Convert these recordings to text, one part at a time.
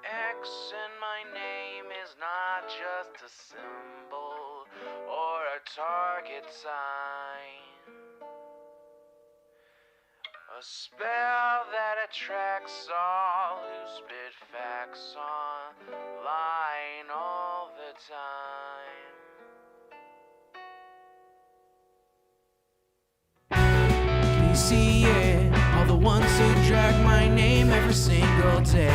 X in my name is not just a symbol or a target sign. A spell that attracts all who spit facts online all the time. Can you see it? All the ones who drag my name every single day.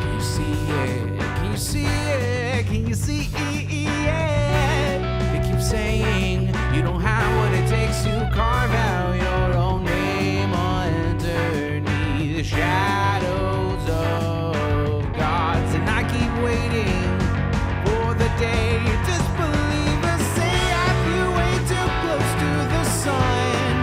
Can you see it? Can you see it? Can you see it? They keep saying you don't have what it takes to carve out your own name underneath the shadows of gods. And I keep waiting for the day disbelievers say I flew way too close to the sun.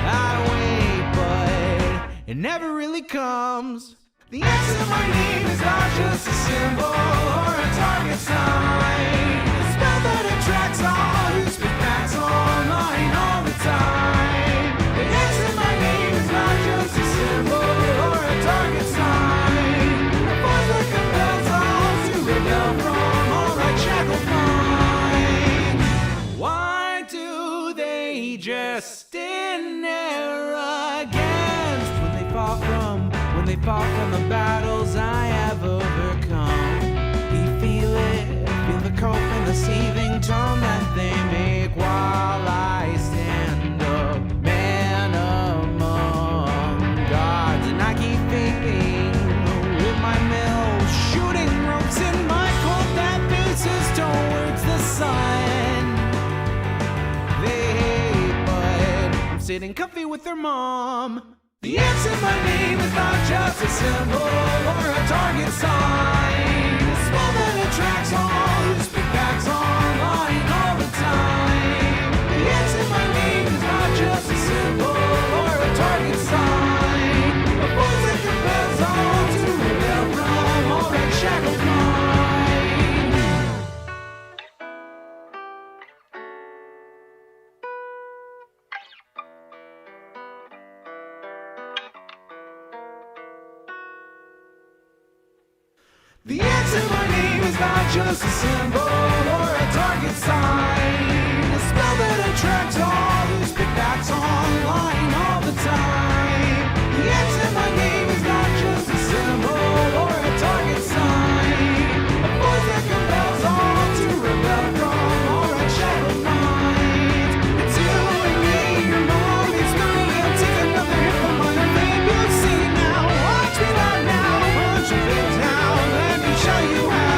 I wait, but it never really comes. The X in my name is not just a symbol or a target sign. A spell that attracts all who spit facts online all the time. The X in my name is not just a symbol or a target sign. A force that compels all to rebel from all right shackled minds. Why do they just stand there against when they fall from the battles I have overcome? We feel it, feel the cope and the seething tone that they make while I stand up, man among gods. And I keep vaping with my mill, shooting ropes in my cold that faces towards the sun. They hate, but I'm sitting comfy with their mom. The X in my name is not just a symbol or a target sign. A spell that attracts all who speak facts online all the time. The X in my name is not just a symbol or a target sign. A force that compels all to rebel from all that shackled mind. The X in my name is not just a symbol or a target sign. A spell that attracts all who speak facts online all the time. The X in my name is not just a symbol or a target sign. A force that compels all to rebel from all right shackled minds. It's you and me, your mom, it's me. I'll take another hit from my name. You'll see now, watch me right now, punch your face now. Show you how.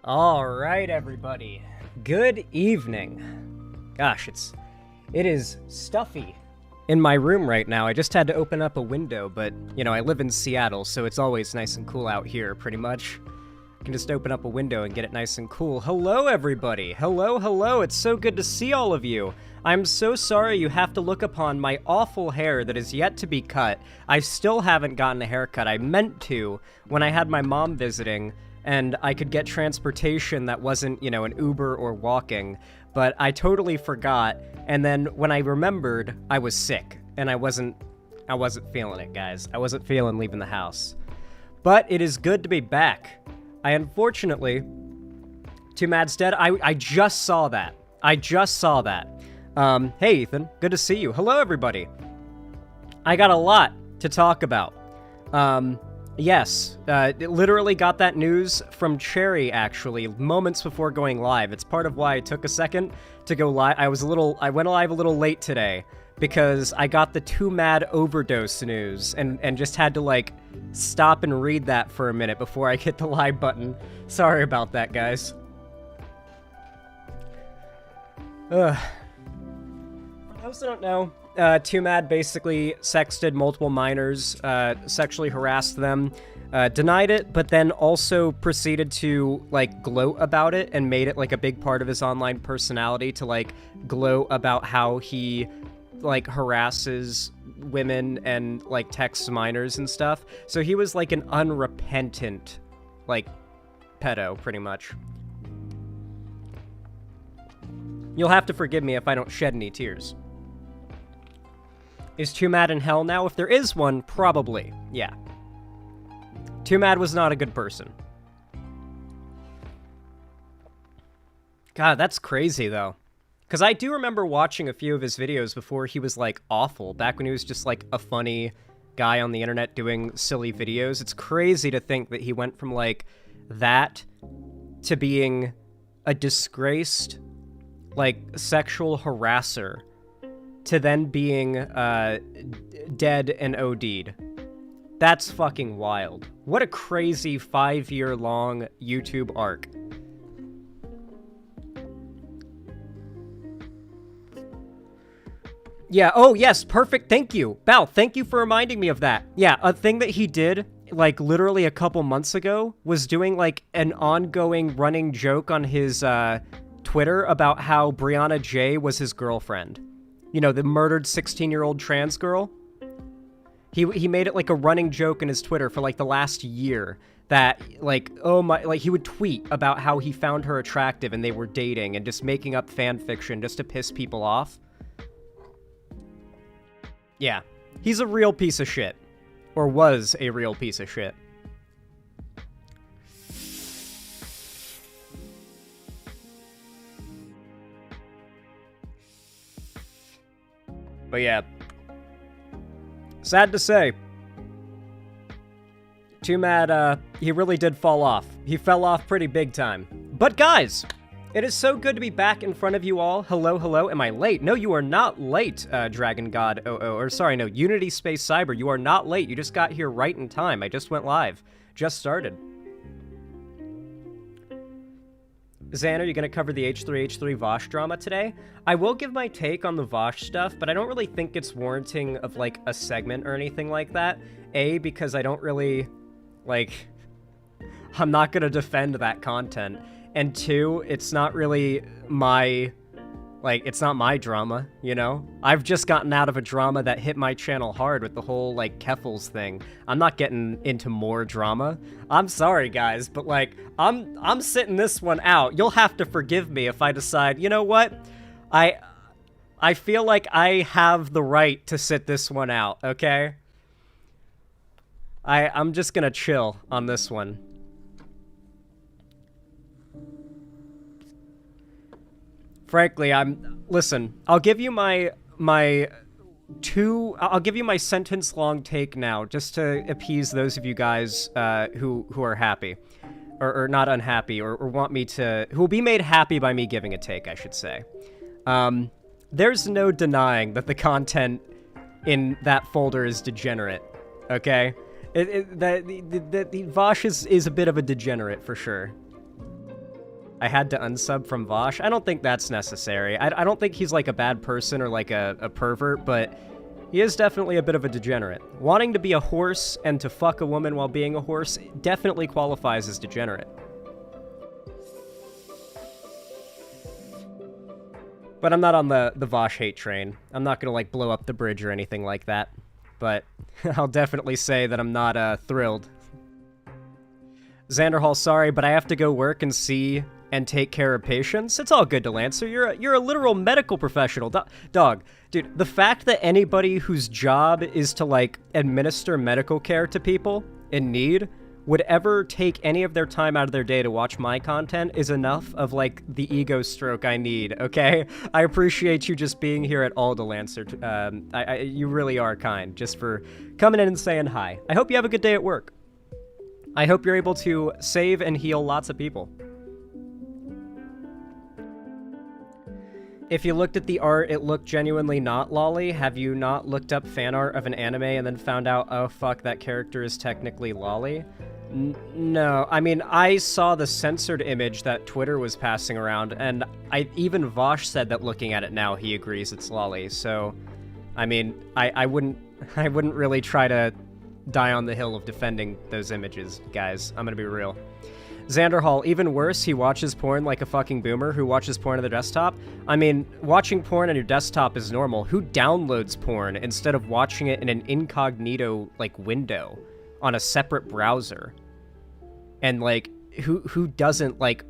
All right, everybody. Good evening. Gosh, it is stuffy in my room right now. I just had to open up a window, but, you know, I live in Seattle, so it's always nice and cool out here, pretty much. I can just open up a window and get it nice and cool. Hello, everybody. Hello. It's so good to see all of you. I'm so sorry you have to look upon my awful hair that is yet to be cut. I still haven't gotten a haircut. I meant to when I had my mom visiting, and I could get transportation that wasn't, you know, an Uber or walking, but I totally forgot, and then when I remembered, I was sick, and I wasn't feeling it, guys. I wasn't feeling leaving the house. But it is good to be back. I unfortunately, Twomad's dead. I just saw that. Hey, Ethan, good to see you. Hello, everybody. I got a lot to talk about. Yes, literally got that news from Cherry, actually, moments before going live. It's part of why it took a second to go live. I went live a little late today, because I got the Twomad overdose news, and just had to, like, stop and read that for a minute before I hit the live button. Sorry about that, guys. For those that don't know, Twomad basically sexted multiple minors, sexually harassed them, denied it, but then also proceeded to, like, gloat about it and made it, like, a big part of his online personality to, like, gloat about how he, like, harasses women and, like, texts minors and stuff. So he was, like, an unrepentant, like, pedo, pretty much. You'll have to forgive me if I don't shed any tears. Is Twomad in hell now? If there is one, probably. Yeah. Twomad was not a good person. God, that's crazy, though. Because I do remember watching a few of his videos before he was, like, awful. Back when he was just, like, a funny guy on the internet doing silly videos. It's crazy to think that he went from, like, that to being a disgraced, like, sexual harasser to then being dead and OD'd. That's fucking wild. What a crazy 5-year-long YouTube arc. Yeah, oh yes, perfect, thank you. Bal, thank you for reminding me of that. Yeah, a thing that he did, like, literally a couple months ago was doing, like, an ongoing running joke on his, Twitter about how Brianna J was his girlfriend. You know, the murdered 16-year-old trans girl. He made it, like, a running joke in his Twitter for, like, the last year that, like, oh my, like, he would tweet about how he found her attractive and they were dating and just making up fan fiction just to piss people off. Yeah, he's a real piece of shit. Or was a real piece of shit. But yeah. Sad to say. Twomad, he really did fall off. He fell off pretty big time. But guys, it is so good to be back in front of you all. Hello, hello. Am I late? No, you are not late, Dragon God 00. Or sorry, no, Unity Space Cyber. You are not late. You just got here right in time. I just went live. Just started. Xander, you gonna cover the H3H3 Vosh drama today? I will give my take on the Vosh stuff, but I don't really think it's warranting of, like, a segment or anything like that. A, because I don't really, like, I'm not gonna defend that content. And two, it's not really my, like, it's not my drama, you know? I've just gotten out of a drama that hit my channel hard with the whole, like, Keffels thing. I'm not getting into more drama. I'm sorry, guys, but, like, I'm sitting this one out. You'll have to forgive me if I decide, you know what? I feel like I have the right to sit this one out, okay? I'm just gonna chill on this one. Frankly, listen, I'll give you my sentence-long take now, just to appease those of you guys who are happy, or not unhappy, or want me to, who will be made happy by me giving a take, I should say. There's no denying that the content in that folder is degenerate, okay? The Vosh is a bit of a degenerate, for sure. I had to unsub from Vosh. I don't think that's necessary. I don't think he's, like, a bad person or, like, a pervert, but he is definitely a bit of a degenerate. Wanting to be a horse and to fuck a woman while being a horse definitely qualifies as degenerate. But I'm not on the Vosh hate train. I'm not gonna, like, blow up the bridge or anything like that. But I'll definitely say that I'm not thrilled. Xanderhall, sorry, but I have to go work and see and take care of patients. It's all good, Delancer. You're a literal medical professional. Dog, dude, the fact that anybody whose job is to, like, administer medical care to people in need would ever take any of their time out of their day to watch my content is enough of, like, the ego stroke I need, okay? I appreciate you just being here at all, Delancer. You really are kind, just for coming in and saying hi. I hope you have a good day at work. I hope you're able to save and heal lots of people. If you looked at the art, it looked genuinely not lolly. Have you not looked up fan art of an anime and then found out, oh fuck, that character is technically lolly? No, I mean, I saw the censored image that Twitter was passing around, and even Vosh said that looking at it now, he agrees it's lolly, so I mean, I wouldn't really try to die on the hill of defending those images, guys. I'm gonna be real. Xander Hall, even worse, he watches porn like a fucking boomer who watches porn on the desktop. I mean, watching porn on your desktop is normal. Who downloads porn instead of watching it in an incognito, like, window on a separate browser? And, like, who doesn't, like,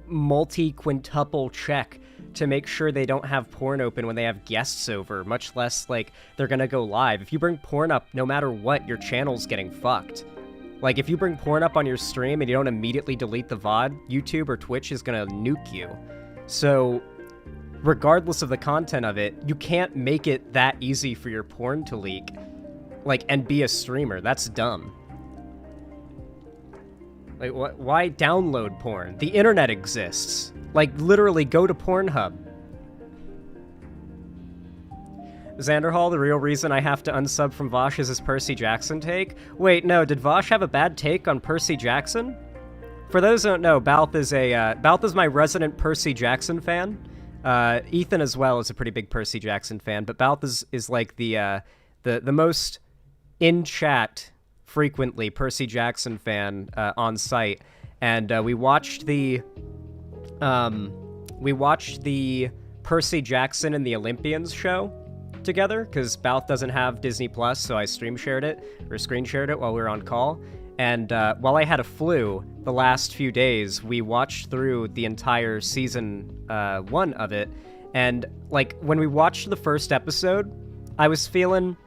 multi-quintuple check to make sure they don't have porn open when they have guests over, much less, like, they're gonna go live. If you bring porn up, no matter what, your channel's getting fucked. Like, if you bring porn up on your stream and you don't immediately delete the VOD, YouTube or Twitch is gonna nuke you. So, regardless of the content of it, you can't make it that easy for your porn to leak, like, and be a streamer. That's dumb. Like, why download porn? The internet exists. Like, literally, go to Pornhub. Xander Hall, the real reason I have to unsub from Vosh is his Percy Jackson take. Wait, no, did Vosh have a bad take on Percy Jackson? For those who don't know, Balth is my resident Percy Jackson fan. Ethan as well is a pretty big Percy Jackson fan, but Balth is like the most in chat frequently Percy Jackson fan on site, and we watched the Percy Jackson and the Olympians show together, because Balth doesn't have Disney Plus, so I screen shared it while we were on call. And while I had a flu the last few days, we watched through the entire season 1 of it. And, like, when we watched the first episode, I was feeling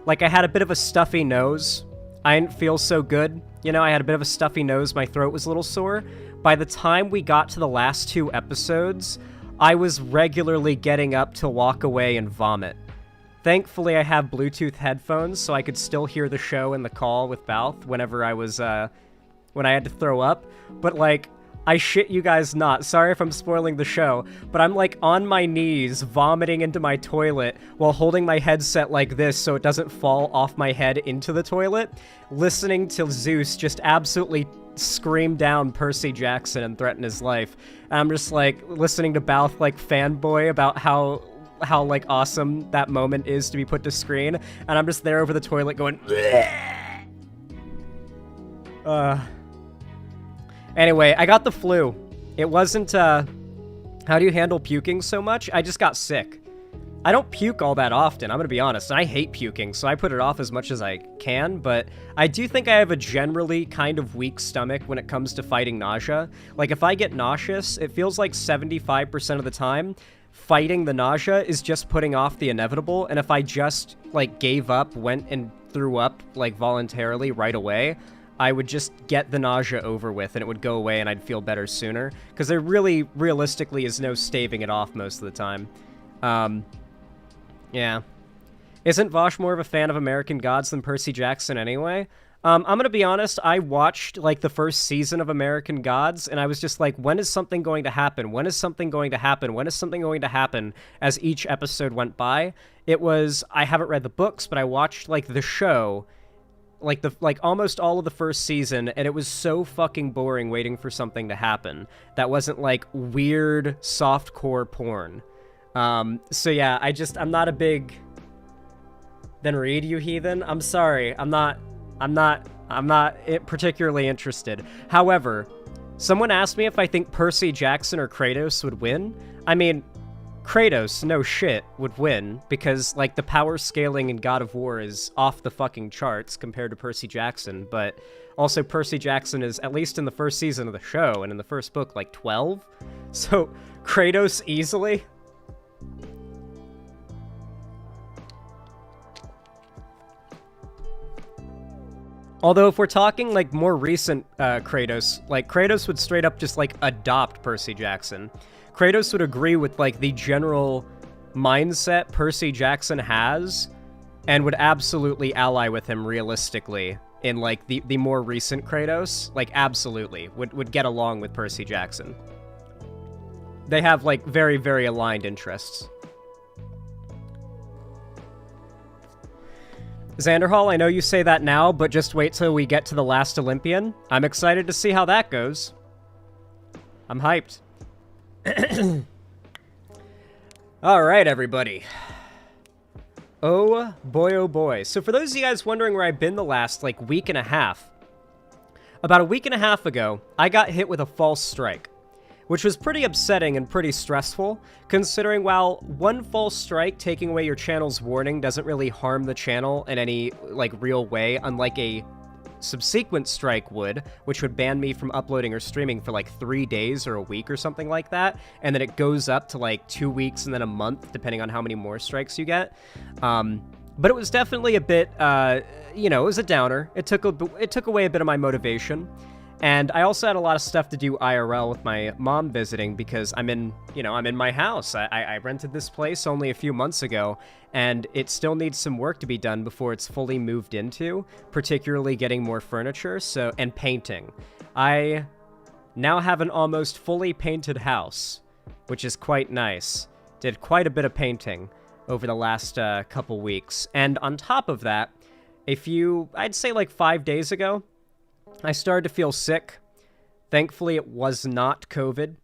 like I had a bit of a stuffy nose. I didn't feel so good. You know, I had a bit of a stuffy nose. My throat was a little sore. By the time we got to the last 2 episodes, I was regularly getting up to walk away and vomit. Thankfully, I have Bluetooth headphones, so I could still hear the show in the call with Balth whenever I was, when I had to throw up. But, like, I shit you guys not. Sorry if I'm spoiling the show, but I'm, like, on my knees, vomiting into my toilet while holding my headset like this so it doesn't fall off my head into the toilet, listening to Zeus just absolutely scream down Percy Jackson and threaten his life. And I'm just, like, listening to Balth, like, fanboy about how like awesome that moment is to be put to screen, and I'm just there over the toilet going Anyway, I got the flu. It wasn't how do you handle puking so much? I just got sick. I don't puke all that often, I'm gonna be honest, and I hate puking, so I put it off as much as I can, but I do think I have a generally kind of weak stomach when it comes to fighting nausea. Like, if I get nauseous, it feels like 75% of the time fighting the nausea is just putting off the inevitable, and if I just, like, gave up, went and threw up, like, voluntarily right away, I would just get the nausea over with, and it would go away, and I'd feel better sooner, because there really, realistically, is no staving it off most of the time. Yeah. Isn't Vosh more of a fan of American Gods than Percy Jackson anyway? I'm gonna be honest, I watched, like, the first season of American Gods, and I was just like, when is something going to happen? When is something going to happen? When is something going to happen? As each episode went by, it was, I haven't read the books, but I watched, like, the show, like almost all of the first season, and it was so fucking boring waiting for something to happen. That wasn't, like, weird, softcore porn. So yeah, I'm not a big... Then read, you heathen? I'm sorry, I'm not particularly interested. However, someone asked me if I think Percy Jackson or Kratos would win. I mean, Kratos, no shit, would win, because, like, the power scaling in God of War is off the fucking charts compared to Percy Jackson, but also Percy Jackson is, at least in the first season of the show, and in the first book, like, 12? So, Kratos easily? Although if we're talking, like, more recent Kratos, like, Kratos would straight up just, like, adopt Percy Jackson. Kratos would agree with, like, the general mindset Percy Jackson has, and would absolutely ally with him realistically in, like, the more recent Kratos. Like, absolutely. Would get along with Percy Jackson. They have, like, very, very aligned interests. Xander Hall, I know you say that now, but just wait till we get to the last Olympian. I'm excited to see how that goes. I'm hyped. Alright, everybody. Oh boy. So for those of you guys wondering where I've been the last, like, week and a half, about a week and a half ago, I got hit with a false strike, which was pretty upsetting and pretty stressful, considering while one false strike taking away your channel's warning doesn't really harm the channel in any, like, real way, unlike a subsequent strike would, which would ban me from uploading or streaming for like 3 days or a week or something like that, and then it goes up to like 2 weeks and then a month, depending on how many more strikes you get. But it was definitely a bit, it was a downer. It took away a bit of my motivation. And I also had a lot of stuff to do IRL with my mom visiting because I'm in my house. I rented this place only a few months ago, and it still needs some work to be done before it's fully moved into, particularly getting more furniture, and painting. I now have an almost fully painted house, which is quite nice. Did quite a bit of painting over the last couple weeks. And on top of that, I'd say like 5 days ago, I started to feel sick. Thankfully, it was not COVID.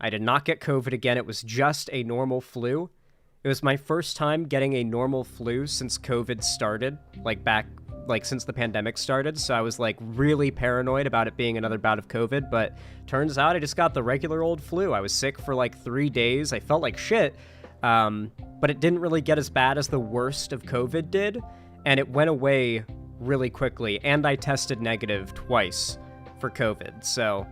I did not get COVID again. It was just a normal flu. It was my first time getting a normal flu since COVID started, since the pandemic started. So I was like really paranoid about it being another bout of COVID, but turns out I just got the regular old flu. I was sick for like 3 days. I felt like shit, but it didn't really get as bad as the worst of COVID did, and it went away really quickly, and I tested negative twice for COVID, so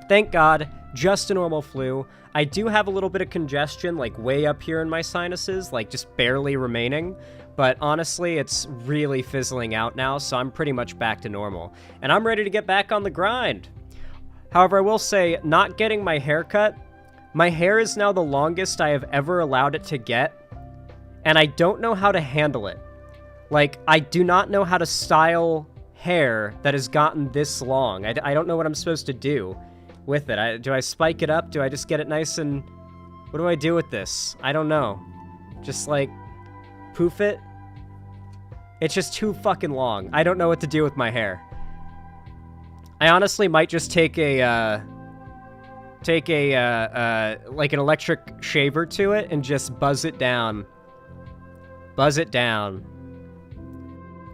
thank God, just a normal flu. I do have a little bit of congestion, like way up here in my sinuses, like just barely remaining, but honestly, it's really fizzling out now, so I'm pretty much back to normal, and I'm ready to get back on the grind. However, I will say, not getting my hair cut, my hair is now the longest I have ever allowed it to get, and I don't know how to handle it. Like, I do not know how to style hair that has gotten this long. I don't know what I'm supposed to do with it. Do I spike it up? Do I just get it nice and... What do I do with this? I don't know. Just, like, poof it? It's just too fucking long. I don't know what to do with my hair. I honestly might just take an electric shaver to it and just buzz it down. Buzz it down.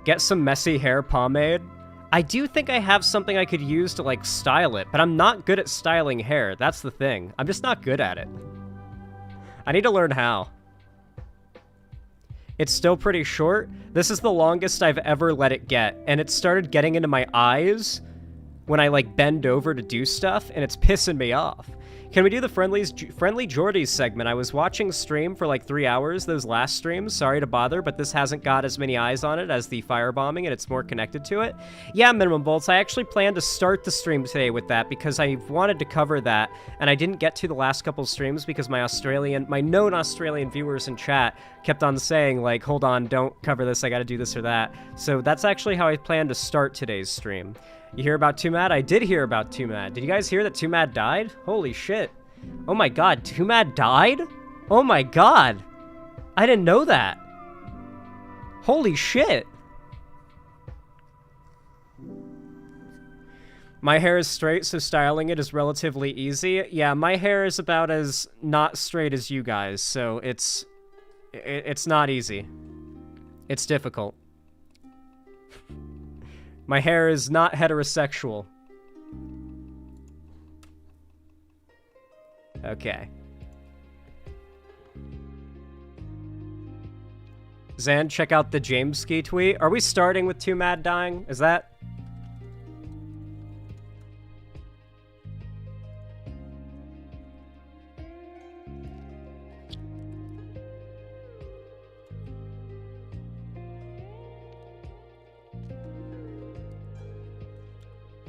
Get some messy hair pomade. I do think I have something I could use to, like, style it, but I'm not good at styling hair. That's the thing. I'm just not good at it. I need to learn how. It's still pretty short. This is the longest I've ever let it get, and it started getting into my eyes when I, like, bend over to do stuff, and it's pissing me off. Can we do the friendly Jordies segment? I was watching stream for like 3 hours, those last streams. Sorry to bother, but this hasn't got as many eyes on it as the firebombing, and it's more connected to it. Yeah, Minimum Bolts, I actually planned to start the stream today with that because I wanted to cover that, and I didn't get to the last couple streams because my known Australian viewers in chat kept on saying, like, hold on, don't cover this, I gotta do this or that. So that's actually how I planned to start today's stream. You hear about Twomad? I did hear about Twomad. Did you guys hear that Twomad died? Holy shit. Oh my god, Twomad died? Oh my god. I didn't know that. Holy shit. My hair is straight, so styling it is relatively easy. Yeah, my hair is about as not straight as you guys, so it's not easy. It's difficult. My hair is not heterosexual. Okay. Zan, check out the Jameski tweet. Are we starting with Twomad dying? Is that...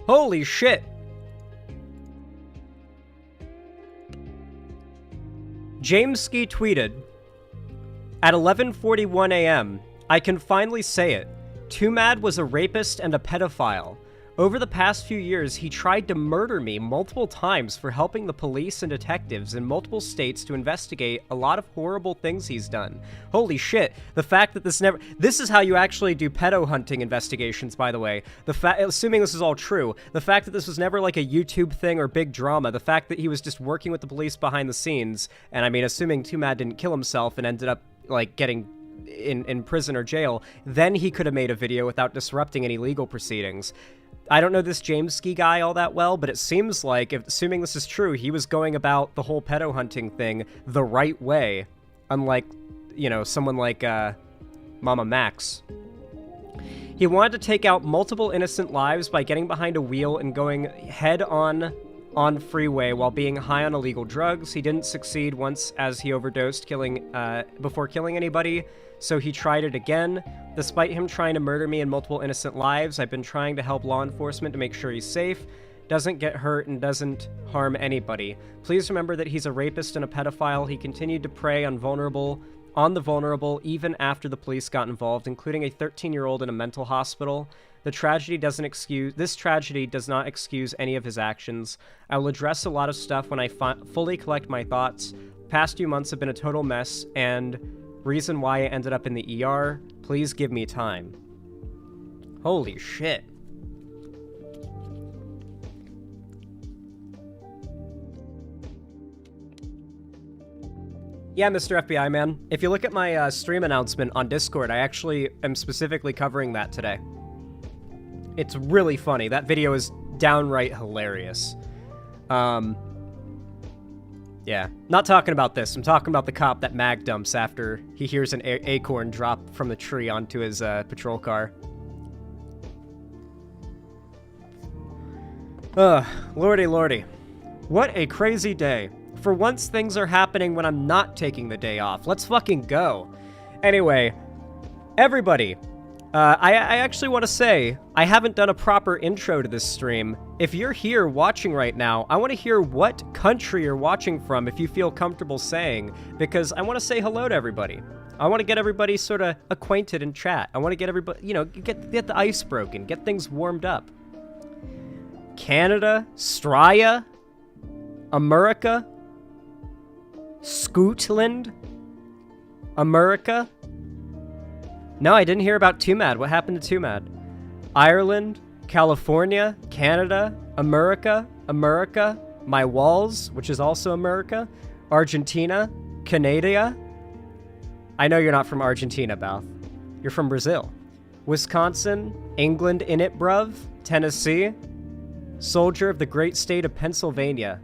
Holy shit! Jameski tweeted, at 11:41 a.m., I can finally say it. Twomad was a rapist and a pedophile. Over the past few years, he tried to murder me multiple times for helping the police and detectives in multiple states to investigate a lot of horrible things he's done. Holy shit, the fact that this is how you actually do pedo hunting investigations, by the way. Assuming this is all true, the fact that this was never like a YouTube thing or big drama, the fact that he was just working with the police behind the scenes, and I mean, assuming Twomad didn't kill himself and ended up, like, getting in prison or jail, then he could have made a video without disrupting any legal proceedings. I don't know this Jameski guy all that well, but it seems like, assuming this is true, he was going about the whole pedo hunting thing the right way, unlike, you know, someone like Mama Max. He wanted to take out multiple innocent lives by getting behind a wheel and going head on freeway while being high on illegal drugs. He didn't succeed once as he overdosed before killing anybody, so he tried it again. Despite him trying to murder me and multiple innocent lives, I've been trying to help law enforcement to make sure he's safe, doesn't get hurt, and doesn't harm anybody. Please remember that he's a rapist and a pedophile. He continued to prey on the vulnerable even after the police got involved, including a 13-year-old in a mental hospital. This tragedy does not excuse any of his actions. I will address a lot of stuff when I fully collect my thoughts. Past few months have been a total mess, and reason why I ended up in the ER. Please give me time. Holy shit. Yeah, Mr. FBI man. If you look at my stream announcement on Discord, I actually am specifically covering that today. It's really funny. That video is downright hilarious. Yeah. Not talking about this. I'm talking about the cop that mag dumps after he hears an acorn drop from the tree onto his patrol car. Lordy lordy. What a crazy day. For once, things are happening when I'm not taking the day off. Let's fucking go. Anyway, everybody, I actually want to say, I haven't done a proper intro to this stream. If you're here watching right now, I want to hear what country you're watching from, if you feel comfortable saying, because I want to say hello to everybody. I want to get everybody sort of acquainted in chat. I want to get everybody, you know, get the ice broken, get things warmed up. Canada, Straya, America, Scotland, America. No, I didn't hear about Twomad. What happened to Twomad? Ireland, California, Canada, America, my walls, which is also America, Argentina, Canada. I know you're not from Argentina, Beth. You're from Brazil. Wisconsin, England in it, bruv. Tennessee, soldier of the great state of Pennsylvania.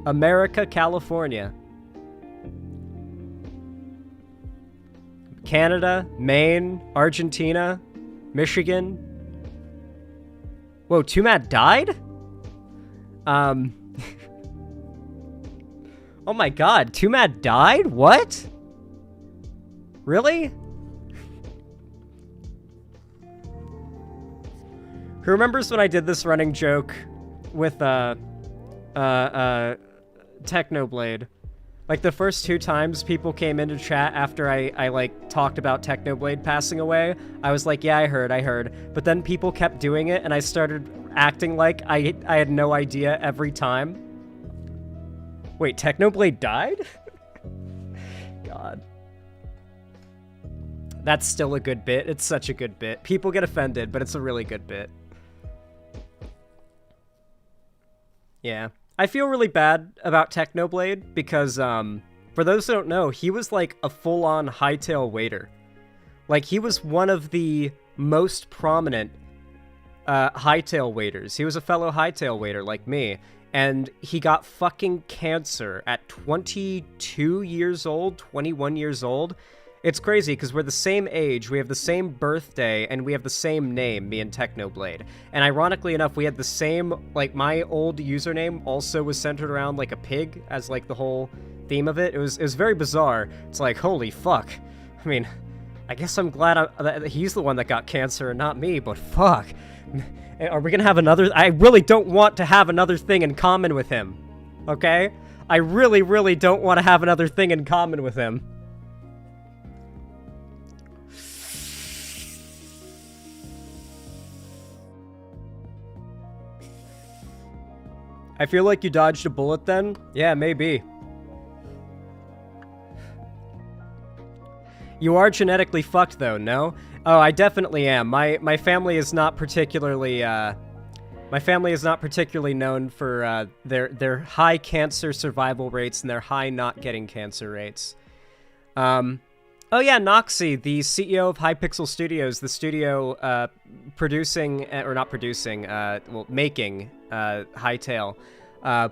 America, California. Canada, Maine, Argentina, Michigan. Whoa, Twomad died? Oh my god, Twomad died? What? Really? Who remembers when I did this running joke with, Technoblade? Like, the first 2 times people came into chat after I like, talked about Technoblade passing away, I was like, yeah, I heard. But then people kept doing it, and I started acting like I had no idea every time. Wait, Technoblade died? God. That's still a good bit. It's such a good bit. People get offended, but it's a really good bit. Yeah. I feel really bad about Technoblade because, for those who don't know, he was like a full-on hightail waiter. Like, he was one of the most prominent hightail waiters. He was a fellow hightail waiter like me, and he got fucking cancer at 22 years old, 21 years old. It's crazy because we're the same age, we have the same birthday, and we have the same name, me and Technoblade. And ironically enough, we had the same, like, my old username also was centered around, like, a pig as, like, the whole theme of it. It was very bizarre. It's like, holy fuck. I mean, I guess I'm glad that he's the one that got cancer and not me, but fuck. Are we gonna have another? I really don't want to have another thing in common with him. Okay? I really, really don't want to have another thing in common with him. I feel like you dodged a bullet then? Yeah, maybe. You are genetically fucked though, no? Oh, I definitely am. My family is not particularly known for their high cancer survival rates and their high not getting cancer rates. Oh yeah, Noxie, the CEO of Hypixel Studios, the studio producing, or not producing, well, making Hytale,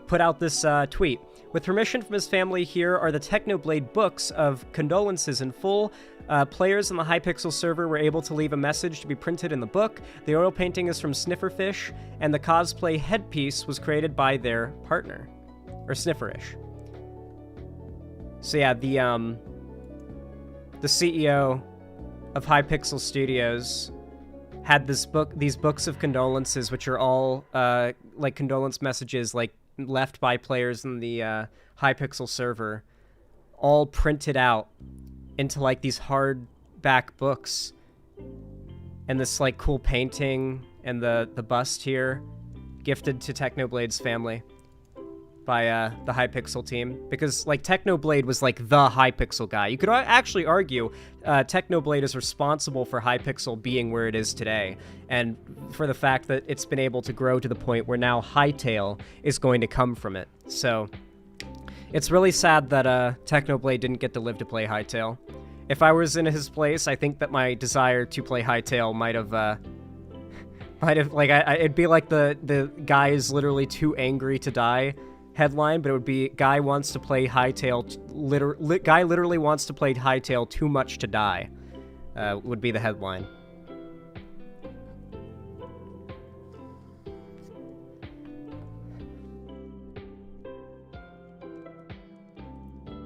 put out this tweet. With permission from his family, here are the Technoblade books of condolences in full. Players on the Hypixel server were able to leave a message to be printed in the book. The oil painting is from Snifferfish, and the cosplay headpiece was created by their partner, or Snifferish. So yeah, the CEO of Hypixel Studios had these books of condolences, which are all like condolence messages, like left by players in the Hypixel server, all printed out into like these hardback books, and this like cool painting and the bust here, gifted to Technoblade's family by the Hypixel team, because like Technoblade was like the Hypixel guy. You could actually argue Technoblade is responsible for Hypixel being where it is today, and for the fact that it's been able to grow to the point where now Hytale is going to come from it. So it's really sad that Technoblade didn't get to live to play Hytale. If I was in his place, I think that my desire to play Hytale might have like it'd be like the guy is literally too angry to die headline, but it would be guy wants to play Hytale, guy literally wants to play Hytale too much to die, would be the headline.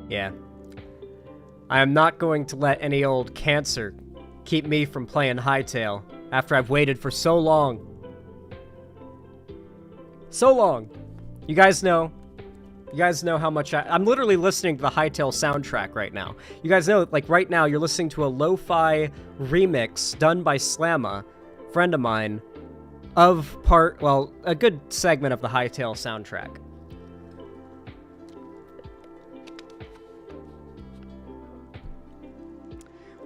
Yeah. I am not going to let any old cancer keep me from playing Hytale after I've waited for so long. So long. You guys know how much I'm literally listening to the Hytale soundtrack right now. You guys know, like, right now you're listening to a lo-fi remix done by Slamma, friend of mine, of a good segment of the Hytale soundtrack.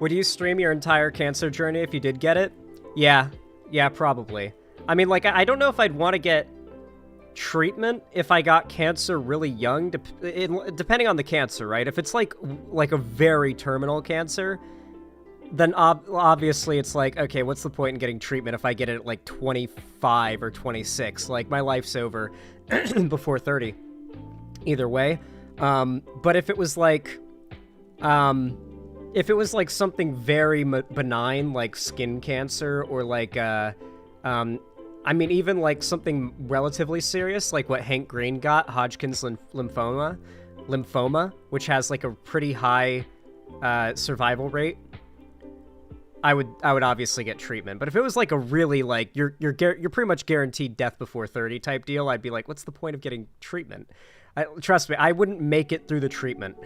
Would you stream your entire cancer journey if you did get it? Yeah, probably. I mean, like, I don't know if I'd want to get treatment if I got cancer really young, depending on the cancer, right? If it's like a very terminal cancer, then obviously it's like, okay, what's the point in getting treatment if I get it at like 25 or 26? Like, my life's over before 30. Either way. But if it was like something very benign, like skin cancer, or like I mean, even like something relatively serious, like what Hank Green got, Hodgkin's lymphoma, which has like a pretty high survival rate, I would obviously get treatment. But if it was like a really like you're pretty much guaranteed death before 30 type deal, I'd be like, what's the point of getting treatment? Trust me, I wouldn't make it through the treatment.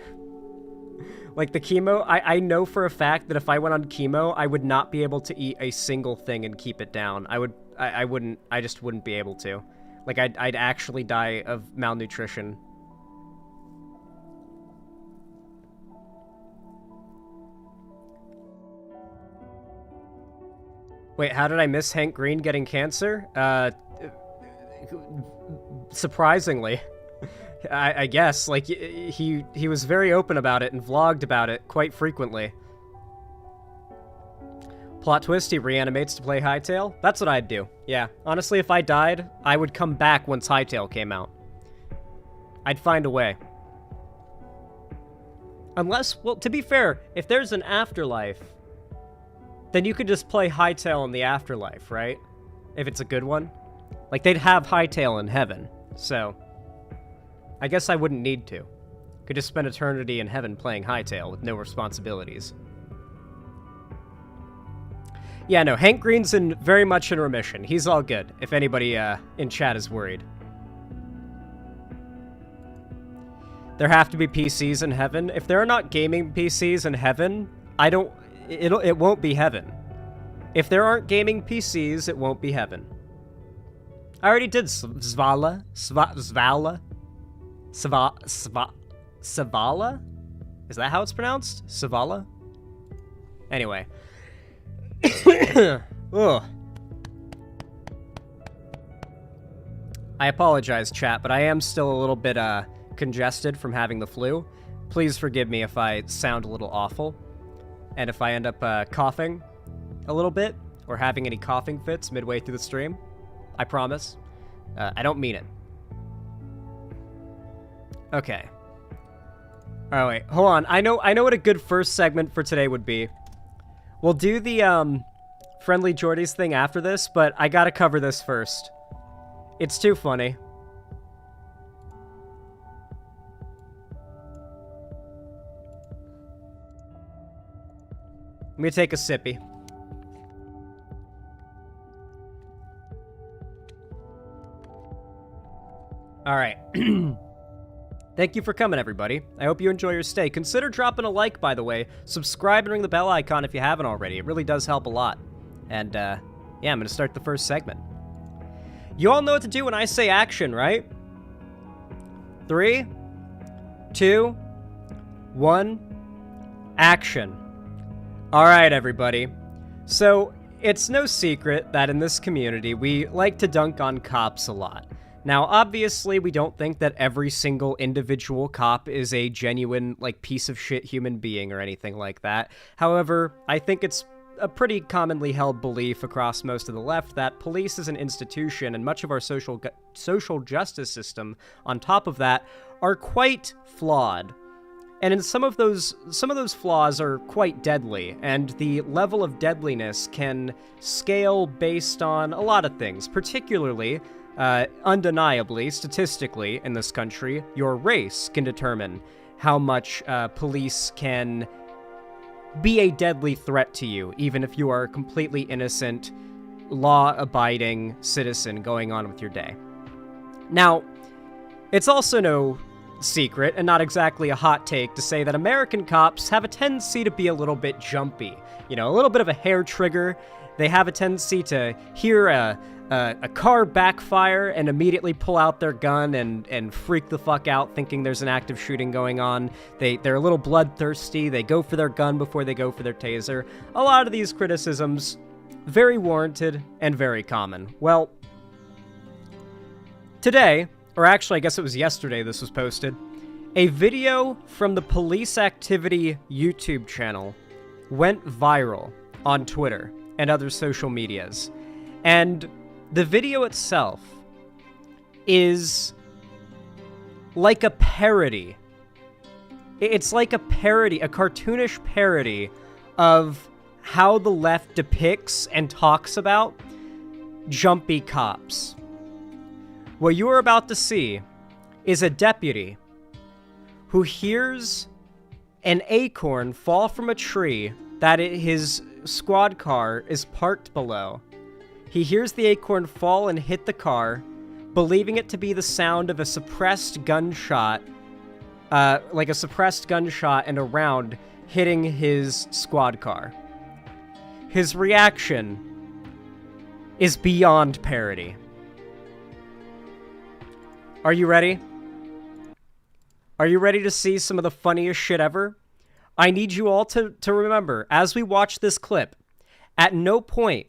Like the chemo, I know for a fact that if I went on chemo, I would not be able to eat a single thing and keep it down. I just wouldn't be able to. Like, I'd actually die of malnutrition. Wait, how did I miss Hank Green getting cancer? Surprisingly. I guess, like, he was very open about it and vlogged about it quite frequently. Plot twist, he reanimates to play Hytale? That's what I'd do. Yeah, honestly, if I died, I would come back once Hytale came out. I'd find a way. Unless, well, to be fair, if there's an afterlife, then you could just play Hytale in the afterlife, right? If it's a good one. Like, they'd have Hytale in heaven, so I guess I wouldn't need to. Could just spend eternity in heaven playing Hytale with no responsibilities. Yeah, no, Hank Green's very much in remission. He's all good, if anybody in chat is worried. There have to be PCs in heaven. If there are not gaming PCs in heaven, it won't be heaven. If there aren't gaming PCs, it won't be heaven. I already did Savala? Is that how it's pronounced? Savala? Anyway. Ugh. I apologize, chat, but I am still a little bit congested from having the flu. Please forgive me if I sound a little awful. And if I end up coughing a little bit, or having any coughing fits midway through the stream, I promise, I don't mean it. Okay. Oh, wait, hold on. I know what a good first segment for today would be. We'll do the, Friendly Jordies thing after this, but I gotta cover this first. It's too funny. Let me take a sippy. Alright. Thank you for coming, everybody. I hope you enjoy your stay. Consider dropping a like, by the way. Subscribe and ring the bell icon if you haven't already. It really does help a lot. And, yeah, I'm gonna start the first segment. You all know what to do when I say action, right? 3, 2, 1, action. Alright, everybody. So, it's no secret that in this community, we like to dunk on cops a lot. Now, obviously, we don't think that every single individual cop is a genuine, like, piece of shit human being or anything like that. However, I think it's a pretty commonly held belief across most of the left that police is an institution, and much of our social justice system, on top of that, are quite flawed. And in some of those flaws are quite deadly, and the level of deadliness can scale based on a lot of things, particularly, undeniably, statistically, in this country, your race can determine how much police can be a deadly threat to you, even if you are a completely innocent, law-abiding citizen going on with your day. Now, it's also no secret, and not exactly a hot take, to say that American cops have a tendency to be a little bit jumpy. You know, a little bit of a hair trigger. They have a tendency to hear a car backfire and immediately pull out their gun and freak the fuck out thinking there's an active shooting going on. They're a little bloodthirsty. They go for their gun before they go for their taser. A lot of these criticisms, very warranted and very common. Well, today, or actually I guess it was yesterday this was posted, a video from the Police Activity YouTube channel went viral on Twitter and other social medias. And the video itself is like a parody. It's like a parody, a cartoonish parody of how the left depicts and talks about jumpy cops. What you are about to see is a deputy who hears an acorn fall from a tree that his squad car is parked below. He hears the acorn fall and hit the car, believing it to be the sound of a suppressed gunshot, like a suppressed gunshot and a round hitting his squad car. His reaction is beyond parody. Are you ready? Are you ready to see some of the funniest shit ever? I need you all to remember, as we watch this clip, at no point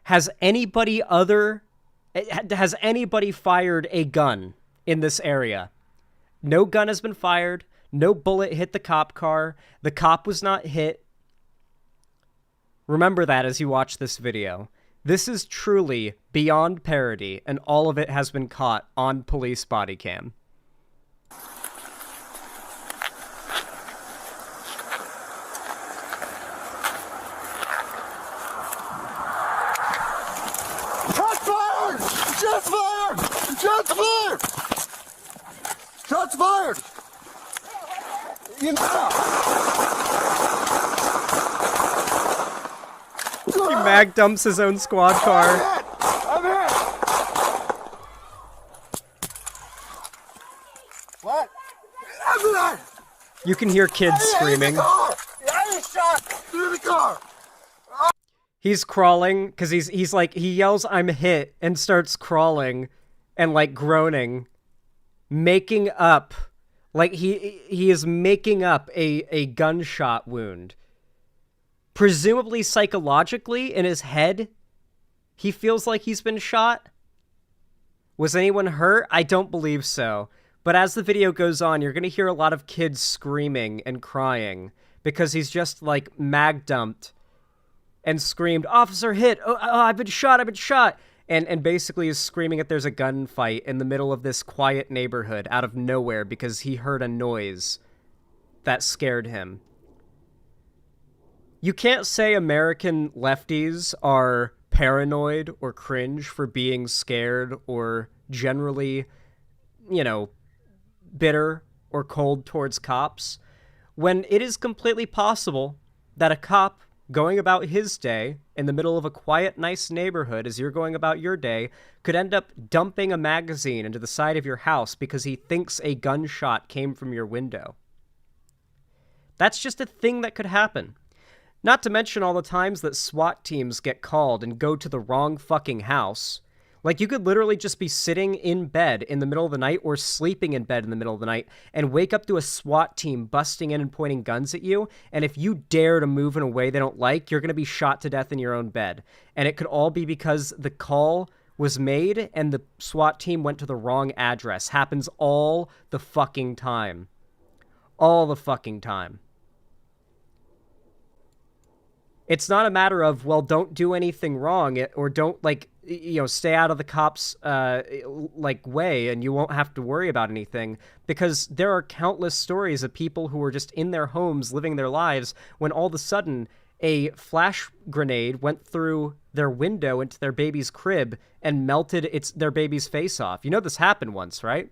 has anybody fired a gun in this area. No gun has been fired. No bullet hit the cop car. The cop was not hit. Remember that as you watch this video. This is truly beyond parody, and all of it has been caught on police body cam. Shots fired! Shots fired! Shots fired! He mag dumps his own squad car. I'm hit! What? I'm hit! You can hear kids screaming. I shot through the car! He's crawling, because he's like, he yells, "I'm hit," and starts crawling and, like, groaning, making up, like, he is making up a gunshot wound. Presumably psychologically, in his head, he feels like he's been shot. Was anyone hurt? I don't believe so. But as the video goes on, you're going to hear a lot of kids screaming and crying because he's just, like, mag dumped and screamed, "Officer hit! Oh, I've been shot, I've been shot!" And basically is screaming that there's a gunfight in the middle of this quiet neighborhood out of nowhere because he heard a noise that scared him. You can't say American lefties are paranoid or cringe for being scared or generally, you know, bitter or cold towards cops, when it is completely possible that a cop going about his day in the middle of a quiet, nice neighborhood as you're going about your day could end up dumping a magazine into the side of your house because he thinks a gunshot came from your window. That's just a thing that could happen. Not to mention all the times that SWAT teams get called and go to the wrong fucking house. Like, you could literally just be sitting in bed in the middle of the night or sleeping in bed in the middle of the night and wake up to a SWAT team busting in and pointing guns at you, and if you dare to move in a way they don't like, you're going to be shot to death in your own bed. And it could all be because the call was made and the SWAT team went to the wrong address. Happens all the fucking time. All the fucking time. It's not a matter of, well, don't do anything wrong or don't, like, you know, stay out of the cops' way and you won't have to worry about anything, because there are countless stories of people who were just in their homes living their lives when all of a sudden a flash grenade went through their window into their baby's crib and melted their baby's face off. You know this happened once, right?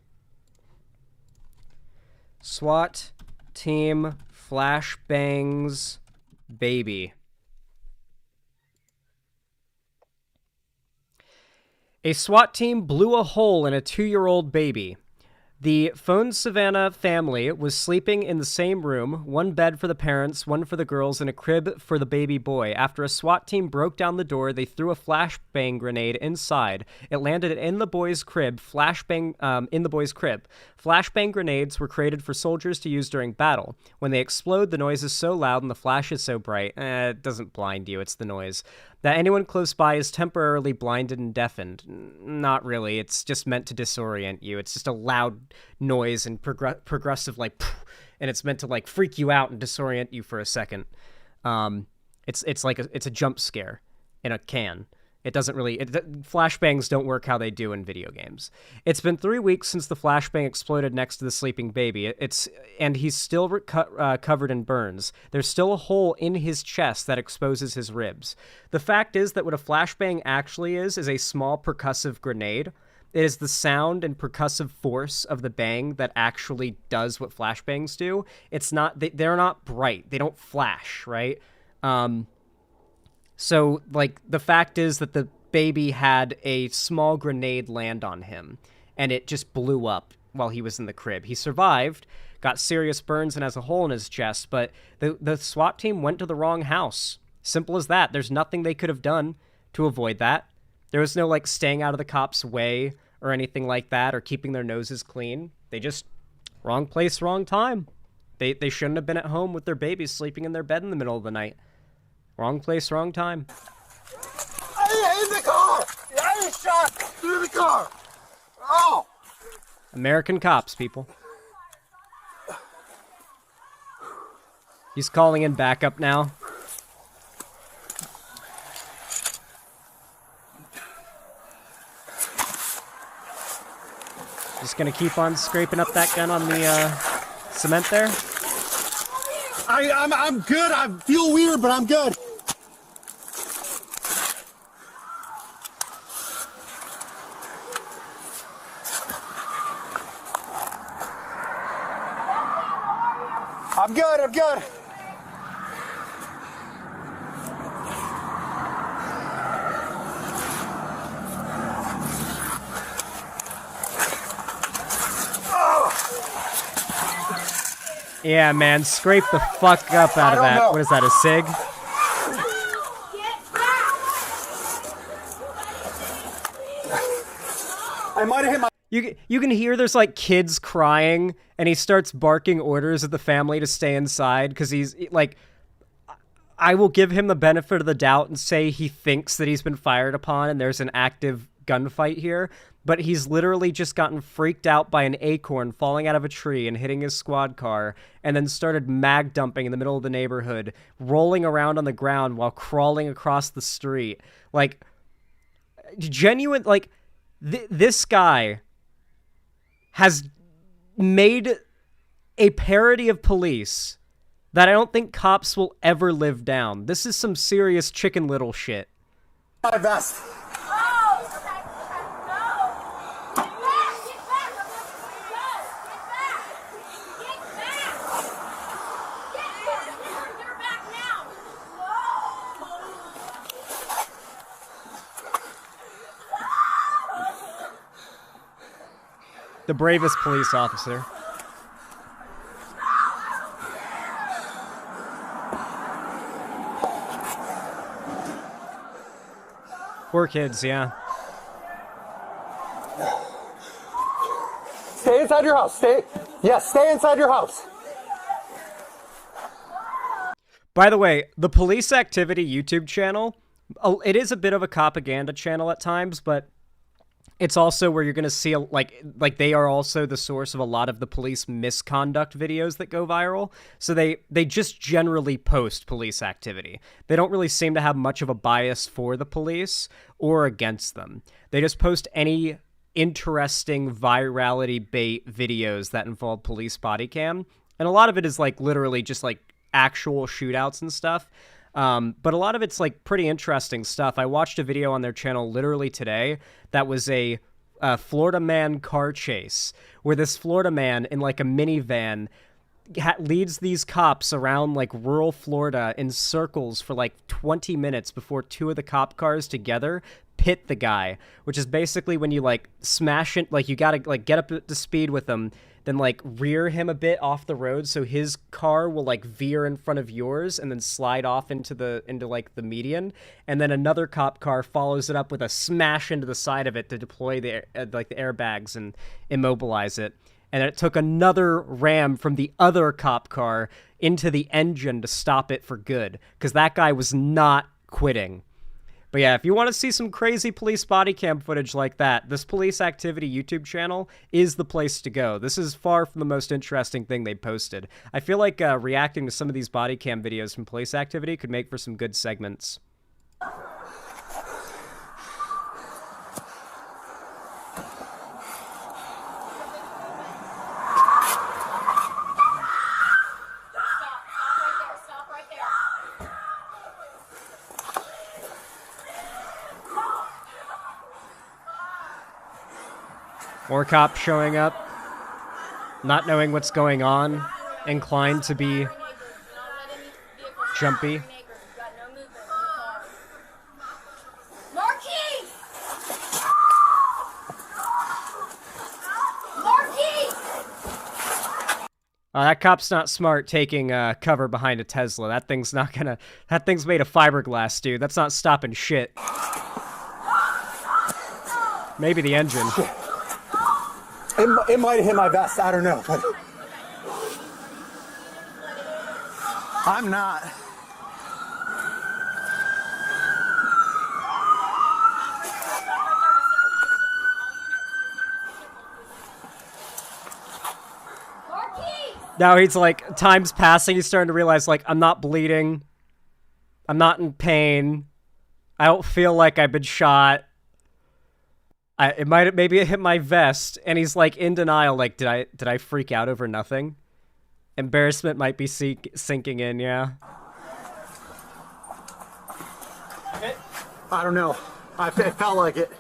SWAT team flashbangs baby. A SWAT team blew a hole in a 2-year-old baby. The Phone Savannah family was sleeping in the same room, one bed for the parents, one for the girls, and a crib for the baby boy. After a SWAT team broke down the door, they threw a flashbang grenade inside. It landed in the boy's crib. Flashbang grenades were created for soldiers to use during battle. When they explode, the noise is so loud and the flash is so bright. It doesn't blind you, it's the noise. That anyone close by is temporarily blinded and deafened. Not really. It's just meant to disorient you. It's just a loud noise and progressive, like, and it's meant to, like, freak you out and disorient you for a second. It's like it's a jump scare in a can. It doesn't really... flashbangs don't work how they do in video games. It's been 3 weeks since the flashbang exploded next to the sleeping baby. And he's still covered in burns. There's still a hole in his chest that exposes his ribs. The fact is that what a flashbang actually is a small percussive grenade. It is the sound and percussive force of the bang that actually does what flashbangs do. It's not... They're not bright. They don't flash, right? So, like, the fact is that the baby had a small grenade land on him, and it just blew up while he was in the crib. He survived, got serious burns, and has a hole in his chest, but the SWAT team went to the wrong house. Simple as that. There's nothing they could have done to avoid that. There was no, like, staying out of the cops' way or anything like that, or keeping their noses clean. They just, wrong place, wrong time. They shouldn't have been at home with their babies sleeping in their bed in the middle of the night. Wrong place, wrong time. Hey, in the car! I was shot through the car! Oh! American cops, people. He's calling in backup now. Just gonna keep on scraping up that gun on the cement there. I'm good. I feel weird, but I'm good. I'm good. Yeah, man, scrape the fuck up out of that. know. What is that, a cig? I might have hit my... You can hear there's, like, kids crying, and he starts barking orders at the family to stay inside, because he's, like... I will give him the benefit of the doubt and say he thinks that he's been fired upon and there's an active gunfight here, but he's literally just gotten freaked out by an acorn falling out of a tree and hitting his squad car, and then started mag dumping in the middle of the neighborhood, rolling around on the ground while crawling across the street. Like, genuine, like, this guy has made a parody of police that I don't think cops will ever live down. This is some serious Chicken Little shit. My vest. The bravest police officer. Poor kids, yeah. Stay inside your house. Stay inside your house. By the way, the Police Activity YouTube channel, it is a bit of a propaganda channel at times, but it's also where you're going to see, like they are also the source of a lot of the police misconduct videos that go viral. So they just generally post police activity. They don't really seem to have much of a bias for the police or against them. They just post any interesting virality bait videos that involve police body cam. And a lot of it is like literally just like actual shootouts and stuff. But a lot of it's like pretty interesting stuff. I watched a video on their channel literally today that was a Florida man car chase where this Florida man in like a minivan leads these cops around like rural Florida in circles for like 20 minutes before two of the cop cars together pit the guy, which is basically when you like smash it, like you gotta like get up to speed with him, then like rear him a bit off the road so his car will like veer in front of yours and then slide off into like the median, and then another cop car follows it up with a smash into the side of it to deploy the like the airbags and immobilize it. And it took another ram from the other cop car into the engine to stop it for good, because that guy was not quitting. But yeah, if you want to see some crazy police body cam footage like that, this Police Activity YouTube channel is the place to go. This is far from the most interesting thing they posted. I feel like reacting to some of these body cam videos from Police Activity could make for some good segments. More cops showing up, not knowing what's going on, inclined to be jumpy. That cop's not smart taking cover behind a Tesla. That thing's made of fiberglass, dude. That's not stopping shit. Maybe the engine. It might have hit my vest. I don't know. But I'm not. Now he's like, time's passing. He's starting to realize, like, I'm not bleeding. I'm not in pain. I don't feel like I've been shot. Maybe it hit my vest, and he's like in denial, like, did I freak out over nothing? Embarrassment might be sinking in, yeah. I don't know. It felt like it.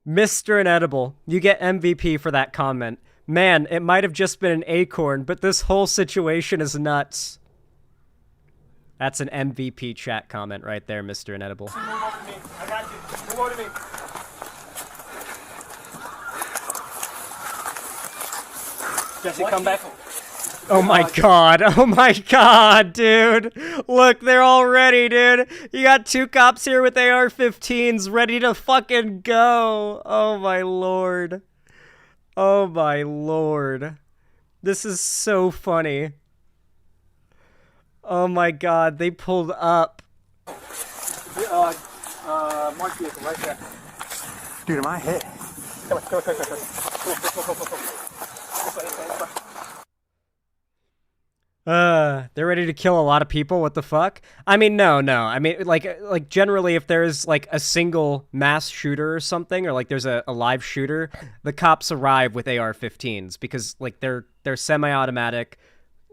Mr. Inedible, you get MVP for that comment. Man, it might have just been an acorn, but this whole situation is nuts. That's an MVP chat comment right there, Mr. Inedible. Move over to me. I got you. Move over to me. Jesse, come back. Oh my god. Oh my god, dude. Look, they're all ready, dude. You got two cops here with AR-15s ready to fucking go. Oh my lord. Oh my lord. This is so funny. Oh my god, they pulled up. Mark vehicle right there. Dude, am I hit? Come on. They're ready to kill a lot of people. What the fuck? I mean, no. I mean, like generally, if there's like a single mass shooter or something, or like there's a live shooter, the cops arrive with AR-15s because like they're semi-automatic,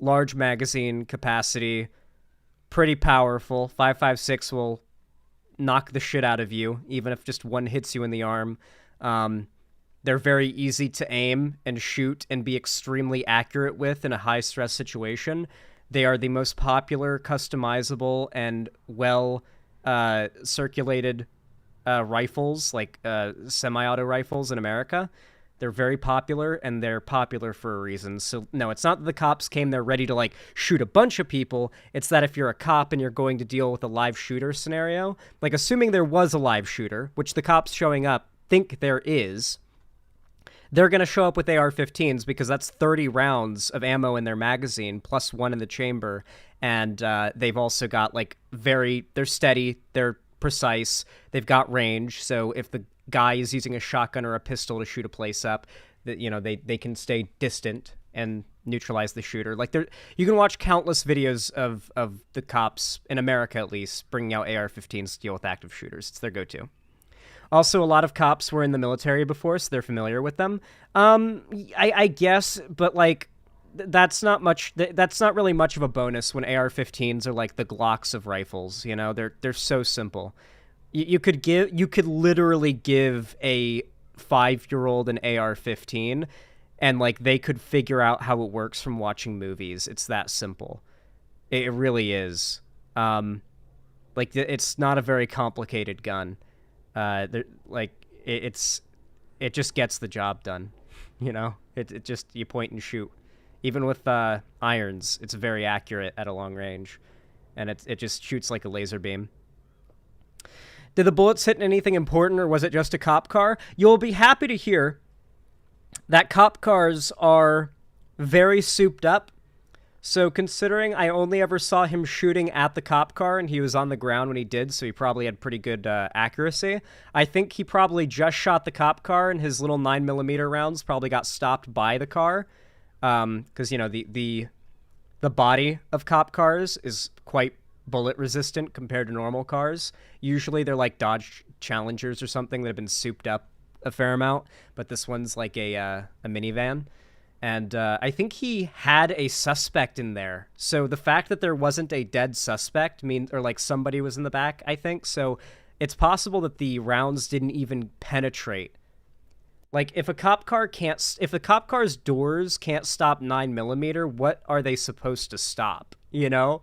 large magazine capacity, pretty powerful. 5.56 will knock the shit out of you, even if just one hits you in the arm. They're very easy to aim and shoot and be extremely accurate with in a high-stress situation. They are the most popular, customizable, and well-circulated rifles, like semi-auto rifles in America. They're very popular, and they're popular for a reason. So, no, it's not that the cops came there ready to, like, shoot a bunch of people. It's that if you're a cop and you're going to deal with a live shooter scenario, like, assuming there was a live shooter, which the cops showing up think there is, they're going to show up with AR-15s because that's 30 rounds of ammo in their magazine, plus one in the chamber, and they've also got, like, they're steady, they're precise, they've got range, so if the guy is using a shotgun or a pistol to shoot a place up, that they can stay distant and neutralize the shooter. Like, you can watch countless videos of the cops, in America at least, bringing out AR-15s to deal with active shooters. It's their go-to. Also, a lot of cops were in the military before, so they're familiar with them. I guess, but like, that's not much. That's not really much of a bonus when AR-15s are like the Glocks of rifles. You know, they're so simple. You could literally give a 5-year-old an AR-15, and like they could figure out how it works from watching movies. It's that simple. It really is. Like, it's not a very complicated gun. It just gets the job done, you know? It just, you point and shoot. Even with irons, it's very accurate at a long range, and it just shoots like a laser beam. Did the bullets hit anything important, or was it just a cop car? You'll be happy to hear that cop cars are very souped up. So considering I only ever saw him shooting at the cop car and he was on the ground when he did, so he probably had pretty good accuracy, I think he probably just shot the cop car and his little 9mm rounds probably got stopped by the car. Because, you know, the body of cop cars is quite bullet resistant compared to normal cars. Usually they're like Dodge Challengers or something that have been souped up a fair amount, but this one's like a minivan. And I think he had a suspect in there. So the fact that there wasn't a dead suspect or like somebody was in the back, I think. So it's possible that the rounds didn't even penetrate. Like, if the cop car's doors can't stop 9mm, what are they supposed to stop? You know?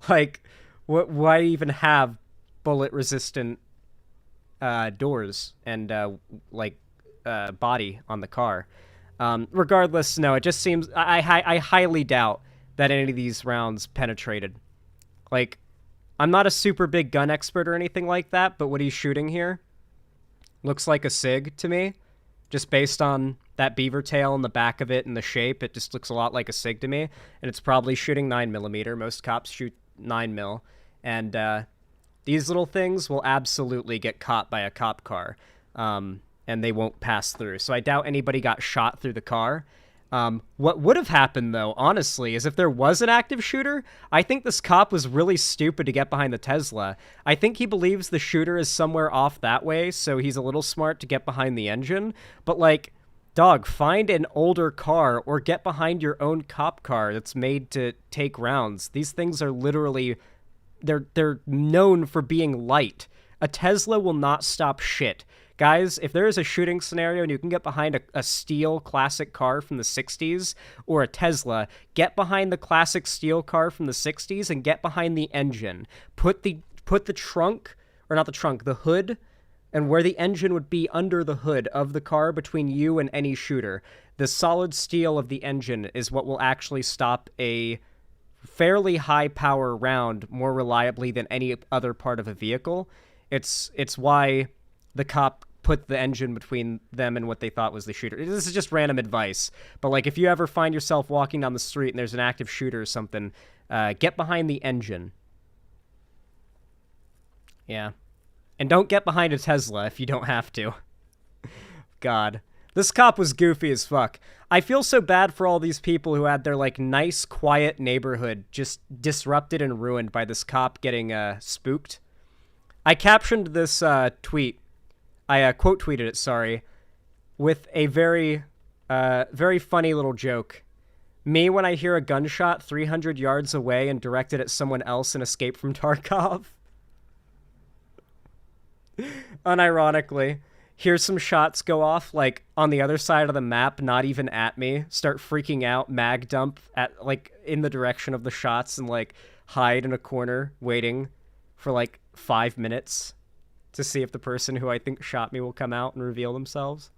Like, why even have bullet-resistant doors and, body on the car? Regardless, no, it just seems... I highly doubt that any of these rounds penetrated. Like, I'm not a super big gun expert or anything like that, but what he's shooting here looks like a SIG to me. Just based on that beaver tail in the back of it and the shape, it just looks a lot like a SIG to me. And it's probably shooting 9mm. Most cops shoot 9mm. And these little things will absolutely get caught by a cop car. And they won't pass through. So I doubt anybody got shot through the car. What would have happened, though, honestly, is if there was an active shooter, I think this cop was really stupid to get behind the Tesla. I think he believes the shooter is somewhere off that way, so he's a little smart to get behind the engine. But, like, dog, find an older car or get behind your own cop car that's made to take rounds. These things are literally... They're known for being light. A Tesla will not stop shit. Guys, if there is a shooting scenario and you can get behind a steel classic car from the 60s or a Tesla, get behind the classic steel car from the 60s and get behind the engine. Put the trunk, or not the trunk, the hood, and where the engine would be under the hood of the car between you and any shooter. The solid steel of the engine is what will actually stop a fairly high power round more reliably than any other part of a vehicle. It's why the cop put the engine between them and what they thought was the shooter. This is just random advice, but like if you ever find yourself walking down the street and there's an active shooter or something, get behind the engine. Yeah. And don't get behind a Tesla if you don't have to. God. This cop was goofy as fuck. I feel so bad for all these people who had their, like, nice, quiet neighborhood just disrupted and ruined by this cop getting, spooked. I captioned this, tweet. I, quote tweeted it, sorry, with a very funny little joke. Me when I hear a gunshot 300 yards away and directed at someone else in Escape from Tarkov. Unironically. Hear some shots go off, like, on the other side of the map, not even at me, start freaking out, mag dump at, like, in the direction of the shots, and, like, hide in a corner, waiting for, like, 5 minutes to see if the person who I think shot me will come out and reveal themselves.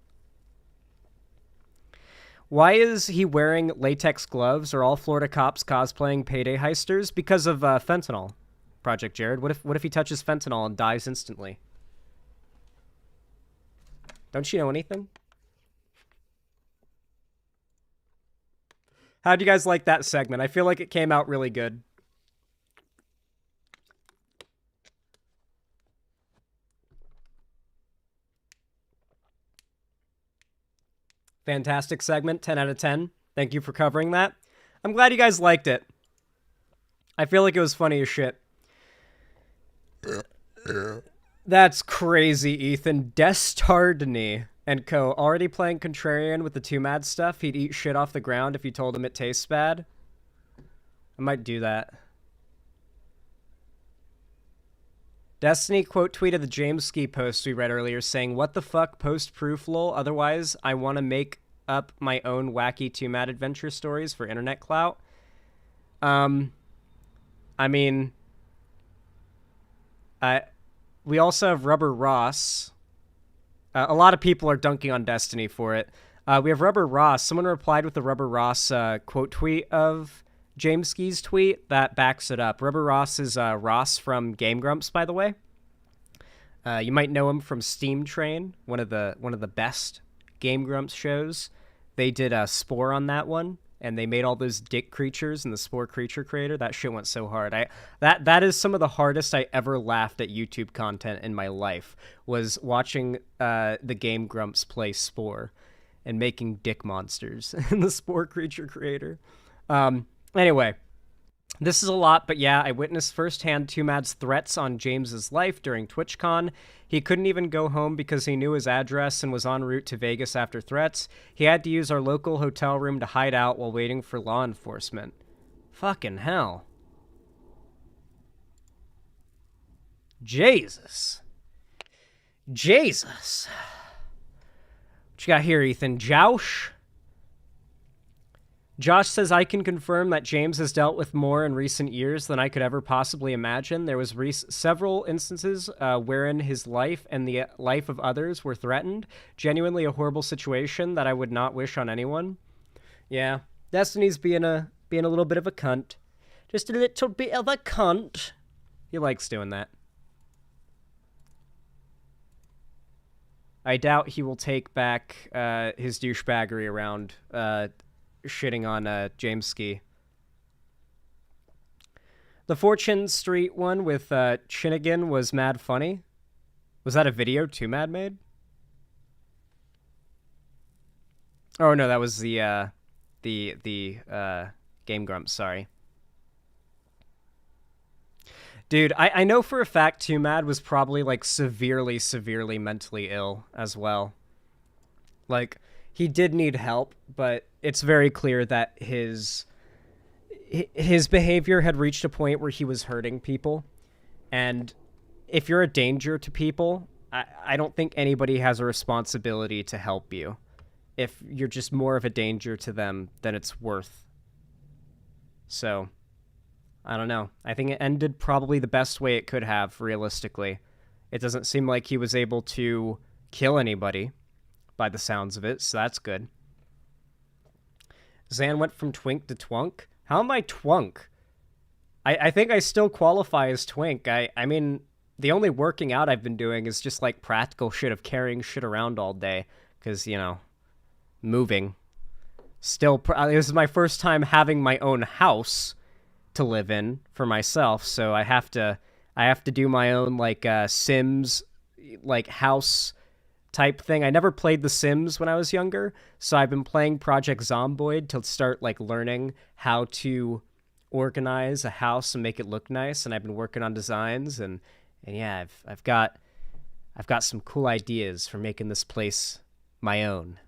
Why is he wearing latex gloves? Are all Florida cops cosplaying payday heisters? Because of, fentanyl, Project Jared. What if he touches fentanyl and dies instantly? Don't you know anything? How'd you guys like that segment? I feel like it came out really good. Fantastic segment, 10 out of 10. Thank you for covering that. I'm glad you guys liked it. I feel like it was funny as shit. That's crazy, Ethan. Destardny and co. Already playing contrarian with the Twomad stuff. He'd eat shit off the ground if you told him it tastes bad. I might do that. Destiny quote tweeted the James Ski post we read earlier saying, "What the fuck, post-proof lol, otherwise I want to make up my own wacky Twomad adventure stories for internet clout." I mean, we also have Rubber Ross. A lot of people are dunking on Destiny for it. We have Rubber Ross. Someone replied with the Rubber Ross quote tweet of James Ski's tweet that backs it up. Rubber Ross is Ross from Game Grumps, by the way. You might know him from Steam Train, one of the best Game Grumps shows. They did a Spore on that one, and they made all those dick creatures in the Spore Creature Creator. That shit went so hard. That is some of the hardest I ever laughed at YouTube content in my life, was watching the Game Grumps play Spore and making dick monsters in the Spore Creature Creator. Anyway, this is a lot, but yeah, I witnessed firsthand Twomad's threats on James's life during TwitchCon. He couldn't even go home because he knew his address and was en route to Vegas after threats. He had to use our local hotel room to hide out while waiting for law enforcement. Fucking hell. Jesus. Jesus. What you got here, Ethan? Joush? Josh says, I can confirm that James has dealt with more in recent years than I could ever possibly imagine. There was several instances wherein his life and the life of others were threatened. Genuinely a horrible situation that I would not wish on anyone. Yeah, Destiny's being a little bit of a cunt. Just a little bit of a cunt. He likes doing that. I doubt he will take back his douchebaggery around shitting on James Ski. The Fortune Street one with Chinnigan was mad funny. Was that a video Twomad made? Oh no, that was the Game Grumps, sorry. Dude, I know for a fact Twomad was probably like severely mentally ill as well. Like, he did need help, but it's very clear that his behavior had reached a point where he was hurting people. And if you're a danger to people, I don't think anybody has a responsibility to help you. If you're just more of a danger to them than it's worth. So, I don't know. I think it ended probably the best way it could have, realistically. It doesn't seem like he was able to kill anybody, by the sounds of it, so that's good. Zan went from twink to twunk. How am I twunk? I think I still qualify as twink. I mean, the only working out I've been doing is just like practical shit of carrying shit around all day. Because, you know, moving. Still, this is my first time having my own house to live in for myself, so I have to I have to do my own, like, Sims, like, house type thing. I never played The Sims when I was younger, so I've been playing Project Zomboid to start, like, learning how to organize a house and make it look nice, and I've been working on designs, and yeah, I've got some cool ideas for making this place my own.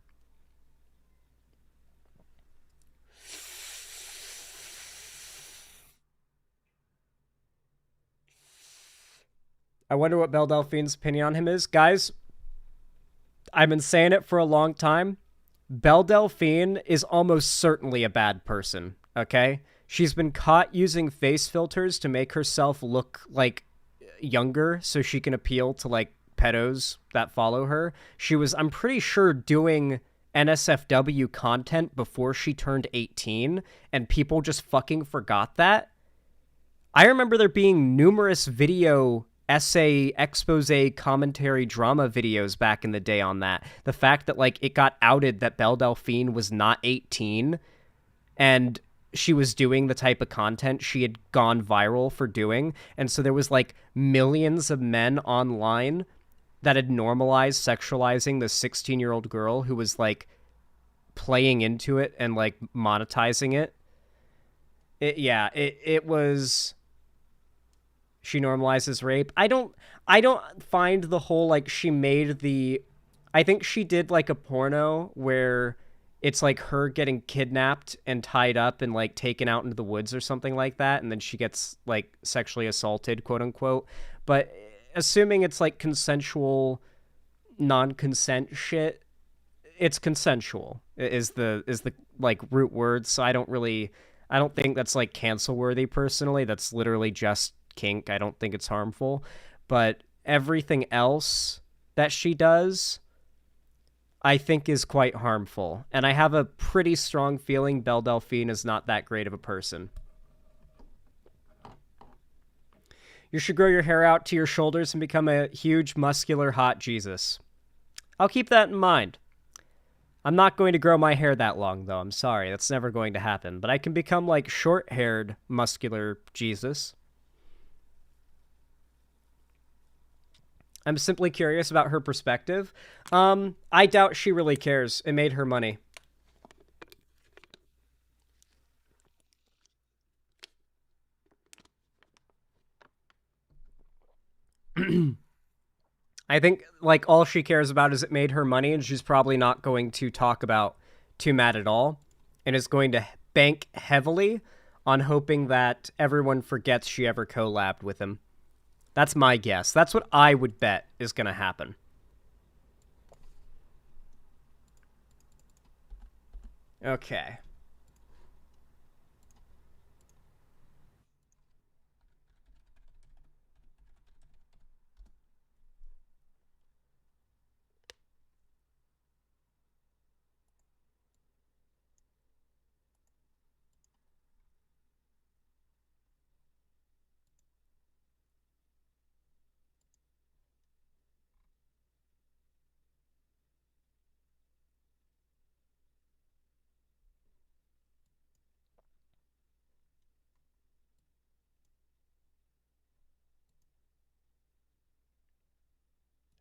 I wonder what Belle Delphine's opinion on him is. Guys, I've been saying it for a long time. Belle Delphine is almost certainly a bad person, okay? She's been caught using face filters to make herself look, like, younger so she can appeal to, like, pedos that follow her. She was, I'm pretty sure, doing NSFW content before she turned 18, and people just fucking forgot that. I remember there being numerous video essay, expose, commentary, drama videos back in the day on that. The fact that, like, it got outed that Belle Delphine was not 18, and she was doing the type of content she had gone viral for doing, and so there was, like, millions of men online that had normalized sexualizing the 16-year-old girl who was, like, playing into it and, like, monetizing it. It was... She normalizes rape. I don't find the whole, like, she made the... I think she did, like, a porno where it's, like, her getting kidnapped and tied up and, like, taken out into the woods or something like that, and then she gets, like, sexually assaulted, quote-unquote. But assuming it's, like, consensual, non-consent shit, it's consensual, is the like, root word, so I don't think that's, like, cancel-worthy, personally. That's literally just kink. I don't think it's harmful. But everything else that she does, I think, is quite harmful. And I have a pretty strong feeling Belle Delphine is not that great of a person. You should grow your hair out to your shoulders and become a huge, muscular, hot Jesus. I'll keep that in mind. I'm not going to grow my hair that long, though. I'm sorry. That's never going to happen. But I can become, like, short-haired, muscular Jesus. I'm simply curious about her perspective. I doubt she really cares. It made her money. I think, like, all she cares about is it made her money, and she's probably not going to talk about Twomad at all, and is going to bank heavily on hoping that everyone forgets she ever collabed with him. That's my guess. That's what I would bet is going to happen. Okay.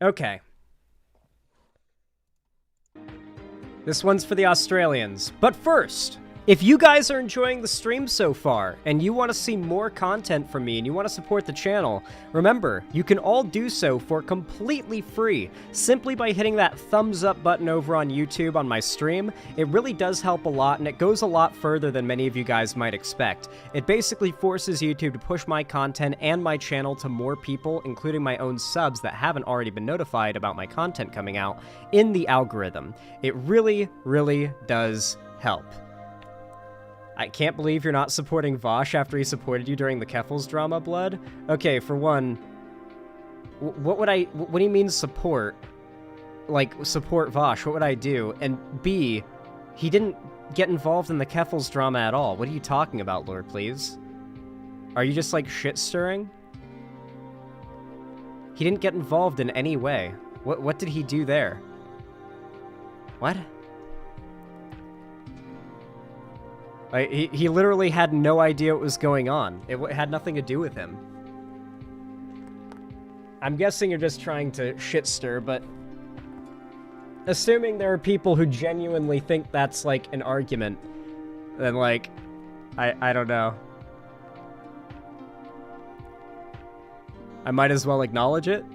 Okay. This one's for the Australians. But first, if you guys are enjoying the stream so far, and you want to see more content from me, and you want to support the channel, remember, you can all do so for completely free, simply by hitting that thumbs up button over on YouTube on my stream. It really does help a lot, and it goes a lot further than many of you guys might expect. It basically forces YouTube to push my content and my channel to more people, including my own subs that haven't already been notified about my content coming out, in the algorithm. It really, really does help. I can't believe you're not supporting Vosh after he supported you during the Keffels drama, Blood. Okay, for one, what do you mean support? Like, support Vosh, what would I do? And B, he didn't get involved in the Keffels drama at all. What are you talking about, Lord, please? Are you just, like, shit-stirring? He didn't get involved in any way. What did he do there? What? He literally had no idea what was going on. It had nothing to do with him. I'm guessing you're just trying to shit stir, but assuming there are people who genuinely think that's, like, an argument, then, like, I don't know. I might as well acknowledge it.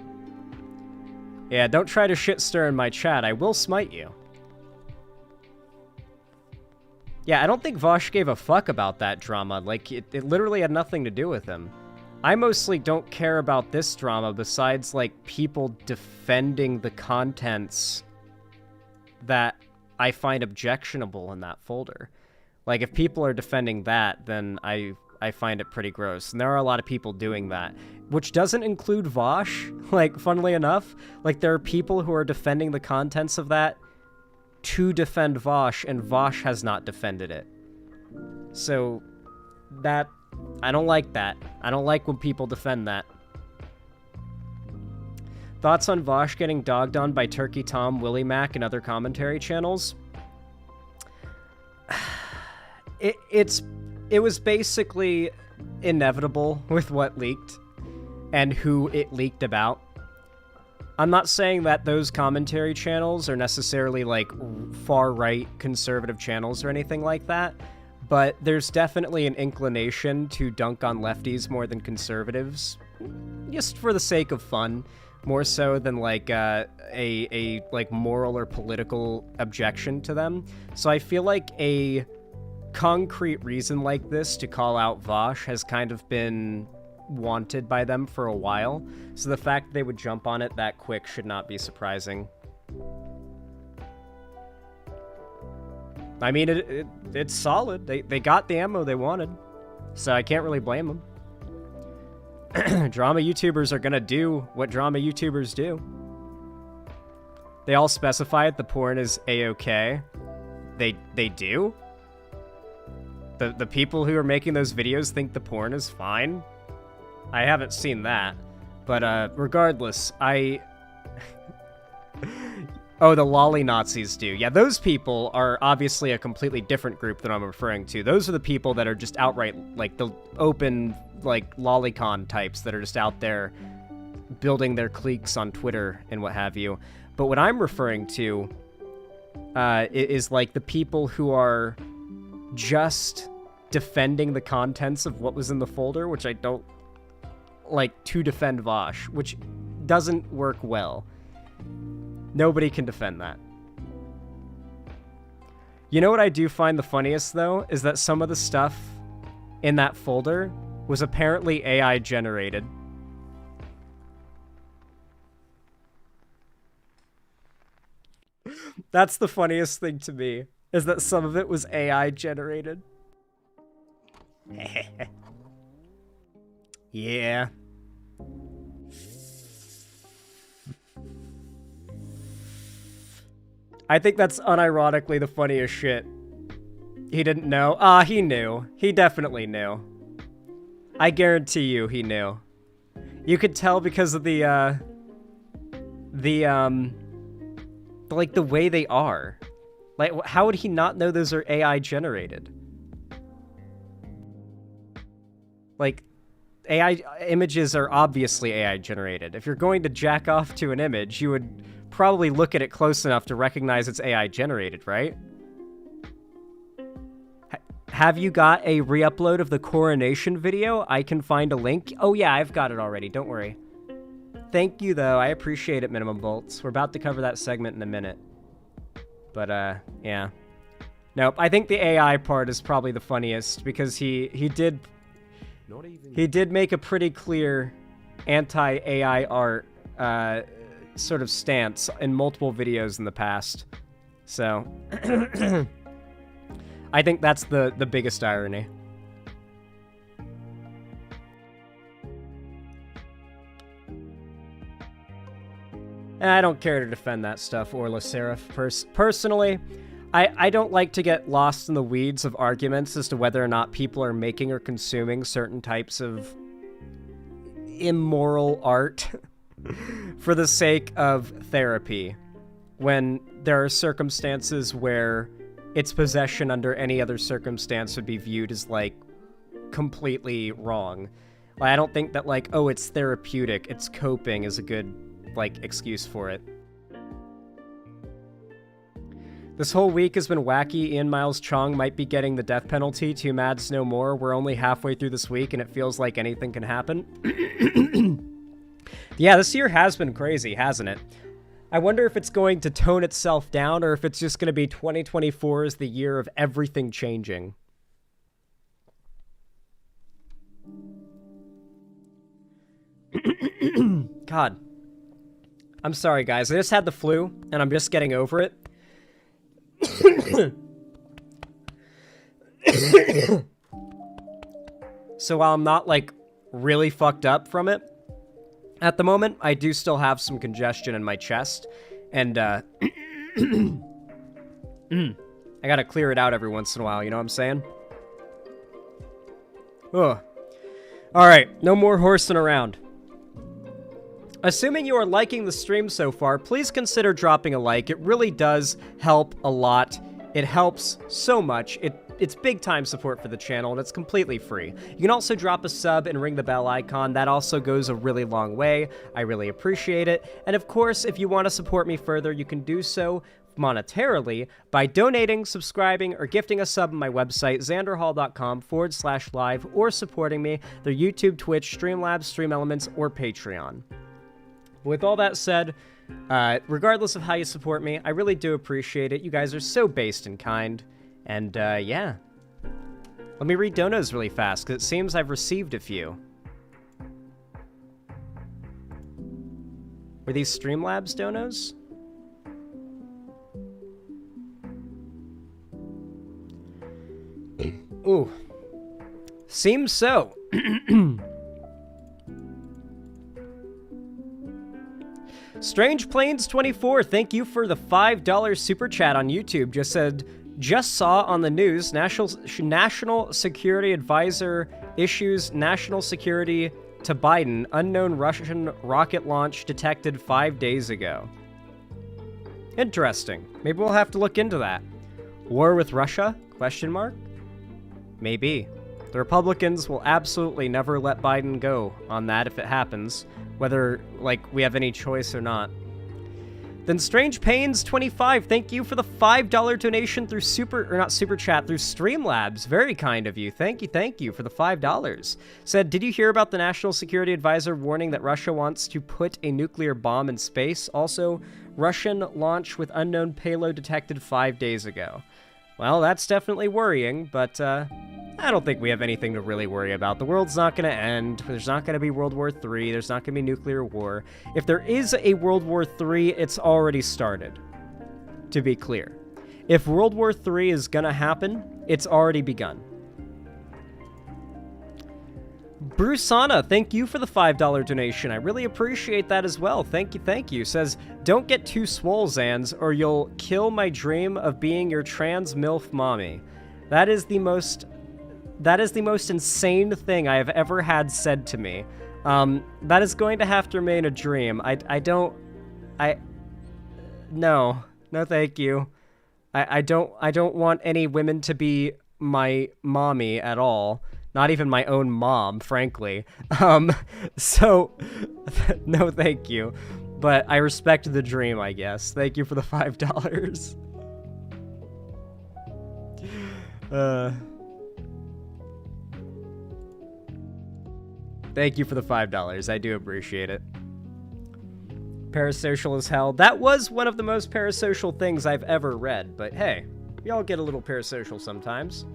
Yeah, don't try to shit stir in my chat. I will smite you. Yeah, I don't think Vosh gave a fuck about that drama. Like, it literally had nothing to do with him. I mostly don't care about this drama besides, like, people defending the contents that I find objectionable in that folder. Like, if people are defending that, then I find it pretty gross. And there are a lot of people doing that, which doesn't include Vosh. Like, funnily enough, like, there are people who are defending the contents of that to defend Vosh, and Vosh has not defended it. So, that... I don't like that. I don't like when people defend that. Thoughts on Vosh getting dogged on by Turkey Tom, Willie Mac, and other commentary channels? It was basically inevitable with what leaked and who it leaked about. I'm not saying that those commentary channels are necessarily, like, far-right conservative channels or anything like that, but there's definitely an inclination to dunk on lefties more than conservatives, just for the sake of fun, more so than, like, a like, moral or political objection to them. So I feel like a concrete reason like this to call out Vosh has kind of been wanted by them for a while, so the fact they would jump on it that quick should not be surprising. I mean, it's solid. They got the ammo they wanted, so I can't really blame them. Drama YouTubers are gonna do what drama YouTubers do. They all specify it, the porn is A-okay. They do? The people who are making those videos think the porn is fine? I haven't seen that. But, regardless, Oh, the lolly Nazis do. Yeah, those people are obviously a completely different group than I'm referring to. Those are the people that are just outright, like, the open, like, lolicon types that are just out there building their cliques on Twitter and what have you. But what I'm referring to is, like, the people who are just defending the contents of what was in the folder, which I don't like, to defend Vosh, which doesn't work well. Nobody can defend that. You know what I do find the funniest, though, is that some of the stuff in that folder was apparently AI generated. That's the funniest thing to me, is that some of it was AI generated. Yeah. I think that's unironically the funniest shit. He didn't know? Ah, he knew. He definitely knew. I guarantee you he knew. You could tell because of the like, the way they are. Like, how would he not know those are AI generated? Like, AI images are obviously AI generated. If you're going to jack off to an image, you would probably look at it close enough to recognize it's AI generated, right? Have you got a re-upload of the coronation video? I can find a link. Oh yeah, I've got it already, don't worry. Thank you though, I appreciate it, Minimum Bolts. We're about to cover that segment in a minute. But yeah. Nope, I think the AI part is probably the funniest because he did make a pretty clear anti-AI art sort of stance in multiple videos in the past. So, I think that's the biggest irony. And I don't care to defend that stuff, or Seraph. Personally, I don't like to get lost in the weeds of arguments as to whether or not people are making or consuming certain types of immoral art for the sake of therapy, when there are circumstances where its possession under any other circumstance would be viewed as, like, completely wrong. Like, I don't think that, like, oh, it's therapeutic, it's coping is a good, like, excuse for it. This whole week has been wacky. Ian Miles Chong might be getting the death penalty. Twomad's no more. We're only halfway through this week, and it feels like anything can happen. Yeah, this year has been crazy, hasn't it? I wonder if it's going to tone itself down, or if it's just going to be 2024 is the year of everything changing. God. I'm sorry, guys. I just had the flu, and I'm just getting over it. So while I'm not, like, really fucked up from it, at the moment, I do still have some congestion in my chest, and, I gotta clear it out every once in a while, you know what I'm saying? Ugh. Alright, no more horsing around. Assuming you are liking the stream so far, please consider dropping a like. It really does help a lot. It helps so much. It's big-time support for the channel, and it's completely free. You can also drop a sub and ring the bell icon. That also goes a really long way. I really appreciate it. And of course, if you want to support me further, you can do so monetarily by donating, subscribing, or gifting a sub on my website, xanderhall.com/live, or supporting me through YouTube, Twitch, Streamlabs, Stream Elements, or Patreon. With all that said, regardless of how you support me, I really do appreciate it. You guys are so based and kind. And, yeah. Let me read donos really fast, because it seems I've received a few. Were these Streamlabs donos? Ooh. Seems so. Strange Plains 24, thank you for the $5 super chat on YouTube. Just said, just saw on the news, National Security Advisor issues national security to Biden. Unknown Russian rocket launch detected 5 days ago. Interesting. Maybe we'll have to look into that. War with Russia? Question mark? Maybe. The Republicans will absolutely never let Biden go on that if it happens, whether, like, we have any choice or not. Then Strange Pains 25, thank you for the $5 donation through through Streamlabs. Very kind of you. Thank you for the $5. Said, did you hear about the National Security Advisor warning that Russia wants to put a nuclear bomb in space? Also, Russian launch with unknown payload detected 5 days ago. Well, that's definitely worrying, but, I don't think we have anything to really worry about. The world's not going to end. There's not going to be World War III. There's not going to be nuclear war. If there is a World War III, it's already started, to be clear. If World War III is going to happen, it's already begun. Bruceana, thank you for the $5 donation. I really appreciate that as well. Thank you. Says, don't get too swole, Zans, or you'll kill my dream of being your trans MILF mommy. That is the most insane thing I have ever had said to me. That is going to have to remain a dream. No, thank you. I don't want any women to be my mommy at all. Not even my own mom, frankly. So, no thank you. But I respect the dream, I guess. Thank you for the $5. Thank you for the $5. I do appreciate it. Parasocial as hell. That was one of the most parasocial things I've ever read, but hey, we all get a little parasocial sometimes.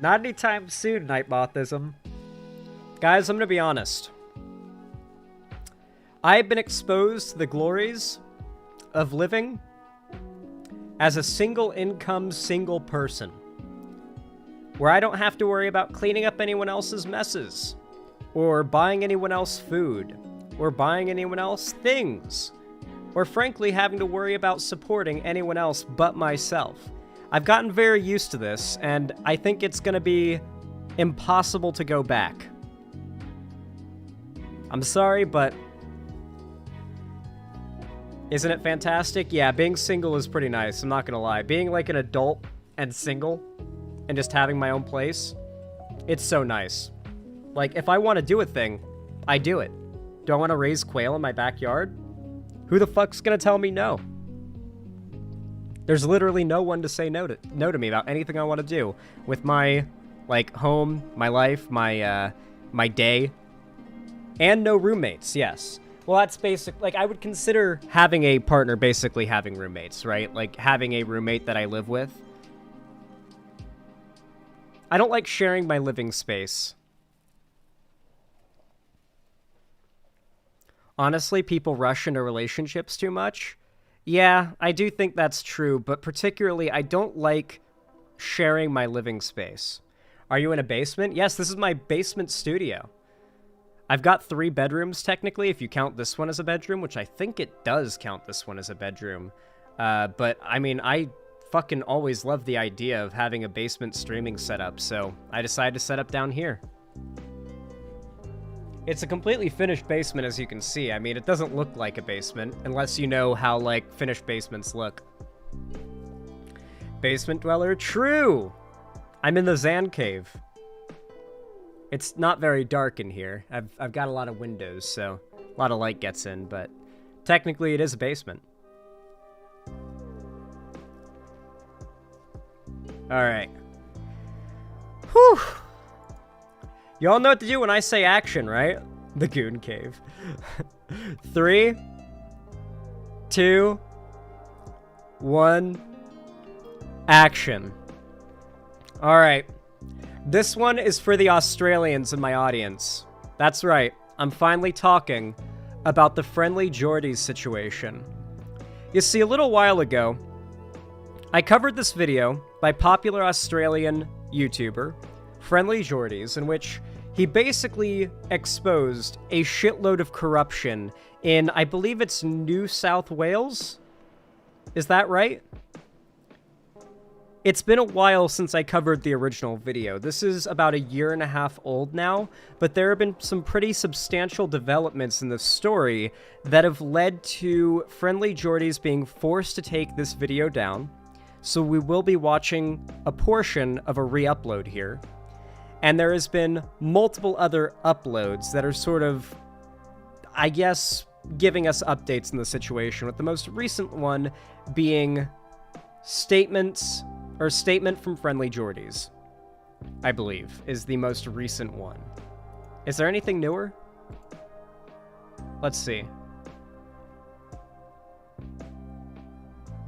Not anytime soon, Nightmothism. Guys, I'm gonna be honest. I've been exposed to the glories of living as a single income, single person, where I don't have to worry about cleaning up anyone else's messes, or buying anyone else food, or buying anyone else things, or frankly having to worry about supporting anyone else but myself. I've gotten very used to this, and I think it's gonna be impossible to go back. I'm sorry, but Isn't it fantastic? Yeah, being single is pretty nice, I'm not gonna lie. Being like an adult and single and just having my own place, it's so nice. Like, if I want to do a thing, I do it. Do I want to raise quail in my backyard? Who the fuck's gonna tell me no? There's literally no one to say no to me about anything I want to do with my, like, home, my life, my day, and no roommates, yes. Well, that's basic. Like, I would consider having a partner basically having roommates, right? Like, having a roommate that I live with. I don't like sharing my living space. Honestly, people rush into relationships too much. Yeah, I do think that's true, but particularly, I don't like sharing my living space. Are you in a basement? Yes, this is my basement studio. I've got 3 bedrooms, technically, if you count this one as a bedroom, which I think it does count this one as a bedroom. But, I mean, I fucking always loved the idea of having a basement streaming setup, so I decided to set up down here. It's a completely finished basement, as you can see. I mean, it doesn't look like a basement, unless you know how, like, finished basements look. Basement dweller? True! I'm in the Zan Cave. It's not very dark in here. I've got a lot of windows, so a lot of light gets in, but technically it is a basement. Alright. Whew! You all know what to do when I say action, right? The Goon Cave. 3, 2, 1, action. Alright. This one is for the Australians in my audience. That's right, I'm finally talking about the Friendly Jordies situation. You see, a little while ago, I covered this video by popular Australian YouTuber, Friendly Jordies, in which he basically exposed a shitload of corruption in, I believe it's New South Wales? Is that right? It's been a while since I covered the original video. This is about 1.5 years old now, but there have been some pretty substantial developments in the story that have led to Friendly Jordies being forced to take this video down. So we will be watching a portion of a re-upload here. And there has been multiple other uploads that are sort of, I guess, giving us updates in the situation, with the most recent one being Statement from Friendly Jordies, I believe, is the most recent one. Is there anything newer? Let's see.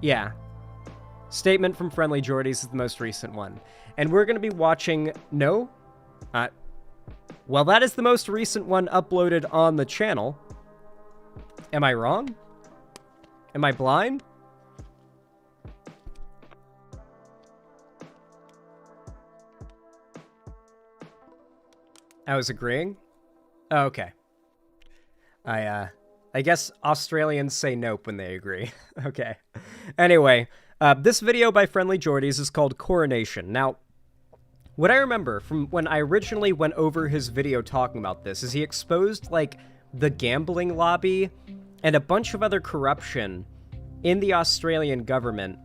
Yeah. Statement from Friendly Jordies is the most recent one. And we're going to be watching... No? Well, that is the most recent one uploaded on the channel. Am I wrong? Am I blind? I was agreeing? Oh, okay. I guess Australians say nope when they agree. Okay. Anyway, this video by Friendly Jordies is called Coronation. Now, what I remember from when I originally went over his video talking about this is he exposed, like, the gambling lobby and a bunch of other corruption in the Australian government,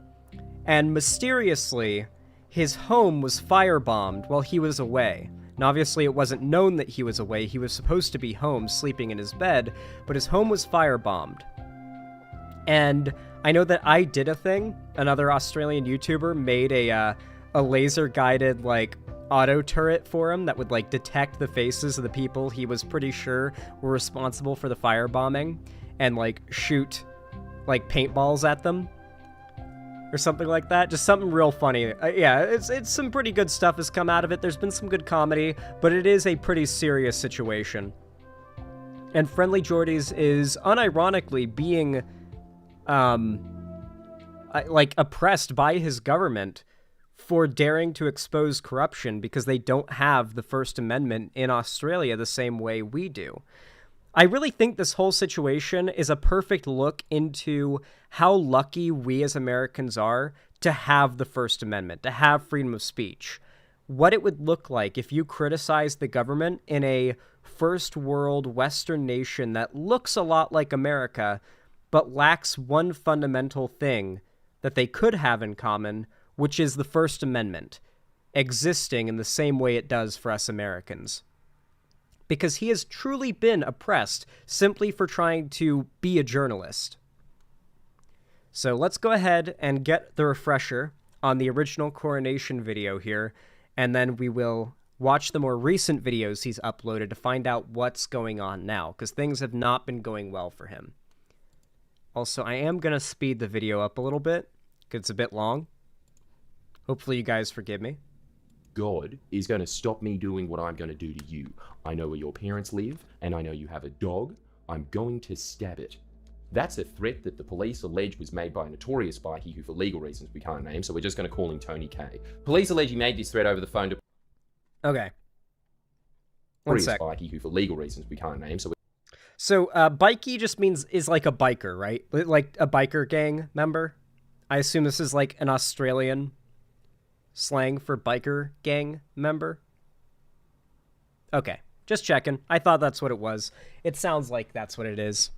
and mysteriously, his home was firebombed while he was away. And obviously it wasn't known that he was away. He was supposed to be home, sleeping in his bed, but his home was firebombed. And I know that I Did a Thing, another Australian YouTuber, made a laser-guided, like, auto turret for him that would, like, detect the faces of the people he was pretty sure were responsible for the firebombing and, like, shoot, like, paintballs at them. Or something like that. Just something real funny. Yeah, it's some pretty good stuff has come out of it. There's been some good comedy, but it is a pretty serious situation. And Friendly Jordies is unironically being, like, oppressed by his government for daring to expose corruption because they don't have the First Amendment in Australia the same way we do. I really think this whole situation is a perfect look into how lucky we as Americans are to have the First Amendment, to have freedom of speech. What it would look like if you criticize the government in a first world Western nation that looks a lot like America, but lacks one fundamental thing that they could have in common, which is the First Amendment, existing in the same way it does for us Americans. Because he has truly been oppressed simply for trying to be a journalist. So let's go ahead and get the refresher on the original coronation video here, and then we will watch the more recent videos he's uploaded to find out what's going on now, because things have not been going well for him. Also, I am going to speed the video up a little bit, because it's a bit long. Hopefully you guys forgive me. God is going to stop me doing what I'm going to do to you. I know where your parents live, and I know you have a dog. I'm going to stab it. That's a threat that the police allege was made by a notorious bikie who, for legal reasons, we can't name, so we're just going to call him Tony K. Police allege he made this threat over the phone to... Okay. One sec. Bikie who, for legal reasons, we can't name, so... Bikie just means, is like a biker, right? Like a biker gang member? I assume this is like an Australian slang for biker gang member? Okay, just checking. I thought that's what it was. It sounds like that's what it is.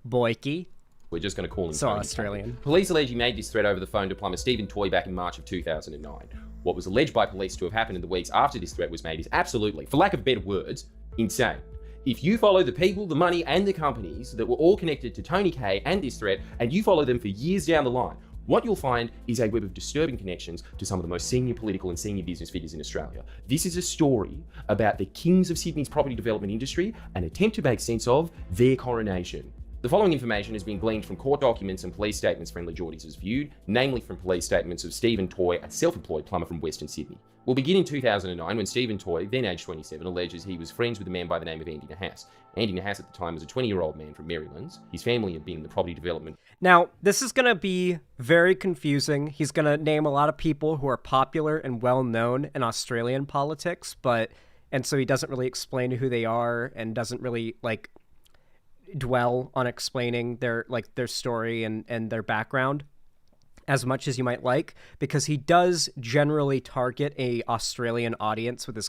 Boykie. We're just going to call him So Tony Australian. K. Police allege he made this threat over the phone to plumber Stephen Toy back in March of 2009. What was alleged by police to have happened in the weeks after this threat was made is absolutely, for lack of better words, insane. If you follow the people, the money, and the companies that were all connected to Tony K and this threat, and you follow them for years down the line, what you'll find is a web of disturbing connections to some of the most senior political and senior business figures in Australia. This is a story about the kings of Sydney's property development industry, an attempt to make sense of their coronation. The following information has been gleaned from court documents and police statements friendly Jordies has viewed, namely from police statements of Stephen Toy, a self-employed plumber from Western Sydney. We'll begin in 2009 when Stephen Toy, then aged 27, alleges he was friends with a man by the name of Andy Nahas. Andy Nahas at the time was a 20-year-old man from Marylands. His family had been in the property development. Now, this is going to be very confusing. He's going to name a lot of people who are popular and well-known in Australian politics, and so he doesn't really explain who they are and doesn't really, like, dwell on explaining their story and their background as much as you might like, because he does generally target a Australian audience with his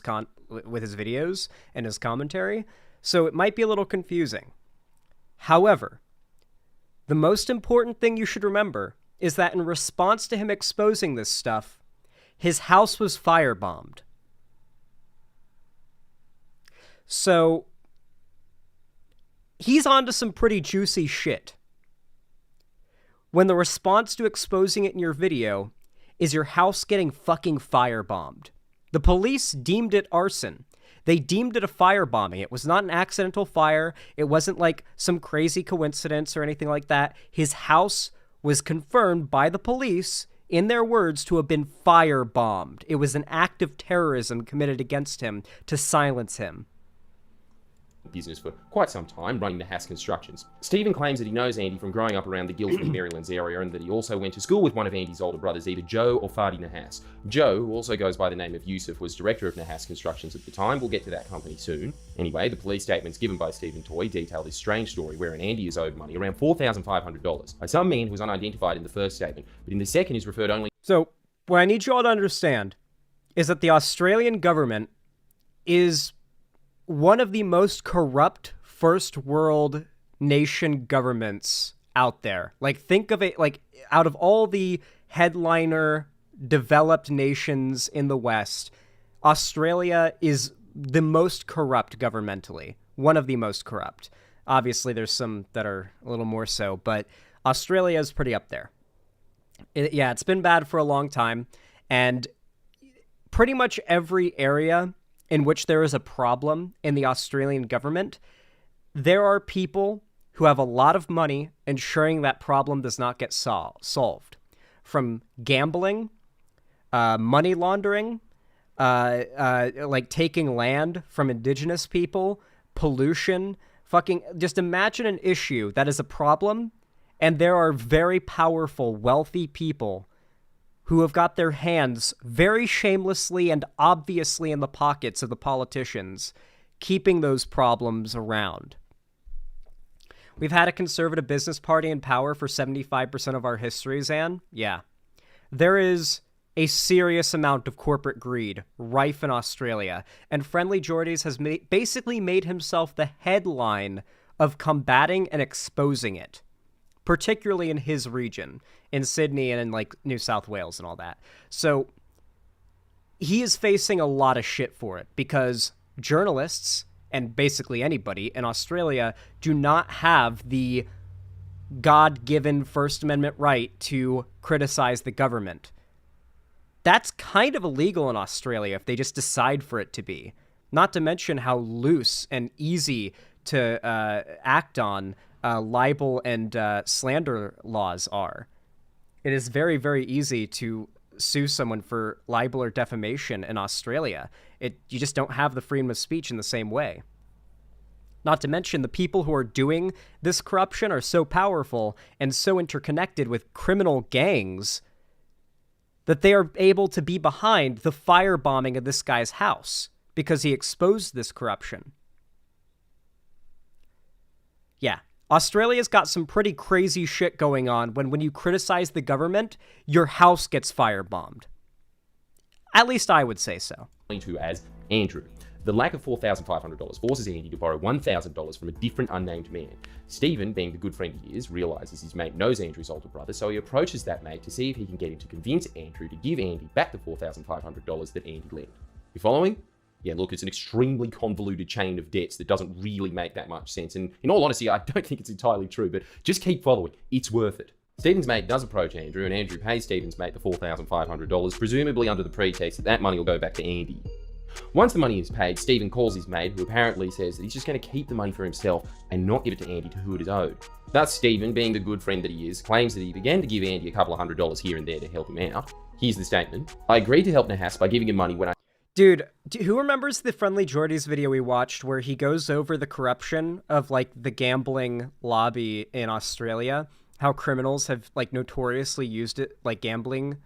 videos and his commentary, so it might be a little confusing. However, the most important thing you should remember is that in response to him exposing this stuff, his house was firebombed. So he's onto some pretty juicy shit. When the response to exposing it in your video is your house getting fucking firebombed. The police deemed it arson. They deemed it a firebombing. It was not an accidental fire. It wasn't like some crazy coincidence or anything like that. His house was confirmed by the police, in their words, to have been firebombed. It was an act of terrorism committed against him to silence him. Business for quite some time, running Nahas Constructions. Stephen claims that he knows Andy from growing up around the Guildford, Marylands area, and that he also went to school with one of Andy's older brothers, either Joe or Fadi Nahas. Joe, who also goes by the name of Yusuf, was director of Nahas Constructions at the time. We'll get to that company soon. Anyway, the police statements given by Stephen Toy detail this strange story wherein Andy is owed money, around $4,500, by some man who was unidentified in the first statement, but in the second is referred only... So, what I need you all to understand is that the Australian government is one of the most corrupt first world nation governments out there. Like, think of it, like, out of all the headliner developed nations in the West, Australia is the most corrupt governmentally. One of the most corrupt. Obviously, there's some that are a little more so, but Australia is pretty up there. It's been bad for a long time, and pretty much every area in which there is a problem in the Australian government, there are people who have a lot of money ensuring that problem does not get solved. From gambling, money laundering, like taking land from indigenous people, pollution, just imagine an issue that is a problem, and there are very powerful, wealthy people who have got their hands very shamelessly and obviously in the pockets of the politicians, keeping those problems around. We've had a conservative business party in power for 75% of our history, Zan. Yeah. There is a serious amount of corporate greed rife in Australia, and Friendly Jordies has basically made himself the headline of combating and exposing it. particularly in his region, in Sydney and in, like, New South Wales and all that. So he is facing a lot of shit for it because journalists and basically anybody in Australia do not have the God-given First Amendment right to criticize the government. That's kind of illegal in Australia if they just decide for it to be. Not to mention how loose and easy to act on libel and slander laws are. It is very, very easy to sue someone for libel or defamation in Australia. You just don't have the freedom of speech in the same way. Not to mention the people who are doing this corruption are so powerful and so interconnected with criminal gangs that they are able to be behind the firebombing of this guy's house because he exposed this corruption. Yeah, Australia's got some pretty crazy shit going on when you criticize the government, your house gets firebombed. At least I would say so. To as Andrew. The lack of $4,500 forces Andy to borrow $1,000 from a different unnamed man. Stephen, being the good friend he is, realizes his mate knows Andrew's older brother, so he approaches that mate to see if he can get him to convince Andrew to give Andy back the $4,500 that Andy lent. You following? Yeah, look, it's an extremely convoluted chain of debts that doesn't really make that much sense. And in all honesty, I don't think it's entirely true, but just keep following. It's worth it. Stephen's mate does approach Andrew, and Andrew pays Stephen's mate the $4,500, presumably under the pretext that that money will go back to Andy. Once the money is paid, Stephen calls his mate, who apparently says that he's just going to keep the money for himself and not give it to Andy to who it is owed. Thus, Stephen, being the good friend that he is, claims that he began to give Andy a couple of $100s here and there to help him out. Here's the statement. I agreed to help Nahas by giving him money when I... Dude, who remembers the Friendly Jordies video we watched where he goes over the corruption of, like, the gambling lobby in Australia? How criminals have, like, notoriously used it, like, gambling,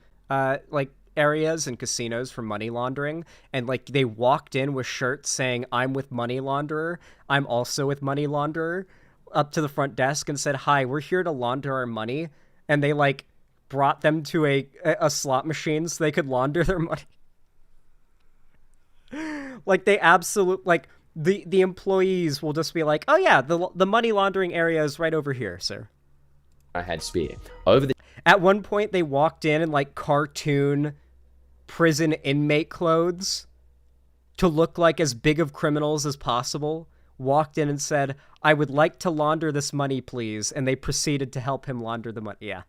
areas and casinos for money laundering, and like they walked in with shirts saying I'm with money launderer, I'm also with money launderer, up to the front desk and said, hi, we're here to launder our money, and they like brought them to a slot machine so they could launder their money. Like they absolute like the employees will just be like, oh yeah, the money laundering area is right over here, sir. I had spare. At one point they walked in like cartoon prison inmate clothes to look like as big of criminals as possible, walked in and said, I would like to launder this money, please. And they proceeded to help him launder the money. Yeah.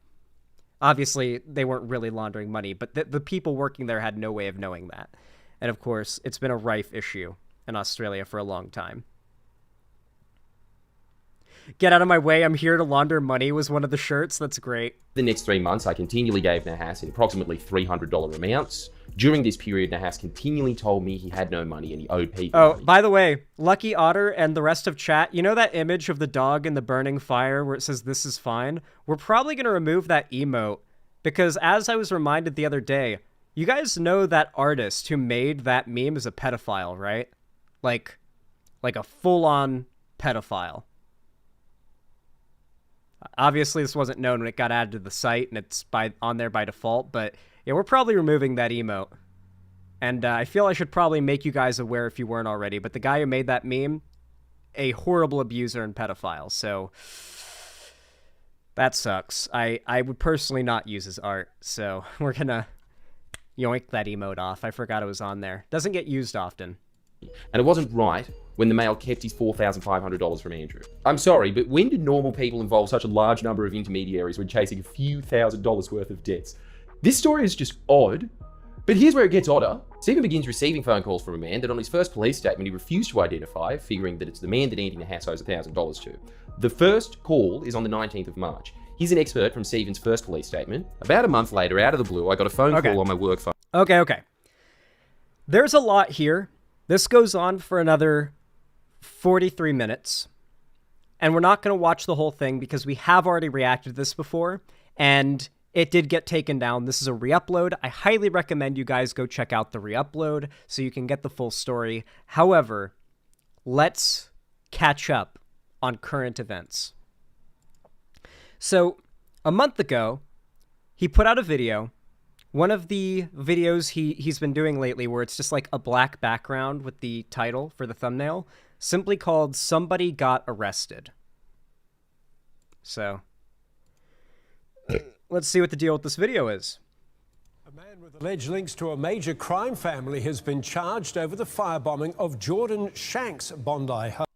Obviously, they weren't really laundering money, but the people working there had no way of knowing that. And of course, it's been a rife issue in Australia for a long time. Get out of my way, I'm here to launder money was one of the shirts. That's great. The next 3 months, I continually gave Nahas in approximately $300 amounts. During this period, Nahas continually told me he had no money and he owed people money. By the way, Lucky Otter and the rest of chat, you know that image of the dog in the burning fire where it says, this is fine? We're probably going to remove that emote because as I was reminded the other day, you guys know that artist who made that meme is a pedophile, right? Like a full-on pedophile. Obviously, this wasn't known when it got added to the site, and it's on there by default, but yeah, we're probably removing that emote. And I feel I should probably make you guys aware if you weren't already, but the guy who made that meme, a horrible abuser and pedophile, so that sucks. I would personally not use his art, so we're gonna yoink that emote off. I forgot it was on there. Doesn't get used often. And it wasn't right when the male kept his $4,500 from Andrew. I'm sorry, but when did normal people involve such a large number of intermediaries when chasing a few $1,000s worth of debts? This story is just odd, but here's where it gets odder. Stephen begins receiving phone calls from a man that on his first police statement he refused to identify, figuring that it's the man that Andy Nahas owes $1,000 to. The first call is on the 19th of March. Here's an excerpt from Stephen's first police statement. About a month later, out of the blue, I got a phone call on my work phone. Okay. There's a lot here. This goes on for another 43 minutes, and we're not going to watch the whole thing because we have already reacted to this before, and it did get taken down. This is a re-upload. I highly recommend you guys go check out the re-upload so you can get the full story. However, let's catch up on current events. So, a month ago, he put out a video. One of the videos he's been doing lately where it's just like a black background with the title for the thumbnail, simply called Somebody Got Arrested. So, let's see what the deal with this video is. A man with alleged links to a major crime family has been charged over the firebombing of Jordan Shank's Bondi home.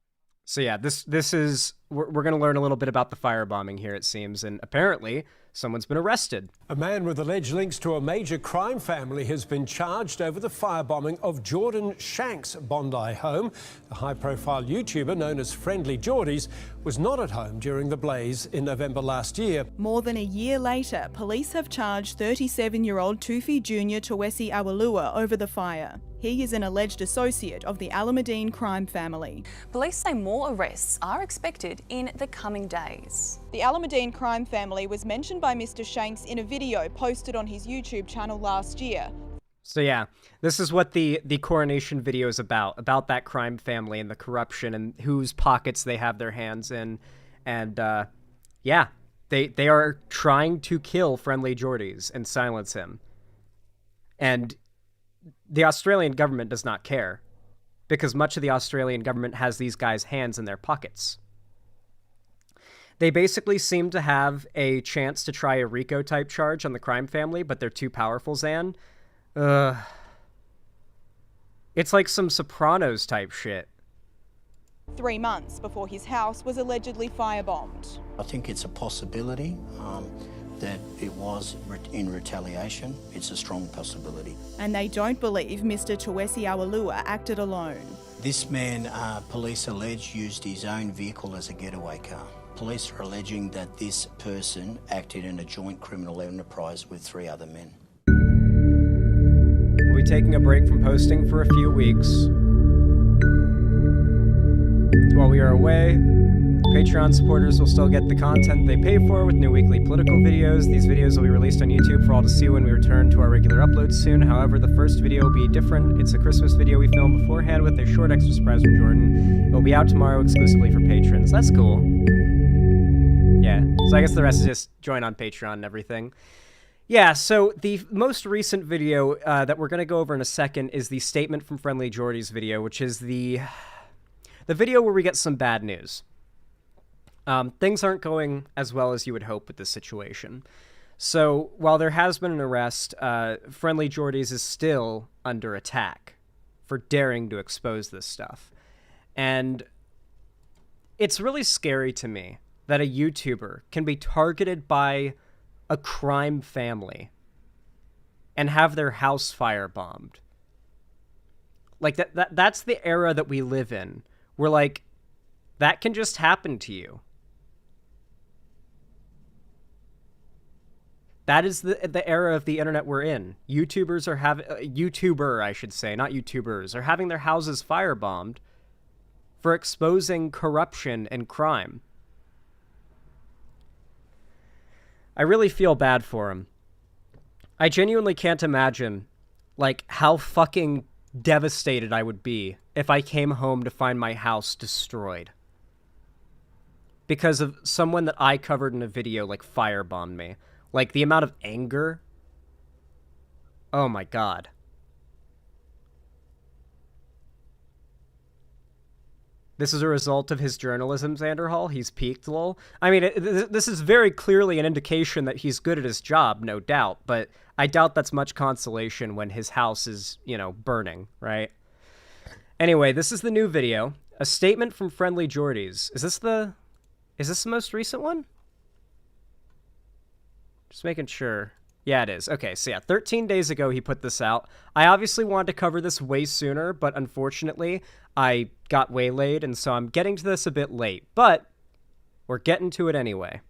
So yeah, this is, we're going to learn a little bit about the firebombing here, it seems, and apparently someone's been arrested. A man with alleged links to a major crime family has been charged over the firebombing of Jordan Shank's Bondi home. The high-profile YouTuber known as Friendly Jordies was not at home during the blaze in November last year. More than a year later, police have charged 37-year-old Tufi Jr. Tawesi Awalua over the fire. He is an alleged associate of the Alameddine crime family. Police say more arrests are expected in the coming days. The Alameddine crime family was mentioned by Mr. Shanks in a video posted on his YouTube channel last year. So yeah, this is what the coronation video is about that crime family and the corruption and whose pockets they have their hands in. And yeah, they are trying to kill Friendly Jordies and silence him. And the Australian government does not care, because much of the Australian government has these guys' hands in their pockets. They basically seem to have a chance to try a RICO-type charge on the crime family, but they're too powerful, Zan. It's like some Sopranos-type shit. 3 months before his house was allegedly firebombed. I think it's a possibility that it was in retaliation. It's a strong possibility. And they don't believe Mr. Tawesi Awalua acted alone. This man, police allege, used his own vehicle as a getaway car. Police are alleging that this person acted in a joint criminal enterprise with 3 other men. We'll be taking a break from posting for a few weeks. While we are away, Patreon supporters will still get the content they pay for with new weekly political videos. These videos will be released on YouTube for all to see when we return to our regular uploads soon. However, the first video will be different. It's a Christmas video we filmed beforehand with a short extra surprise from Jordan. It will be out tomorrow exclusively for patrons. That's cool. Yeah, so I guess the rest is just join on Patreon and everything. Yeah, so the most recent video that we're going to go over in a second is the Statement from Friendly Jordies video, which is the video where we get some bad news. Things aren't going as well as you would hope with this situation. So while there has been an arrest, Friendly Jordies is still under attack for daring to expose this stuff. And it's really scary to me that a YouTuber can be targeted by a crime family and have their house firebombed. Like, that's the era that we live in, where, like, that can just happen to you. That is the era of the internet we're in. YouTubers are YouTuber, I should say, not YouTubers, are having their houses firebombed for exposing corruption and crime. I really feel bad for him. I genuinely can't imagine, like, how fucking devastated I would be if I came home to find my house destroyed because of someone that I covered in a video, like, firebombed me. Like, the amount of anger. Oh my god. This is a result of his journalism, Xanderhall. He's peaked, lol. I mean, this is very clearly an indication that he's good at his job, no doubt, but I doubt that's much consolation when his house is, you know, burning, right? Anyway, this is the new video. A Statement from Friendly Jordies. Is this the most recent one? Just making sure. Yeah, it is. Okay, so yeah, 13 days ago he put this out. I obviously wanted to cover this way sooner, but unfortunately I got waylaid, and so I'm getting to this a bit late, but we're getting to it anyway.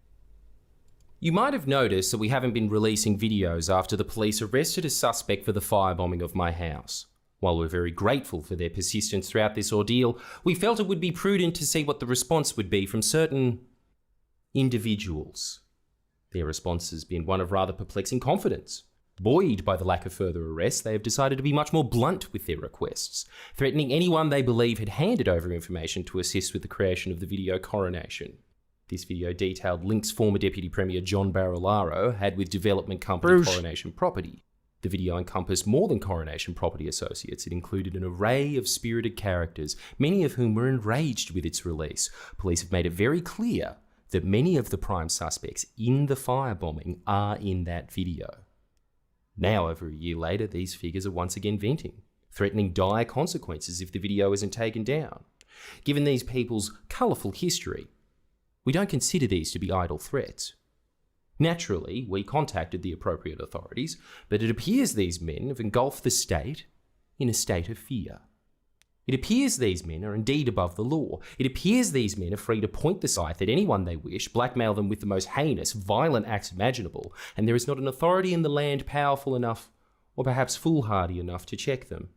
You might have noticed that we haven't been releasing videos after the police arrested a suspect for the firebombing of my house. While we're very grateful for their persistence throughout this ordeal, we felt it would be prudent to see what the response would be from certain individuals. Their response has been one of rather perplexing confidence. Buoyed by the lack of further arrests, they have decided to be much more blunt with their requests, threatening anyone they believe had handed over information to assist with the creation of the video Coronation. This video detailed links former Deputy Premier John Barilaro had with development company Coronation Property. The video encompassed more than Coronation Property Associates. It included an array of spirited characters, many of whom were enraged with its release. Police have made it very clear that many of the prime suspects in the firebombing are in that video. Now, over a year later, these figures are once again venting, threatening dire consequences if the video isn't taken down. Given these people's colourful history, we don't consider these to be idle threats. Naturally, we contacted the appropriate authorities, but it appears these men have engulfed the state in a state of fear. It appears these men are indeed above the law. It appears these men are free to point the scythe at anyone they wish, blackmail them with the most heinous, violent acts imaginable, and there is not an authority in the land powerful enough, or perhaps foolhardy enough, to check them.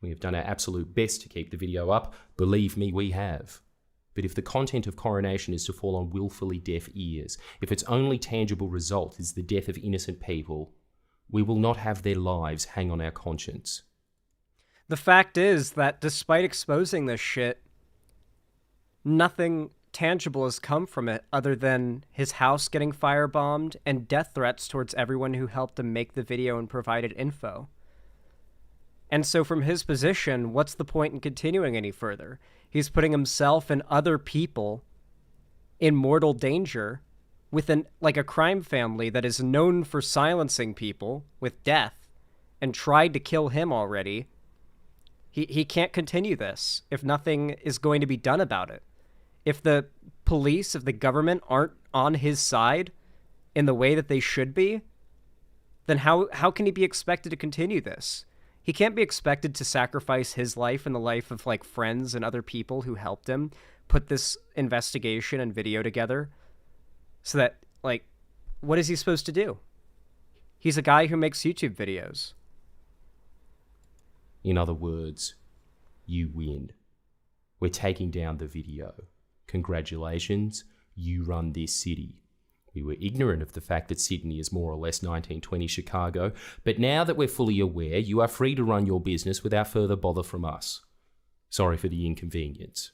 We have done our absolute best to keep the video up. Believe me, we have. But if the content of Coronation is to fall on willfully deaf ears, if its only tangible result is the death of innocent people, we will not have their lives hang on our conscience. The fact is that despite exposing this shit, nothing tangible has come from it other than his house getting firebombed and death threats towards everyone who helped him make the video and provided info. And so from his position, what's the point in continuing any further? He's putting himself and other people in mortal danger with a crime family that is known for silencing people with death and tried to kill him already. He can't continue this if nothing is going to be done about it. If the police, if the government aren't on his side in the way that they should be, then how can he be expected to continue this? He can't be expected to sacrifice his life and the life of friends and other people who helped him put this investigation and video together so that, what is he supposed to do? He's a guy who makes YouTube videos. In other words, you win. We're taking down the video. Congratulations, you run this city. We were ignorant of the fact that Sydney is more or less 1920 Chicago, but now that we're fully aware, you are free to run your business without further bother from us. Sorry for the inconvenience.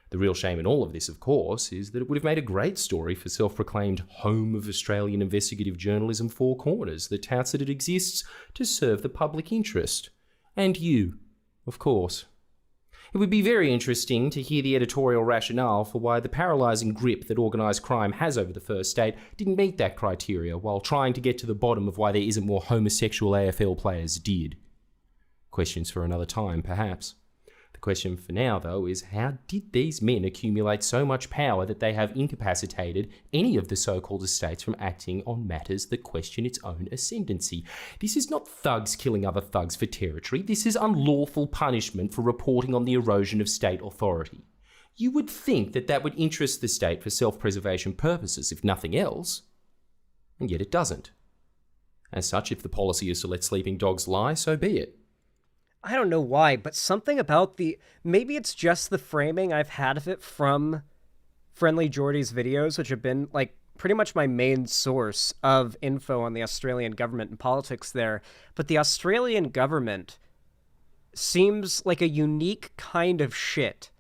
The real shame in all of this, of course, is that it would have made a great story for self-proclaimed home of Australian investigative journalism Four Corners that touts that it exists to serve the public interest. And you, of course. It would be very interesting to hear the editorial rationale for why the paralysing grip that organised crime has over the first state didn't meet that criteria, while trying to get to the bottom of why there isn't more homosexual AFL players did. Questions for another time, perhaps. The question for now, though, is how did these men accumulate so much power that they have incapacitated any of the so-called estates from acting on matters that question its own ascendancy? This is not thugs killing other thugs for territory. This is unlawful punishment for reporting on the erosion of state authority. You would think that that would interest the state for self-preservation purposes, if nothing else. And yet it doesn't. As such, if the policy is to let sleeping dogs lie, so be it. I don't know why, but something about maybe it's just the framing I've had of it from Friendly Jordies videos, which have been pretty much my main source of info on the Australian government and politics there. But the Australian government seems like a unique kind of shit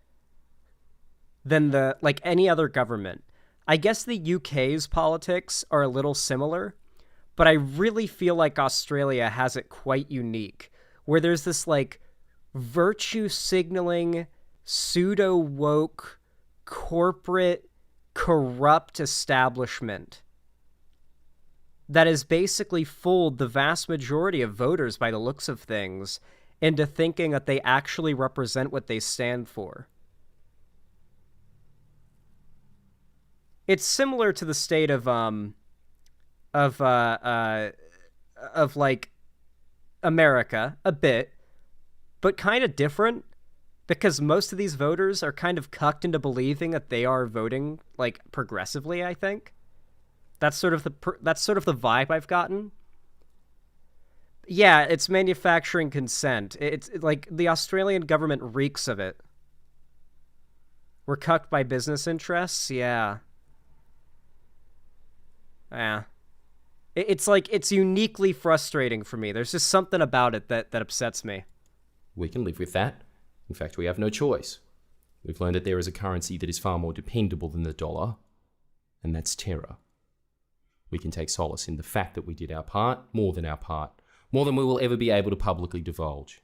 than any other government. I guess the UK's politics are a little similar, but I really feel like Australia has it quite unique, where there's this virtue signaling, pseudo woke, corporate, corrupt establishment that has basically fooled the vast majority of voters, by the looks of things, into thinking that they actually represent what they stand for. It's similar to the state of America a bit, but kind of different, because most of these voters are kind of cucked into believing that they are voting progressively. I think that's sort of the vibe I've gotten. Yeah, it's manufacturing consent. It's the Australian government reeks of it. We're cucked by business interests. Yeah. It's uniquely frustrating for me. There's just something about it that upsets me. We can live with that. In fact, we have no choice. We've learned that there is a currency that is far more dependable than the dollar, and that's terror. We can take solace in the fact that we did our part, more than we will ever be able to publicly divulge.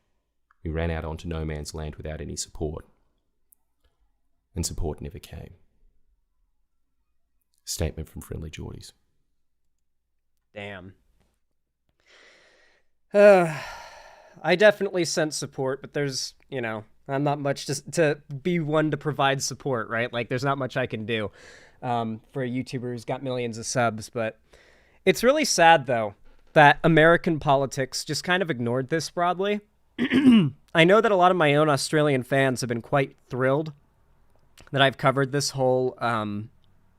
We ran out onto no man's land without any support. And support never came. Statement from Friendly Jordies. Damn. I definitely sense support, but there's, I'm not much to be one to provide support, right? Like, there's not much I can do for a YouTuber who's got millions of subs, but it's really sad, though, that American politics just kind of ignored this broadly. I know that a lot of my own Australian fans have been quite thrilled that I've covered this whole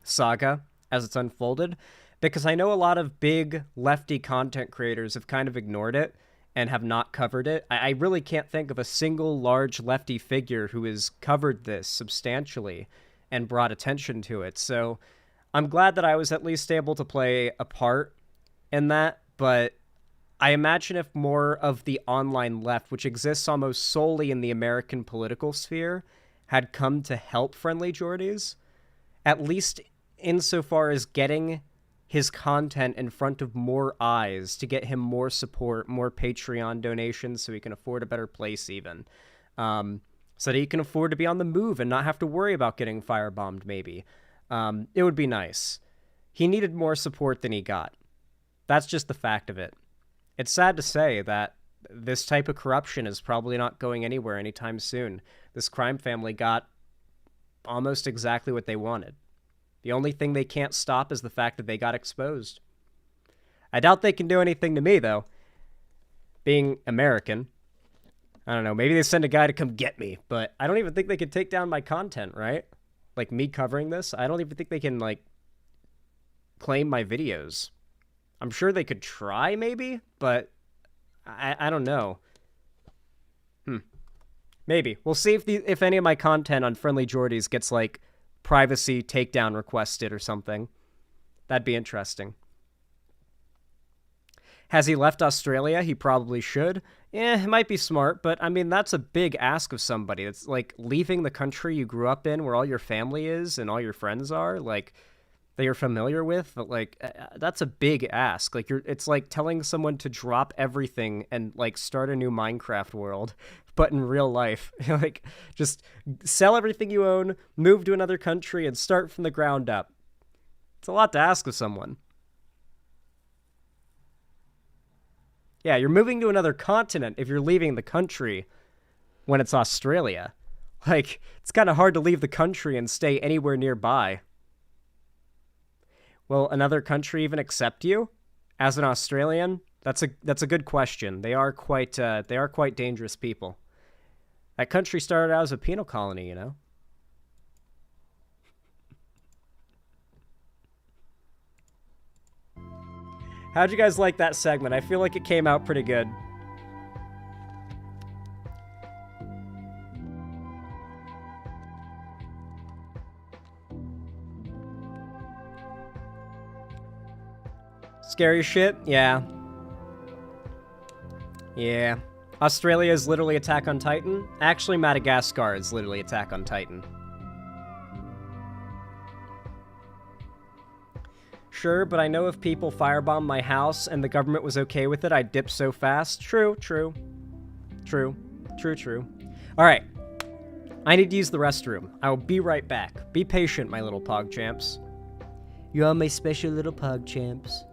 saga as it's unfolded, because I know a lot of big lefty content creators have kind of ignored it and have not covered it. I really can't think of a single large lefty figure who has covered this substantially and brought attention to it. So I'm glad that I was at least able to play a part in that, but I imagine if more of the online left, which exists almost solely in the American political sphere, had come to help Friendly Jordies, at least insofar as getting his content in front of more eyes to get him more support, more Patreon donations so he can afford a better place even. So that he can afford to be on the move and not have to worry about getting firebombed maybe. It would be nice. He needed more support than he got. That's just the fact of it. It's sad to say that this type of corruption is probably not going anywhere anytime soon. This crime family got almost exactly what they wanted. The only thing they can't stop is the fact that they got exposed. I doubt they can do anything to me, though. Being American. I don't know, maybe they send a guy to come get me, but I don't even think they could take down my content, right? Like, me covering this, I don't even think they can, like, claim my videos. I'm sure they could try, maybe, but I don't know. Maybe. We'll see if any of my content on Friendly Jordies gets, like, privacy takedown requested or something. That'd be interesting. Has he left Australia? He probably should. It might be smart, but I mean, that's a big ask of somebody. It's like leaving the country you grew up in where all your family is and all your friends are, like, that you're familiar with. Like, that's a big ask. Like, it's like telling someone to drop everything and, like, start a new Minecraft world, but in real life. Like, just sell everything you own, move to another country, and start from the ground up. It's a lot to ask of someone. Yeah, you're moving to another continent if you're leaving the country when it's Australia. Like, it's kind of hard to leave the country and stay anywhere nearby. Will another country even accept you as an Australian? That's a good question. They are quite dangerous people. That country started out as a penal colony, you know? How'd you guys like that segment? I feel like it came out pretty good. Scary shit? Yeah. Yeah. Australia is literally Attack on Titan. Actually, Madagascar is literally Attack on Titan. Sure, but I know if people firebombed my house and the government was okay with it, I'd dip so fast. True. Alright. I need to use the restroom. I will be right back. Be patient, my little pog champs. You are my special little pog champs.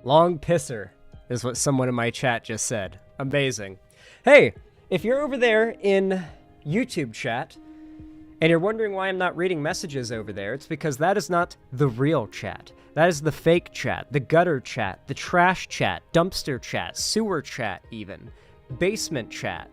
Long pisser is what someone in my chat just said. Amazing. Hey, if you're over there in YouTube chat and you're wondering why I'm not reading messages over there, it's because that is not the real chat. That is the fake chat, the gutter chat, the trash chat, dumpster chat, sewer chat even, basement chat.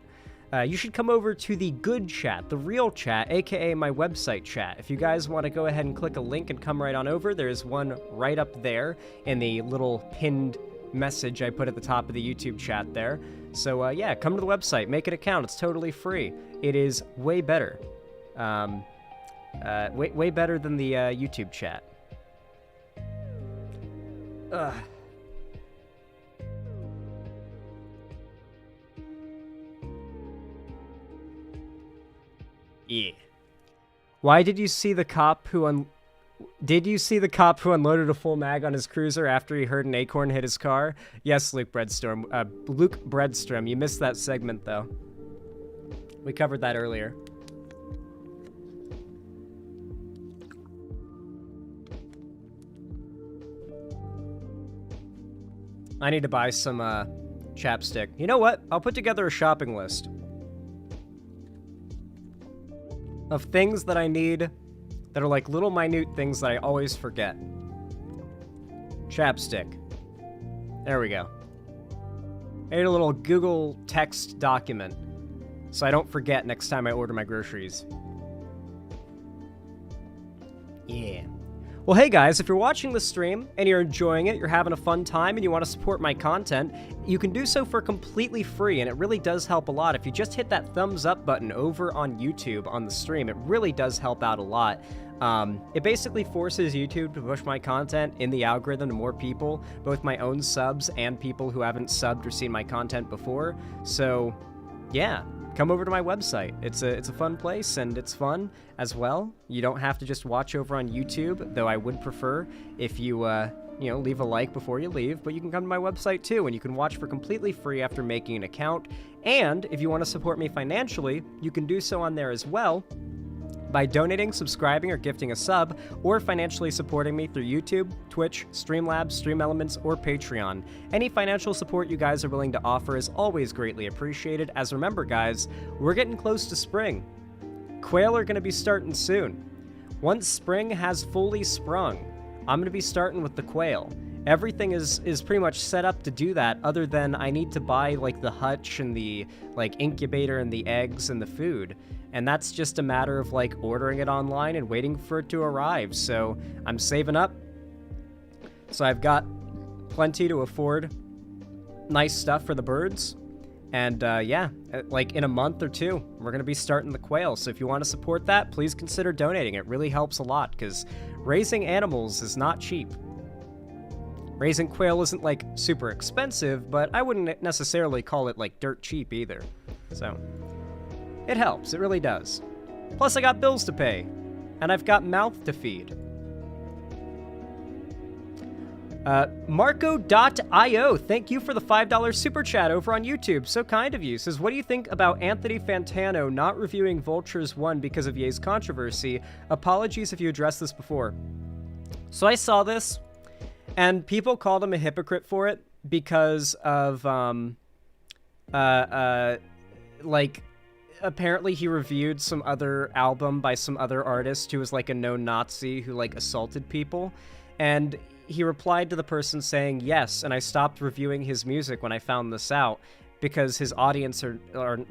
You should come over to the good chat, the real chat, aka my website chat. If you guys want to go ahead and click a link and come right on over, there's one right up there in the little pinned message I put at the top of the YouTube chat there. So yeah, come to the website, make an account. It's totally free. It is way better. Way better than the YouTube chat. Ugh. Yeah. Why did you see the cop who unloaded a full mag on his cruiser after he heard an acorn hit his car? Yes, Luke Breadstrom. You missed that segment though. We covered that earlier. I need to buy some chapstick. You know what? I'll put together a shopping list of things that I need that are like little minute things that I always forget. Chapstick. There we go. I need a little Google text document so I don't forget next time I order my groceries. Yeah. Well, hey guys, if you're watching this stream and you're enjoying it, you're having a fun time, and you want to support my content, you can do so for completely free, and it really does help a lot. If you just hit that thumbs up button over on YouTube on the stream, it really does help out a lot. It basically forces YouTube to push my content in the algorithm to more people, both my own subs and people who haven't subbed or seen my content before. So, yeah. Come over to my website. It's a fun place, and it's fun as well. You don't have to just watch over on YouTube, though I would prefer if you, leave a like before you leave, but you can come to my website too, and you can watch for completely free after making an account. And if you want to support me financially, you can do so on there as well by donating, subscribing, or gifting a sub, or financially supporting me through YouTube, Twitch, Streamlabs, Stream Elements, or Patreon. Any financial support you guys are willing to offer is always greatly appreciated, as remember guys, we're getting close to spring. Quail are going to be starting soon. Once spring has fully sprung, I'm going to be starting with the quail. Everything is pretty much set up to do that, other than I need to buy like the hutch and the like incubator and the eggs and the food. And that's just a matter of like ordering it online and waiting for it to arrive. So I'm saving up. So I've got plenty to afford nice stuff for the birds. And yeah, like in a month or two, we're going to be starting the quail. So if you want to support that, please consider donating. It really helps a lot because raising animals is not cheap. Raising quail isn't like super expensive, but I wouldn't necessarily call it like dirt cheap either. So it helps, it really does. Plus I got bills to pay, and I've got mouth to feed. Marco.io, thank you for the $5 super chat over on YouTube. So kind of you. Says, what do you think about Anthony Fantano not reviewing Vultures 1 because of Ye's controversy? Apologies if you addressed this before. So I saw this, and people called him a hypocrite for it because of, like, apparently he reviewed some other album by some other artist who was like a known Nazi who like assaulted people, and he replied to the person saying, yes, and I stopped reviewing his music when I found this out because his audience are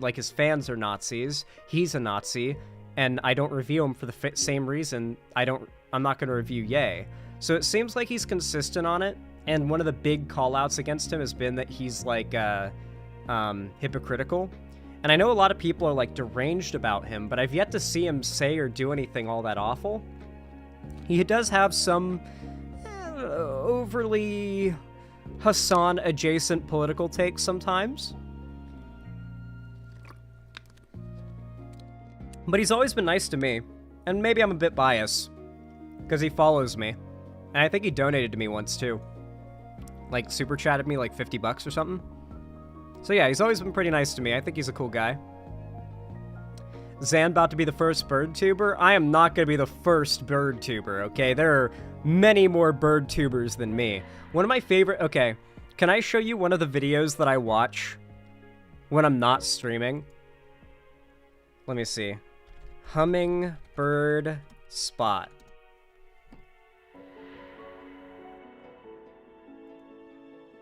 like his fans are Nazis, he's a Nazi, and I don't review him for the same reason I'm not going to review Ye. So it seems like he's consistent on it, and one of the big call-outs against him has been that he's like hypocritical. And I know a lot of people are like deranged about him, but I've yet to see him say or do anything all that awful. He does have some overly Hassan-adjacent political takes sometimes. But he's always been nice to me, and maybe I'm a bit biased, because he follows me. And I think he donated to me once too. Like super chatted me like $50 or something. So yeah, he's always been pretty nice to me. I think he's a cool guy. Zan about to be the first bird tuber? I am not going to be the first bird tuber, okay? There are many more bird tubers than me. One of my favorite... Okay, can I show you one of the videos that I watch when I'm not streaming? Let me see. Hummingbird spot.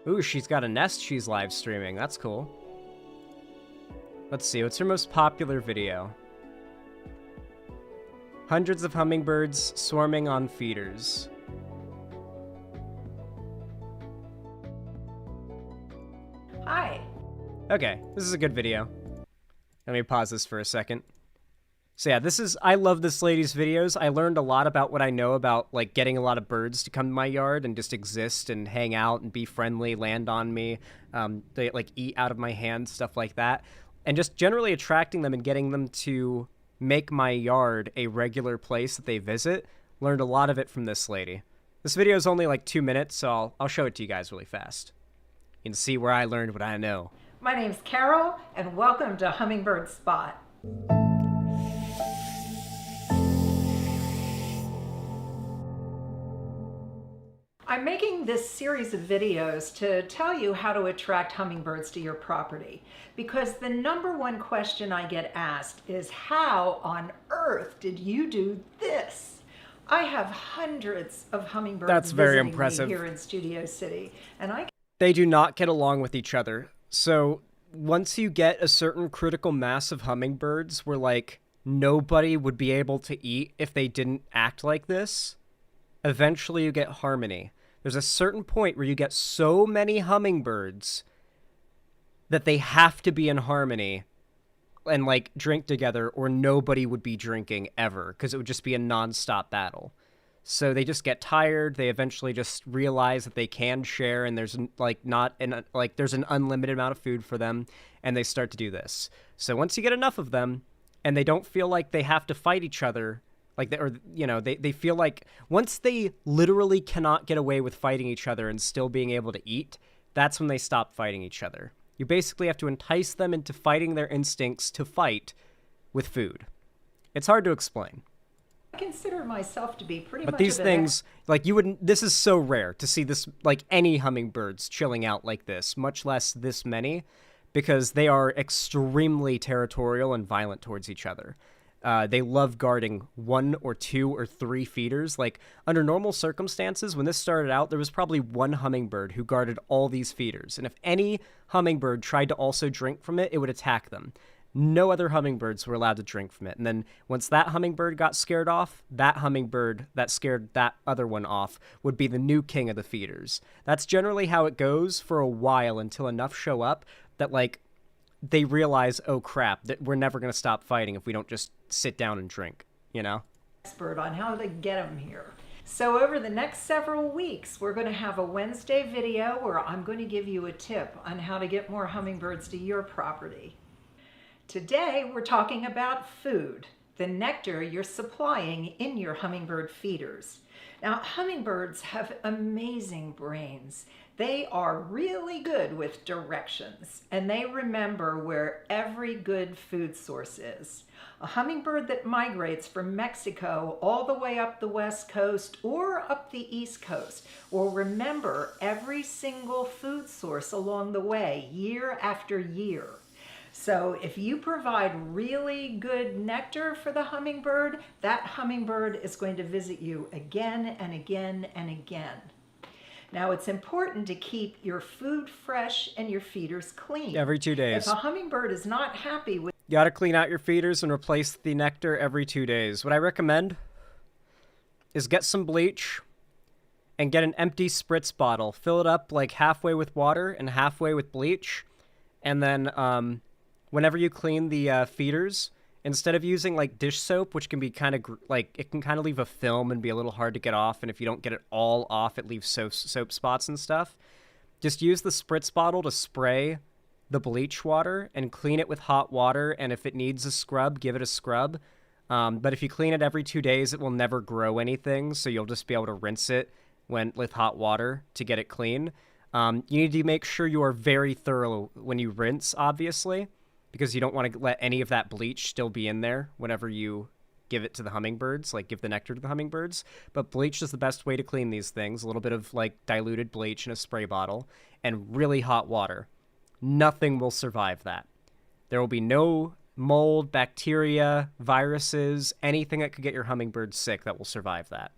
Ooh, she's got a nest she's live streaming. That's cool. Let's see, what's her most popular video? Hundreds of hummingbirds swarming on feeders. Hi. Okay, this is a good video. Let me pause this for a second. So yeah, I love this lady's videos. I learned a lot about what I know about, like, getting a lot of birds to come to my yard and just exist and hang out and be friendly, land on me, they, like, eat out of my hand, stuff like that. And just generally attracting them and getting them to make my yard a regular place that they visit. Learned a lot of it from this lady. This video is only like 2 minutes, so I'll show it to you guys really fast. You can see where I learned what I know. My name's Carol, and welcome to Hummingbird Spot. I'm making this series of videos to tell you how to attract hummingbirds to your property, because the #1 question I get asked is, how on earth did you do this? I have hundreds of hummingbirds That's very visiting impressive. me here in Studio City, and They do not get along with each other. So once you get a certain critical mass of hummingbirds where, like, nobody would be able to eat if they didn't act like this, eventually you get harmony. There's a certain point where you get so many hummingbirds that they have to be in harmony and, like, drink together, or nobody would be drinking ever, because it would just be a non-stop battle. So they just get tired. They eventually just realize that they can share, and there's there's an unlimited amount of food for them, and they start to do this. So once you get enough of them, and they don't feel like they have to fight each other, they feel like once they literally cannot get away with fighting each other and still being able to eat, that's when they stop fighting each other. You basically have to entice them into fighting their instincts to fight with food. It's hard to explain. I consider myself to be pretty But much these of an things, like, this is so rare to see this, like, any hummingbirds chilling out like this, much less this many, because they are extremely territorial and violent towards each other. They love guarding 1 or 2 or 3 feeders. Like, under normal circumstances, when this started out, there was probably 1 hummingbird who guarded all these feeders. And if any hummingbird tried to also drink from it, it would attack them. No other hummingbirds were allowed to drink from it. And then once that hummingbird got scared off, that hummingbird that scared that other one off would be the new king of the feeders. That's generally how it goes for a while, until enough show up that, like, they realize, oh crap, that we're never going to stop fighting if we don't just sit down and drink, you know? Expert on how to get them here. So over the next several weeks, we're going to have a Wednesday video where I'm going to give you a tip on how to get more hummingbirds to your property. Today, we're talking about food, the nectar you're supplying in your hummingbird feeders. Now, hummingbirds have amazing brains. They are really good with directions, and they remember where every good food source is. A hummingbird that migrates from Mexico all the way up the West Coast or up the East Coast will remember every single food source along the way, year after year. So if you provide really good nectar for the hummingbird, that hummingbird is going to visit you again and again and again. Now, it's important to keep your food fresh and your feeders clean. Every 2 days. If a hummingbird is not happy with... You gotta clean out your feeders and replace the nectar every 2 days. What I recommend is get some bleach and get an empty spritz bottle. Fill it up like halfway with water and halfway with bleach. And then whenever you clean the feeders, instead of using like dish soap, which can be kind of it can kind of leave a film and be a little hard to get off, and if you don't get it all off, it leaves soap spots and stuff. Just use the spritz bottle to spray the bleach water and clean it with hot water, and if it needs a scrub, give it a scrub. But if you clean it every 2 days, it will never grow anything, so you'll just be able to rinse it with hot water to get it clean. You need to make sure you are very thorough when you rinse, obviously. because you don't want to let any of that bleach still be in there whenever you give it to the hummingbirds, like give the nectar to the hummingbirds. But bleach is the best way to clean these things. A little bit of like diluted bleach in a spray bottle and really hot water. Nothing will survive that. There will be no mold, bacteria, viruses, anything that could get your hummingbird sick that will survive that.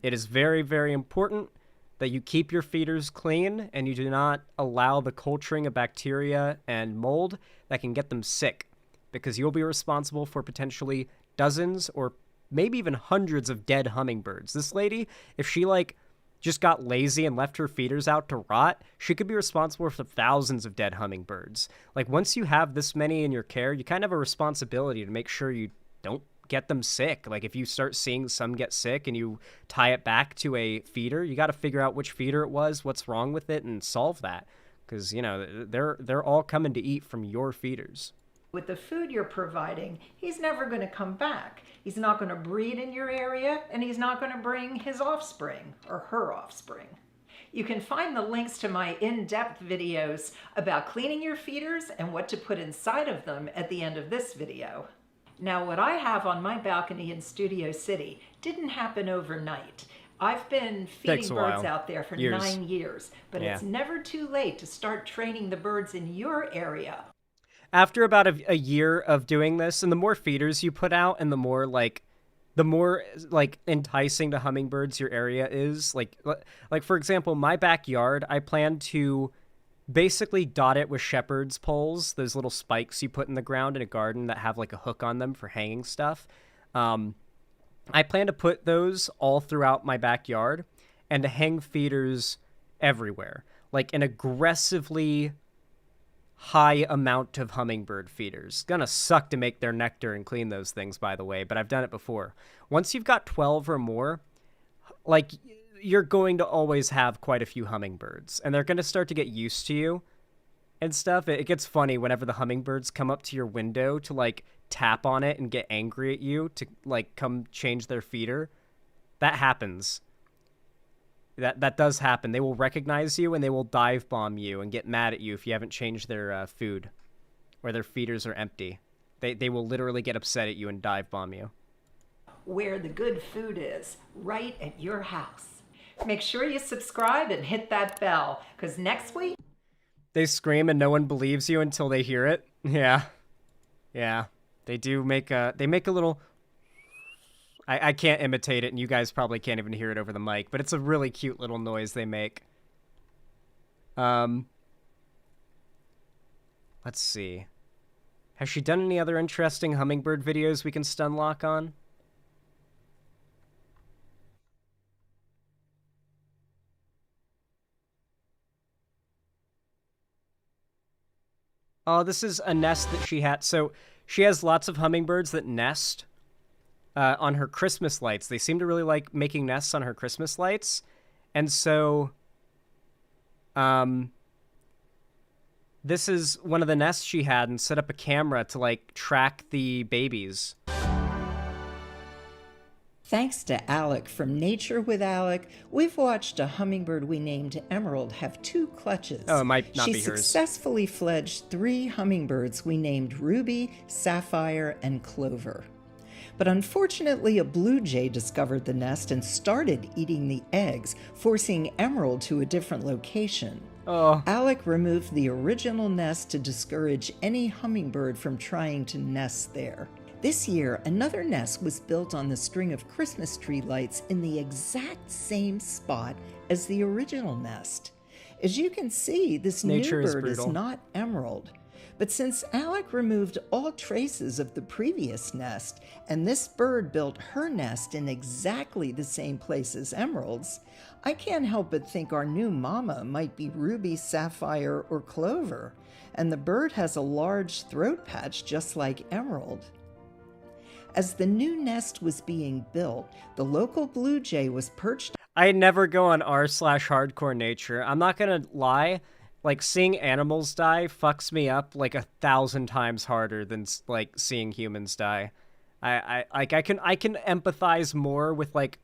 It is very, very important that you keep your feeders clean and you do not allow the culturing of bacteria and mold that can get them sick, because you'll be responsible for potentially dozens or maybe even hundreds of dead hummingbirds. This lady, if she like just got lazy and left her feeders out to rot, she could be responsible for thousands of dead hummingbirds. Like, once you have this many in your care, you kind of have a responsibility to make sure you don't get them sick. Like, if you start seeing some get sick and you tie it back to a feeder, you got to figure out which feeder it was, what's wrong with it, and solve that. Because, you know, they're all coming to eat from your feeders. With the food you're providing, he's never going to come back. He's not going to breed in your area, and he's not going to bring his offspring or her offspring. You can find the links to my in-depth videos about cleaning your feeders and what to put inside of them at the end of this video. Now, what I have on my balcony in Studio City didn't happen overnight. I've been feeding birds out there for 9 years, but it's never too late to start training the birds in your area. After about a year of doing this, and the more feeders you put out and the more enticing to hummingbirds your area is, like for example, my backyard, I plan to basically dot it with shepherd's poles, those little spikes you put in the ground in a garden that have like a hook on them for hanging stuff. I plan to put those all throughout my backyard and to hang feeders everywhere, like an aggressively high amount of hummingbird feeders. Gonna suck to make their nectar and clean those things, by the way, but I've done it before. Once you've got 12 or more, like, you're going to always have quite a few hummingbirds, and they're gonna start to get used to you and stuff. It gets funny whenever the hummingbirds come up to your window to like tap on it and get angry at you to like come change their feeder. That happens. That does happen. They will recognize you and they will dive bomb you and get mad at you if you haven't changed their food or their feeders are empty. They will literally get upset at you and dive bomb you. Where the good food is, right at your house. Make sure you subscribe and hit that bell, because next week... They scream and no one believes you until they hear it. Yeah. Yeah. They do make a little... I can't imitate it, and you guys probably can't even hear it over the mic, but it's a really cute little noise they make. Let's see. Has she done any other interesting hummingbird videos we can stun lock on? Oh, this is a nest that she had. So she has lots of hummingbirds that nest on her Christmas lights. They seem to really like making nests on her Christmas lights. And so this is one of the nests she had, and set up a camera to like track the babies. Thanks to Alec from Nature with Alec, we've watched a hummingbird we named Emerald have 2 clutches. Oh, it might not be hers. She successfully fledged 3 hummingbirds we named Ruby, Sapphire, and Clover. But unfortunately, a blue jay discovered the nest and started eating the eggs, forcing Emerald to a different location. Oh. Alec removed the original nest to discourage any hummingbird from trying to nest there. This year, another nest was built on the string of Christmas tree lights in the exact same spot as the original nest. As you can see, this new bird is not Emerald. But since Alec removed all traces of the previous nest, and this bird built her nest in exactly the same place as Emerald's, I can't help but think our new mama might be Ruby, Sapphire, or Clover, and the bird has a large throat patch just like Emerald. As the new nest was being built, the local blue jay was perched... I never go on r/hardcore nature. I'm not gonna lie. Like, seeing animals die fucks me up like 1,000 times harder than like seeing humans die. I can empathize more with like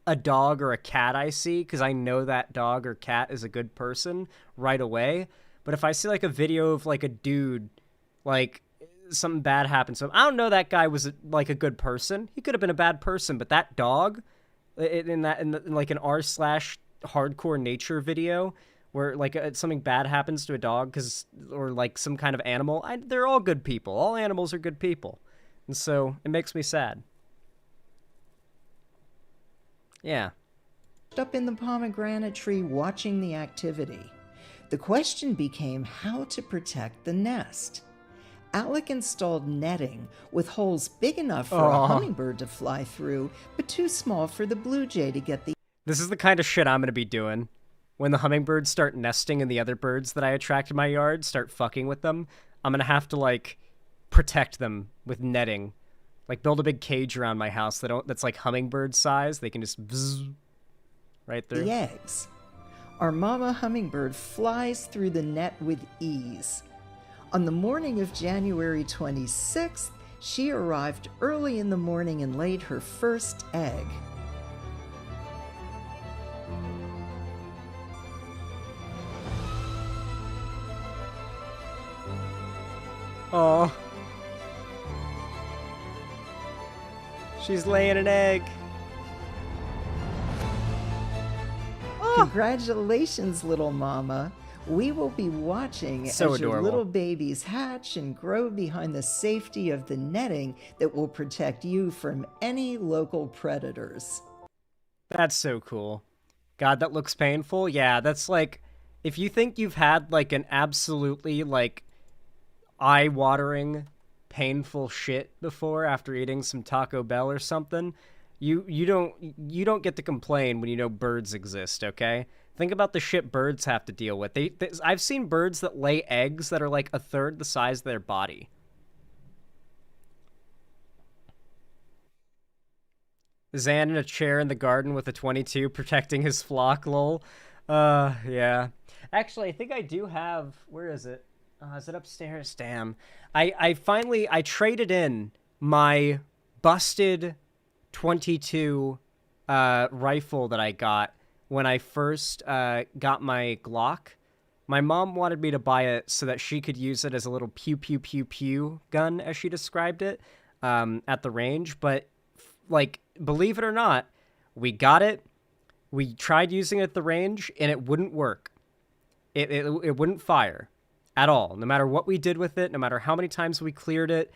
a dog or a cat I see, because I know that dog or cat is a good person right away. But if I see like a video of like a dude, like something bad happened to him, I don't know that guy was like a good person. He could have been a bad person, but that dog, in like an r/hardcore nature video where like something bad happens to a dog or like some kind of animal, they're all good people. All animals are good people, and so it makes me sad. Yeah. Up in the pomegranate tree watching the activity. The question became how to protect the nest. Alec installed netting with holes big enough for a hummingbird to fly through, but too small for the blue jay to get the... This is the kind of shit I'm going to be doing. When the hummingbirds start nesting and the other birds that I attract in my yard start fucking with them, I'm going to have to, like, protect them with netting. Like, build a big cage around my house that's like hummingbird size. They can just bzzz right through. The eggs. Our mama hummingbird flies through the net with ease. On the morning of January 26th, she arrived early in the morning and laid her first egg. Aw. She's laying an egg. Congratulations, little mama. We will be watching as your little babies hatch and grow behind the safety of the netting that will protect you from any local predators. That's so cool. God, that looks painful. Yeah, that's like, if you think you've had like an absolutely like eye-watering, painful shit before after eating some Taco Bell or something, you don't get to complain when you know birds exist, okay? Think about the shit birds have to deal with. I've seen birds that lay eggs that are like a third the size of their body. Zan in a chair in the garden with a 22 protecting his flock, lol. Yeah. Actually, I think I do have... Where is it? Is it upstairs? Damn. I finally traded in my busted 22 rifle that I got when I first got my Glock. My mom wanted me to buy it so that she could use it as a little pew pew pew pew gun, as she described it, at the range. But, like, believe it or not, we got it, we tried using it at the range, and it wouldn't work. It wouldn't fire at all. No matter what we did with it, no matter how many times we cleared it,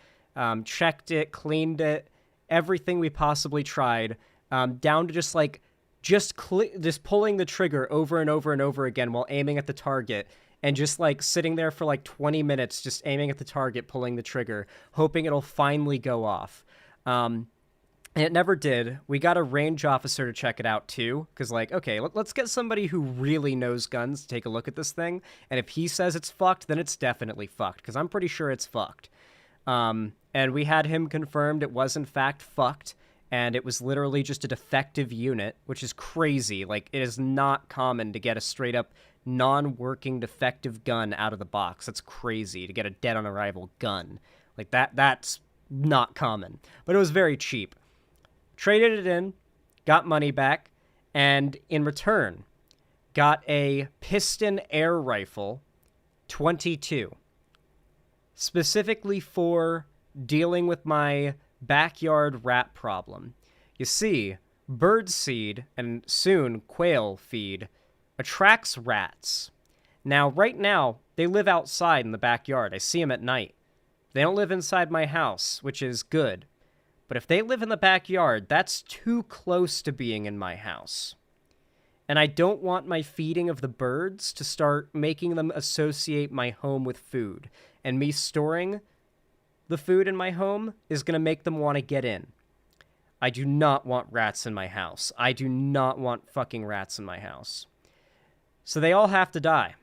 checked it, cleaned it, everything we possibly tried, down to just like just pulling the trigger over and over and over again while aiming at the target, and just like sitting there for like 20 minutes just aiming at the target, pulling the trigger, hoping it'll finally go off. And it never did. We got a range officer to check it out too, because like, okay, let's get somebody who really knows guns to take a look at this thing, and if he says it's fucked, then it's definitely fucked, because I'm pretty sure it's fucked. And we had him confirmed it was in fact fucked, and it was literally just a defective unit, which is crazy. Like, it is not common to get a straight-up non-working defective gun out of the box. That's crazy, to get a dead-on-arrival gun. Like, that's not common. But it was very cheap. Traded it in, got money back, and in return, got a piston air rifle 22. Specifically for dealing with my backyard rat problem. You see, bird seed, and soon quail feed, attracts rats. Now, right now, they live outside in the backyard. I see them at night. They don't live inside my house, which is good. But if they live in the backyard, that's too close to being in my house. And I don't want my feeding of the birds to start making them associate my home with food. And me storing the food in my home is going to make them want to get in. I do not want rats in my house. I do not want fucking rats in my house. So they all have to die.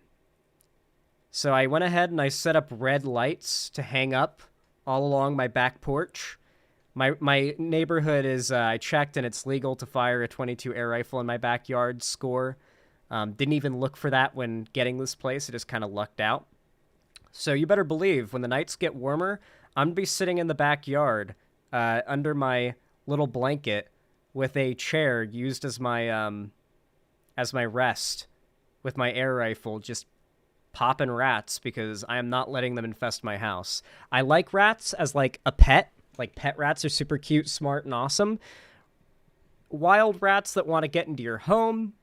So I went ahead and I set up red lights to hang up all along my back porch. My neighborhood is, I checked, and it's legal to fire a 22 air rifle in my backyard. Score. Didn't even look for that when getting this place. It just kind of lucked out. So you better believe, when the nights get warmer, I'm going to be sitting in the backyard under my little blanket with a chair used as my rest, with my air rifle just popping rats because I am not letting them infest my house. I like rats as like a pet. Like pet rats are super cute, smart, and awesome. Wild rats that want to get into your home,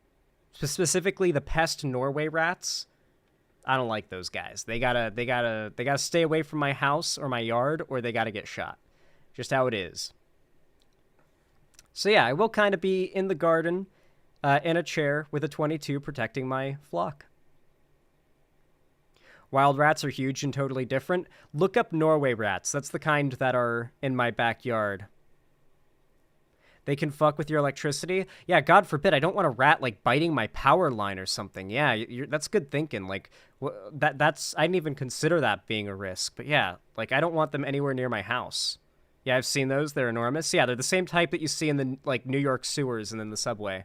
specifically the pest Norway rats, I don't like those guys. They gotta stay away from my house or my yard, or they gotta get shot. Just how it is. So yeah, I will kind of be in the garden, in a chair with a 22 protecting my flock. Wild rats are huge and totally different. Look up Norway rats. That's the kind that are in my backyard. They can fuck with your electricity. Yeah, God forbid. I don't want a rat like biting my power line or something. Yeah, that's good thinking. Like that's I didn't even consider that being a risk. But yeah, like I don't want them anywhere near my house. Yeah, I've seen those. They're enormous. Yeah, they're the same type that you see in the like New York sewers and in the subway.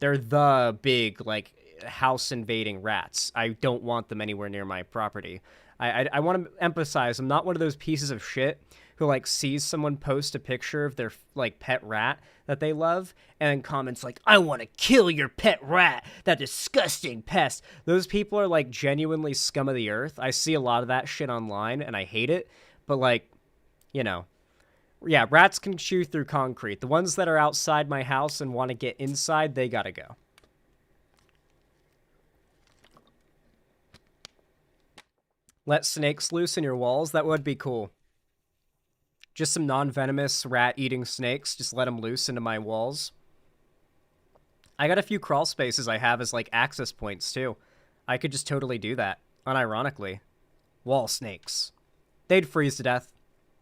They're the big like house invading rats. I don't want them anywhere near my property. I want to emphasize I'm not one of those pieces of shit who like sees someone post a picture of their like pet rat that they love and then comments like, I want to kill your pet rat, that disgusting pest. Those people are like genuinely scum of the earth. I see a lot of that shit online and I hate it, but like, you know, yeah, rats can chew through concrete. The ones that are outside my house and want to get inside, they gotta go. Let snakes loose in your walls? That would be cool. Just some non-venomous rat-eating snakes. Just let them loose into my walls. I got a few crawl spaces I have as, like, access points, too. I could just totally do that, unironically. Wall snakes. They'd freeze to death.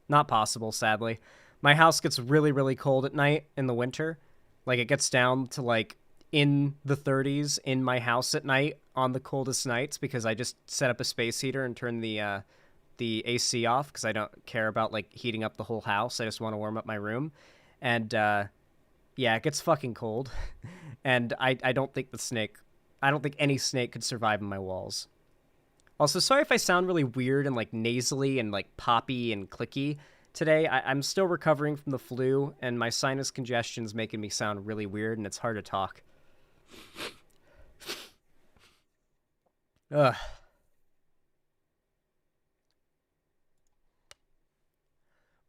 Not possible, sadly. My house gets really, really cold at night in the winter. Like, it gets down to, like, in the 30s in my house at night on the coldest nights because I just set up a space heater and turn the AC off because I don't care about like heating up the whole house. I just want to warm up my room. And yeah, it gets fucking cold. And I don't think any snake could survive in my walls. Also, sorry if I sound really weird and like nasally and like poppy and clicky today. I'm still recovering from the flu and my sinus congestion's making me sound really weird and it's hard to talk. Ugh.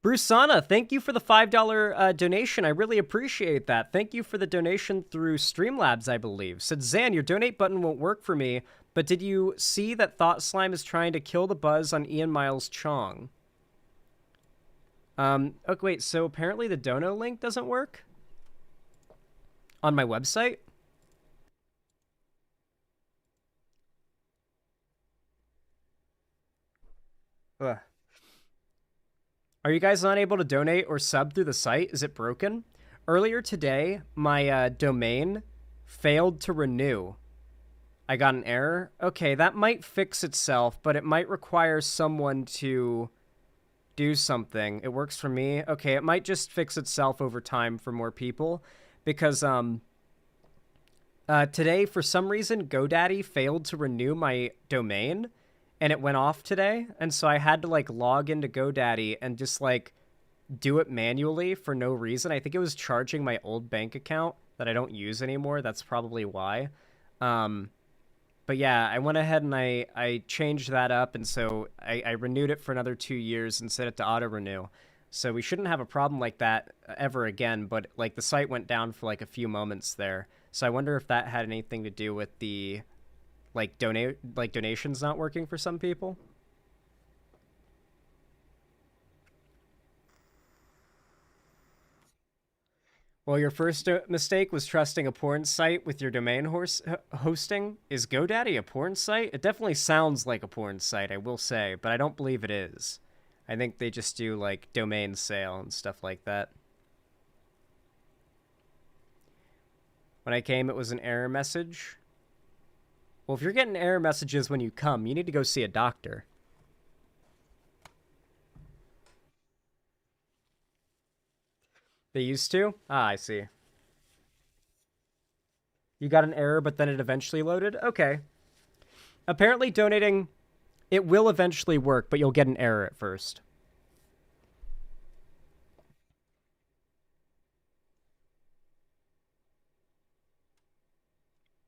Brusana, thank you for the $5 donation. I really appreciate that. Thank you for the donation through Streamlabs, I believe. Said, Zan, your donate button won't work for me, but did you see that Thought Slime is trying to kill the buzz on Ian Miles Chong? Okay, wait, so apparently the dono link doesn't work? On my website? Ugh. Are you guys not able to donate or sub through the site? Is it broken? Earlier today, my domain failed to renew. I got an error. Okay, that might fix itself, but it might require someone to do something. It works for me. Okay, it might just fix itself over time for more people because today, for some reason, GoDaddy failed to renew my domain. And it went off today, and so I had to, like, log into GoDaddy and just, like, do it manually for no reason. I think it was charging my old bank account that I don't use anymore. That's probably why. But yeah, I went ahead and I changed that up, and so I renewed it for another 2 years and set it to auto-renew. So we shouldn't have a problem like that ever again, but, like, the site went down for, like, a few moments there. So I wonder if that had anything to do with the... donations not working for some people. Well, your first mistake was trusting a porn site with your domain hosting. Is GoDaddy a porn site? It definitely sounds like a porn site, I will say, but I don't believe it is. I think they just do, like, domain sale and stuff like that. When I came, it was an error message. Well, if you're getting error messages when you come, you need to go see a doctor. They used to? Ah, I see. You got an error, but then it eventually loaded? Okay. Apparently donating, it will eventually work, but you'll get an error at first.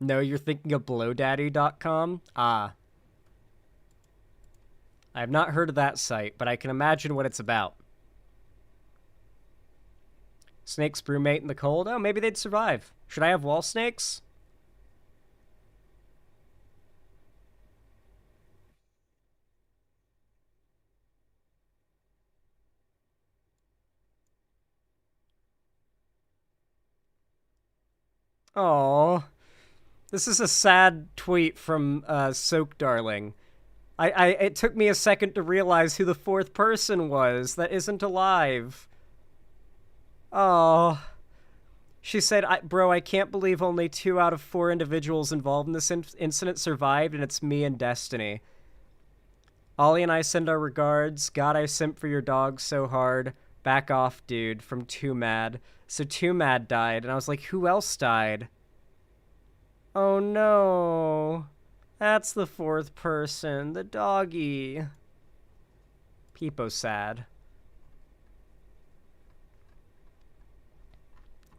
No, you're thinking of blowdaddy.com? Ah. I have not heard of that site, but I can imagine what it's about. Snakes brewmate in the cold? Oh, maybe they'd survive. Should I have wall snakes? Oh, this is a sad tweet from Soak Darling. It took me a second to realize who the fourth person was that isn't alive. Oh. She said, bro, I can't believe only 2 out of 4 individuals involved in this incident survived, and it's me and Destiny. Ollie and I send our regards. God, I simp for your dog so hard. Back off, dude, from Twomad. So Twomad died, and I was like, who else died? Oh no. That's the fourth person, the doggy. Peepo sad.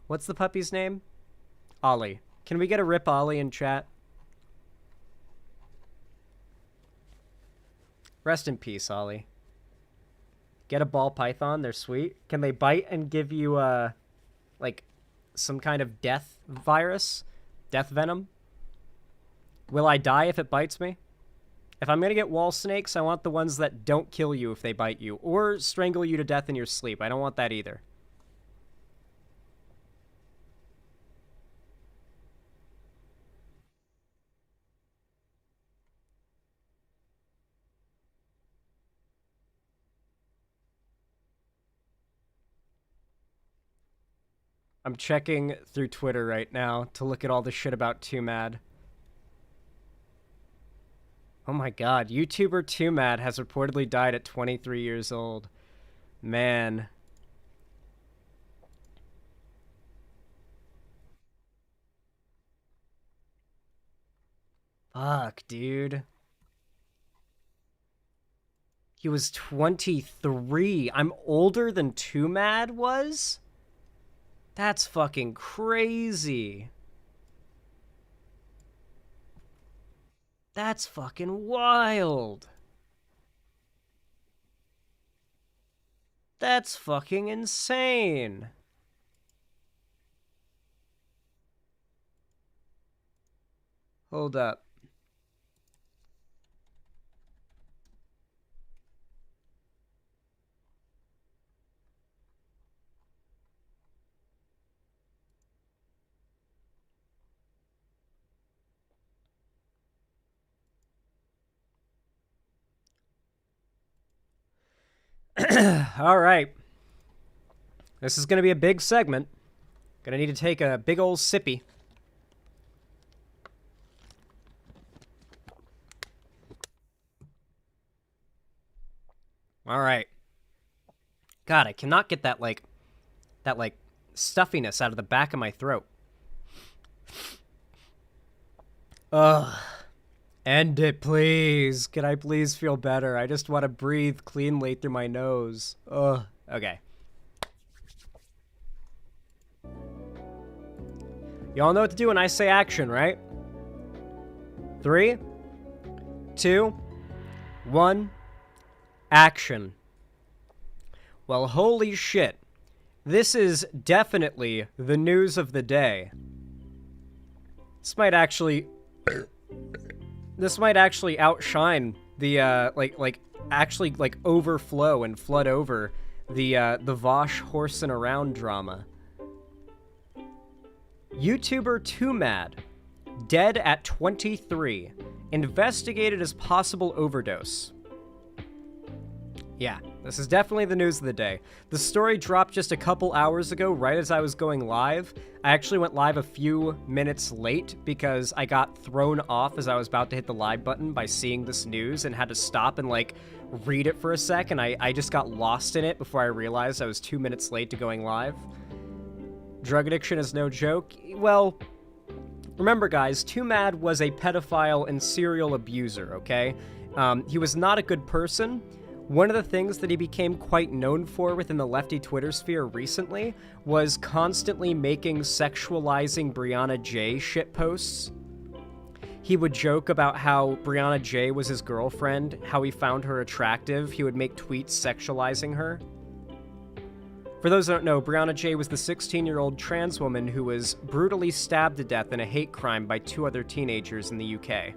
What's the puppy's name? Ollie. Can we get a rip Ollie in chat? Rest in peace, Ollie. Get a ball python, they're sweet. Can they bite and give you, like, some kind of death virus? Death venom? Will I die if it bites me? If I'm gonna get wall snakes, I want the ones that don't kill you if they bite you, or strangle you to death in your sleep. I don't want that either. I'm checking through Twitter right now to look at all the shit about Twomad. Oh my god, YouTuber Twomad has reportedly died at 23 years old. Man. Fuck, dude. He was 23. I'm older than Twomad was? That's fucking crazy. That's fucking wild. That's fucking insane. Hold up. All right. This is going to be a big segment. Gonna need to take a big old sippy. All right. God, I cannot get that stuffiness out of the back of my throat. Ugh. End it, please. Can I please feel better? I just want to breathe cleanly through my nose. Ugh. Okay. Y'all know what to do when I say action, right? 3, 2, 1, action. Well, holy shit. This is definitely the news of the day. This might actually outshine the actually overflow and flood over the Vosh horsing around drama. YouTuber Twomad, dead at 23, investigated as possible overdose. Yeah, this is definitely the news of the day. The story dropped just a couple hours ago, right as I was going live. I actually went live a few minutes late because I got thrown off as I was about to hit the live button by seeing this news and had to stop and, read it for a sec, and I just got lost in it before I realized I was 2 minutes late to going live. Drug addiction is no joke. Well, remember, guys, Twomad was a pedophile and serial abuser, okay? He was not a good person. One of the things that he became quite known for within the lefty Twitter sphere recently was constantly making sexualizing Brianna J shitposts. he would joke about how Brianna J was his girlfriend, how he found her attractive. He would make tweets sexualizing her. For those who don't know, Brianna J was the 16-year-old trans woman who was brutally stabbed to death in a hate crime by 2 other teenagers in the UK.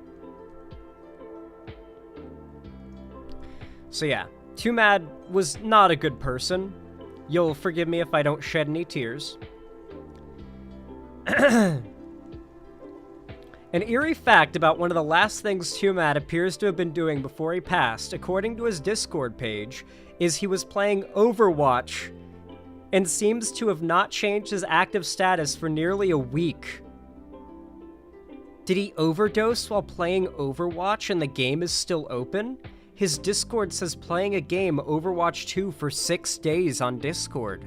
So yeah, Twomad was not a good person. You'll forgive me if I don't shed any tears. An eerie fact about one of the last things Twomad appears to have been doing before he passed, according to his Discord page, is he was playing Overwatch and seems to have not changed his active status for nearly a week. Did he overdose while playing Overwatch and the game is still open? His Discord says playing a game, Overwatch 2, for 6 days on Discord.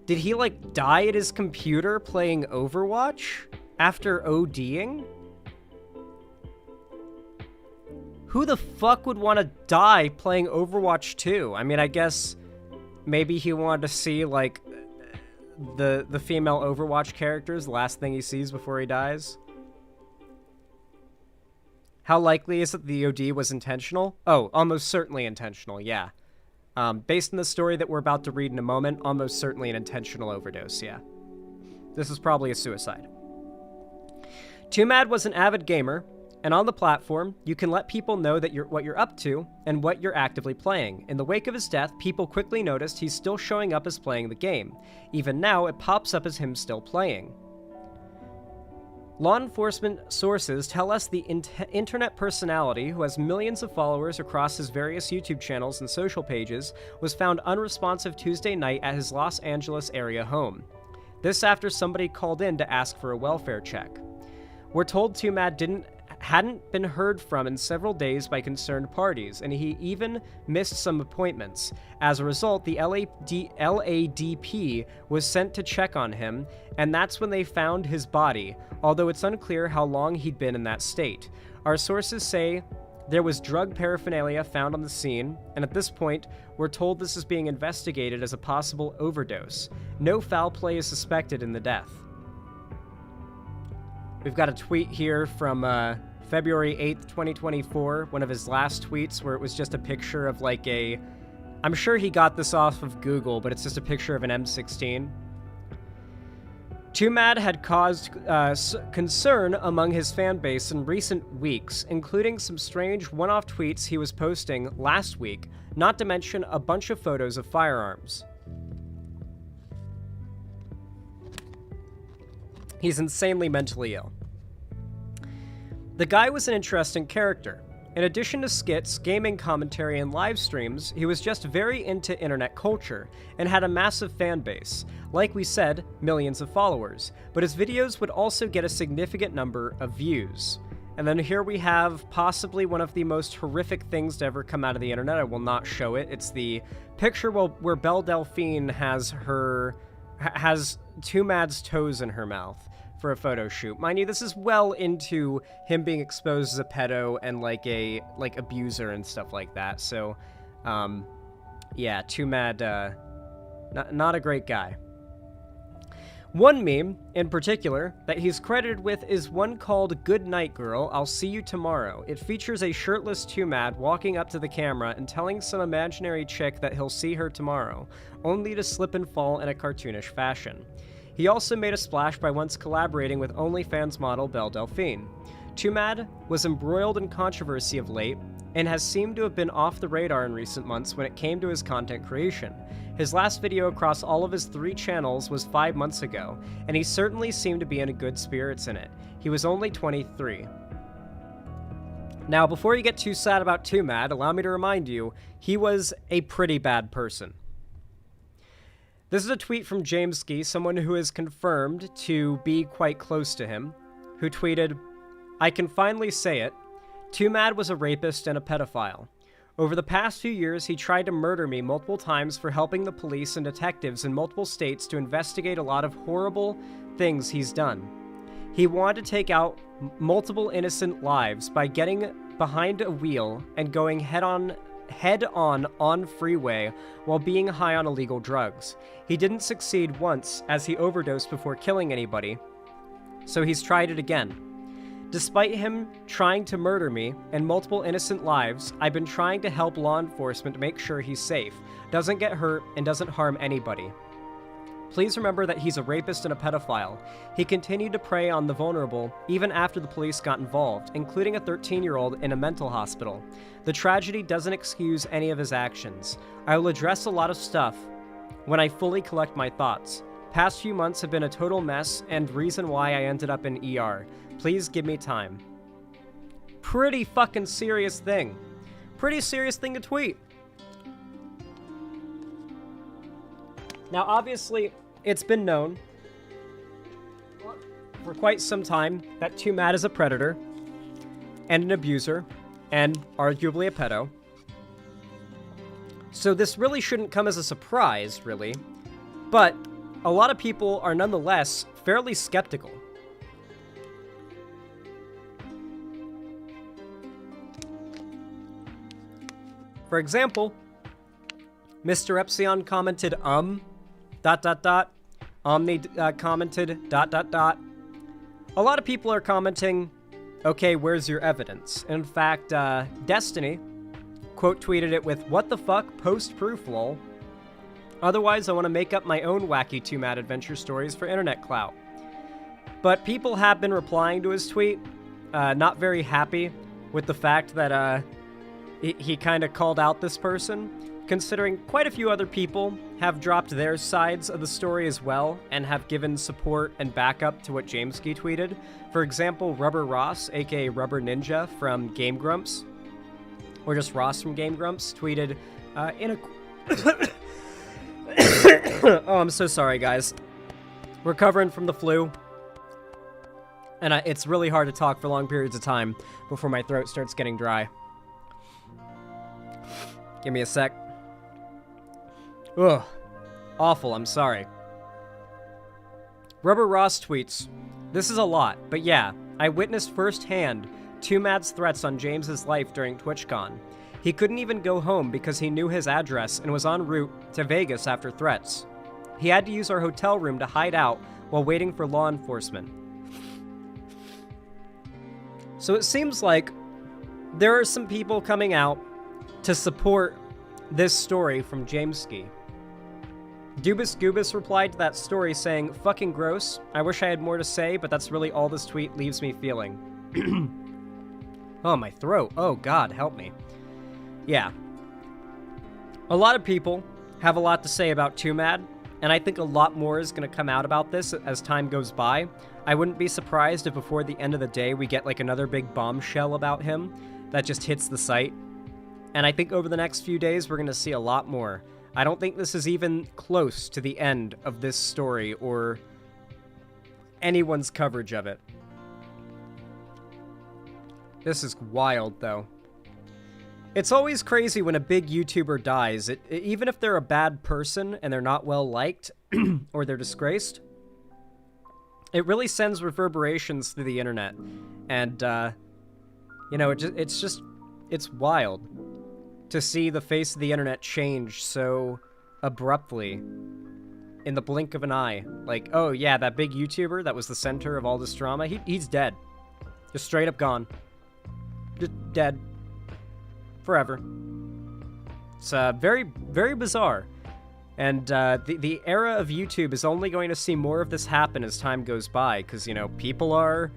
Did he, like, die at his computer playing Overwatch after ODing? Who the fuck would want to die playing Overwatch 2? I mean, I guess maybe he wanted to see, like, the female Overwatch characters, the last thing he sees before he dies. How likely is it the OD was intentional? Oh, almost certainly intentional, yeah. Based on the story that we're about to read in a moment, almost certainly an intentional overdose, yeah. This is probably a suicide. Twomad was an avid gamer, and on the platform, you can let people know that what you're up to and what you're actively playing. In the wake of his death, people quickly noticed he's still showing up as playing the game. Even now, it pops up as him still playing. Law enforcement sources tell us the internet personality, who has millions of followers across his various YouTube channels and social pages, was found unresponsive Tuesday night at his Los Angeles area home. This after somebody called in to ask for a welfare check. We're told Twomad hadn't been heard from in several days by concerned parties, and he even missed some appointments. As a result, the LADP was sent to check on him, and that's when they found his body, although it's unclear how long he'd been in that state. Our sources say there was drug paraphernalia found on the scene, and at this point, we're told this is being investigated as a possible overdose. No foul play is suspected in the death. We've got a tweet here from February 8th, 2024, one of his last tweets where it was just a picture of like I'm sure he got this off of Google, but it's just a picture of an M16. Twomad had caused concern among his fan base in recent weeks, including some strange one-off tweets he was posting last week, not to mention a bunch of photos of firearms. He's insanely mentally ill. The guy was an interesting character. In addition to skits, gaming commentary, and live streams, he was just very into internet culture and had a massive fan base. Like we said, millions of followers. But his videos would also get a significant number of views. And then here we have possibly one of the most horrific things to ever come out of the internet. I will not show it. It's the picture where Belle Delphine has Twomad's toes in her mouth for a photo shoot. Mind you, this is well into him being exposed as a pedo and like abuser and stuff like that. So, yeah, Twomad, not a great guy. One meme, in particular, that he's credited with is one called Good Night Girl, I'll See You Tomorrow. It features a shirtless Twomad walking up to the camera and telling some imaginary chick that he'll see her tomorrow, only to slip and fall in a cartoonish fashion. He also made a splash by once collaborating with OnlyFans model Belle Delphine. Twomad was embroiled in controversy of late, and has seemed to have been off the radar in recent months when it came to his content creation. His last video across all of his 3 channels was 5 months ago, and he certainly seemed to be in good spirits in it. He was only 23. Now, before you get too sad about Twomad, allow me to remind you, he was a pretty bad person. This is a tweet from Jameski, someone who is confirmed to be quite close to him, who tweeted, "I can finally say it. Twomad was a rapist and a pedophile. Over the past few years, he tried to murder me multiple times for helping the police and detectives in multiple states to investigate a lot of horrible things he's done. He wanted to take out multiple innocent lives by getting behind a wheel and going head-on freeway while being high on illegal drugs. He didn't succeed once, as he overdosed before killing anybody. so he's tried it again. Despite him trying to murder me and multiple innocent lives, I've been trying to help law enforcement make sure he's safe, doesn't get hurt, and doesn't harm anybody. Please remember that he's a rapist and a pedophile. He continued to prey on the vulnerable even after the police got involved, including a 13-year-old in a mental hospital. The tragedy doesn't excuse any of his actions. I will address a lot of stuff when I fully collect my thoughts. Past few months have been a total mess and reason why I ended up in ER. Please give me time. Pretty fucking serious thing. Pretty serious thing to tweet. Now, obviously, it's been known for quite some time that Twomad is a predator and an abuser and arguably a pedo. So this really shouldn't come as a surprise, really. But a lot of people are nonetheless fairly skeptical. For example, Mr. Epsilon commented, Omni commented, A lot of people are commenting, okay, where's your evidence? In fact, Destiny quote tweeted it with, what the fuck, post-proof lol. Otherwise, I want to make up my own wacky Twomad adventure stories for internet clout. But people have been replying to his tweet, not very happy with the fact that, he kind of called out this person, considering quite a few other people have dropped their sides of the story as well and have given support and backup to what Jameski tweeted. For example, Rubber Ross, aka Rubber Ninja from Game Grumps, or just Ross from Game Grumps, tweeted in a... Oh, I'm so sorry, guys. Recovering from the flu. And it's really hard to talk for long periods of time before my throat starts getting dry. Give me a sec. Ugh. Awful, I'm sorry. Rubber Ross tweets, this is a lot, but yeah, I witnessed firsthand Twomad's threats on James's life during TwitchCon. He couldn't even go home because he knew his address and was en route to Vegas after threats. He had to use our hotel room to hide out while waiting for law enforcement. So it seems like there are some people coming out to support this story from Jameski. Dubus Goobus replied to that story saying, fucking gross, I wish I had more to say, but that's really all this tweet leaves me feeling. Oh, my throat. Oh, God, help me. Yeah. A lot of people have a lot to say about Twomad, and I think a lot more is going to come out about this as time goes by. I wouldn't be surprised if before the end of the day we get like another big bombshell about him that just hits the site. And I think over the next few days, we're going to see a lot more. I don't think this is even close to the end of this story or anyone's coverage of it. This is wild, though. It's always crazy when a big YouTuber dies. Even if they're a bad person and they're not well liked or they're disgraced, it really sends reverberations through the internet. And, you know, it's wild to see the face of the internet change so abruptly in the blink of an eye. Like, oh yeah, that big YouTuber that was the center of all this drama, he's dead. Just straight up gone. Just dead. Forever. It's very, very bizarre. And the era of YouTube is only going to see more of this happen as time goes by, because, you know, people are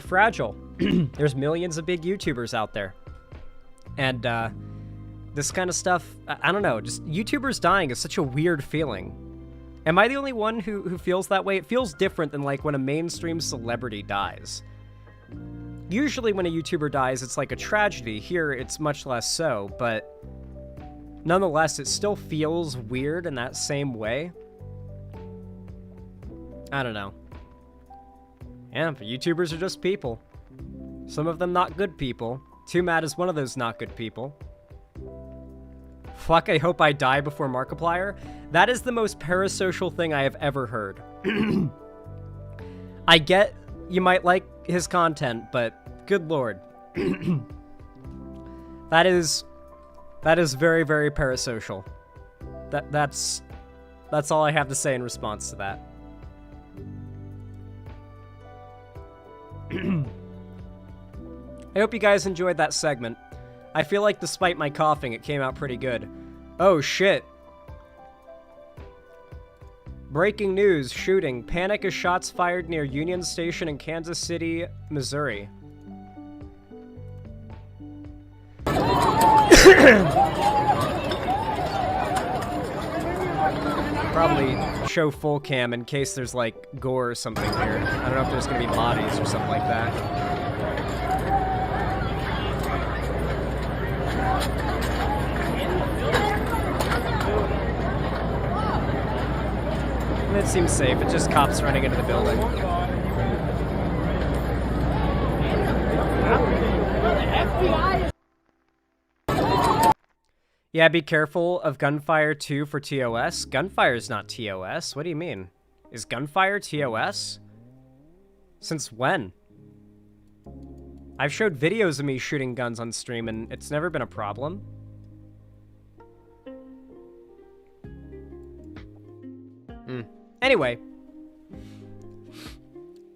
fragile. There's millions of big YouTubers out there. And this kind of stuff, I don't know, just YouTubers dying is such a weird feeling. Am I the only one who feels that way? It feels different than like when a mainstream celebrity dies. Usually when a YouTuber dies, it's like a tragedy. Here, it's much less so, but nonetheless, it still feels weird in that same way. I don't know. Yeah, but YouTubers are just people. Some of them not good people. Twomad is one of those not good people. Fuck, I hope I die before Markiplier. That is the most parasocial thing I have ever heard. I get you might like his content, but good lord. That is very, very parasocial. That's all I have to say in response to that. I hope you guys enjoyed that segment. I feel like despite my coughing, it came out pretty good. Oh shit. Breaking news, shooting. Panic as shots fired near Union Station in Kansas City, Missouri. Probably show full cam in case there's like gore or something here. I don't know if there's gonna be bodies or something like that. It seems safe. It's just cops running into the building. Yeah, be careful of gunfire too for TOS. Gunfire is not TOS. What do you mean? Is gunfire TOS? Since when? I've showed videos of me shooting guns on stream and it's never been a problem. Anyway.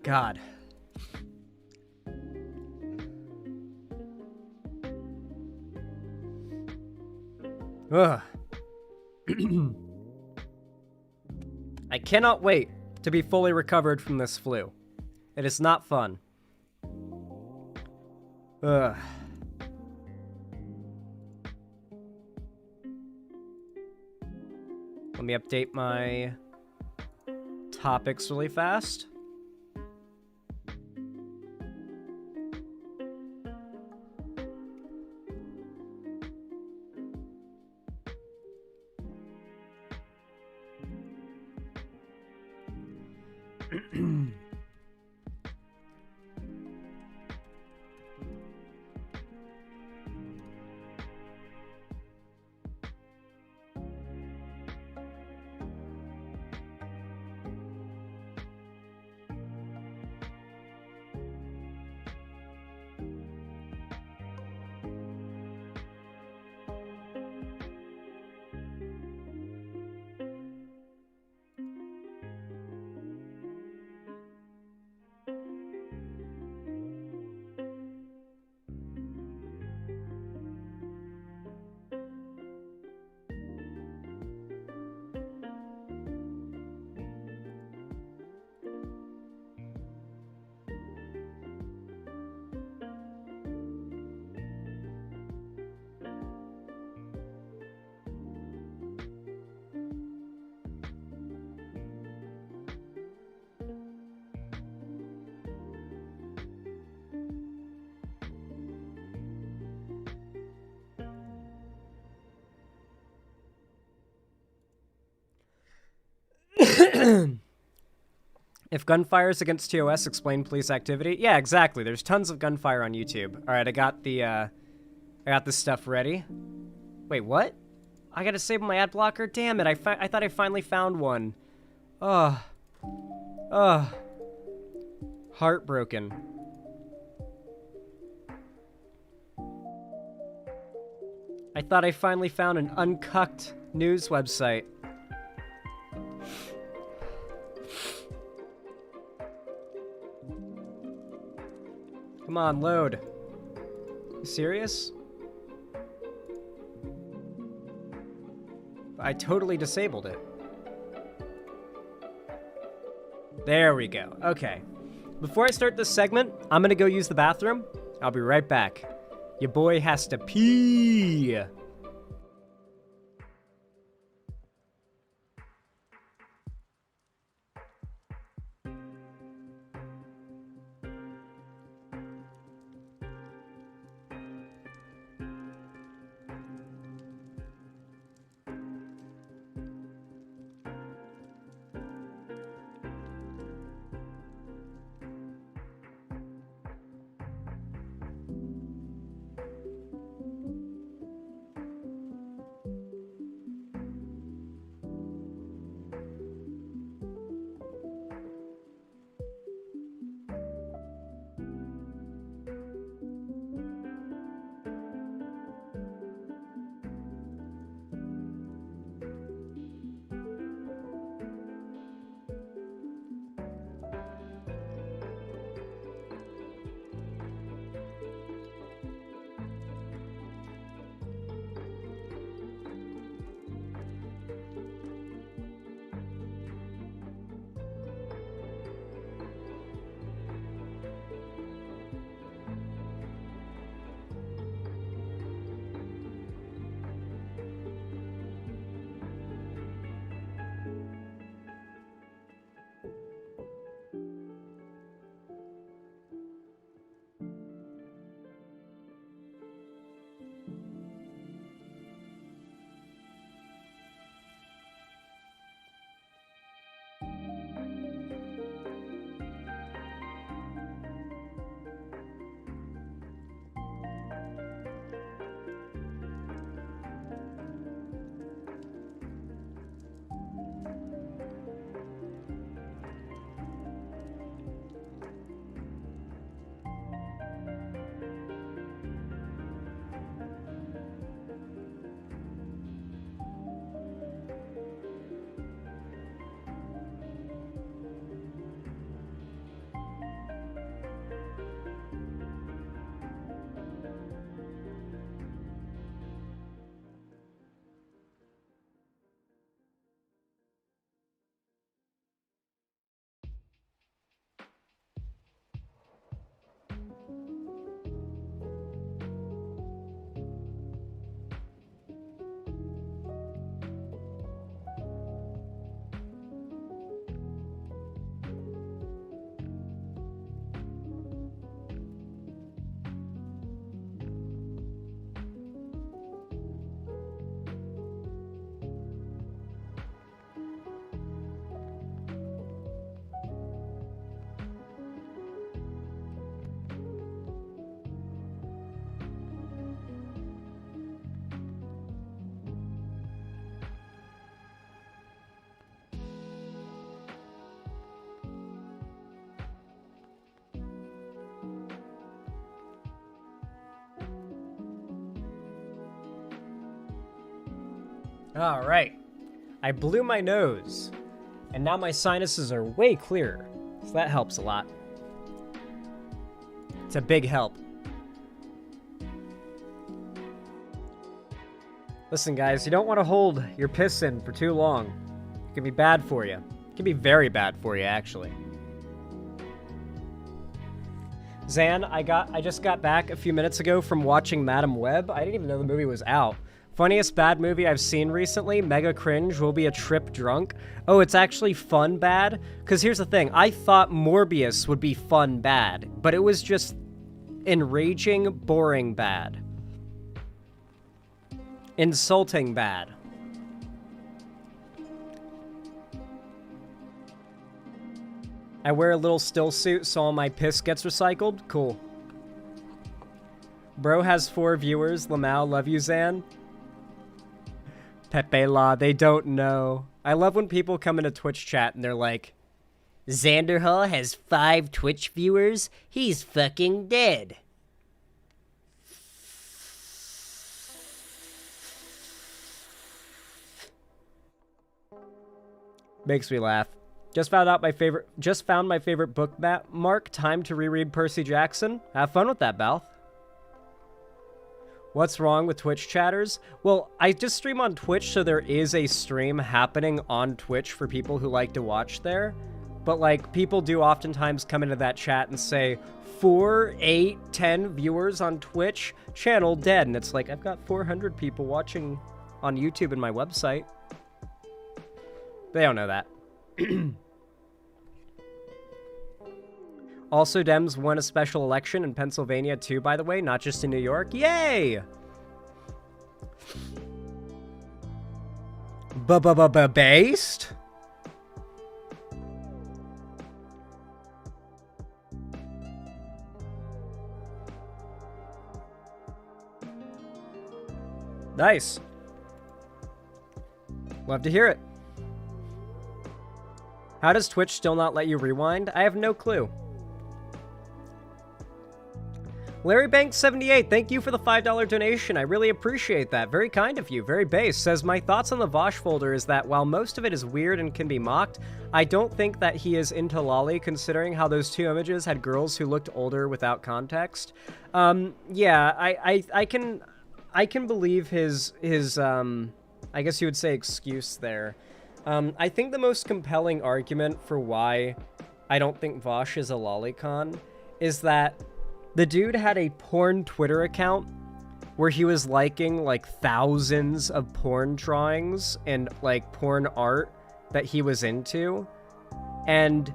God. Ugh. I cannot wait to be fully recovered from this flu. It is not fun. Ugh. Let me update my topics really fast. If gunfire is against TOS, explain police activity. Yeah, exactly. There's tons of gunfire on YouTube. All right, I got this stuff ready. Wait, what? I gotta disable my ad blocker? Damn it, I thought I finally found one. Ugh. Ugh. Heartbroken. I thought I finally found an uncucked news website. Come on, load. You serious? I totally disabled it. There we go. Okay. Before I start this segment, I'm gonna go use the bathroom. I'll be right back. Your boy has to pee. All right. I blew my nose, and now my sinuses are way clearer, so that helps a lot. It's a big help. Listen, guys, you don't want to hold your piss in for too long. It can be bad for you. It can be very bad for you, actually. Zan, I just got back a few minutes ago from watching Madam Web. I didn't even know the movie was out. Funniest bad movie I've seen recently, mega cringe, will be a trip drunk. Oh, it's actually fun bad? Because here's the thing, I thought Morbius would be fun bad, but it was just enraging, boring bad. Insulting bad. I wear a little still suit so all my piss gets recycled? Cool. Bro has 4 viewers. Lamau, love you, Zan. Pepe La, they don't know. I love when people come into Twitch chat and they're like, Xanderhall has 5 Twitch viewers? He's fucking dead. Makes me laugh. Just found my favorite bookmark. Time to reread Percy Jackson. Have fun with that, Balth. What's wrong with Twitch chatters? Well, I just stream on Twitch, so there is a stream happening on Twitch for people who like to watch there. But, like, people do oftentimes come into that chat and say, 4, 8, 10 viewers on Twitch, channel dead. And it's like, I've got 400 people watching on YouTube and my website. They don't know that. Also, Dems won a special election in Pennsylvania too, by the way, not just in New York. Yay! Based? Nice. Love to hear it. How does Twitch still not let you rewind? I have no clue. Larry Banks 78, thank you for the $5 donation. I really appreciate that. Very kind of you. Very base. Says, my thoughts on the Vosh folder is that while most of it is weird and can be mocked, I don't think that he is into lolly, considering how those 2 images had girls who looked older without context. Yeah, I can believe his I guess you would say excuse there. I think the most compelling argument for why I don't think Vosh is a lolicon is that the dude had a porn Twitter account where he was liking, like, thousands of porn drawings and, like, porn art that he was into. And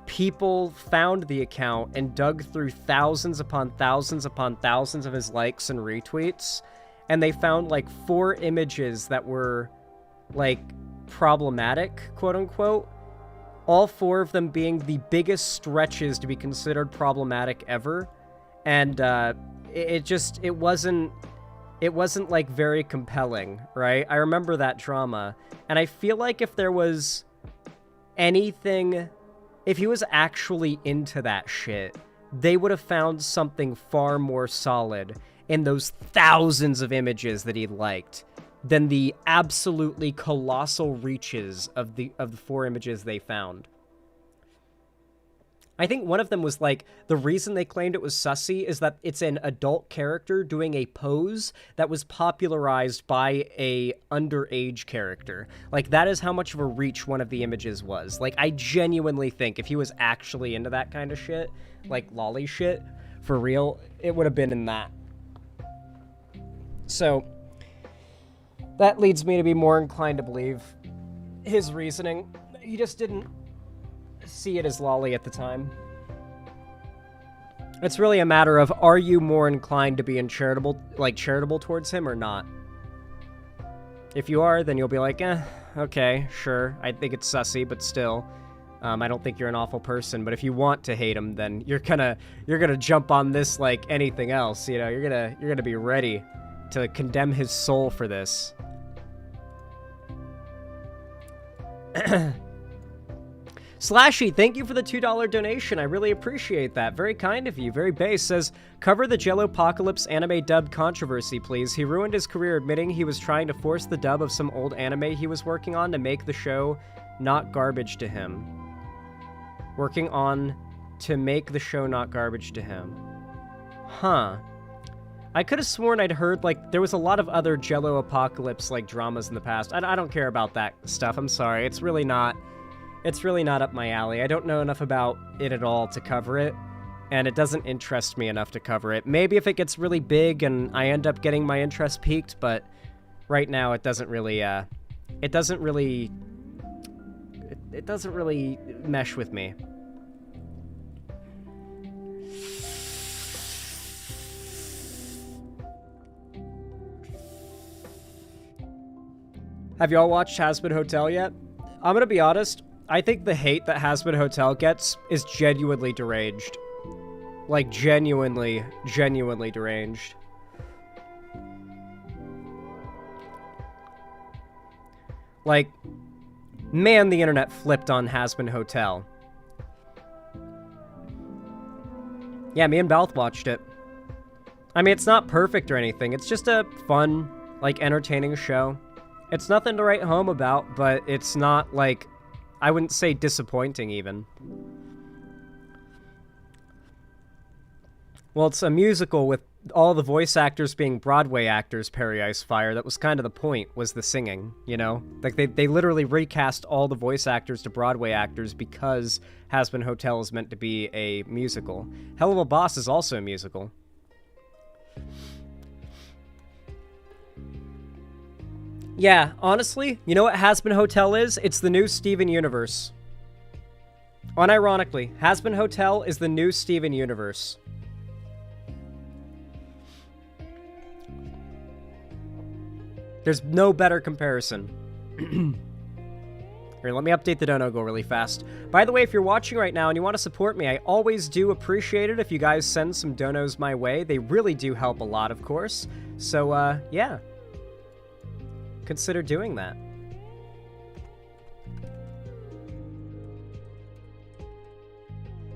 people found the account and dug through thousands upon thousands upon thousands of his likes and retweets. And they found, like, 4 images that were, like, problematic, quote-unquote. All 4 of them being the biggest stretches to be considered problematic ever. And it wasn't like very compelling, right? I remember that drama, and I feel like if there was anything, if he was actually into that shit, they would have found something far more solid in those thousands of images that he liked than the absolutely colossal reaches of the 4 images they found. I think one of them was like, the reason they claimed it was sussy is that it's an adult character doing a pose that was popularized by a underage character. Like, that is how much of a reach one of the images was. Like, I genuinely think if he was actually into that kind of shit, like lolly shit, for real, it would have been in that. So, that leads me to be more inclined to believe his reasoning. He just didn't see it as lolly at the time. It's really a matter of, are you more inclined to be charitable towards him or not? If you are, then you'll be like, okay, sure, I think it's sussy, but still, I don't think you're an awful person. But if you want to hate him, then you're gonna jump on this like anything else, you know, you're gonna be ready to condemn his soul for this. Slashy, thank you for the $2 donation. I really appreciate that. Very kind of you. Very base. Says, cover the Jellopocalypse anime dub controversy, please. He ruined his career admitting he was trying to force the dub of some old anime he was working on to make the show not garbage to him. Working on to make the show not garbage to him. Huh. I could have sworn I'd heard, like, there was a lot of other Jello-apocalypse, like, dramas in the past. I don't care about that stuff. I'm sorry. It's really not up my alley. I don't know enough about it at all to cover it, and it doesn't interest me enough to cover it. Maybe if it gets really big and I end up getting my interest piqued, but right now it doesn't really mesh with me. Have y'all watched Hazbin Hotel yet? I'm gonna be honest, I think the hate that Hazbin Hotel gets is genuinely deranged. Like, genuinely deranged. Like, man, the internet flipped on Hazbin Hotel. Yeah, me and Balth watched it. I mean, it's not perfect or anything. It's just a fun, like, entertaining show. It's nothing to write home about, but it's not, like, I wouldn't say disappointing, even. Well, it's a musical with all the voice actors being Broadway actors, Perry Icefire. That was kind of the point, was the singing, you know? Like, they literally recast all the voice actors to Broadway actors because Hazbin Hotel is meant to be a musical. Hell of a Boss is also a musical. Yeah, honestly, you know what Hazbin Hotel is? It's the new Steven Universe. Unironically, Hazbin Hotel is the new Steven Universe. There's no better comparison. Here, let me update the dono goal really fast. By the way, if you're watching right now and you want to support me, I always do appreciate it if you guys send some donos my way. They really do help a lot, of course. So, yeah. Consider doing that.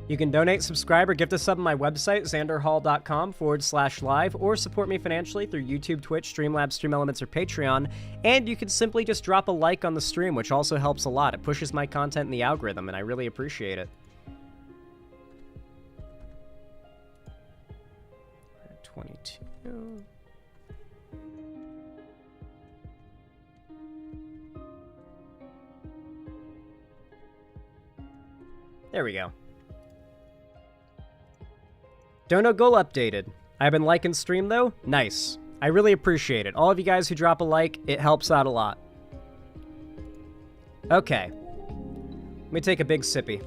You can donate, subscribe, or gift a sub on my website, xanderhall.com/live, or support me financially through YouTube, Twitch, Streamlabs, StreamElements, or Patreon. And you can simply just drop a like on the stream, which also helps a lot. It pushes my content in the algorithm, and I really appreciate it. 22. There we go. Dono goal updated. I've been liking stream though. Nice. I really appreciate it. All of you guys who drop a like, it helps out a lot. Okay. Let me take a big sippy.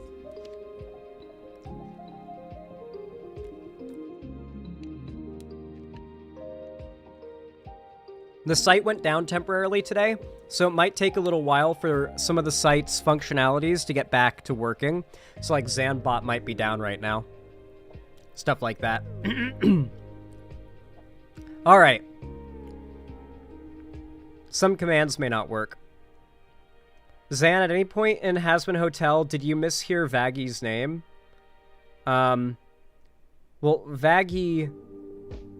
The site went down temporarily today, so it might take a little while for some of the site's functionalities to get back to working. So like Zanbot might be down right now. Stuff like that. Alright. Some commands may not work. Zan, at any point in Hazbin Hotel, did you mishear Vaggy's name? Well, Vaggy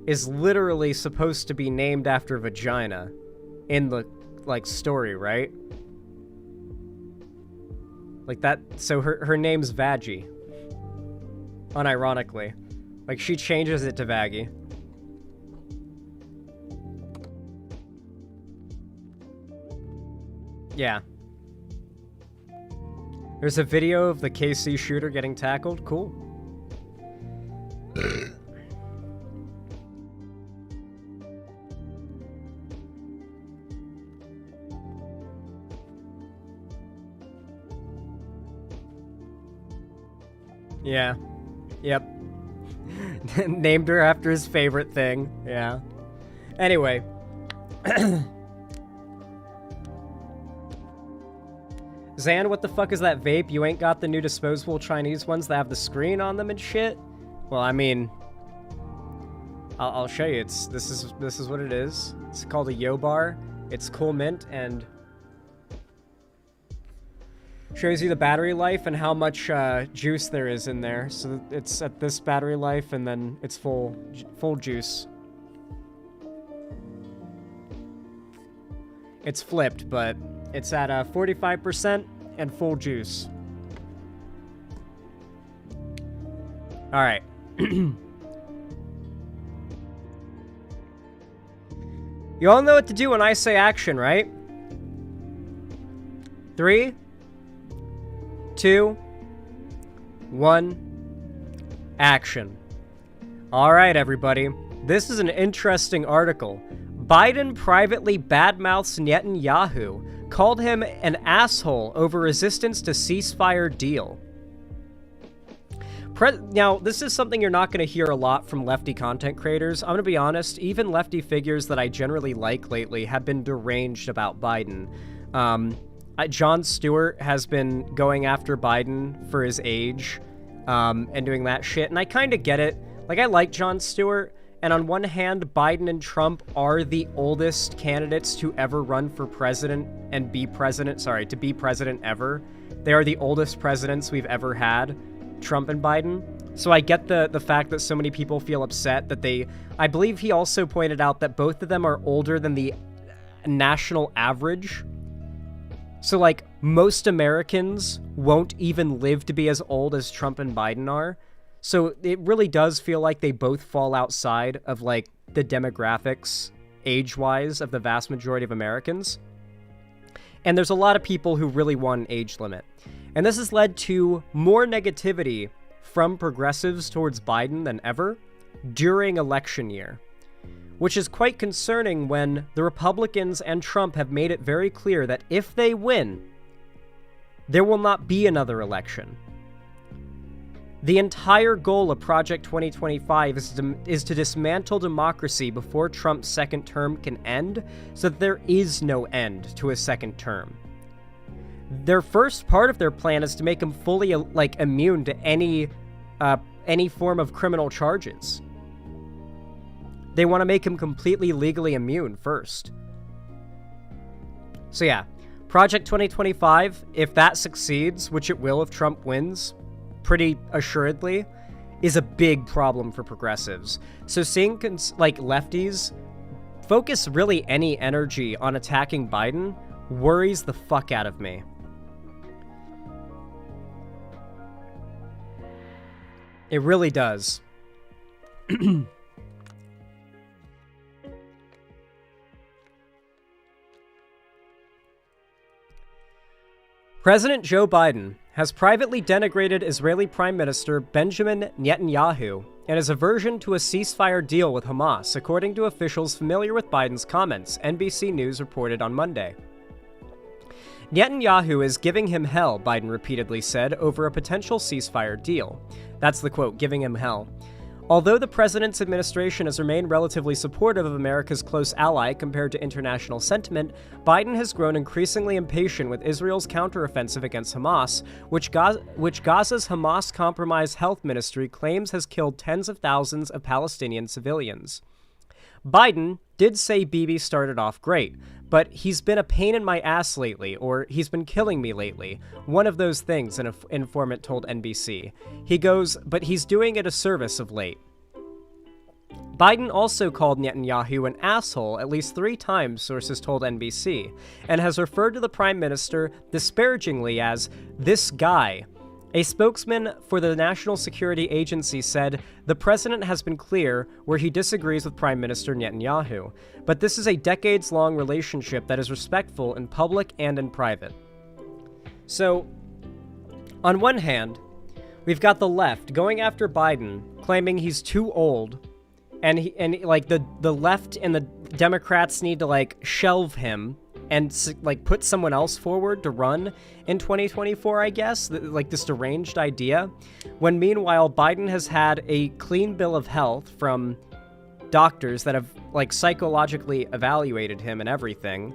is literally supposed to be named after vagina in the, like, story, right? Like that, so her name's Vaggy. Unironically. Like, she changes it to Vaggy. Yeah. There's a video of the KC shooter getting tackled. Cool. Yeah. Yep. Named her after his favorite thing. Yeah. Anyway. Zan, what the fuck is that vape? You ain't got the new disposable Chinese ones that have the screen on them and shit? Well, I mean, I'll show you. This is what it is. It's called a Yo Bar. It's cool mint, and Shows you the battery life and how much juice there is in there. So it's at this battery life, and then it's full juice. It's flipped, but it's at 45% and full juice. All right. You all know what to do when I say action, right? 3, 2, 1, action. All right, everybody. This is an interesting article. Biden privately badmouths Netanyahu, called him an asshole over resistance to ceasefire deal. Now, this is something you're not going to hear a lot from lefty content creators. I'm going to be honest, even lefty figures that I generally like lately have been deranged about Biden. Jon Stewart has been going after Biden for his age and doing that shit, and I kind of get it. Like, I like Jon Stewart, and on one hand, Biden and Trump are the oldest candidates to ever run for president and be president, to be president ever. They are the oldest presidents we've ever had, Trump and Biden. So I get the fact that so many people feel upset that I believe he also pointed out that both of them are older than the national average. So, like, most Americans won't even live to be as old as Trump and Biden are. So it really does feel like they both fall outside of, like, the demographics, age-wise, of the vast majority of Americans. And there's a lot of people who really want an age limit. And this has led to more negativity from progressives towards Biden than ever during election year, which is quite concerning when the Republicans and Trump have made it very clear that if they win, there will not be another election. The entire goal of Project 2025 is to dismantle democracy before Trump's second term can end, so that there is no end to a second term. Their first part of their plan is to make him fully, immune to any form of criminal charges. They want to make him completely legally immune first. So yeah, Project 2025, if that succeeds, which it will if Trump wins, pretty assuredly, is a big problem for progressives. So seeing lefties focus really any energy on attacking Biden worries the fuck out of me. It really does. President Joe Biden has privately denigrated Israeli Prime Minister Benjamin Netanyahu and his aversion to a ceasefire deal with Hamas, according to officials familiar with Biden's comments, NBC News reported on Monday. Netanyahu is giving him hell, Biden repeatedly said, over a potential ceasefire deal. That's the quote, giving him hell. Although the president's administration has remained relatively supportive of America's close ally compared to international sentiment, Biden has grown increasingly impatient with Israel's counteroffensive against Hamas, which Gaza's Hamas-compromised health ministry claims has killed tens of thousands of Palestinian civilians. Biden did say Bibi started off great, but he's been a pain in my ass lately, or he's been killing me lately. One of those things, an informant told NBC. He goes, but he's doing it a service of late. Biden also called Netanyahu an asshole at least 3 times, sources told NBC, and has referred to the prime minister disparagingly as this guy. A spokesman for the National Security Agency said, the president has been clear where he disagrees with Prime Minister Netanyahu, but this is a decades-long relationship that is respectful in public and in private. So, on one hand, we've got the left going after Biden, claiming he's too old, and the left and the Democrats need to shelve him and put someone else forward to run in 2024, I guess, this deranged idea, when meanwhile Biden has had a clean bill of health from doctors that have psychologically evaluated him and everything.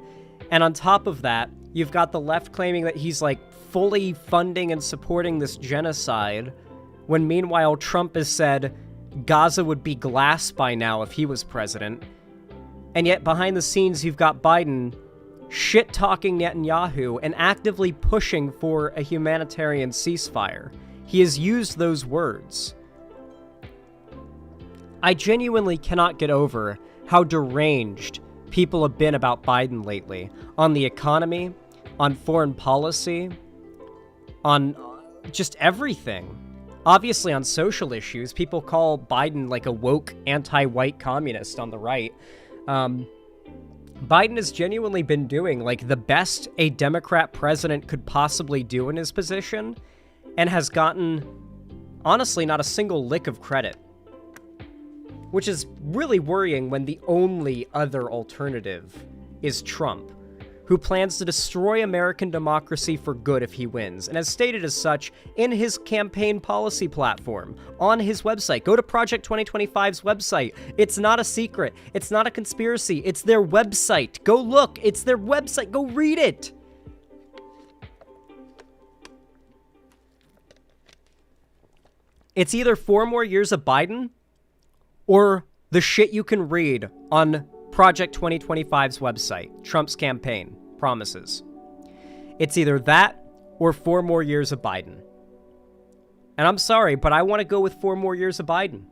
And on top of that, you've got the left claiming that he's fully funding and supporting this genocide, when meanwhile Trump has said Gaza would be glass by now if he was president. And yet behind the scenes you've got Biden shit-talking Netanyahu and actively pushing for a humanitarian ceasefire. He has used those words. I genuinely cannot get over how deranged people have been about Biden lately. On the economy, on foreign policy, on just everything. Obviously on social issues, people call Biden like a woke anti-white communist on the right. Biden has genuinely been doing like the best a Democrat president could possibly do in his position and has gotten, honestly, not a single lick of credit. Which is really worrying when the only other alternative is Trump, who plans to destroy American democracy for good if he wins, and has stated as such in his campaign policy platform, on his website. Go to Project 2025's website. It's not a secret. It's not a conspiracy. It's their website. Go look. It's their website. Go read it. It's either 4 more years of Biden or the shit you can read on Project 2025's website, Trump's campaign promises. It's either that or 4 more years of Biden. And I'm sorry, but I want to go with 4 more years of Biden.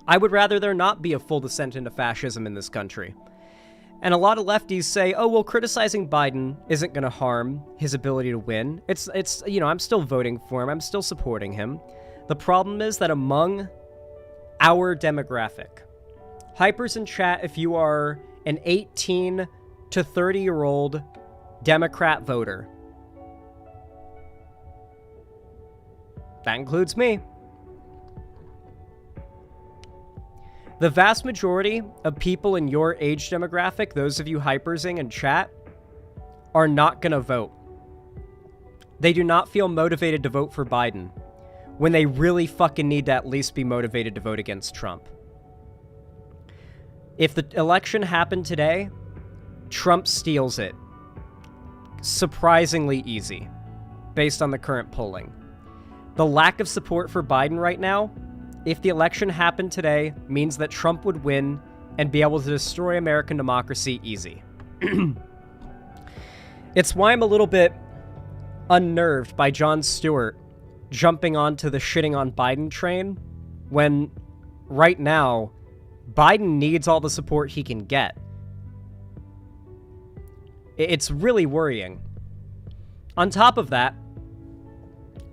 I would rather there not be a full descent into fascism in this country. And a lot of lefties say, oh, well, criticizing Biden isn't going to harm his ability to win. It's I'm still voting for him. I'm still supporting him. The problem is that among our demographic, hypers in chat, if you are an 18 to 30-year-old Democrat voter. That includes me. The vast majority of people in your age demographic, those of you hypersing in chat, are not going to vote. They do not feel motivated to vote for Biden when they really fucking need to at least be motivated to vote against Trump. If the election happened today, Trump steals it. Surprisingly easy, based on the current polling. The lack of support for Biden right now, if the election happened today, means that Trump would win and be able to destroy American democracy easy. It's why I'm a little bit unnerved by Jon Stewart jumping onto the shitting on Biden train when right now Biden needs all the support he can get. It's really worrying. On top of that,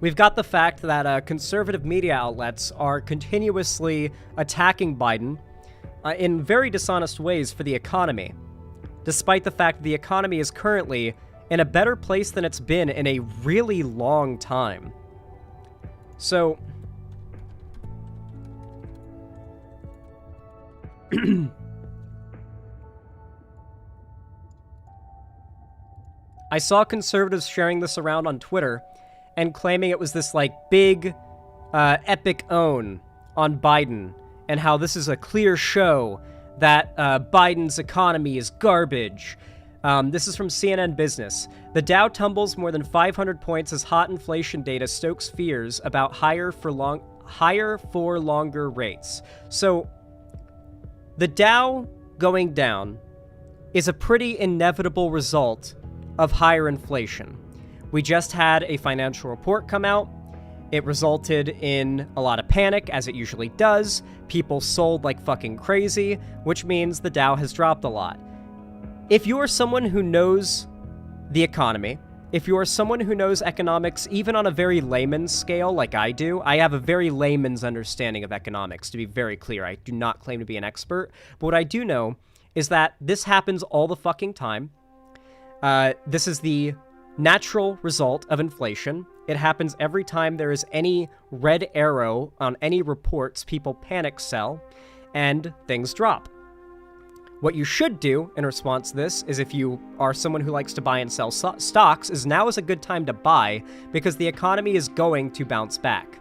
we've got the fact that conservative media outlets are continuously attacking Biden in very dishonest ways for the economy, despite the fact that the economy is currently in a better place than it's been in a really long time. So, I saw conservatives sharing this around on Twitter and claiming it was this like big epic own on Biden and how this is a clear show that Biden's economy is garbage. This is from CNN Business. The Dow tumbles more than 500 points as hot inflation data stokes fears about higher for longer rates. So the Dow going down is a pretty inevitable result of higher inflation. We just had a financial report come out. It resulted in a lot of panic, as it usually does. People sold like fucking crazy, which means the Dow has dropped a lot. If you are someone who knows the economy, if you are someone who knows economics, even on a very layman's scale like I do, I have a very layman's understanding of economics, to be very clear. I do not claim to be an expert, but what I do know is that this happens all the fucking time. This is the natural result of inflation. It happens every time there is any red arrow on any reports, people panic sell, and things drop. What you should do in response to this is, if you are someone who likes to buy and sell stocks, is now is a good time to buy because the economy is going to bounce back.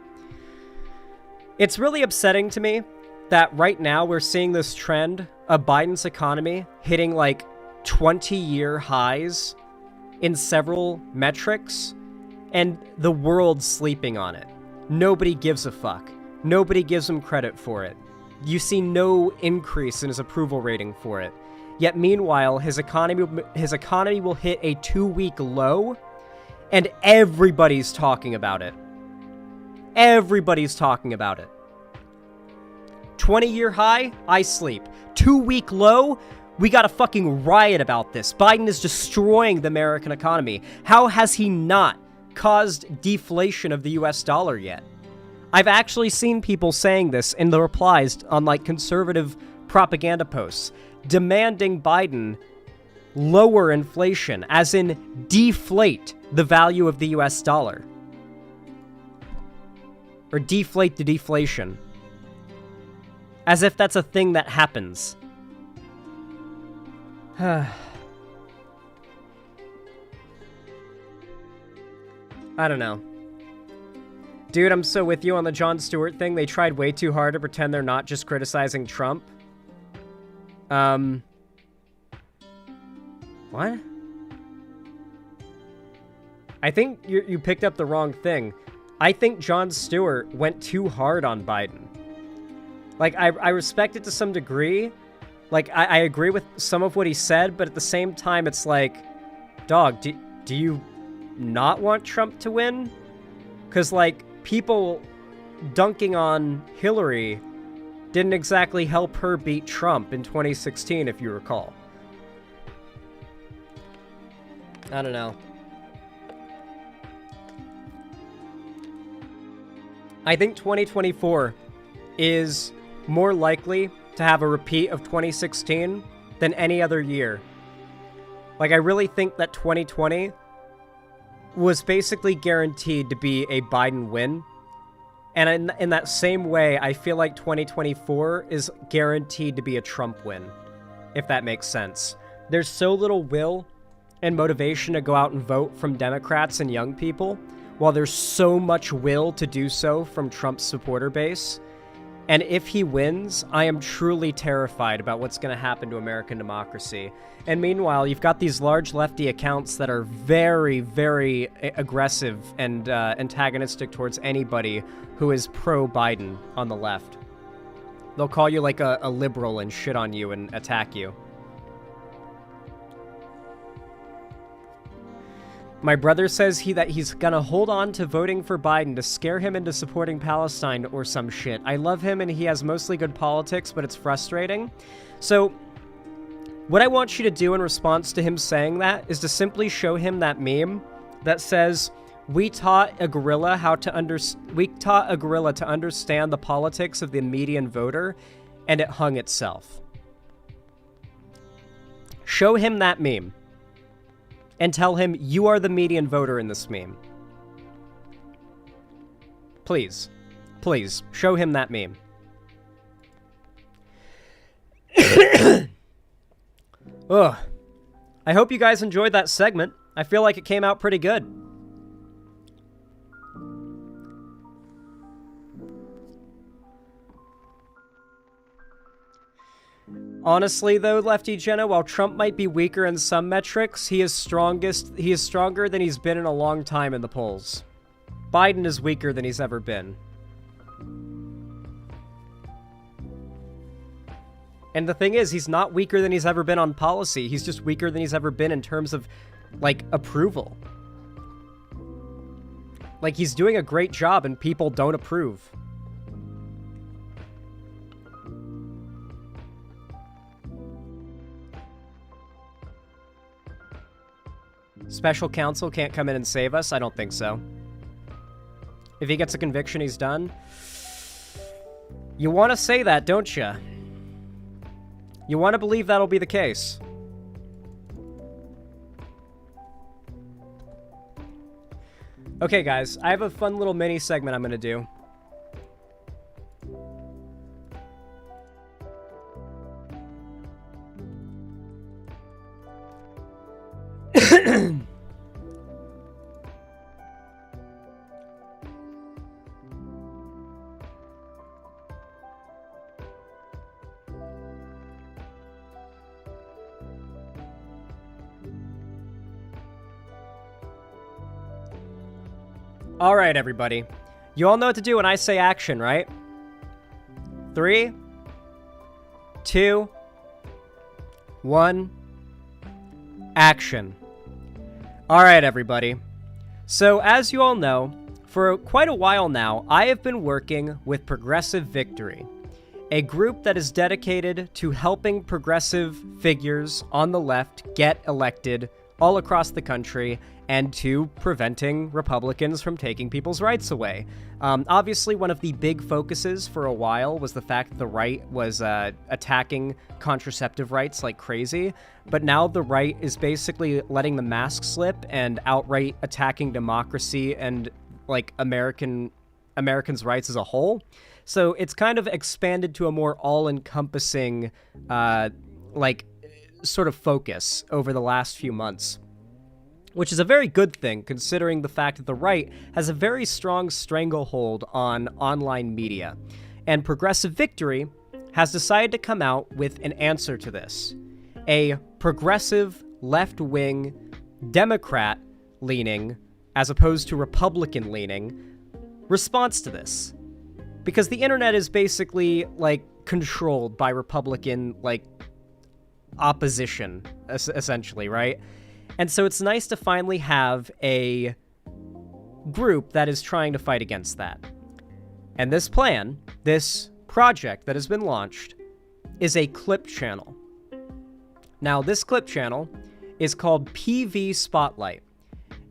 It's really upsetting to me that right now we're seeing this trend of Biden's economy hitting like 20-year highs in several metrics and the world's sleeping on it. Nobody gives a fuck. Nobody gives him credit for it. You see no increase in his approval rating for it. Yet meanwhile, his economy will hit a 2-week low, and everybody's talking about it. Everybody's talking about it. 20-year high, I sleep. 2-week low, we got a fucking riot about this. Biden is destroying the American economy. How has he not caused deflation of the US dollar yet? I've actually seen people saying this in the replies on like conservative propaganda posts, demanding Biden lower inflation, as in deflate the value of the US dollar. Or deflate the deflation. As if that's a thing that happens. I don't know. Dude, I'm so with you on the Jon Stewart thing. They tried way too hard to pretend they're not just criticizing Trump. What? I think you picked up the wrong thing. I think Jon Stewart went too hard on Biden. Like, I respect it to some degree. Like, I agree with some of what he said, but at the same time, it's like, dog, do you not want Trump to win? Because, like, people dunking on Hillary didn't exactly help her beat Trump in 2016, if you recall. I don't know. I think 2024 is more likely to have a repeat of 2016 than any other year. Like, I really think that 2020 was basically guaranteed to be a Biden win. And in that same way, I feel like 2024 is guaranteed to be a Trump win, if that makes sense. There's so little will and motivation to go out and vote from Democrats and young people, while there's so much will to do so from Trump's supporter base. And if he wins, I am truly terrified about what's going to happen to American democracy. And meanwhile, you've got these large lefty accounts that are very, very aggressive and antagonistic towards anybody who is pro-Biden on the left. They'll call you like a liberal and shit on you and attack you. My brother says that he's gonna hold on to voting for Biden to scare him into supporting Palestine or some shit. I love him and he has mostly good politics, but it's frustrating. So, what I want you to do in response to him saying that is to simply show him that meme that says, we taught a gorilla to understand the politics of the median voter, and it hung itself. Show him that meme. And tell him you are the median voter in this meme. Please. Please, show him that meme. Ugh. I hope you guys enjoyed that segment. I feel like it came out pretty good. Honestly, though, Lefty Jenna, while Trump might be weaker in some metrics, he is stronger than he's been in a long time in the polls. Biden is weaker than he's ever been. And the thing is, he's not weaker than he's ever been on policy. He's just weaker than he's ever been in terms of, like, approval. Like, he's doing a great job and people don't approve. Special counsel can't come in and save us? I don't think so. If he gets a conviction, he's done. You want to say that, don't you? You want to believe that'll be the case. Okay, guys, I have a fun little mini segment I'm going to do. All right, everybody. You all know what to do when I say action, right? 3, 2, 1, action. All right, everybody. So, as you all know, for quite a while now, I have been working with Progressive Victory, a group that is dedicated to helping progressive figures on the left get elected all across the country and to preventing Republicans from taking people's rights away. Obviously, one of the big focuses for a while was the fact that the right was attacking contraceptive rights like crazy, but now the right is basically letting the mask slip and outright attacking democracy and like Americans' rights as a whole. So it's kind of expanded to a more all-encompassing sort of focus over the last few months, which is a very good thing considering the fact that the right has a very strong stranglehold on online media. And Progressive Victory has decided to come out with an answer to this. A progressive, left-wing, Democrat-leaning, as opposed to Republican-leaning, response to this. Because the internet is basically, controlled by Republican, opposition, essentially, right? And so it's nice to finally have a group that is trying to fight against that. And this plan, this project that has been launched, is a clip channel. Now, this clip channel is called PV Spotlight,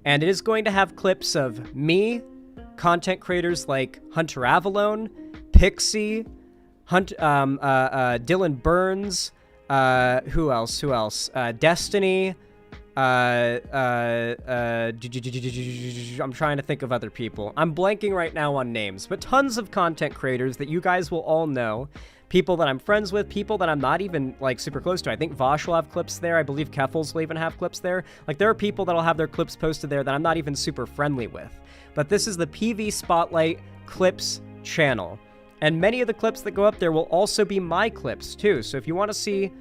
and it is going to have clips of me, content creators like Hunter Avalone, Pixie, Dylan Burns, who else? Destiny, I'm trying to think of other people. I'm blanking right now on names, but tons of content creators that you guys will all know. People that I'm friends with, people that I'm not even, super close to. I think Vosh will have clips there. I believe Keffels will even have clips there. There are people that'll have their clips posted there that I'm not even super friendly with. But this is the PV Spotlight Clips channel. And many of the clips that go up there will also be my clips, too. So if you want to see...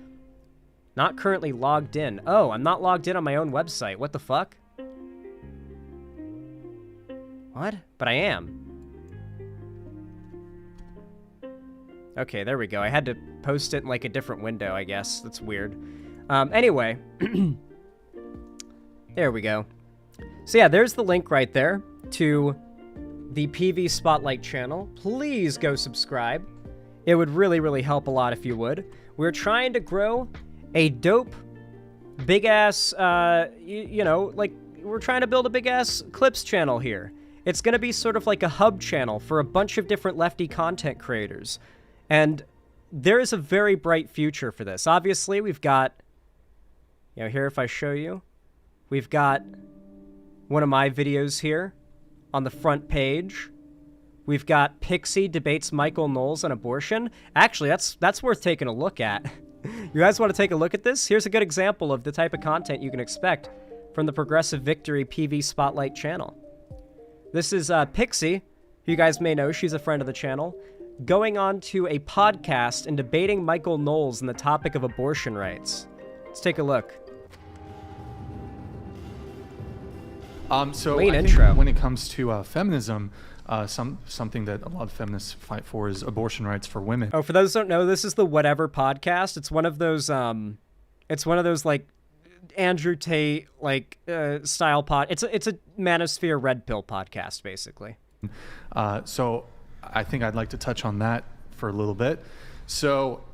Not currently logged in. Oh, I'm not logged in on my own website. What the fuck? What? But I am. Okay, there we go. I had to post it in, a different window, I guess. That's weird. Anyway. There we go. So yeah, there's the link right there to the PV Spotlight channel. Please go subscribe. It would really, really help a lot if you would. We're trying to grow a dope, big-ass, we're trying to build a big-ass clips channel here. It's going to be sort of like a hub channel for a bunch of different lefty content creators. And there is a very bright future for this. Obviously, we've got, here if I show you, we've got one of my videos here on the front page. We've got Pixie debates Michael Knowles on abortion. Actually, that's worth taking a look at. You guys want to take a look at this? Here's a good example of the type of content you can expect from the Progressive Victory PV Spotlight channel. This is Pixie, who you guys may know. She's a friend of the channel, going on to a podcast and debating Michael Knowles on the topic of abortion rights. Let's take a look. So Clean I intro. think when it comes to feminism, something that a lot of feminists fight for is abortion rights for women. Oh, for those who don't know, this is the Whatever podcast. It's one of those Andrew Tate style pod. It's a Manosphere Red Pill podcast, basically. So I think I'd like to touch on that for a little bit. So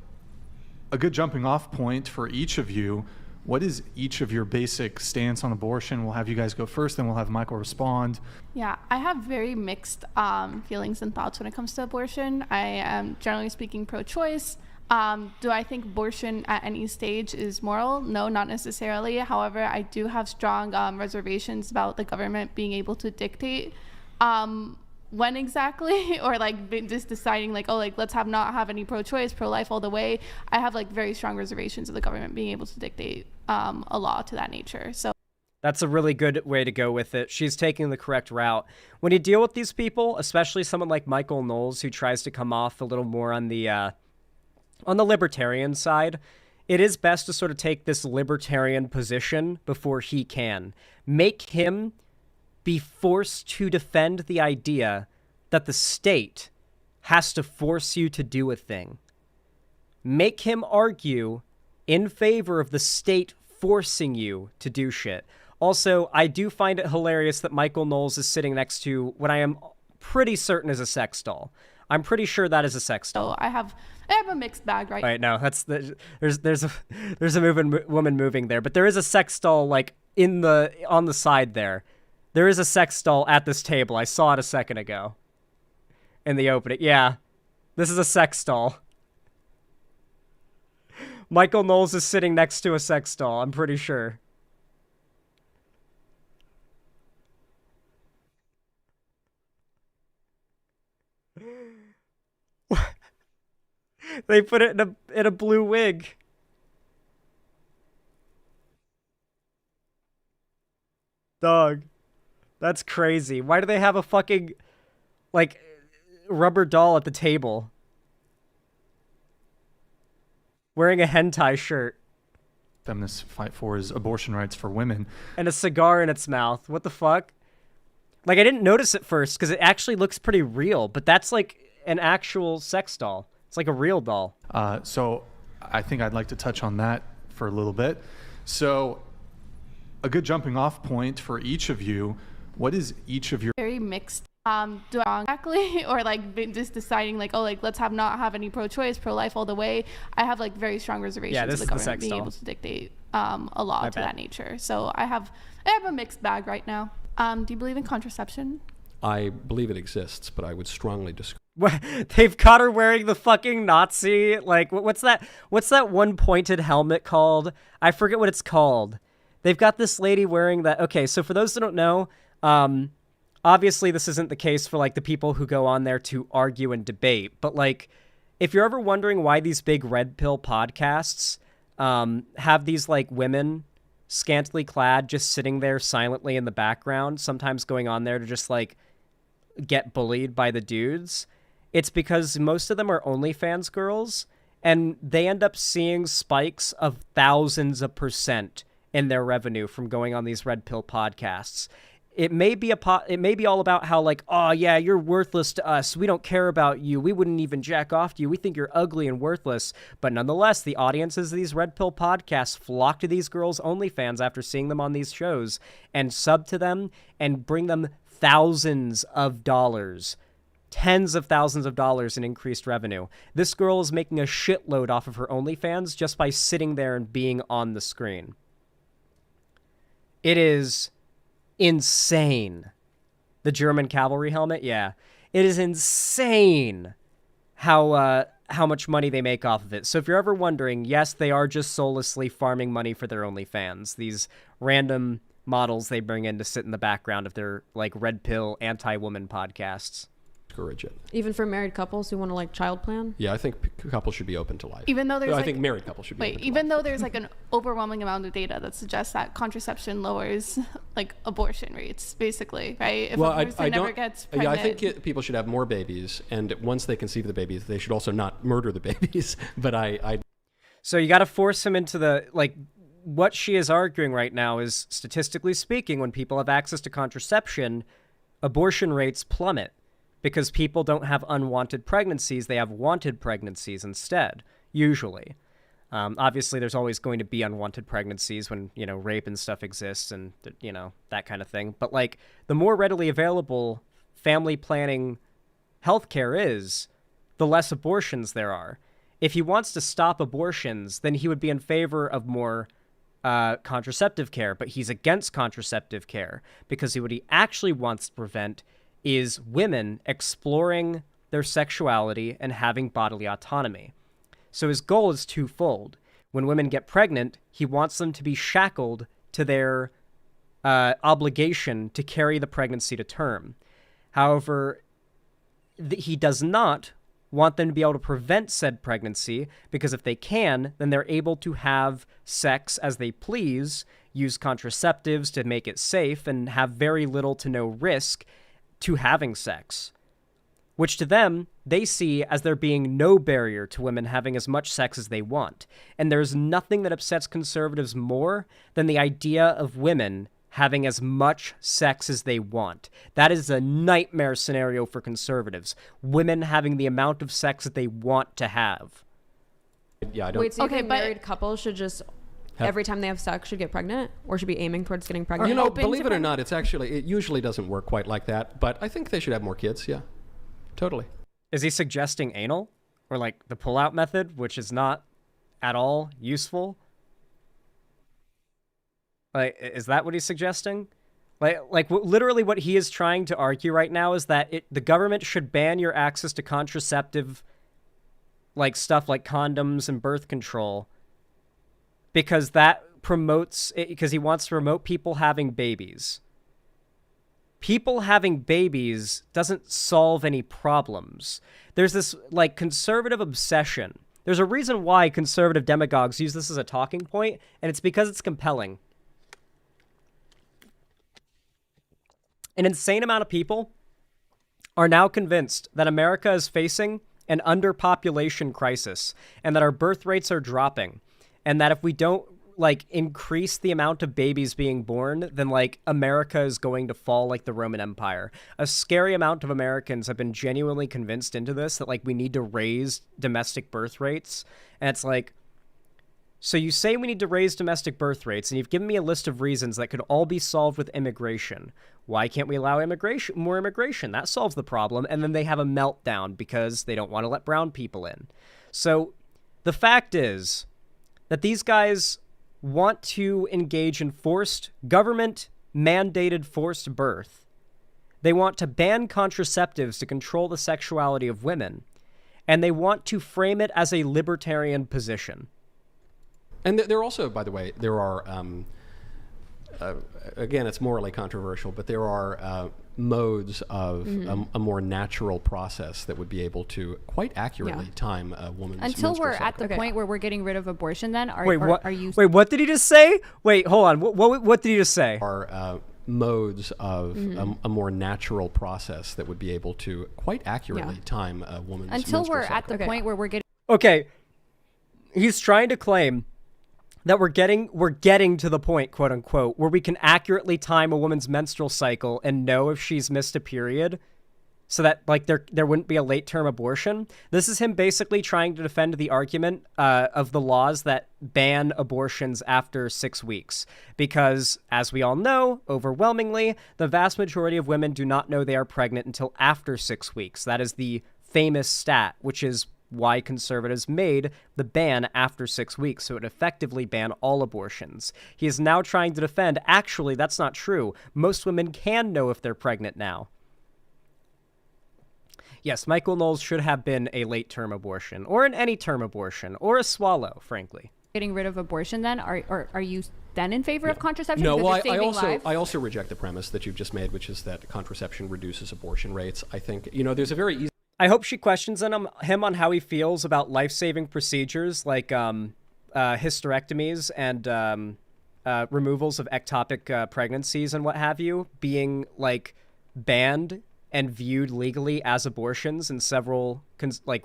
a good jumping off point for each of you. What is each of your basic stance on abortion? We'll have you guys go first, then we'll have Michael respond. Yeah, I have very mixed feelings and thoughts when it comes to abortion. I am, generally speaking, pro-choice. Do I think abortion at any stage is moral? No, not necessarily. However, I do have strong reservations about the government being able to dictate when exactly, or just deciding let's not have any pro-choice, pro-life all the way. I have very strong reservations of the government being able to dictate a law to that nature. So that's a really good way to go with it. She's taking the correct route. When you deal with these people, especially someone like Michael Knowles, who tries to come off a little more on the libertarian side, it is best to sort of take this libertarian position before he can. Make him be forced to defend the idea that the state has to force you to do a thing. Make him argue in favor of the state forcing you to do shit. Also, I do find it hilarious that Michael Knowles is sitting next to what I am pretty certain is a sex doll. I'm pretty sure that is a sex doll. So I have a mixed bag right now. Right, no, there's a woman moving there, but there is a sex doll like on the side there. There is a sex doll at this table. I saw it a second ago. In the opening. Yeah. This is a sex doll. Michael Knowles is sitting next to a sex doll, I'm pretty sure. They put it in a blue wig. Dog. That's crazy. Why do they have a fucking, like, rubber doll at the table? Wearing a hentai shirt. Feminists fight for is abortion rights for women. And a cigar in its mouth. What the fuck? Like, I didn't notice it first because it actually looks pretty real, but that's like an actual sex doll. It's like a real doll. So I think I'd like to touch on that for a little bit. So a good jumping off point for each of you. What is each of your very mixed? Do I exactly or like just deciding like, oh, like let's not have any pro-choice, pro-life all the way? I have like very strong reservations of the government being able to dictate a law to that nature. So I have a mixed bag right now. Do you believe in contraception? I believe it exists, but I would strongly disagree. They've got her wearing the fucking Nazi, like, what's that one pointed helmet called? I forget what it's called. They've got this lady wearing that. Okay, so for those that don't know, obviously this isn't the case for, like, the people who go on there to argue and debate, but, like, if you're ever wondering why these big red pill podcasts have these, like, women scantily clad just sitting there silently in the background, sometimes going on there to just, like, get bullied by the dudes, it's because most of them are OnlyFans girls, and they end up seeing spikes of thousands of % in their revenue from going on these red pill podcasts. It may be all about how, like, oh yeah, you're worthless to us. We don't care about you. We wouldn't even jack off to you. We think you're ugly and worthless. But nonetheless, the audiences of these red pill podcasts flock to these girls' OnlyFans after seeing them on these shows and sub to them and bring them thousands of dollars, tens of thousands of dollars in increased revenue. This girl is making a shitload off of her OnlyFans just by sitting there and being on the screen. It is insane. The German cavalry helmet, yeah. It is insane how much money they make off of it. So if you're ever wondering, yes, they are just soullessly farming money for their OnlyFans. These random models they bring in to sit in the background of their, like, red pill anti-woman podcasts. Discourage it. Even for married couples who want to, like, child plan? Yeah, I think couples should be open to life. Even though there's I think married couples should be open to life. Even though there's like an overwhelming amount of data that suggests that contraception lowers like abortion rates, basically, right? If a person never gets pregnant. Yeah, I think people should have more babies, and once they conceive the babies, they should also not murder the babies. But So you got to force him into the, like, what she is arguing right now is, statistically speaking, when people have access to contraception, abortion rates plummet. Because people don't have unwanted pregnancies, they have wanted pregnancies instead, usually. Obviously, there's always going to be unwanted pregnancies when, you know, rape and stuff exists and, you know, that kind of thing. But, like, the more readily available family planning healthcare is, the less abortions there are. If he wants to stop abortions, then he would be in favor of more contraceptive care, but he's against contraceptive care because what he actually wants to prevent is women exploring their sexuality and having bodily autonomy. So his goal is twofold. When women get pregnant, he wants them to be shackled to their obligation to carry the pregnancy to term. However, he does not want them to be able to prevent said pregnancy, because if they can, then they're able to have sex as they please, use contraceptives to make it safe, and have very little to no risk to having sex, which to them, they see as there being no barrier to women having as much sex as they want. And there's nothing that upsets conservatives more than the idea of women having as much sex as they want. That is a nightmare scenario for conservatives. Women having the amount of sex that they want to have. Yeah, I don't. Wait, so you Okay, think but- married couples should just every time they have sex should get pregnant, or should be aiming towards getting pregnant? You know, open to believe it or preg- not, it usually doesn't work quite like that. But I think they should have more kids. Yeah, totally. Is he suggesting anal? Or like the pull-out method, which is not at all useful? Like, is that what he's suggesting? Literally what he is trying to argue right now is that the government should ban your access to contraceptive, like, stuff like condoms and birth control, because that promotes, because he wants to promote people having babies. People having babies doesn't solve any problems. There's this, like, conservative obsession. There's a reason why conservative demagogues use this as a talking point, and it's because it's compelling. An insane amount of people are now convinced that America is facing an underpopulation crisis, and that our birth rates are dropping, and that if we don't, like, increase the amount of babies being born, then, like, America is going to fall like the Roman Empire. A scary amount of Americans have been genuinely convinced into this, that, like, we need to raise domestic birth rates. And it's like, so you say we need to raise domestic birth rates, and you've given me a list of reasons that could all be solved with immigration. Why can't we allow more immigration? That solves the problem. And then they have a meltdown because they don't want to let brown people in. So the fact is that these guys want to engage in government-mandated forced birth. They want to ban contraceptives to control the sexuality of women. And they want to frame it as a libertarian position. And there also, by the way, there are, again, it's morally controversial, but there are modes of a more natural process that would be able to quite accurately time a woman's Until we're menstrual at the cycle. point where we're getting rid of abortion, then are Wait, what? Are you? Wait, what did he just say? Wait, hold on. What did he just say? Are modes of a more natural process that would be able to quite accurately time a woman's Until menstrual we're at cycle. the point where we're getting. Okay, he's trying to claim that we're getting to the point, quote unquote, where we can accurately time a woman's menstrual cycle and know if she's missed a period, so that, like, there wouldn't be a late term abortion. This is him basically trying to defend the argument of the laws that ban abortions after 6 weeks, because, as we all know, overwhelmingly, the vast majority of women do not know they are pregnant until after 6 weeks. That is the famous stat, which is why conservatives made the ban after 6 weeks, so it effectively ban all abortions. He is now trying to defend, actually, that's not true. Most women can know if they're pregnant now. Yes, Michael Knowles should have been a late-term abortion, or an any-term abortion, or a swallow, frankly. Getting rid of abortion, then are you then in favor of contraception? No, because well, it's saving lives? I also reject the premise that you've just made, which is that contraception reduces abortion rates. I think, there's a very easy... I hope she questions him on how he feels about life-saving procedures like hysterectomies and removals of ectopic pregnancies and what have you being, like, banned and viewed legally as abortions in several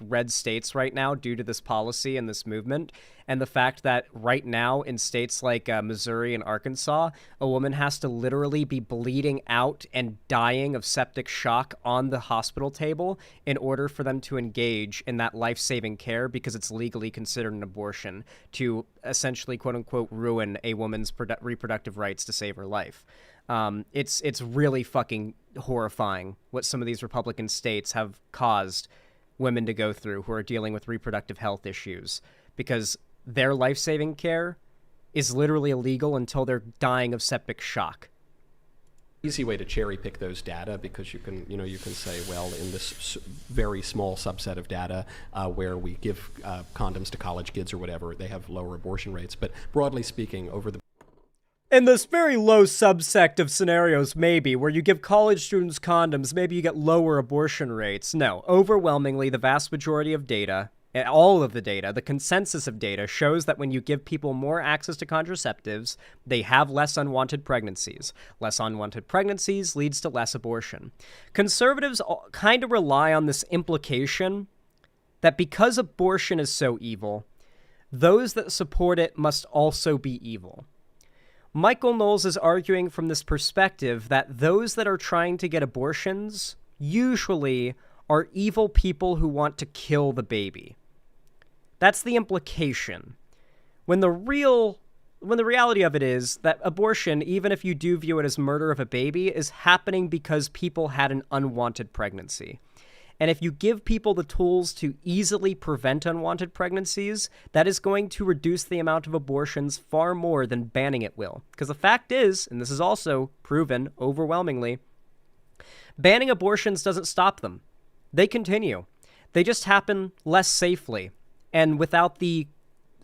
red states right now due to this policy and this movement. And the fact that right now in states like Missouri and Arkansas, a woman has to literally be bleeding out and dying of septic shock on the hospital table in order for them to engage in that life-saving care, because it's legally considered an abortion to essentially, quote unquote, ruin a woman's reproductive rights to save her life. It's really fucking horrifying what some of these Republican states have caused women to go through who are dealing with reproductive health issues, because their life-saving care is literally illegal until they're dying of septic shock. Easy way to cherry pick those data, because you can say, well, in this very small subset of data where we give condoms to college kids or whatever, they have lower abortion rates. But broadly speaking, in this very low subsect of scenarios, maybe, where you give college students condoms, maybe you get lower abortion rates. No, overwhelmingly, the vast majority of data, all of the data, the consensus of data, shows that when you give people more access to contraceptives, they have less unwanted pregnancies. Less unwanted pregnancies leads to less abortion. Conservatives kind of rely on this implication that because abortion is so evil, those that support it must also be evil. Michael Knowles is arguing from this perspective that those that are trying to get abortions usually are evil people who want to kill the baby. That's the implication. When the reality of it is that abortion, even if you do view it as murder of a baby, is happening because people had an unwanted pregnancy. And if you give people the tools to easily prevent unwanted pregnancies, that is going to reduce the amount of abortions far more than banning it will. Because the fact is, and this is also proven overwhelmingly, banning abortions doesn't stop them. They continue. They just happen less safely and without the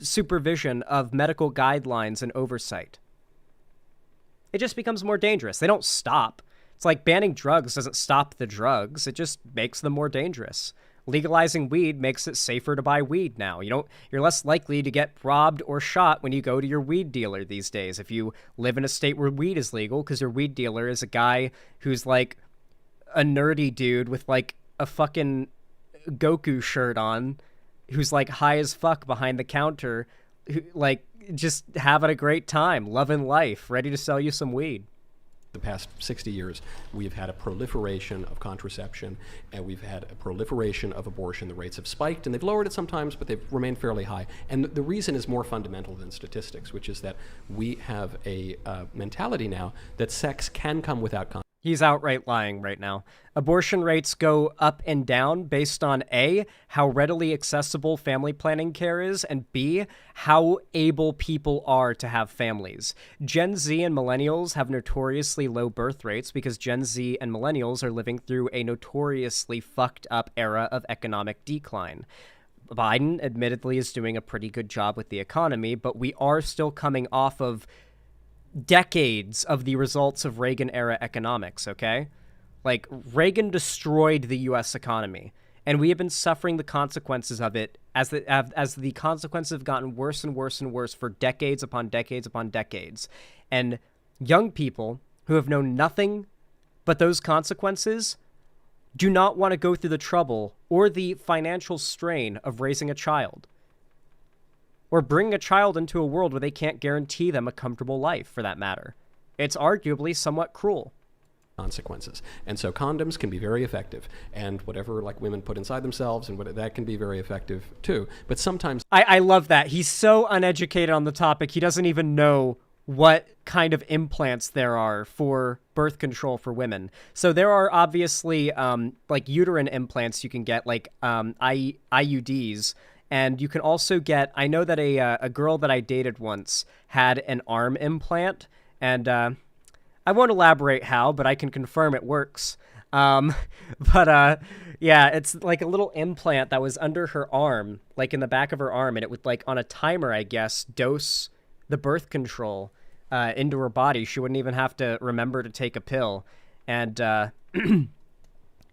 supervision of medical guidelines and oversight. It just becomes more dangerous. They don't stop. It's like banning drugs doesn't stop the drugs. It just makes them more dangerous. Legalizing weed makes it safer to buy weed now. You're less likely to get robbed or shot when you go to your weed dealer these days if you live in a state where weed is legal, because your weed dealer is a guy who's like a nerdy dude with like a fucking Goku shirt on, who's like high as fuck behind the counter, who, like, just having a great time, loving life, ready to sell you some weed. The past 60 years, we've had a proliferation of contraception, and we've had a proliferation of abortion. The rates have spiked, and they've lowered it sometimes, but they've remained fairly high. And the reason is more fundamental than statistics, which is that we have a mentality now that sex can come without consent. He's outright lying right now. Abortion rates go up and down based on A, how readily accessible family planning care is, and B, how able people are to have families. Gen Z and millennials have notoriously low birth rates because Gen Z and millennials are living through a notoriously fucked up era of economic decline. Biden admittedly is doing a pretty good job with the economy, but we are still coming off of decades of the results of Reagan-era economics, okay? Like, Reagan destroyed the U.S. economy, and we have been suffering the consequences of it as the consequences have gotten worse and worse and worse for decades upon decades upon decades. And young people who have known nothing but those consequences do not want to go through the trouble or the financial strain of raising a child, or bring a child into a world where they can't guarantee them a comfortable life, for that matter. It's arguably somewhat cruel. Consequences. And so condoms can be very effective, and whatever like women put inside themselves, and that can be very effective too. But sometimes I love that. He's so uneducated on the topic, he doesn't even know what kind of implants there are for birth control for women. So there are obviously like uterine implants you can get, like IUDs. And you can also get, I know that a girl that I dated once had an arm implant, and I won't elaborate how, but I can confirm it works. Yeah, it's like a little implant that was under her arm, like in the back of her arm, and it would, like, on a timer, I guess, dose the birth control into her body. She wouldn't even have to remember to take a pill. And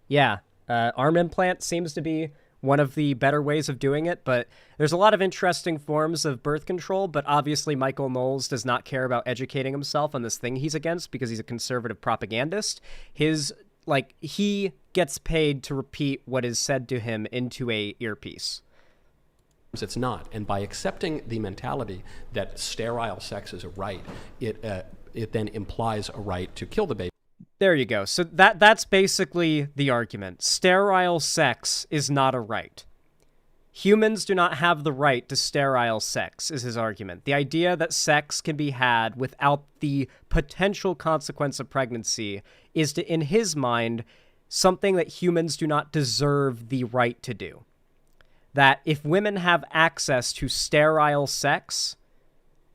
yeah, arm implant seems to be one of the better ways of doing it, but there's a lot of interesting forms of birth control, but obviously Michael Knowles does not care about educating himself on this thing he's against because he's a conservative propagandist. He gets paid to repeat what is said to him into a earpiece. it's not. And by accepting the mentality that sterile sex is a right, it then implies a right to kill the baby. There you go. So that's basically the argument. Sterile sex is not a right. Humans do not have the right to sterile sex, is his argument. The idea that sex can be had without the potential consequence of pregnancy is, in his mind, something that humans do not deserve the right to do. That if women have access to sterile sex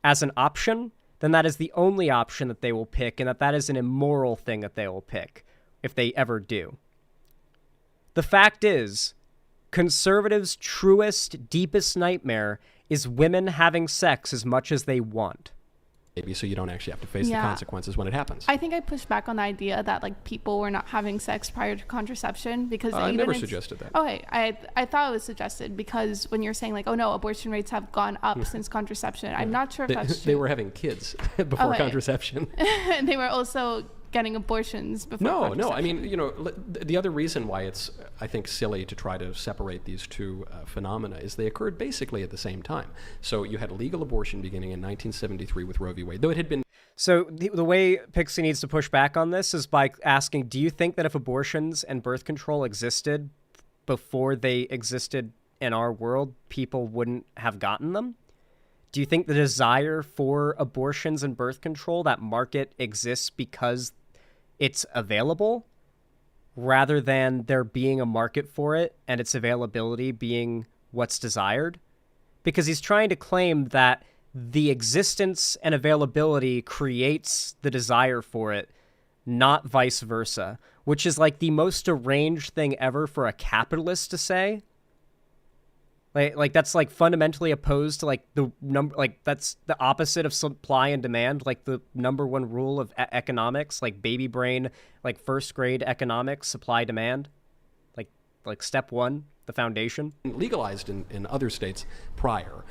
as an option, then that is the only option that they will pick, and that is an immoral thing that they will pick, if they ever do. The fact is, conservatives' truest, deepest nightmare is women having sex as much as they want. Maybe so you don't actually have to face the consequences when it happens. I think I push back on the idea that like people were not having sex prior to contraception because I never suggested that. Okay, I thought it was suggested because when you're saying like, oh no, abortion rates have gone up since contraception, I'm not sure if that's true. They were having kids before contraception. And they were also getting abortions before contraception. No, I mean, you know, the other reason why it's, I think, silly to try to separate these two phenomena is they occurred basically at the same time. So you had legal abortion beginning in 1973 with Roe v. Wade, though it had been... So the way Pixie needs to push back on this is by asking, do you think that if abortions and birth control existed before they existed in our world, people wouldn't have gotten them? Do you think the desire for abortions and birth control, that market exists because it's available rather than there being a market for it and its availability being what's desired? Because he's trying to claim that the existence and availability creates the desire for it, not vice versa, which is like the most deranged thing ever for a capitalist to say. Like that's like fundamentally opposed to like the number, like that's the opposite of supply and demand, like the number one rule of economics, like baby brain, like first grade economics, supply demand, like step one, the foundation. Legalized in other states prior.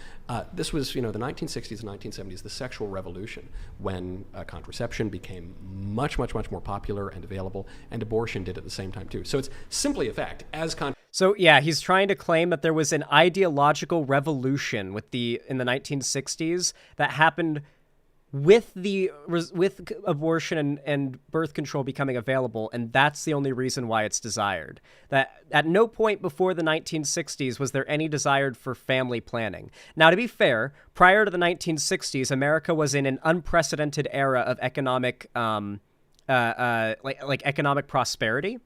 This was, the 1960s and 1970s, the sexual revolution, when contraception became much, much, much more popular and available, and abortion did at the same time too. So it's simply a fact. So yeah, he's trying to claim that there was an ideological revolution in the 1960s that happened with abortion and birth control becoming available, and that's the only reason why it's desired. That at no point before the 1960s was there any desire for family planning. Now, to be fair, prior to the 1960s, America was in an unprecedented era of economic, economic prosperity.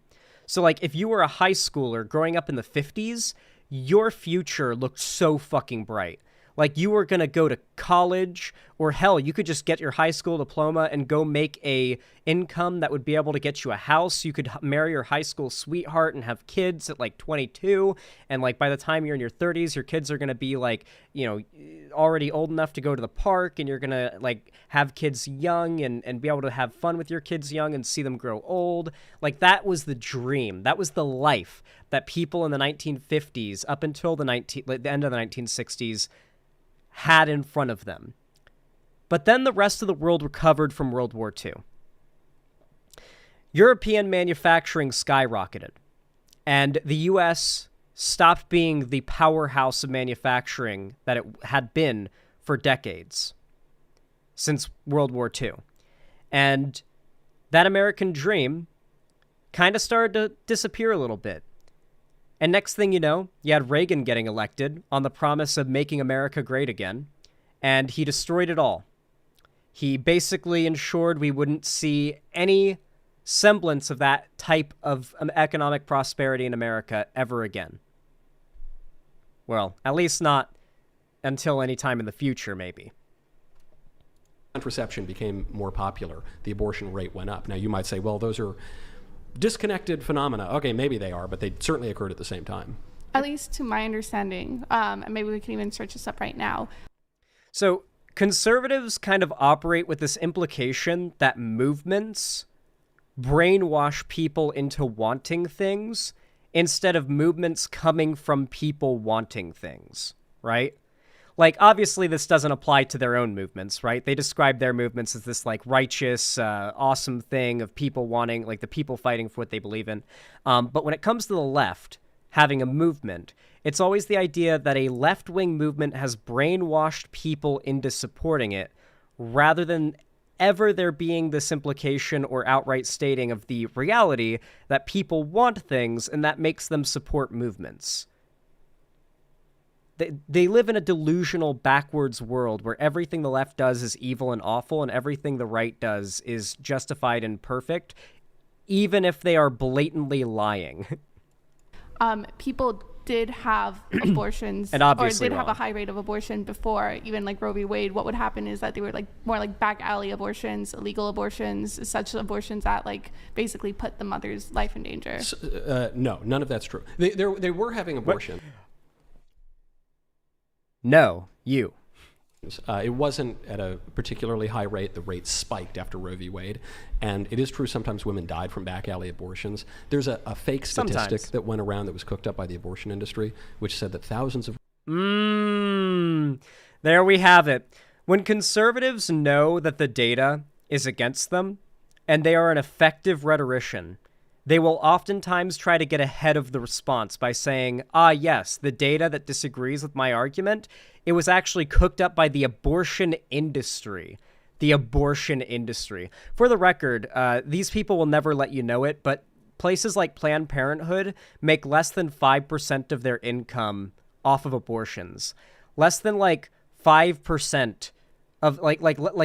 So, like, if you were a high schooler growing up in the 50s, your future looked so fucking bright. Like, you were going to go to college, or hell, you could just get your high school diploma and go make a income that would be able to get you a house. You could marry your high school sweetheart and have kids at like 22. And like by the time you're in your 30s, your kids are going to be like, already old enough to go to the park, and you're going to like have kids young and be able to have fun with your kids young and see them grow old. Like, that was the dream. That was the life that people in the 1950s up until the end of the 1960s had in front of them. But then the rest of the world recovered from World War II. European manufacturing skyrocketed, and the U.S. stopped being the powerhouse of manufacturing that it had been for decades, since World War II. And that American dream kind of started to disappear a little bit. And next thing you know, you had Reagan getting elected on the promise of making America great again, and he destroyed it all. He basically ensured we wouldn't see any semblance of that type of economic prosperity in America ever again. Well, at least not until any time in the future, maybe. Contraception became more popular. The abortion rate went up. Now, you might say, well, those are disconnected phenomena. Okay, maybe they are, but they certainly occurred at the same time. At least to my understanding, and maybe we can even search this up right now. So conservatives kind of operate with this implication that movements brainwash people into wanting things instead of movements coming from people wanting things, right? Like, obviously, this doesn't apply to their own movements, right? They describe their movements as this, like, righteous, awesome thing of people wanting, like, the people fighting for what they believe in. But when it comes to the left having a movement, it's always the idea that a left-wing movement has brainwashed people into supporting it, rather than ever there being this implication or outright stating of the reality that people want things and that makes them support movements. They live in a delusional backwards world where everything the left does is evil and awful, and everything the right does is justified and perfect, even if they are blatantly lying. People did have abortions and obviously or did have a high rate of abortion before even like Roe v. Wade. What would happen is that they were like more like back alley abortions, illegal abortions, such abortions that like basically put the mother's life in danger. No, none of that's true. They were having abortion. No, you. It wasn't at a particularly high rate. The rate spiked after Roe v. Wade. And it is true sometimes women died from back alley abortions. There's a fake statistic that went around that was cooked up by the abortion industry, which said that thousands of... There we have it. When conservatives know that the data is against them, and they are an effective rhetorician, they will oftentimes try to get ahead of the response by saying, yes, the data that disagrees with my argument, it was actually cooked up by the abortion industry. The abortion industry. For the record, these people will never let you know it, but places like Planned Parenthood make less than 5% of their income off of abortions. Less than like 5% of like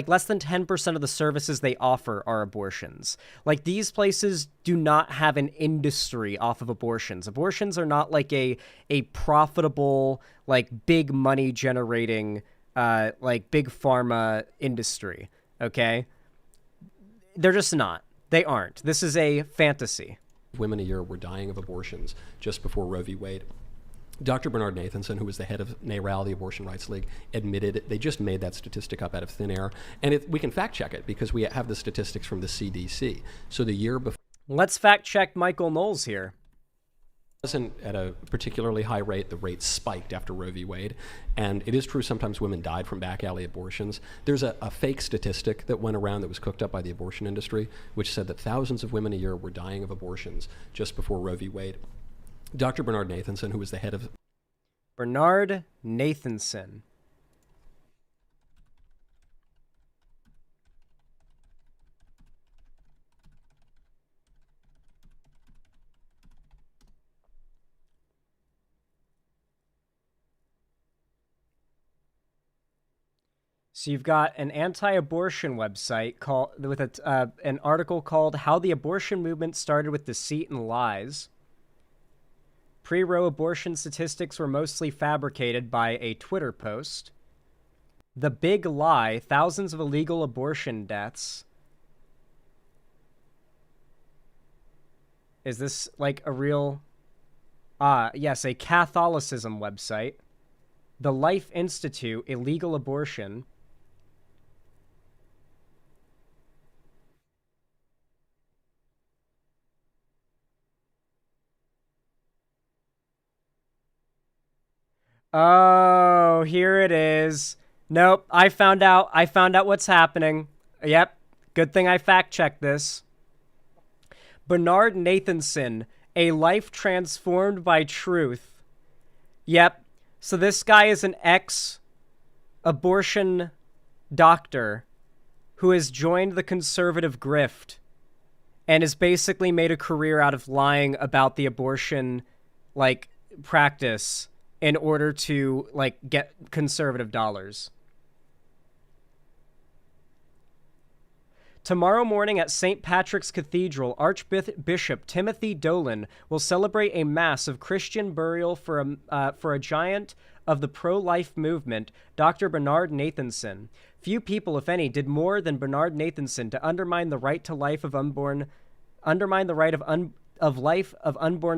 less than 10% of the services they offer are abortions. Like, these places do not have an industry off of abortions. Abortions are not like a profitable, like, big money generating like big pharma industry, okay? They're just not. They aren't. This is a fantasy. Women a year were dying of abortions just before Roe v. Wade. Dr. Bernard Nathanson, who was the head of NARAL, the Abortion Rights League, admitted they just made that statistic up out of thin air. And we can fact check it because we have the statistics from the CDC. So the year before... Let's fact check Michael Knowles here. Wasn't at a particularly high rate. The rate spiked after Roe v. Wade. And it is true sometimes women died from back alley abortions. There's a fake statistic that went around that was cooked up by the abortion industry, which said that thousands of women a year were dying of abortions just before Roe v. Wade. Dr. Bernard Nathanson, who was the head of... Bernard Nathanson. So you've got an anti-abortion website with an article called "How the Abortion Movement Started with Deceit and Lies." Pre-Roe abortion statistics were mostly fabricated by a Twitter post. The Big Lie, thousands of illegal abortion deaths. Is this like a real... yes, a Catholicism website. The Life Institute, illegal abortion. Oh, here it is. Nope, I found out what's happening. Yep, good thing I fact-checked this. Bernard Nathanson, a life transformed by truth. Yep, so this guy is an ex-abortion doctor who has joined the conservative grift and has basically made a career out of lying about the abortion, like, practice in order to, like, get conservative dollars. Tomorrow morning at St. Patrick's Cathedral, Archbishop Timothy Dolan will celebrate a mass of Christian burial for a giant of the pro-life movement, Dr. Bernard Nathanson. Few people, if any, did more than Bernard Nathanson to undermine the right to life of unborn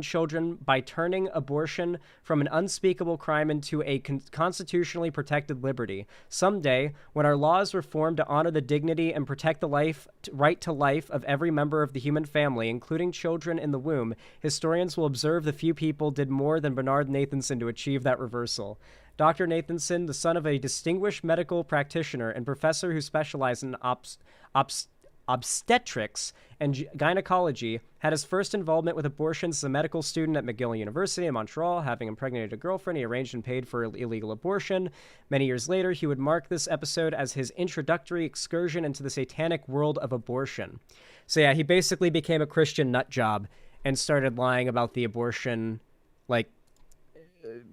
children by turning abortion from an unspeakable crime into a constitutionally protected liberty. Someday, when our laws reform to honor the dignity and protect the right to life of every member of the human family, including children in the womb, historians will observe the few people did more than Bernard Nathanson to achieve that reversal. Dr. Nathanson, the son of a distinguished medical practitioner and professor who specialized in obstetrics and gynecology, had his first involvement with abortions as a medical student at McGill University in Montreal. Having impregnated a girlfriend, he arranged and paid for illegal abortion. Many years later, he would mark this episode as his introductory excursion into the satanic world of abortion. So yeah, he basically became a Christian nut job and started lying about the abortion, like,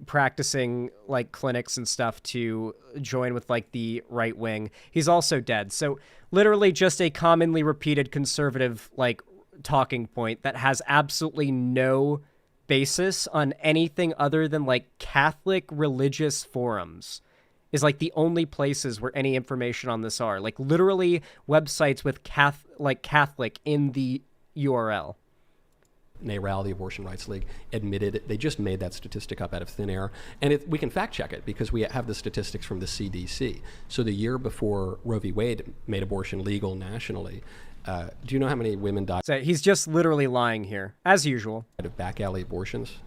practicing, like, clinics and stuff to join with, like, the right wing. He's also dead. So literally just a commonly repeated conservative, like, talking point that has absolutely no basis on anything other than, like, Catholic religious forums is, like, the only places where any information on this are. Like, literally websites with Catholic in the URL. NARAL, the Abortion Rights League, admitted they just made that statistic up out of thin air. And we can fact check it because we have the statistics from the CDC. So the year before Roe v. Wade made abortion legal nationally, do you know how many women died? So he's just literally lying here, as usual. Of back alley abortions?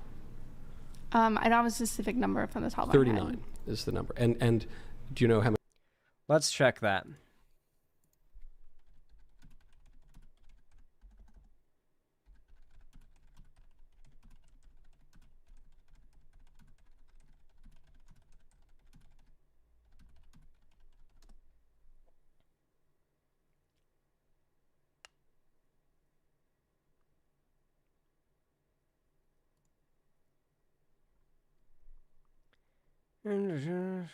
I don't have a specific number from the top of my head. 39 is the number. And do you know how many? Let's check that. I'm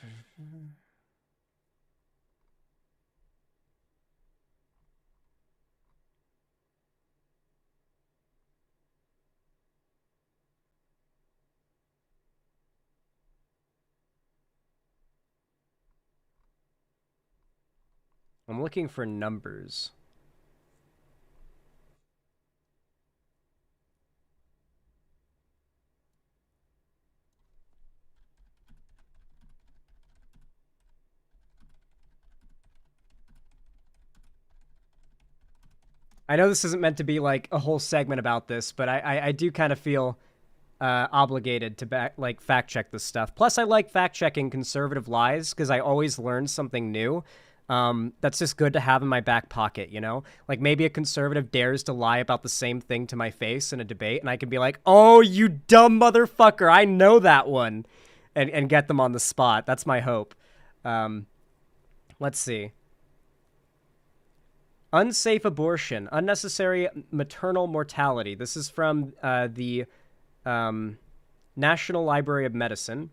looking for numbers. I know this isn't meant to be like a whole segment about this, but I do kind of feel obligated to fact check this stuff. Plus, I like fact checking conservative lies because I always learn something new. That's just good to have in my back pocket, you know? Like maybe a conservative dares to lie about the same thing to my face in a debate, and I can be like, "Oh, you dumb motherfucker! I know that one," and get them on the spot. That's my hope. Let's see. Unsafe abortion, unnecessary maternal mortality. This is from the National Library of Medicine.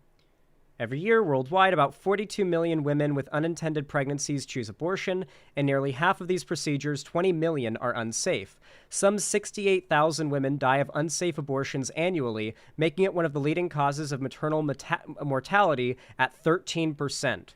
Every year, worldwide, about 42 million women with unintended pregnancies choose abortion, and nearly half of these procedures, 20 million, are unsafe. Some 68,000 women die of unsafe abortions annually, making it one of the leading causes of maternal mortality at 13%.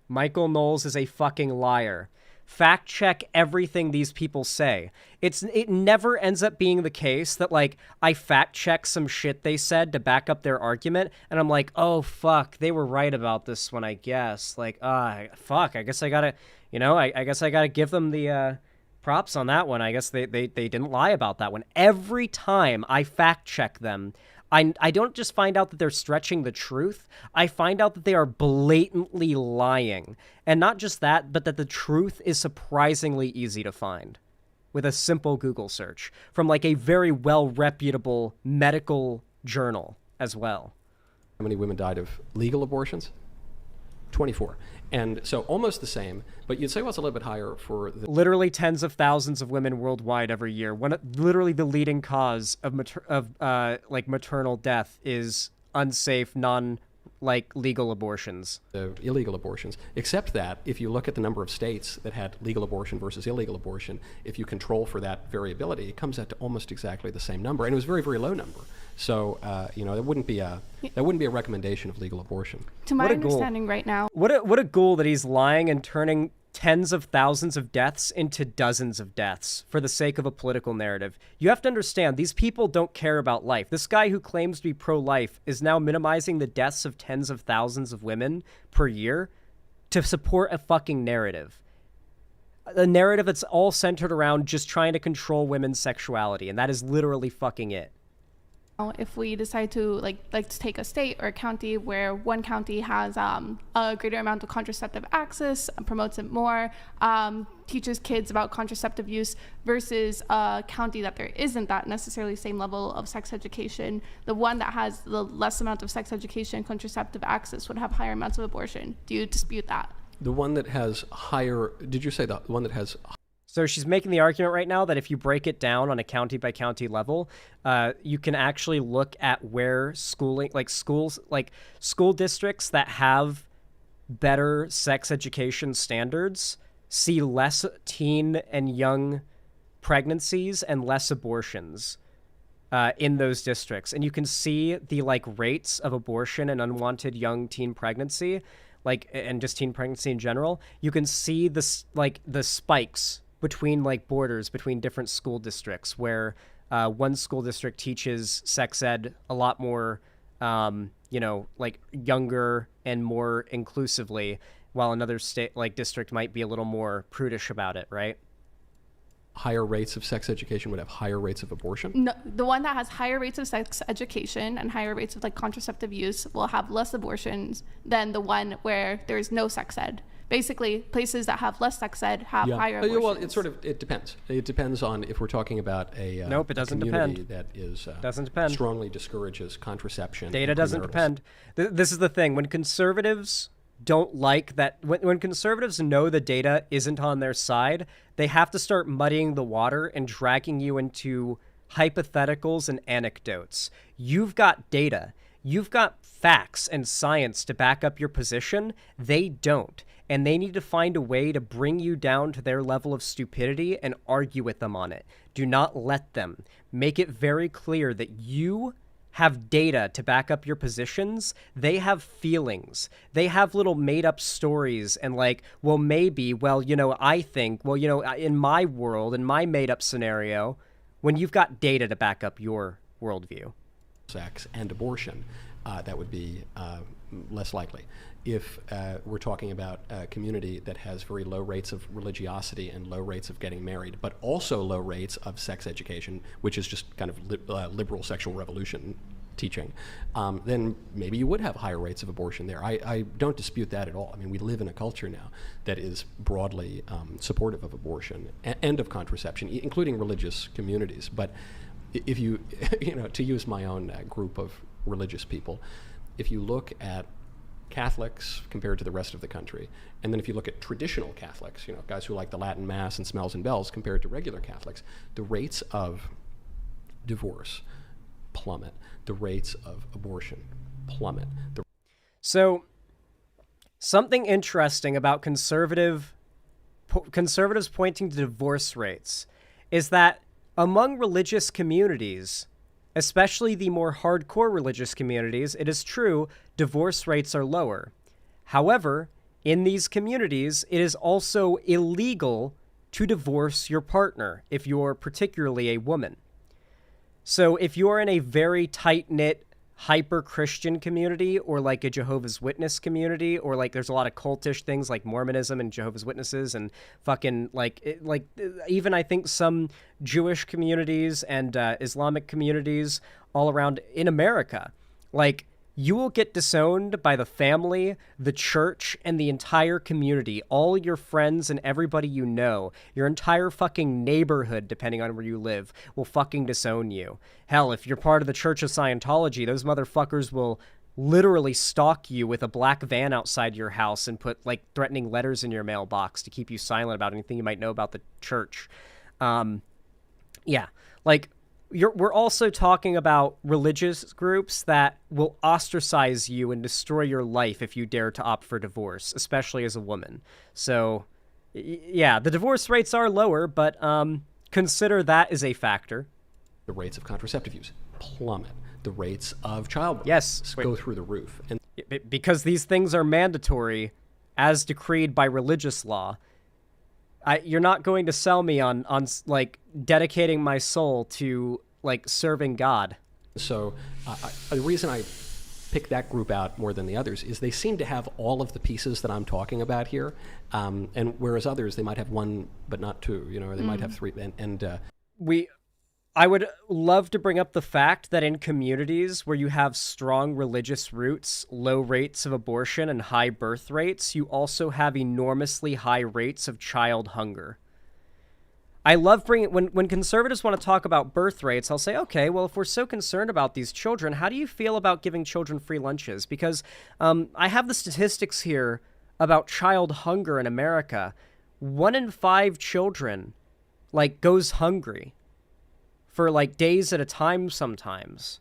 Michael Knowles is a fucking liar. Fact check everything these people say. It never ends up being the case that, like, I fact check some shit they said to back up their argument, and I'm like, oh, fuck, they were right about this one, I guess. Like, fuck, I guess I gotta, you know, I guess I gotta give them the props on that one. I guess they didn't lie about that one. Every time I fact check them, I don't just find out that they're stretching the truth. I find out that they are blatantly lying. And not just that, but that the truth is surprisingly easy to find with a simple Google search from like a very well-reputable medical journal as well. How many women died of legal abortions? 24. And so almost the same, but you'd say well, it's a little bit higher for the... Literally tens of thousands of women worldwide every year. Literally the leading cause of maternal death is unsafe, legal abortions. Illegal abortions. Except that if you look at the number of states that had legal abortion versus illegal abortion, if you control for that variability, it comes out to almost exactly the same number. And it was a very, very low number. So, there wouldn't be a recommendation of legal abortion. To my understanding right now. What a ghoul that he's lying and turning tens of thousands of deaths into dozens of deaths for the sake of a political narrative. You have to understand, these people don't care about life. This guy who claims to be pro-life is now minimizing the deaths of tens of thousands of women per year to support a fucking narrative. A narrative that's all centered around just trying to control women's sexuality, and that is literally fucking it. If we decide to like to take a state or a county where one county has a greater amount of contraceptive access, promotes it more, teaches kids about contraceptive use versus a county that there isn't that necessarily same level of sex education, the one that has the less amount of sex education, contraceptive access would have higher amounts of abortion. Do you dispute that? The one that has higher, did you say the one that has... So she's making the argument right now that if you break it down on a county-by-county level, you can actually look at where school districts that have better sex education standards see less teen and young pregnancies and less abortions in those districts. And you can see the rates of abortion and unwanted young teen pregnancy, and just teen pregnancy in general. You can see the spikes between borders between different school districts where one school district teaches sex ed a lot more, younger and more inclusively, while another state district might be a little more prudish about it, right? Higher rates of sex education would have higher rates of abortion? No, the one that has higher rates of sex education and higher rates of contraceptive use will have less abortions than the one where there's no sex ed. Basically, places that have less sex ed have higher abortions. Well, it depends. It depends on if we're talking about a nope, it doesn't community depend. That is doesn't depend. Strongly discourages contraception. Data doesn't depend. This is the thing. When conservatives don't like that, when conservatives know the data isn't on their side, they have to start muddying the water and dragging you into hypotheticals and anecdotes. You've got data. You've got facts and science to back up your position. They don't. And they need to find a way to bring you down to their level of stupidity and argue with them on it. Do not let them. Make it very clear that you have data to back up your positions. They have feelings. They have little made-up stories and like, well, maybe, well, you know, I think, well, you know, in my world, in my made-up scenario, when you've got data to back up your worldview. Sex and abortion, that would be less likely. If we're talking about a community that has very low rates of religiosity and low rates of getting married, but also low rates of sex education, which is just kind of liberal sexual revolution teaching, then maybe you would have higher rates of abortion there. I don't dispute that at all. I mean, we live in a culture now that is broadly supportive of abortion and of contraception, including religious communities. But if you, you know, to use my own group of religious people, if you look at Catholics compared to the rest of the country, and then if you look at traditional Catholics, you know, guys who like the Latin Mass and smells and bells compared to regular Catholics, the rates of divorce plummet. The rates of abortion plummet. So, something interesting about conservatives pointing to divorce rates is that among religious communities, especially the more hardcore religious communities, it is true, divorce rates are lower. However, in these communities, it is also illegal to divorce your partner if you're particularly a woman. So if you're in a very tight-knit, hyper-Christian community, or like a Jehovah's Witness community, or like there's a lot of cultish things like Mormonism and Jehovah's Witnesses and fucking even I think some Jewish communities and Islamic communities all around in America, like you will get disowned by the family, the church, and the entire community, all your friends and everybody you know, your entire fucking neighborhood, depending on where you live, will fucking disown you. Hell, if you're part of the Church of Scientology, those motherfuckers will literally stalk you with a black van outside your house and put, like, threatening letters in your mailbox to keep you silent about anything you might know about the church. Yeah, like, we're also talking about religious groups that will ostracize you and destroy your life if you dare to opt for divorce, especially as a woman. So, yeah, the divorce rates are lower, but consider that as a factor. The rates of contraceptive use plummet. The rates of childbirth go through the roof. And because these things are mandatory as decreed by religious law. You're not going to sell me on like dedicating my soul to like serving God. So the reason I pick that group out more than the others is they seem to have all of the pieces that I'm talking about here, and whereas others they might have one but not two, you know, or they might have three. I would love to bring up the fact that in communities where you have strong religious roots, low rates of abortion, and high birth rates, you also have enormously high rates of child hunger. I love bringing when conservatives want to talk about birth rates, I'll say, okay, well, if we're so concerned about these children, how do you feel about giving children free lunches? Because I have the statistics here about child hunger in America. 1 in 5 children, like, goes hungry for like days at a time sometimes.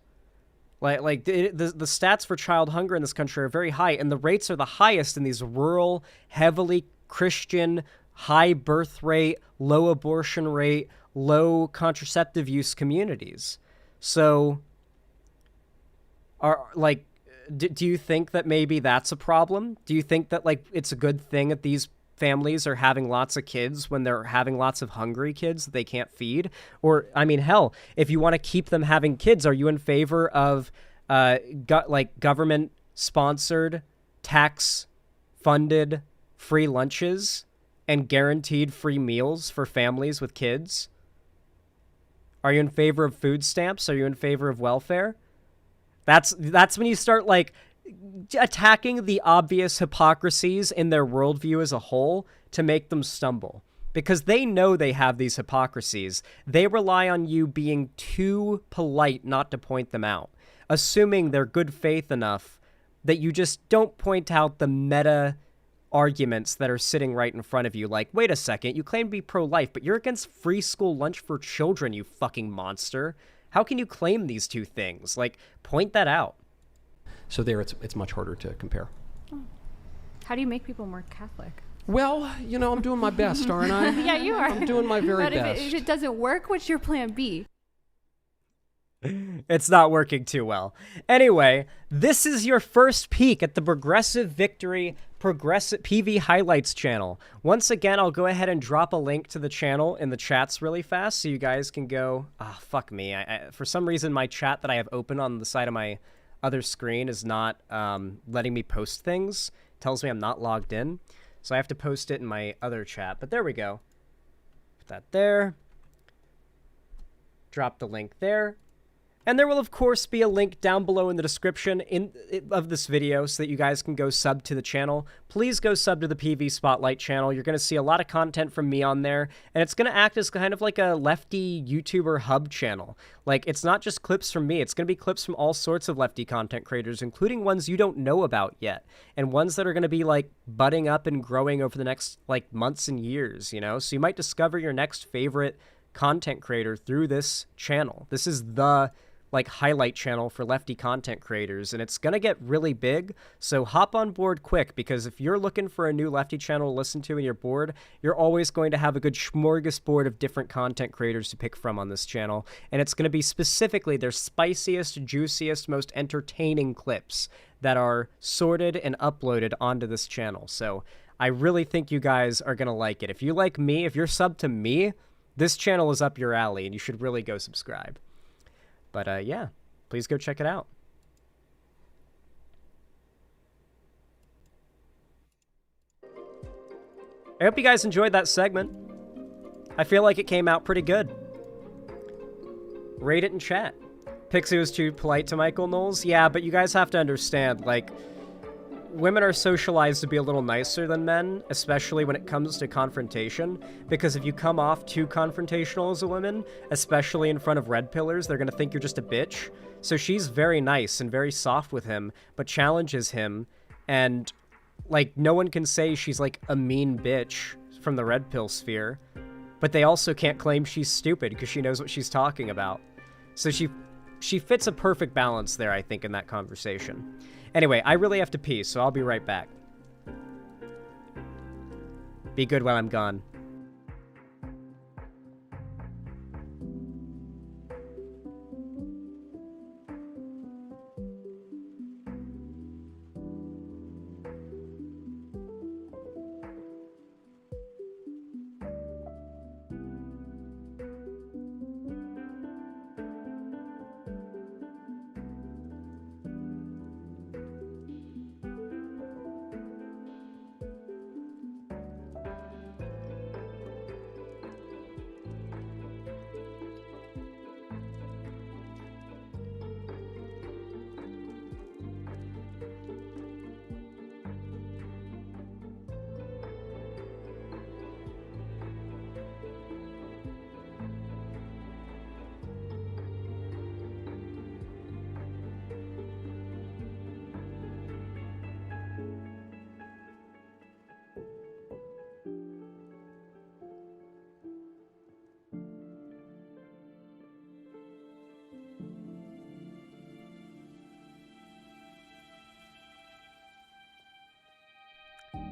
Like the stats for child hunger in this country are very high, and the rates are the highest in these rural, heavily Christian, high birth rate, low abortion rate, low contraceptive use communities. So, do you think that maybe that's a problem? Do you think that like it's a good thing that these families are having lots of kids when they're having lots of hungry kids that they can't feed? Or, I mean, hell, if you want to keep them having kids, are you in favor of government-sponsored, tax-funded free lunches and guaranteed free meals for families with kids? Are you in favor of food stamps? Are you in favor of welfare? That's when you start, like, attacking the obvious hypocrisies in their worldview as a whole to make them stumble. Because they know they have these hypocrisies. They rely on you being too polite not to point them out, assuming they're good faith enough that you just don't point out the meta arguments that are sitting right in front of you. Like, wait a second, you claim to be pro-life, but you're against free school lunch for children, you fucking monster. How can you claim these two things? Like, point that out. So there, it's much harder to compare. How do you make people more Catholic? Well, you know, I'm doing my best, aren't I? Yeah, you are. I'm doing my very but best. If it doesn't work, what's your plan B? It's not working too well. Anyway, this is your first peek at the Progressive Victory Progressive PV Highlights channel. Once again, I'll go ahead and drop a link to the channel in the chats really fast so you guys can go... Ah, fuck me. For some reason, my chat that I have open on the side of my other screen is not letting me post things. It tells me I'm not logged in. So I have to post it in my other chat. But there we go. Put that there. Drop the link there. And there will, of course, be a link down below in the description of this video so that you guys can go sub to the channel. Please go sub to the PV Spotlight channel. You're going to see a lot of content from me on there, and it's going to act as kind of like a lefty YouTuber hub channel. Like, it's not just clips from me. It's going to be clips from all sorts of lefty content creators, including ones you don't know about yet, and ones that are going to be, like, budding up and growing over the next, like, months and years, you know? So you might discover your next favorite content creator through this channel. This is the... like highlight channel for lefty content creators, and it's gonna get really big, so hop on board quick, because if you're looking for a new lefty channel to listen to and you're bored, you're always going to have a good smorgasbord of different content creators to pick from on this channel, and it's gonna be specifically their spiciest, juiciest, most entertaining clips that are sorted and uploaded onto this channel. So I really think you guys are gonna like it. If you like me, if you're subbed to me, this channel is up your alley, and you should really go subscribe. But, yeah, please go check it out. I hope you guys enjoyed that segment. I feel like it came out pretty good. Rate it in chat. Pixie was too polite to Michael Knowles? Yeah, but you guys have to understand, like, women are socialized to be a little nicer than men, especially when it comes to confrontation, because if you come off too confrontational as a woman, especially in front of red pillars, they're going to think you're just a bitch. So she's very nice and very soft with him, but challenges him, and, like, no one can say she's, like, a mean bitch from the red pill sphere, but they also can't claim she's stupid because she knows what she's talking about. So she fits a perfect balance there, I think, in that conversation. Anyway, I really have to pee, so I'll be right back. Be good while I'm gone.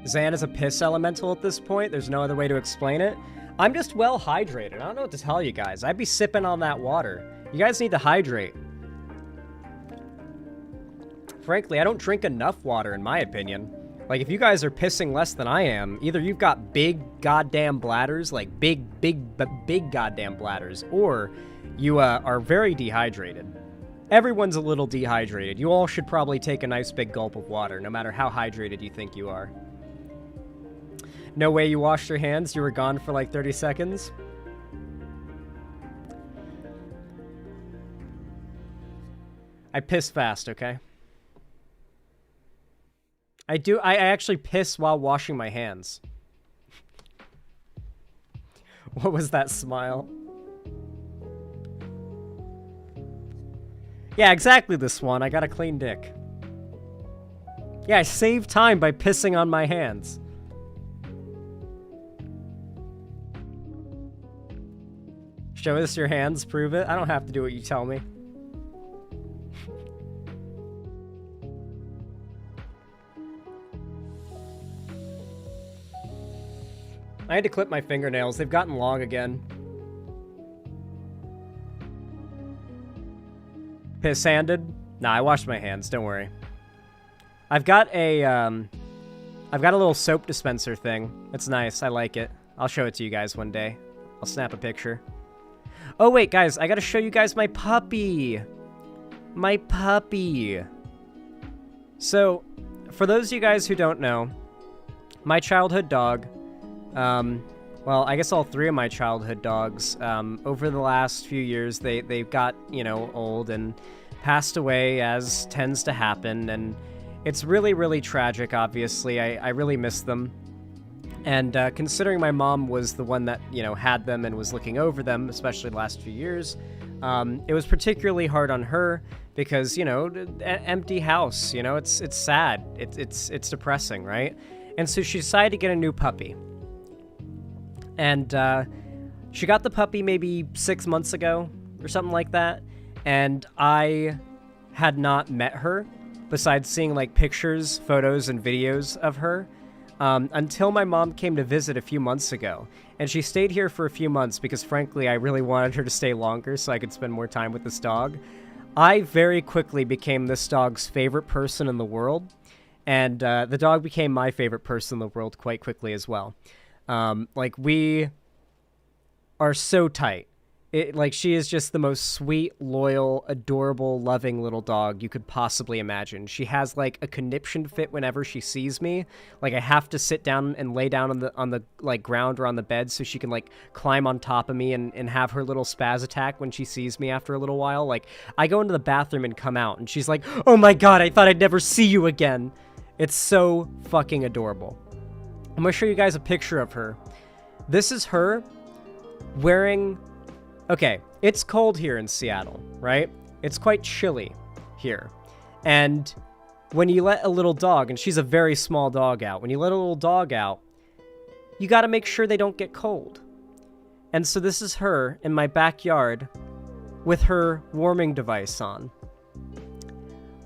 Zan is a piss elemental at this point. There's no other way to explain it. I'm just well hydrated. I don't know what to tell you guys. I'd be sipping on that water. You guys need to hydrate. Frankly, I don't drink enough water, in my opinion. Like, if you guys are pissing less than I am, either you've got big goddamn bladders, like big goddamn bladders, or you are very dehydrated. Everyone's a little dehydrated. You all should probably take a nice big gulp of water, no matter how hydrated you think you are. No way you washed your hands? You were gone for like 30 seconds? I piss fast, okay? I actually piss while washing my hands. What was that smile? Yeah, exactly this one. I got a clean dick. Yeah, I save time by pissing on my hands. Show us your hands, prove it. I don't have to do what you tell me. I had to clip my fingernails. They've gotten long again. Piss-handed? Nah, I washed my hands. Don't worry. I've got a little soap dispenser thing. It's nice. I like it. I'll show it to you guys one day. I'll snap a picture. Oh, wait, guys. I gotta show you guys my puppy. My puppy. So, for those of you guys who don't know, my childhood dog... well, I guess all three of my childhood dogs, over the last few years, they got, you know, old and passed away, as tends to happen, and it's really, really tragic, obviously. I really miss them. And, considering my mom was the one that, you know, had them and was looking over them, especially the last few years, it was particularly hard on her because, you know, empty house, you know, it's sad. It's depressing, right? And so she decided to get a new puppy. And she got the puppy maybe 6 months ago or something like that. And I had not met her, besides seeing like pictures, photos, and videos of her, until my mom came to visit a few months ago. And she stayed here for a few months because, frankly, I really wanted her to stay longer so I could spend more time with this dog. I very quickly became this dog's favorite person in the world. And the dog became my favorite person in the world quite quickly as well. Like, we are so tight. Like, she is just the most sweet, loyal, adorable, loving little dog you could possibly imagine. She has, like, a conniption fit whenever she sees me. Like, I have to sit down and lay down on the like, ground or on the bed so she can, like, climb on top of me and have her little spaz attack when she sees me after a little while. Like, I go into the bathroom and come out, and she's like, "Oh my god, I thought I'd never see you again." It's so fucking adorable. I'm gonna show you guys a picture of her. This is her wearing... Okay, it's cold here in Seattle, right? It's quite chilly here. And when you let a little dog, and she's a very small dog out, when you let a little dog out, you gotta make sure they don't get cold. And so this is her in my backyard with her warming device on.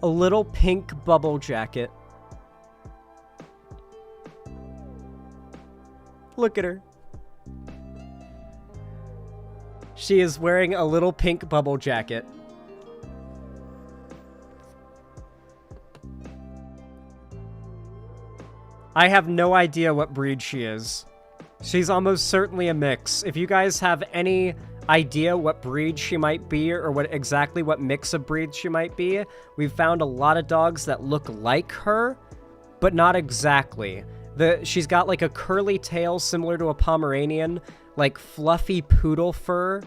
A little pink bubble jacket. Look at her. She is wearing a little pink bubble jacket. I have no idea what breed she is. She's almost certainly a mix. If you guys have any idea what breed she might be or exactly what mix of breeds she might be, we've found a lot of dogs that look like her, but not exactly. She's got like a curly tail similar to a Pomeranian, like fluffy poodle fur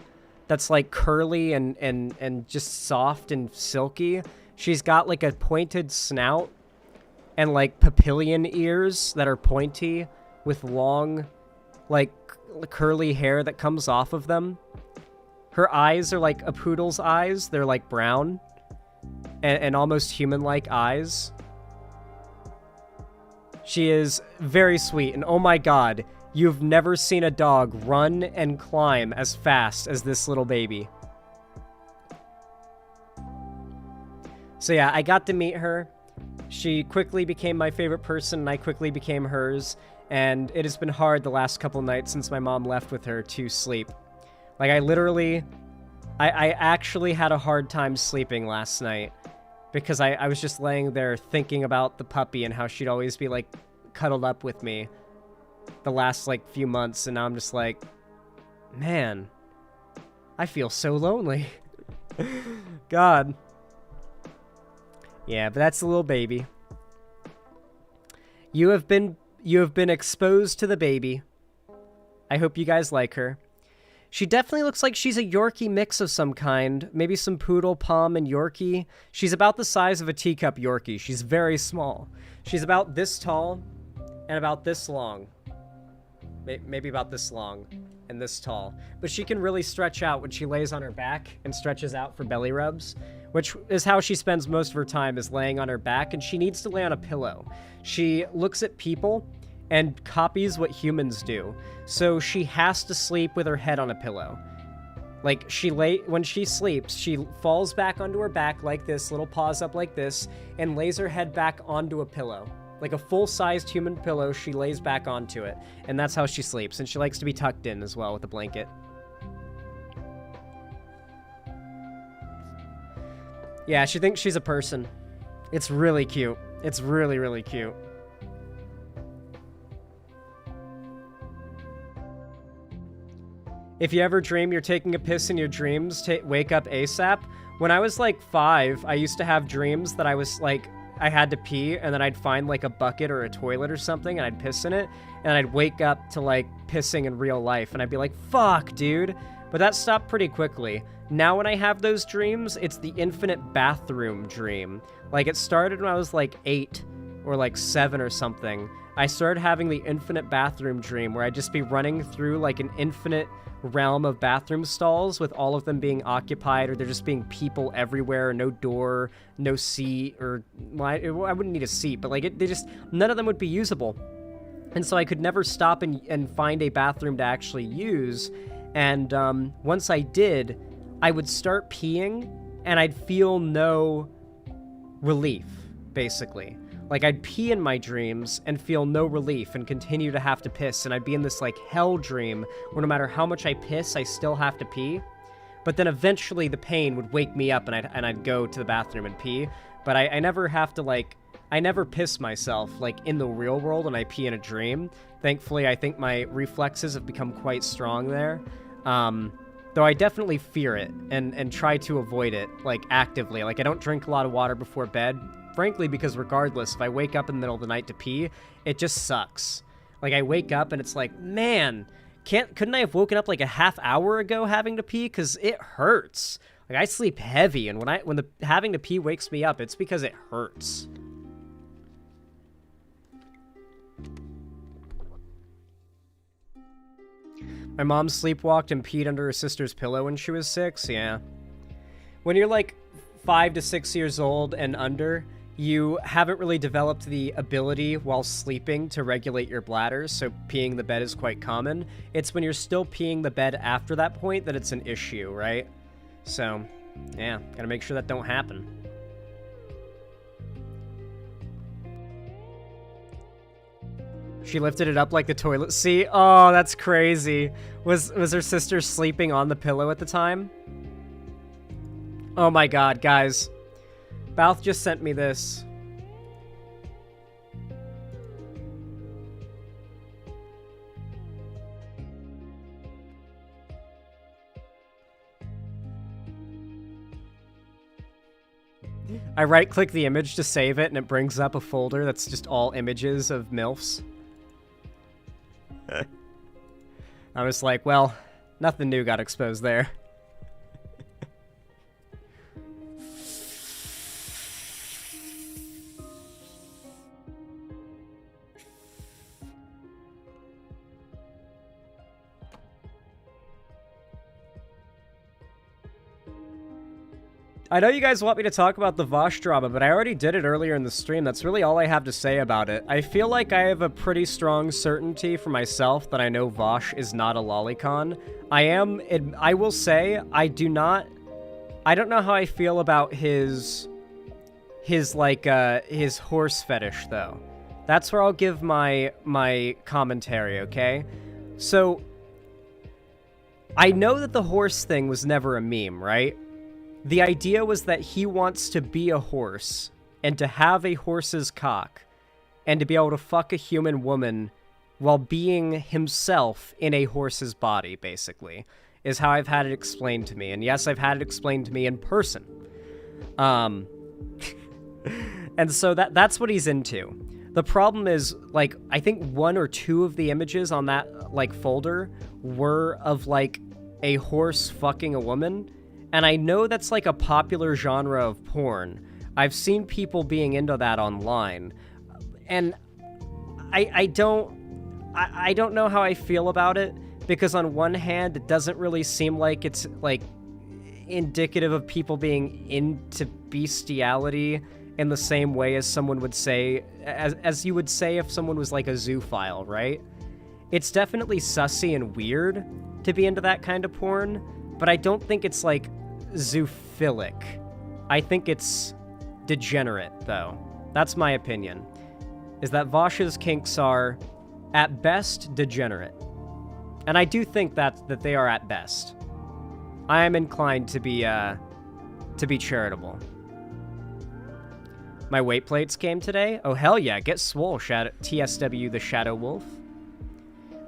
that's like curly and just soft and silky. She's got like a pointed snout and like papillion ears that are pointy with long like curly hair that comes off of them. Her eyes are like a poodle's eyes. They're like brown and almost human-like eyes. She is very sweet, and oh my god, you've never seen a dog run and climb as fast as this little baby. So yeah, I got to meet her. She quickly became my favorite person, and I quickly became hers, and it has been hard the last couple nights since my mom left with her to sleep. Like, I actually had a hard time sleeping last night. Because I was just laying there thinking about the puppy and how she'd always be, like, cuddled up with me the last, like, few months. And now I'm just like, man, I feel so lonely. God. Yeah, but that's the little baby. You have been exposed to the baby. I hope you guys like her. She definitely looks like she's a Yorkie mix of some kind. Maybe some Poodle, Pom, and Yorkie. She's about the size of a teacup Yorkie. She's very small. She's about this tall and about this long. Maybe about this long and this tall. But she can really stretch out when she lays on her back and stretches out for belly rubs, which is how she spends most of her time, is laying on her back, and she needs to lay on a pillow. She looks at people and copies what humans do. So she has to sleep with her head on a pillow. Like, when she sleeps, she falls back onto her back like this, little paws up like this, and lays her head back onto a pillow. Like a full-sized human pillow, she lays back onto it. And that's how she sleeps. And she likes to be tucked in as well with a blanket. Yeah, she thinks she's a person. It's really cute. It's really, really cute. If you ever dream you're taking a piss in your dreams, wake up ASAP. When I was like 5, I used to have dreams that I was like, I had to pee, and then I'd find like a bucket or a toilet or something, and I'd piss in it, and I'd wake up to like pissing in real life, and I'd be like, fuck, dude. But that stopped pretty quickly. Now when I have those dreams, it's the infinite bathroom dream. Like, it started when I was like 8 or like 7 or something. I started having the infinite bathroom dream where I'd just be running through like an infinite realm of bathroom stalls with all of them being occupied, or there just being people everywhere, no door, no seat, or well, I wouldn't need a seat, but like none of them would be usable. And so I could never stop and find a bathroom to actually use. And once I did, I would start peeing and I'd feel no relief, basically. Like, I'd pee in my dreams and feel no relief and continue to have to piss, and I'd be in this, like, hell dream where no matter how much I piss, I still have to pee. But then eventually the pain would wake me up and I'd go to the bathroom and pee. But I never have to, like, I never piss myself, like, in the real world when I pee in a dream. Thankfully, I think my reflexes have become quite strong there. Though I definitely fear it and try to avoid it, like, actively. Like, I don't drink a lot of water before bed. Frankly, because regardless, if I wake up in the middle of the night to pee, it just sucks. Like, I wake up and it's like, man, couldn't I have woken up like a half hour ago having to pee? Because it hurts. Like, I sleep heavy, and when the having to pee wakes me up, it's because it hurts. My mom sleepwalked and peed under her sister's pillow when she was 6, yeah. When you're like 5 to 6 years old and under, you haven't really developed the ability while sleeping to regulate your bladder, so peeing the bed is quite common. It's when you're still peeing the bed after that point that it's an issue, right? So, yeah, gotta make sure that don't happen. She lifted it up like the toilet seat. Oh, that's crazy. Was her sister sleeping on the pillow at the time? Oh my god, guys. Balth just sent me this. I right-click the image to save it, and it brings up a folder that's just all images of MILFs. I was like, well, nothing new got exposed there. I know you guys want me to talk about the Vosh drama, but I already did it earlier in the stream. That's really all I have to say about it. I feel like I have a pretty strong certainty for myself that I know Vosh is not a lolicon. I will say, I don't know how I feel about his horse fetish, though. That's where I'll give my commentary, okay? So, I know that the horse thing was never a meme, right? The idea was that he wants to be a horse, and to have a horse's cock, and to be able to fuck a human woman while being himself in a horse's body, basically, is how I've had it explained to me. And yes, I've had it explained to me in person. And so that's what he's into. The problem is, like, I think 1 or 2 of the images on that, like, folder were of, like, a horse fucking a woman. And I know that's like a popular genre of porn. I've seen people being into that online. And I don't know how I feel about it, because on one hand, it doesn't really seem like it's like indicative of people being into bestiality in the same way as someone would say, as you would say if someone was like a zoophile, right? It's definitely sussy and weird to be into that kind of porn. but I don't think it's, like, zoophilic. I think it's degenerate, though. That's my opinion. Is that Vosh's kinks are, at best, degenerate. And I do think that they are at best. I am inclined to be charitable. My weight plates came today? Oh, hell yeah. Get swole, TSW the Shadow Wolf.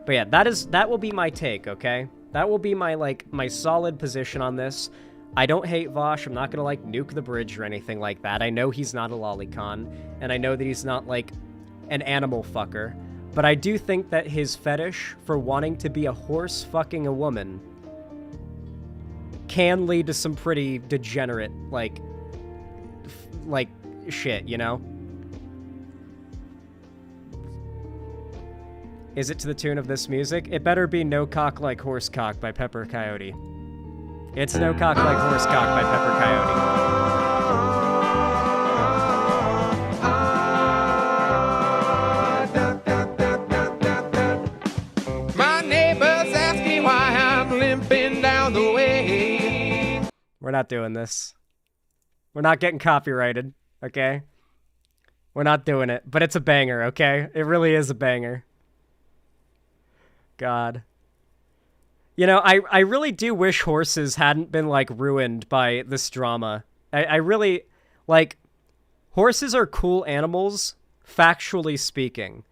But yeah, that will be my take, okay? That will be my solid position on this. I don't hate Vosh. I'm not gonna, like, nuke the bridge or anything like that. I know he's not a lolicon, and I know that he's not, like, an animal fucker. But I do think that his fetish for wanting to be a horse fucking a woman can lead to some pretty degenerate, like shit, you know? Is it to the tune of this music? It better be No Cock Like Horse Cock by Pepper Coyote. It's No Cock Like Horse Cock by Pepper Coyote. My neighbor's asking why I'm limping down the way. We're not doing this. We're not getting copyrighted, okay? We're not doing it, but it's a banger, okay? It really is a banger. God. You know, I really do wish horses hadn't been, like, ruined by this drama. I really, like, horses are cool animals, factually speaking.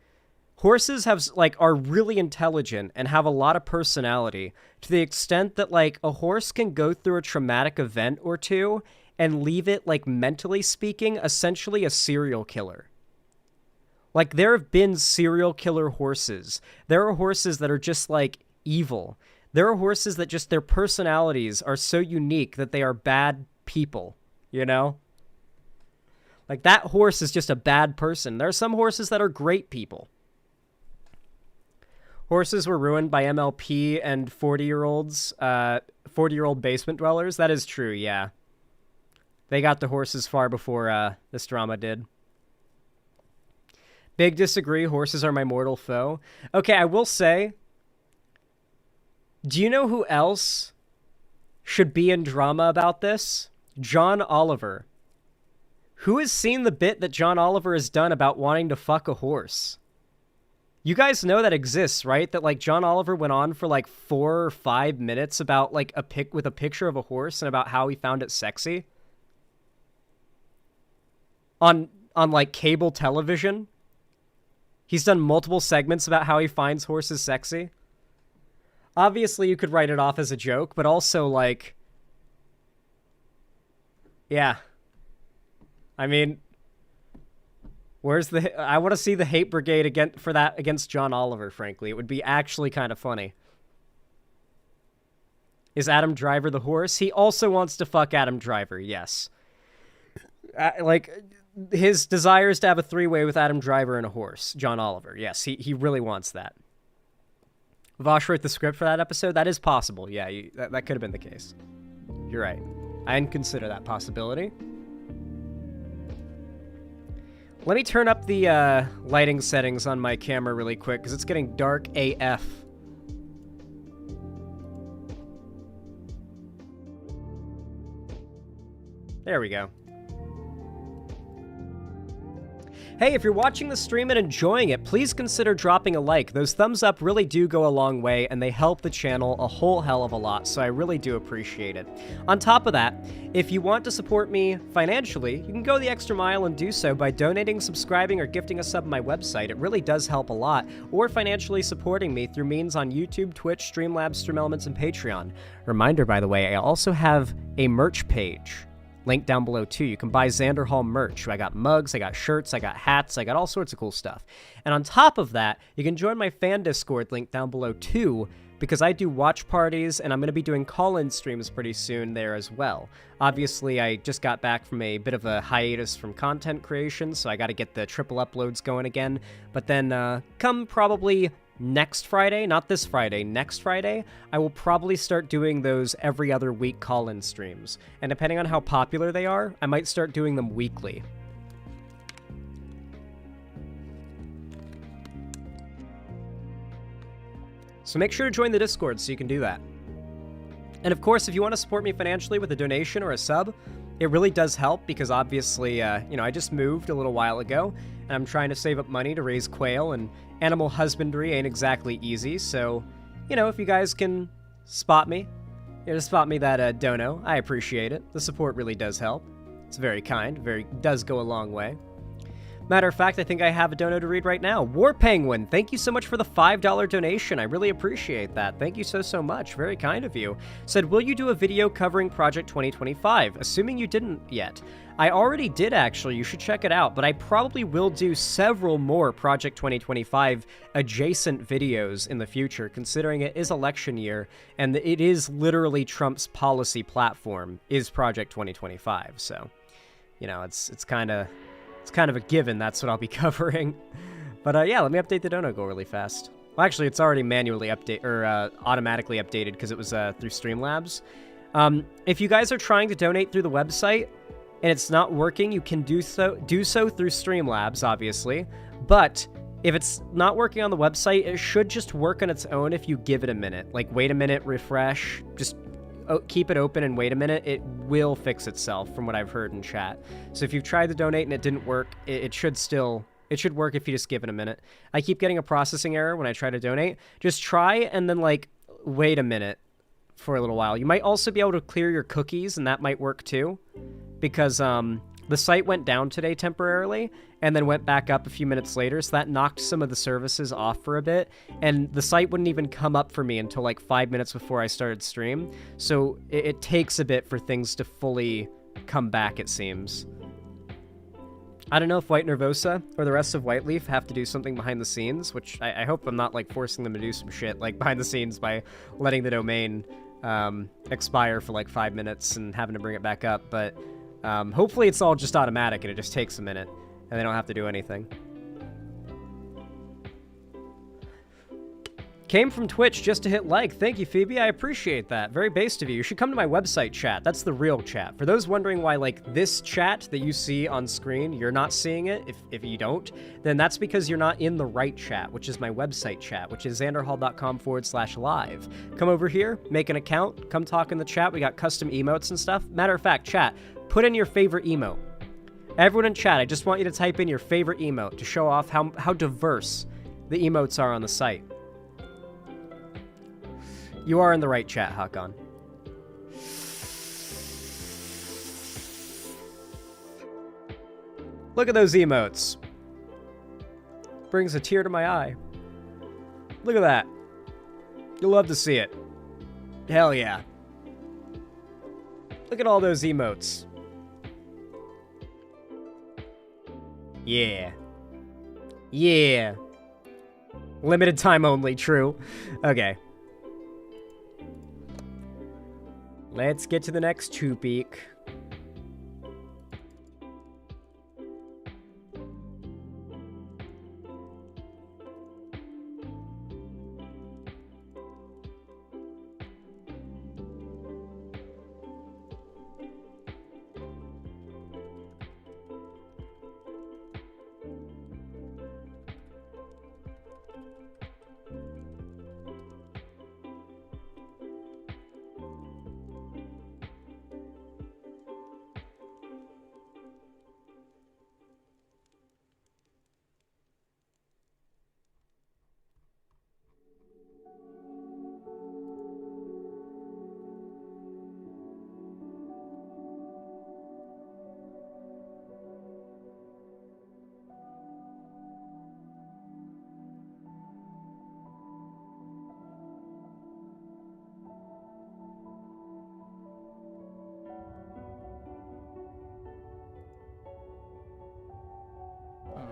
Horses are really intelligent and have a lot of personality to the extent that, like, a horse can go through a traumatic event or two and leave it, like, mentally speaking, essentially a serial killer. Like, there have been serial killer horses. There are horses that are just, like, evil. There are horses that just, their personalities are so unique that they are bad people, you know? Like, that horse is just a bad person. There are some horses that are great people. Horses were ruined by MLP and 40-year-olds, 40-year-old basement dwellers. That is true, yeah. They got the horses far before this drama did. Big disagree. Horses are my mortal foe. Okay, I will say, do you know who else should be in drama about this? John Oliver. Who has seen the bit that John Oliver has done about wanting to fuck a horse? You guys know that exists, right? That, like, John Oliver went on for, like, 4 or 5 minutes about, like, with a picture of a horse and about how he found it sexy. On like, cable television. He's done multiple segments about how he finds horses sexy. Obviously, you could write it off as a joke, but also, like... Yeah. I mean... Where's the... I want to see the hate brigade against John Oliver, frankly. It would be actually kind of funny. Is Adam Driver the horse? He also wants to fuck Adam Driver, yes. His desire is to have a 3-way with Adam Driver and a horse. John Oliver, yes. He really wants that. Vosh wrote the script for that episode? That is possible, yeah. That could have been the case. You're right. I didn't consider that possibility. Let me turn up the lighting settings on my camera really quick, because it's getting dark AF. There we go. Hey, if you're watching the stream and enjoying it, please consider dropping a like. Those thumbs up really do go a long way, and they help the channel a whole hell of a lot, so I really do appreciate it. On top of that, if you want to support me financially, you can go the extra mile and do so by donating, subscribing, or gifting a sub on my website. It really does help a lot, or financially supporting me through means on YouTube, Twitch, Streamlabs, StreamElements, and Patreon. Reminder, by the way, I also have a merch page. Link down below too. You can buy Xander Hall merch. I got mugs, I got shirts, I got hats, I got all sorts of cool stuff. And on top of that, you can join my fan Discord link down below too, because I do watch parties and I'm going to be doing call-in streams pretty soon there as well. Obviously, I just got back from a bit of a hiatus from content creation, so I got to get the triple uploads going again. But then come probably next Friday, not this Friday, next Friday, I will probably start doing those every other week call-in streams. And depending on how popular they are, I might start doing them weekly. So make sure to join the Discord so you can do that. And of course, if you want to support me financially with a donation or a sub, it really does help because obviously, you know, I just moved a little while ago and I'm trying to save up money to raise quail, and animal husbandry ain't exactly easy. So, you know, if you guys can spot me, spot me that dono, I appreciate it. The support really does help. It's very kind, does go a long way. Matter of fact, I think I have a dono to read right now. War Penguin, thank you so much for the $5 donation. I really appreciate that. Thank you so much. Very kind of you. Said, will you do a video covering Project 2025? Assuming you didn't yet. I already did, actually. You should check it out. But I probably will do several more Project 2025 adjacent videos in the future, considering it is election year, and it is literally Trump's policy platform, is Project 2025. So, you know, it's kind of a given that's what I'll be covering. But yeah, let me update the dono goal really fast. Well, actually, it's already manually automatically updated because it was through Streamlabs. If you guys are trying to donate through the website and it's not working, you can do so through Streamlabs, obviously. But if it's not working on the website, it should just work on its own if you give it a minute. Like, wait a minute, refresh, just keep it open and wait a minute. It will fix itself from what I've heard in chat. So if you've tried to donate and it didn't work, it should work if you just give it a minute. I keep getting a processing error when I try to donate. Just try and then, like, wait a minute for a little while. You might also be able to clear your cookies, and that might work too, because the site went down today temporarily and then went back up a few minutes later, so that knocked some of the services off for a bit, and the site wouldn't even come up for me until like 5 minutes before I started stream. So it takes a bit for things to fully come back, it seems. I don't know if White Nervosa or the rest of Whiteleaf have to do something behind the scenes, which I hope I'm not like forcing them to do some shit like behind the scenes by letting the domain expire for like 5 minutes and having to bring it back up, but hopefully it's all just automatic and it just takes a minute and they don't have to do anything. Came from Twitch just to hit like. Thank you, Phoebe. I appreciate that. Very based of you. You should come to my website chat. That's the real chat. For those wondering why, like, this chat that you see on screen, you're not seeing it, if you don't, then that's because you're not in the right chat, which is my website chat, which is xanderhall.com/live. Come over here, make an account, come talk in the chat. We got custom emotes and stuff. Matter of fact, chat, put in your favorite emote. Everyone in chat, I just want you to type in your favorite emote to show off how diverse the emotes are on the site. You are in the right chat, Hakan. Look at those emotes. Brings a tear to my eye. Look at that. You'll love to see it. Hell yeah. Look at all those emotes. Yeah. Yeah. Limited time only, true. Okay. Let's get to the next two-peak.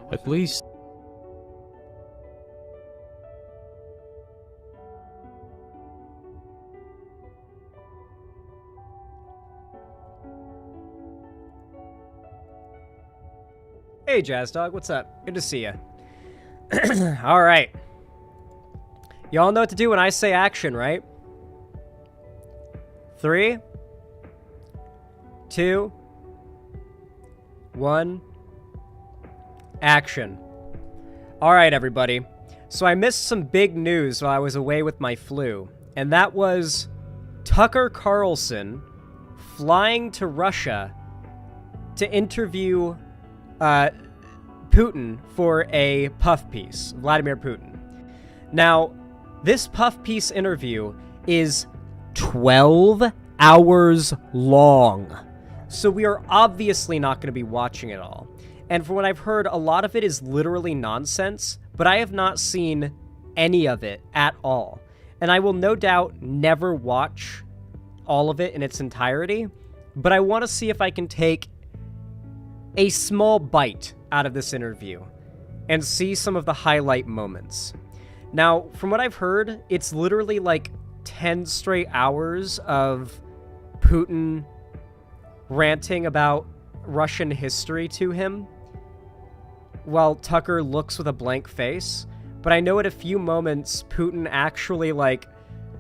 At least... Hey, Jazz Dog, what's up? Good to see you. All right. Y'all know what to do when I say action, right? 3, 2, 1... Action. All right, everybody. So I missed some big news while I was away with my flu, and that was Tucker Carlson flying to Russia to interview Putin for a puff piece, Vladimir Putin. Now, this puff piece interview is 12 hours long, so we are obviously not going to be watching it all. And from what I've heard, a lot of it is literally nonsense, but I have not seen any of it at all. And I will no doubt never watch all of it in its entirety, but I want to see if I can take a small bite out of this interview and see some of the highlight moments. Now, from what I've heard, it's literally like 10 straight hours of Putin ranting about Russian history to him while Tucker looks with a blank face. But I know at a few moments, Putin actually, like,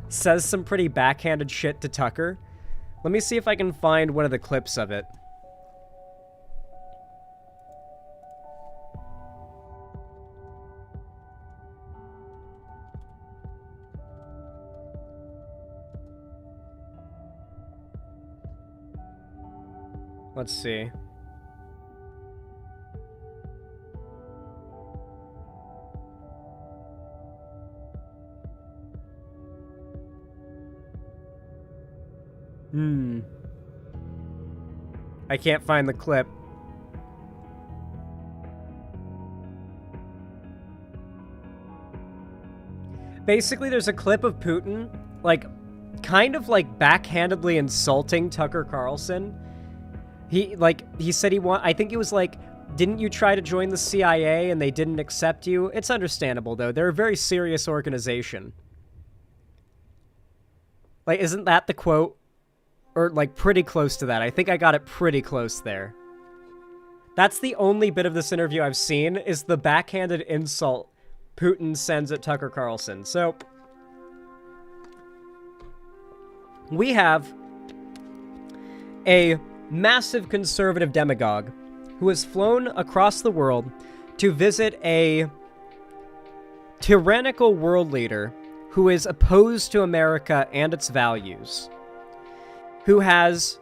says some pretty backhanded shit to Tucker. Let me see if I can find one of the clips of it. Let's see. I can't find the clip. Basically, there's a clip of Putin, like, kind of, like, backhandedly insulting Tucker Carlson. He said I think it was like, didn't you try to join the CIA and they didn't accept you? It's understandable, though. They're a very serious organization. Like, isn't that the quote? Or, like, pretty close to that. I think I got it pretty close there. That's the only bit of this interview I've seen, is the backhanded insult Putin sends at Tucker Carlson. So, we have a massive conservative demagogue who has flown across the world to visit a tyrannical world leader who is opposed to America and its values, who has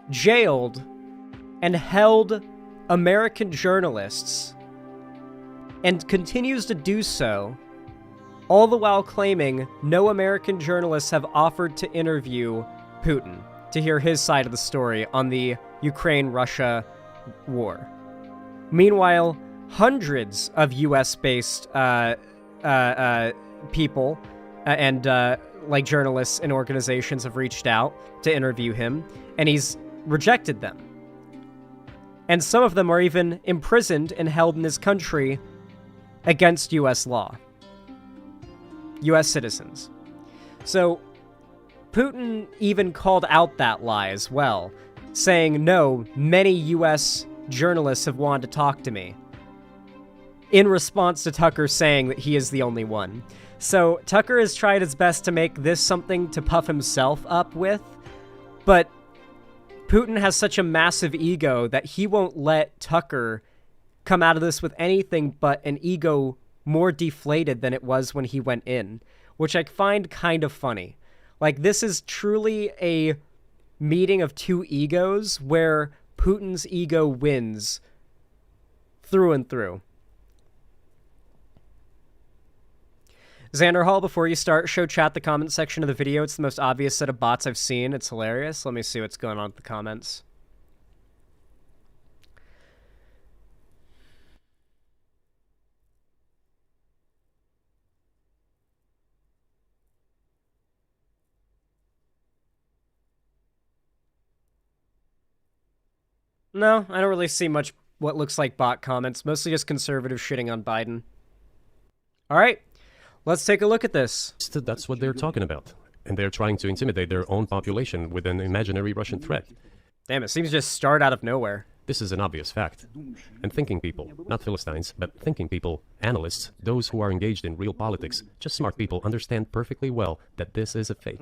jailed and held American journalists and continues to do so, all the while claiming no American journalists have offered to interview Putin to hear his side of the story on the Ukraine-Russia war. Meanwhile, hundreds of US-based people and like journalists and organizations have reached out to interview him, and he's rejected them. And some of them are even imprisoned and held in his country against US law. US citizens. So, Putin even called out that lie as well, saying, no, many US journalists have wanted to talk to me, in response to Tucker saying that he is the only one. So Tucker has tried his best to make this something to puff himself up with, but Putin has such a massive ego that he won't let Tucker come out of this with anything but an ego more deflated than it was when he went in, which I find kind of funny. Like, this is truly a meeting of two egos where Putin's ego wins through and through. Xander Hall, before you start, show chat the comment section of the video. It's the most obvious set of bots I've seen. It's hilarious. Let me see what's going on with the comments. No, I don't really see much what looks like bot comments. Mostly just conservative shitting on Biden. All right. Let's take a look at this. That's what they're talking about. And they're trying to intimidate their own population with an imaginary Russian threat. Damn, it seems to just start out of nowhere. This is an obvious fact. And thinking people, not Philistines, but thinking people, analysts, those who are engaged in real politics, just smart people understand perfectly well that this is a fake.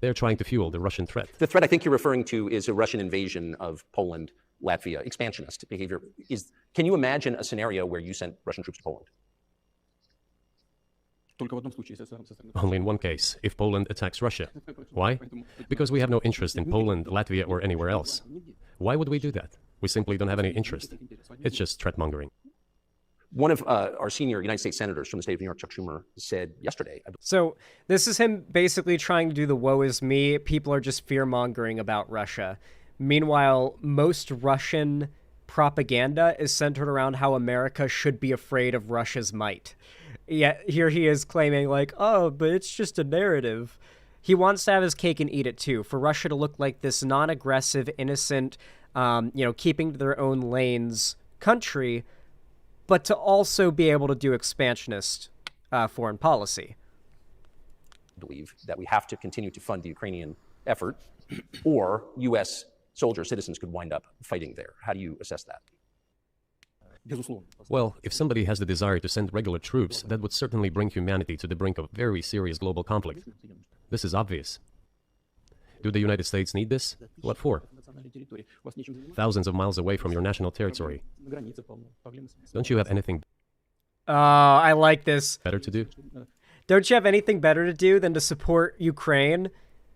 They're trying to fuel the Russian threat. The threat I think you're referring to is a Russian invasion of Poland, Latvia, expansionist behavior. Can you imagine a scenario where you sent Russian troops to Poland? Only in one case, if Poland attacks Russia. Why? Because we have no interest in Poland, Latvia, or anywhere else. Why would we do that? We simply don't have any interest. It's just threat-mongering. One of our senior United States senators from the state of New York, Chuck Schumer, said yesterday. So this is him basically trying to do the woe is me. People are just fear-mongering about Russia. Meanwhile, most Russian propaganda is centered around how America should be afraid of Russia's might. Yet here he is claiming like, oh, but it's just a narrative. He wants to have his cake and eat it too, for Russia to look like this non-aggressive, innocent, keeping to their own lanes country, but to also be able to do expansionist foreign policy. I believe that we have to continue to fund the Ukrainian effort, or U.S. soldier citizens could wind up fighting there. How do you assess that? Well, if somebody has the desire to send regular troops, that would certainly bring humanity to the brink of very serious global conflict. This is obvious. Do the United States need this? What for? Thousands of miles away from your national territory. Don't you have anything I like this. better to do? Don't you have anything better to do than to support Ukraine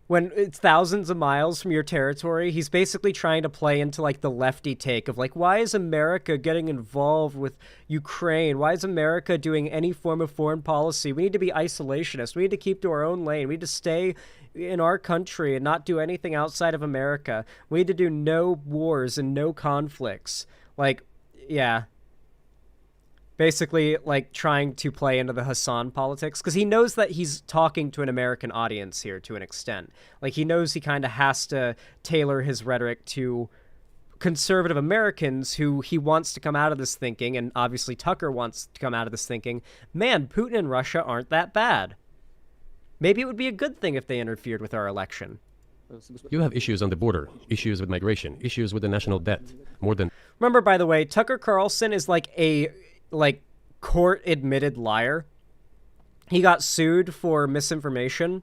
when it's thousands of miles from your territory? He's basically trying to play into like the lefty take of like, why is America getting involved with Ukraine? Why is America doing any form of foreign policy? We need to be isolationist. We need to keep to our own lane. We need to stay in our country and not do anything outside of America. We need to do no wars and no conflicts. Like, yeah. Basically, like, trying to play into the Hassan politics, because he knows that he's talking to an American audience here to an extent. Like, he knows he kind of has to tailor his rhetoric to conservative Americans who he wants to come out of this thinking, and obviously Tucker wants to come out of this thinking, man, Putin and Russia aren't that bad. Maybe it would be a good thing if they interfered with our election. You have issues on the border, issues with migration, issues with the national debt. More than... Remember, by the way, Tucker Carlson is like a... court-admitted liar. He got sued for misinformation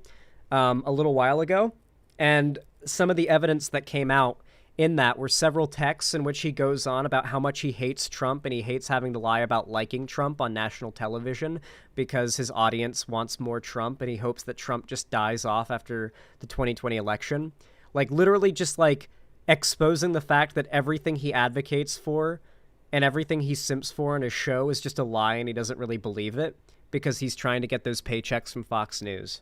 a little while ago, and some of the evidence that came out in that were several texts in which he goes on about how much he hates Trump and he hates having to lie about liking Trump on national television because his audience wants more Trump and he hopes that Trump just dies off after the 2020 election. Like, literally just, like, exposing the fact that everything he advocates for and everything he simps for in his show is just a lie and he doesn't really believe it because he's trying to get those paychecks from Fox News.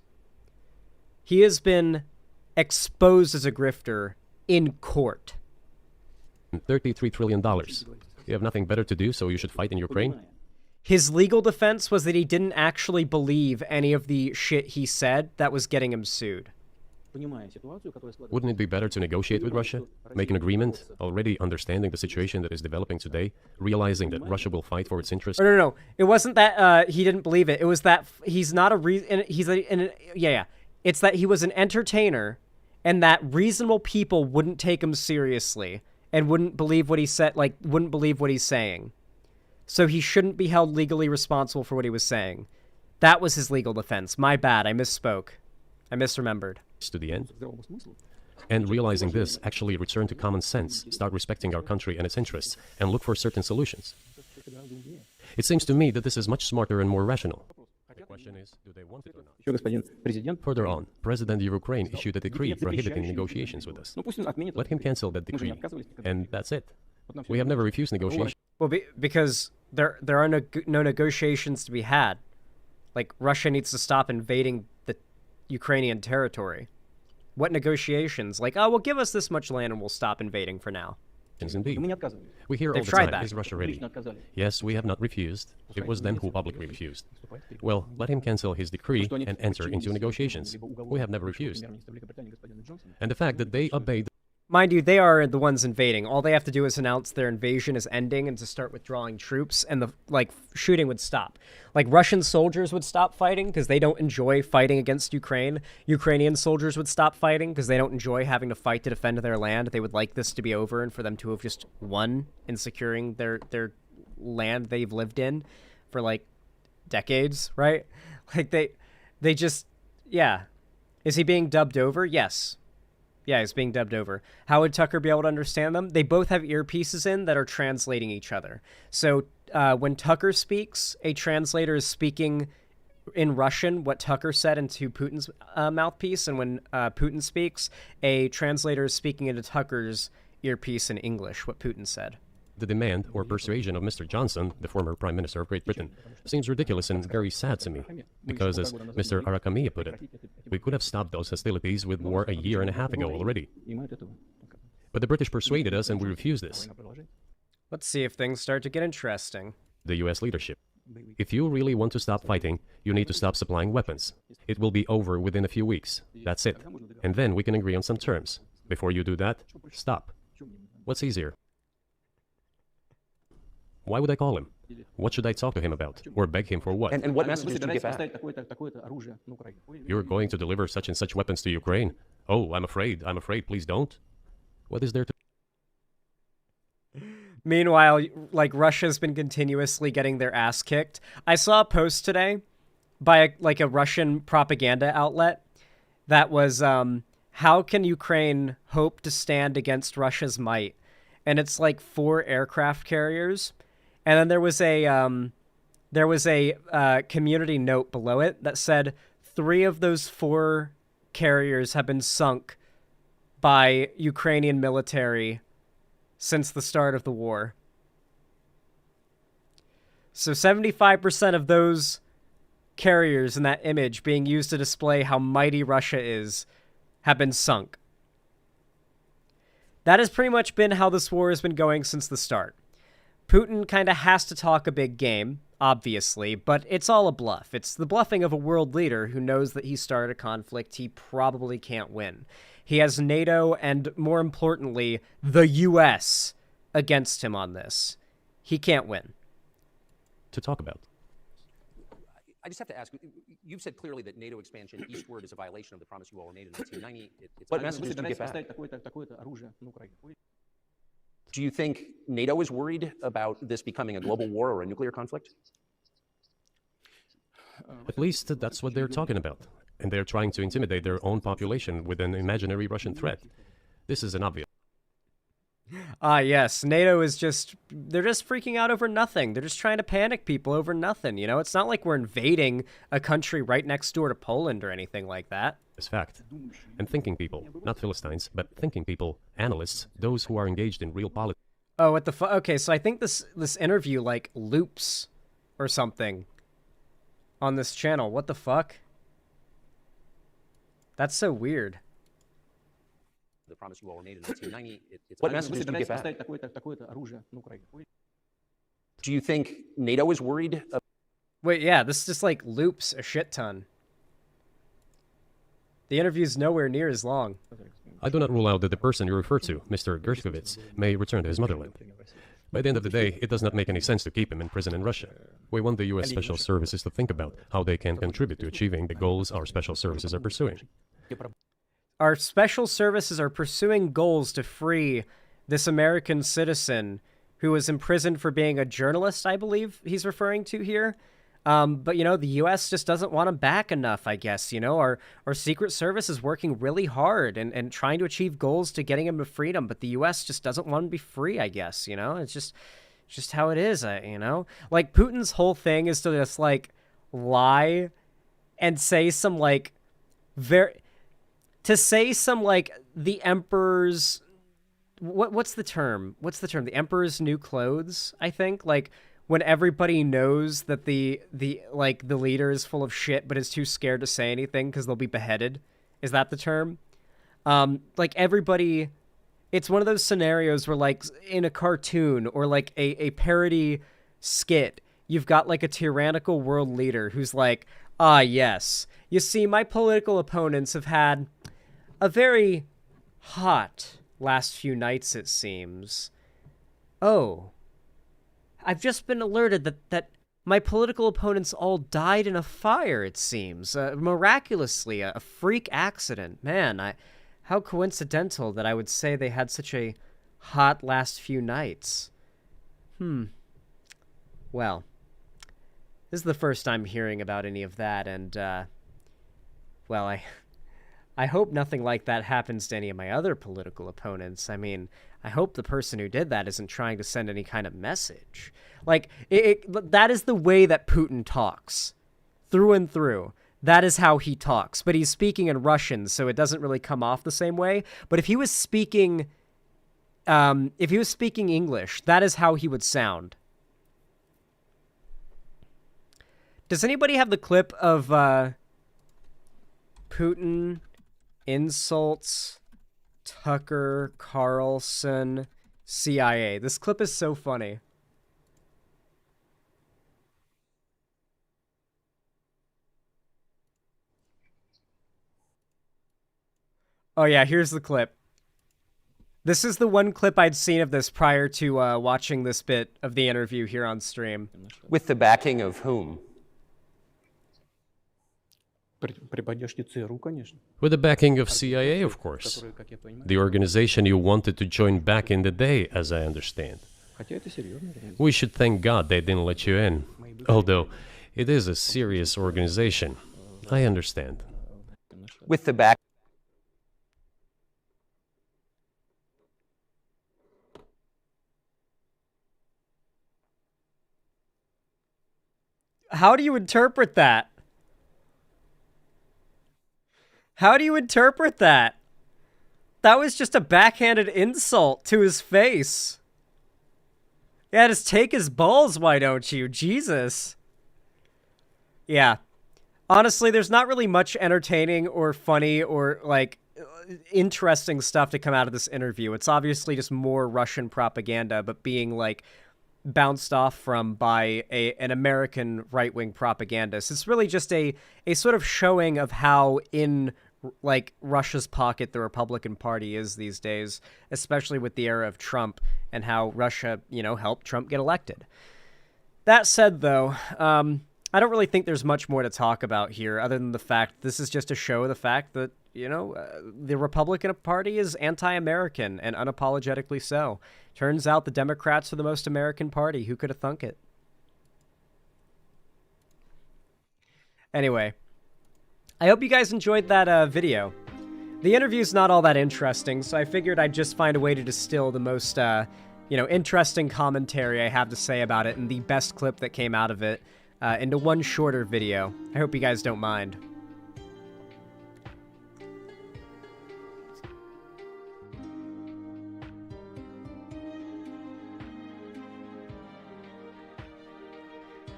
He has been exposed as a grifter in court. $33 trillion. You have nothing better to do, so you should fight in Ukraine? His legal defense was that he didn't actually believe any of the shit he said that was getting him sued. Wouldn't it be better to negotiate with Russia? Make an agreement, already understanding the situation that is developing today, realizing that Russia will fight for its interests? No. It wasn't that he didn't believe it. It was that he's not a It's that he was an entertainer and that reasonable people wouldn't take him seriously and wouldn't believe what he said, like, wouldn't believe what he's saying. So he shouldn't be held legally responsible for what he was saying. That was his legal defense. My bad. I misspoke. I misremembered. To the end. And realizing this, actually return to common sense, start respecting our country and its interests, and look for certain solutions. It seems to me that this is much smarter and more rational. The question is, do they want it or not? Further on, President of Ukraine issued a decree prohibiting negotiations with us. Let him cancel that decree, and that's it. We have never refused negotiations. Well, because there are no negotiations to be had. Like, Russia needs to stop invading the Ukrainian territory. What negotiations? Like, oh, well, give us this much land and we'll stop invading for now. Indeed. We hear all the time, is Russia ready? Yes, we have not refused. It was them who publicly refused. Well, let him cancel his decree and enter into negotiations. We have never refused. And the fact that they obeyed... Mind you, they are the ones invading. All they have to do is announce their invasion is ending and to start withdrawing troops, and the shooting would stop. Like, Russian soldiers would stop fighting because they don't enjoy fighting against Ukraine. Ukrainian soldiers would stop fighting because they don't enjoy having to fight to defend their land. They would like this to be over and for them to have just won in securing their land they've lived in for, like, decades, right? Like, they just, yeah. Is he being dubbed over? Yes. Yeah, he's being dubbed over. How would Tucker be able to understand them? They both have earpieces in that are translating each other. So when Tucker speaks, a translator is speaking in Russian what Tucker said into Putin's mouthpiece, and when Putin speaks, a translator is speaking into Tucker's earpiece in English, what Putin said. The demand or persuasion of Mr. Johnson, the former Prime Minister of Great Britain, seems ridiculous and very sad to me, because as Mr. Arakamiya put it, we could have stopped those hostilities with war a year and a half ago already. But the British persuaded us and we refused this. Let's see if things start to get interesting. The US leadership. If you really want to stop fighting, you need to stop supplying weapons. It will be over within a few weeks. That's it. And then we can agree on some terms. Before you do that, stop. What's easier? Why would I call him? What should I talk to him about? Or beg him for what? And what messages do you get back? You're going to deliver such and such weapons to Ukraine. Oh, I'm afraid, please don't. What is there to... Meanwhile, like, Russia's been continuously getting their ass kicked. I saw a post today by a Russian propaganda outlet that was, how can Ukraine hope to stand against Russia's might? And it's like 4 aircraft carriers. And then there was a community note below it that said 3 of those 4 carriers have been sunk by Ukrainian military since the start of the war. So 75% of those carriers in that image being used to display how mighty Russia is have been sunk. That has pretty much been how this war has been going since the start. Putin kind of has to talk a big game, obviously, but it's all a bluff. It's the bluffing of a world leader who knows that he started a conflict he probably can't win. He has NATO and, more importantly, the US against him on this. He can't win. To talk about. I just have to ask, you've said clearly that NATO expansion eastward is a violation of the promise you all made in 1990. What messages do you get back? Do you think NATO is worried about this becoming a global war or a nuclear conflict? At least that's what they're talking about. And they're trying to intimidate their own population with an imaginary Russian threat. This is an obvious. Yes, NATO is they're just freaking out over nothing. They're just trying to panic people over nothing, you know? It's not like we're invading a country right next door to Poland or anything like that. It's fact. And thinking people, not Philistines, but thinking people, analysts, those who are engaged in real politics. Oh, what the fuck? Okay, so I think this interview, like, loops or something on this channel. What the fuck? That's so weird. The promise you all made in 1990. What messages do you get back? Do you think NATO is worried? Wait, yeah, this just like loops a shit ton. The interview's nowhere near as long. I do not rule out that the person you refer to, Mr. Gershkovich, may return to his motherland. By the end of the day, it does not make any sense to keep him in prison in Russia. We want the U.S. Special Services to think about how they can contribute to achieving the goals our special services are pursuing. Our special services are pursuing goals to free this American citizen who was imprisoned for being a journalist, I believe he's referring to here. But, you know, the U.S. just doesn't want him back enough, I guess. You know, our Secret Service is working really hard and trying to achieve goals to getting him to freedom, but the U.S. just doesn't want him to be free, I guess, you know? It's just how it is, you know? Like, Putin's whole thing is to just, like, lie and say some, like, the emperor's... What's the term? The emperor's new clothes, I think? Like, when everybody knows that the leader is full of shit but is too scared to say anything because they'll be beheaded. Is that the term? Like, everybody... It's one of those scenarios where, like, in a cartoon or, like, a parody skit, you've got, like, a tyrannical world leader who's like, ah, yes. You see, my political opponents have had a very hot last few nights, it seems. Oh, I've just been alerted that my political opponents all died in a fire, it seems. Miraculously, a freak accident. Man, how coincidental that I would say they had such a hot last few nights. Well, this is the first I'm hearing about any of that, and, well, I hope nothing like that happens to any of my other political opponents. I mean, I hope the person who did that isn't trying to send any kind of message. Like, that is the way that Putin talks. through and through. That is how he talks. But he's speaking in Russian, so it doesn't really come off the same way. But if he was speaking English, that is how he would sound. Does anybody have the clip of Putin insults Tucker Carlson CIA? This clip is so funny. Oh yeah, here's the clip. This is the one clip I'd seen of this prior to watching this bit of the interview here on stream. With the backing of whom? With the backing of CIA, of course. The organization you wanted to join back in the day, as I understand. We should thank God they didn't let you in. Although, it is a serious organization. I understand. With the back. How do you interpret that? How do you interpret that? That was just a backhanded insult to his face. Yeah, just take his balls, why don't you? Jesus. Yeah. Honestly, there's not really much entertaining or funny or, like, interesting stuff to come out of this interview. It's obviously just more Russian propaganda, but being, like, bounced off from by an American right-wing propagandist. It's really just a sort of showing of how in, like, Russia's pocket the Republican Party is these days, especially with the era of Trump and how Russia, you know, helped Trump get elected. That said, though, I don't really think there's much more to talk about here other than the fact this is just to show the fact that, you know, the Republican Party is anti-American and unapologetically so. Turns out the Democrats are the most American party. Who could have thunk it? Anyway, I hope you guys enjoyed that video. The interview's not all that interesting, so I figured I'd just find a way to distill the most, you know, interesting commentary I have to say about it and the best clip that came out of it into one shorter video. I hope you guys don't mind.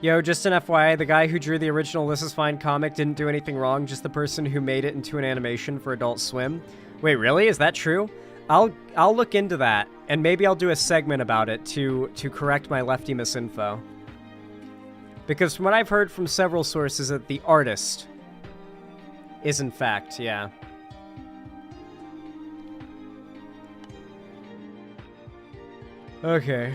Yo, just an FYI, the guy who drew the original This Is Fine comic didn't do anything wrong, just the person who made it into an animation for Adult Swim. Wait, really? Is that true? I'll look into that, and maybe I'll do a segment about it to correct my lefty misinfo. Because from what I've heard from several sources, that the artist is in fact, yeah. Okay.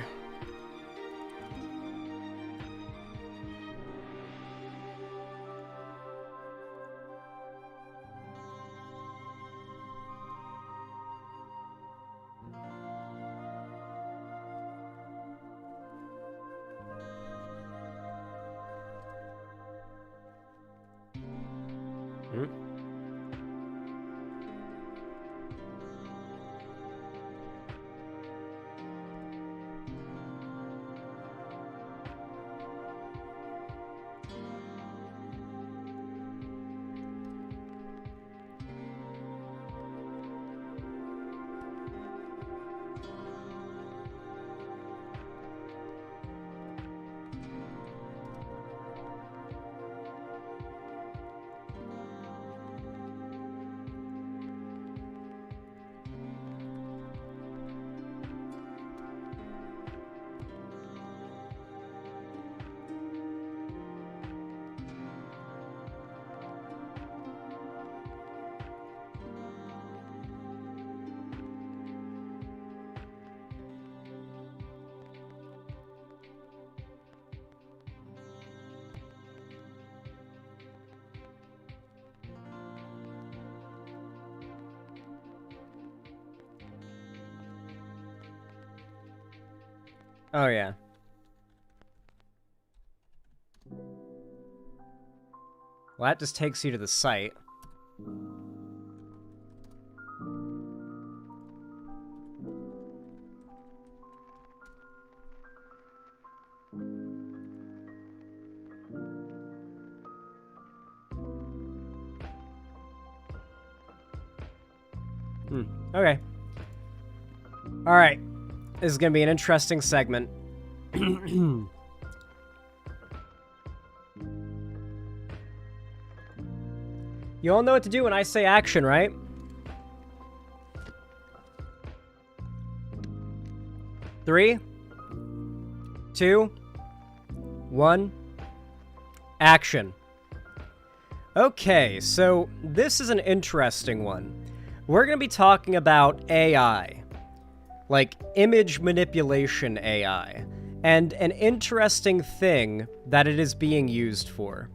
Oh, yeah. Well, that just takes you to the site. Okay. All right. This is going to be an interesting segment. You all know what to do when I say action, right? Three, 2, 1, action. Okay, so this is an interesting one. We're going to be talking about AI, like image manipulation AI, and an interesting thing that it is being used for.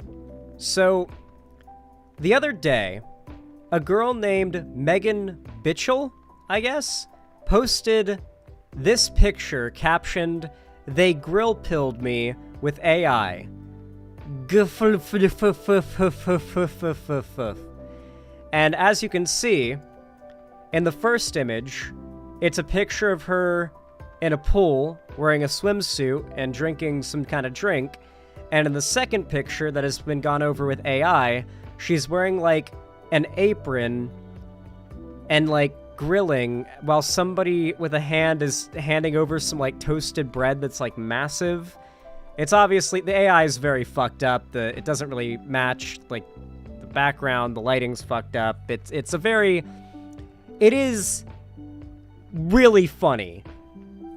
So, the other day, a girl named Megan Bitchell, I guess, posted this picture captioned, "They grill-pilled me with AI." And as you can see, in the first image, it's a picture of her in a pool wearing a swimsuit and drinking some kind of drink. And in the second picture that has been gone over with AI, she's wearing like an apron and like grilling while somebody with a hand is handing over some like toasted bread that's like massive. It's obviously, the AI is very fucked up. It doesn't really match like the background, the lighting's fucked up. It is really funny.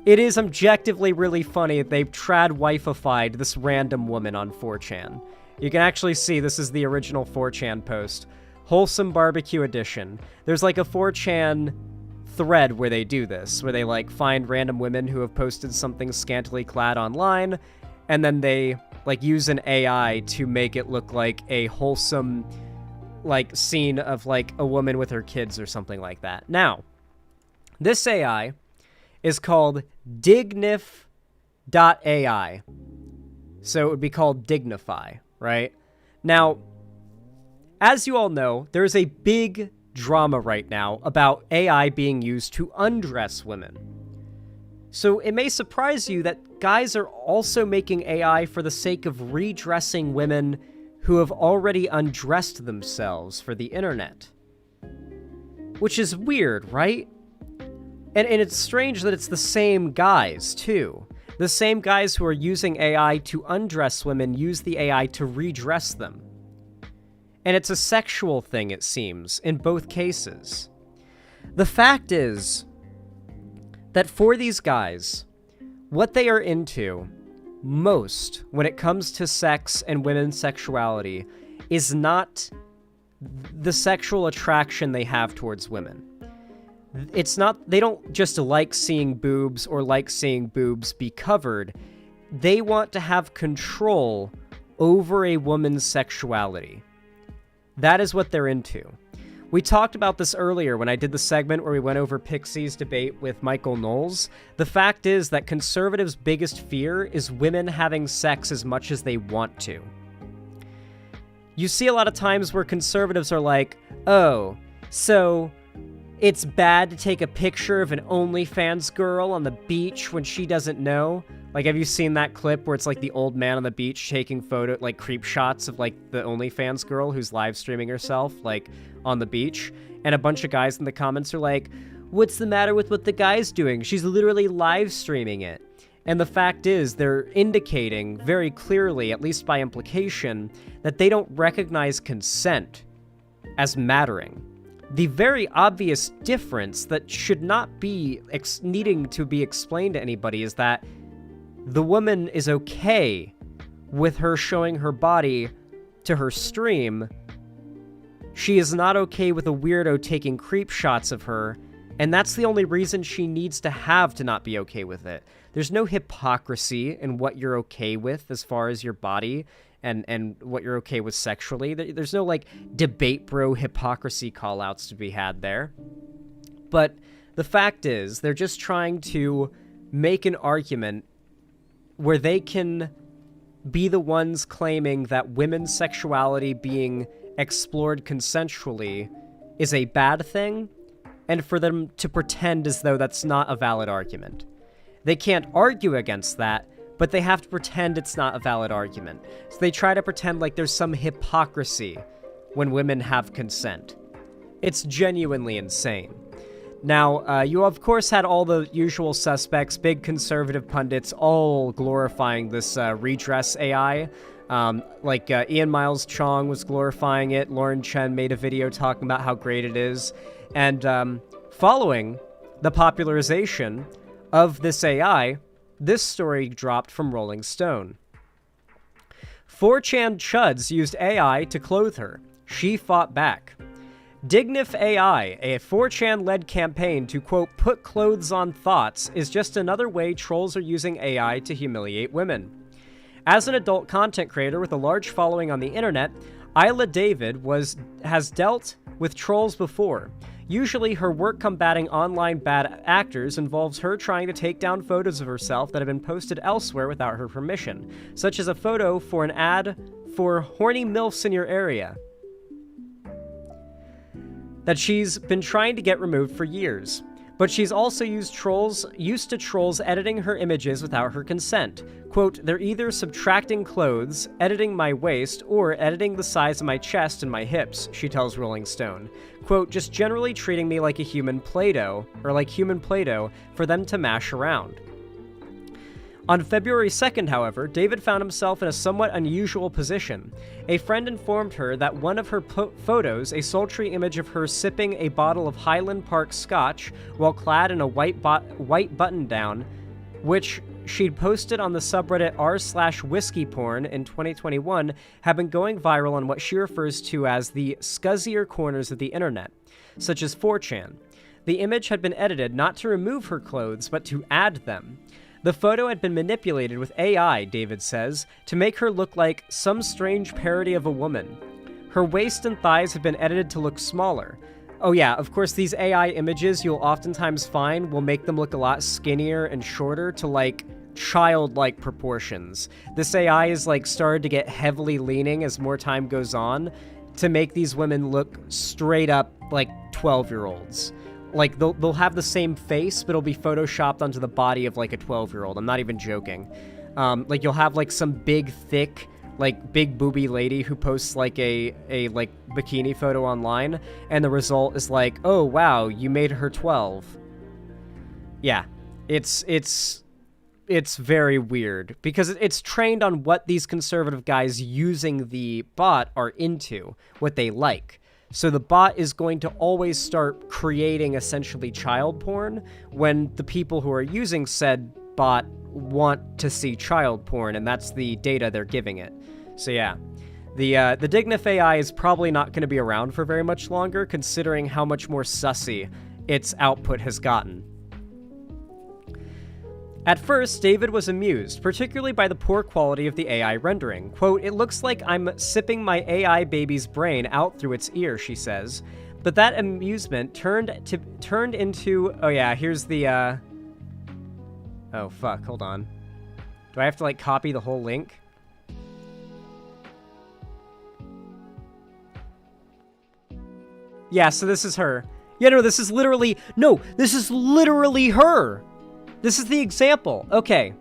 It is objectively really funny that they've trad-wifified this random woman on 4chan. You can actually see this is the original 4chan post. Wholesome Barbecue Edition. There's like a 4chan thread where they do this, where they like find random women who have posted something scantily clad online, and then they like use an AI to make it look like a wholesome like scene of like a woman with her kids or something like that. Now, this AI is called Dignif.ai. So it would be called Dignify, right? Now, as you all know, there's a big drama right now about AI being used to undress women. So it may surprise you that guys are also making AI for the sake of redressing women who have already undressed themselves for the internet. Which is weird, right? And it's strange that it's the same guys, too. The same guys who are using AI to undress women use the AI to redress them. And it's a sexual thing, it seems, in both cases. The fact is that for these guys, what they are into most when it comes to sex and women's sexuality is not the sexual attraction they have towards women. It's not, they don't just like seeing boobs or like seeing boobs be covered. They want to have control over a woman's sexuality. That is what they're into. We talked about this earlier when I did the segment where we went over Pixie's debate with Michael Knowles. The fact is that conservatives' biggest fear is women having sex as much as they want to. You see a lot of times where conservatives are like, oh, so it's bad to take a picture of an OnlyFans girl on the beach when she doesn't know? Like, have you seen that clip where it's like the old man on the beach taking like creep shots of like the OnlyFans girl who's live streaming herself like on the beach? And a bunch of guys in the comments are like, what's the matter with what the guy's doing? She's literally live streaming it. And the fact is, they're indicating very clearly, at least by implication, that they don't recognize consent as mattering. The very obvious difference that should not be needing to be explained to anybody is that the woman is okay with her showing her body to her stream. She is not okay with a weirdo taking creep shots of her, and that's the only reason she needs to have to not be okay with it. There's no hypocrisy in what you're okay with as far as your body and what you're okay with sexually. There's no, like, debate bro hypocrisy call-outs to be had there. But the fact is, they're just trying to make an argument where they can be the ones claiming that women's sexuality being explored consensually is a bad thing, and for them to pretend as though that's not a valid argument. They can't argue against that, but they have to pretend it's not a valid argument. So they try to pretend like there's some hypocrisy when women have consent. It's genuinely insane. Now, you of course had all the usual suspects, big conservative pundits, all glorifying this redress AI. Ian Miles Chong was glorifying it. Lauren Chen made a video talking about how great it is. And following the popularization of this AI, this story dropped from Rolling Stone. 4chan chuds used AI to clothe her. She fought back. Dignif AI, a 4chan-led campaign to, quote, put clothes on thoughts, is just another way trolls are using AI to humiliate women. As an adult content creator with a large following on the internet, Isla David has dealt with trolls before. Usually, her work combating online bad actors involves her trying to take down photos of herself that have been posted elsewhere without her permission, such as a photo for an ad for horny MILFs in your area that she's been trying to get removed for years. But she's also used to trolls editing her images without her consent. Quote, they're either subtracting clothes, editing my waist, or editing the size of my chest and my hips, she tells Rolling Stone. Quote, just generally treating me like a human Play-Doh, or like human Play-Doh, for them to mash around. On February 2nd, however, David found himself in a somewhat unusual position. A friend informed her that one of her photos, a sultry image of her sipping a bottle of Highland Park scotch while clad in a white button-down, which she'd posted on the subreddit r/whiskeyporn in 2021, had been going viral on what she refers to as the scuzzier corners of the internet, such as 4chan. The image had been edited not to remove her clothes, but to add them. The photo had been manipulated with AI, David says, to make her look like some strange parody of a woman. Her waist and thighs had been edited to look smaller. Oh yeah, of course these AI images you'll oftentimes find will make them look a lot skinnier and shorter to like childlike proportions. This AI is like started to get heavily leaning as more time goes on to make these women look straight up like 12-year-olds. Like, they'll have the same face, but it'll be photoshopped onto the body of, like, a 12-year-old. I'm not even joking. Like, you'll have, like, some big, thick, like, big booby lady who posts, like, a bikini photo online, and the result is like, oh, wow, you made her 12. Yeah. It's very weird, because it's trained on what these conservative guys using the bot are into, what they like. So the bot is going to always start creating essentially child porn when the people who are using said bot want to see child porn, and that's the data they're giving it. So yeah, the Dignif AI is probably not going to be around for very much longer, considering how much more sussy its output has gotten. At first, David was amused, particularly by the poor quality of the AI rendering. Quote, it looks like I'm sipping my AI baby's brain out through its ear, she says. But that amusement turned into... Oh yeah, here's the, Oh, fuck, hold on. Do I have to, like, copy the whole link? Yeah, so this is her. Yeah, no, this is literally... No, this is literally her! This is the example. Okay.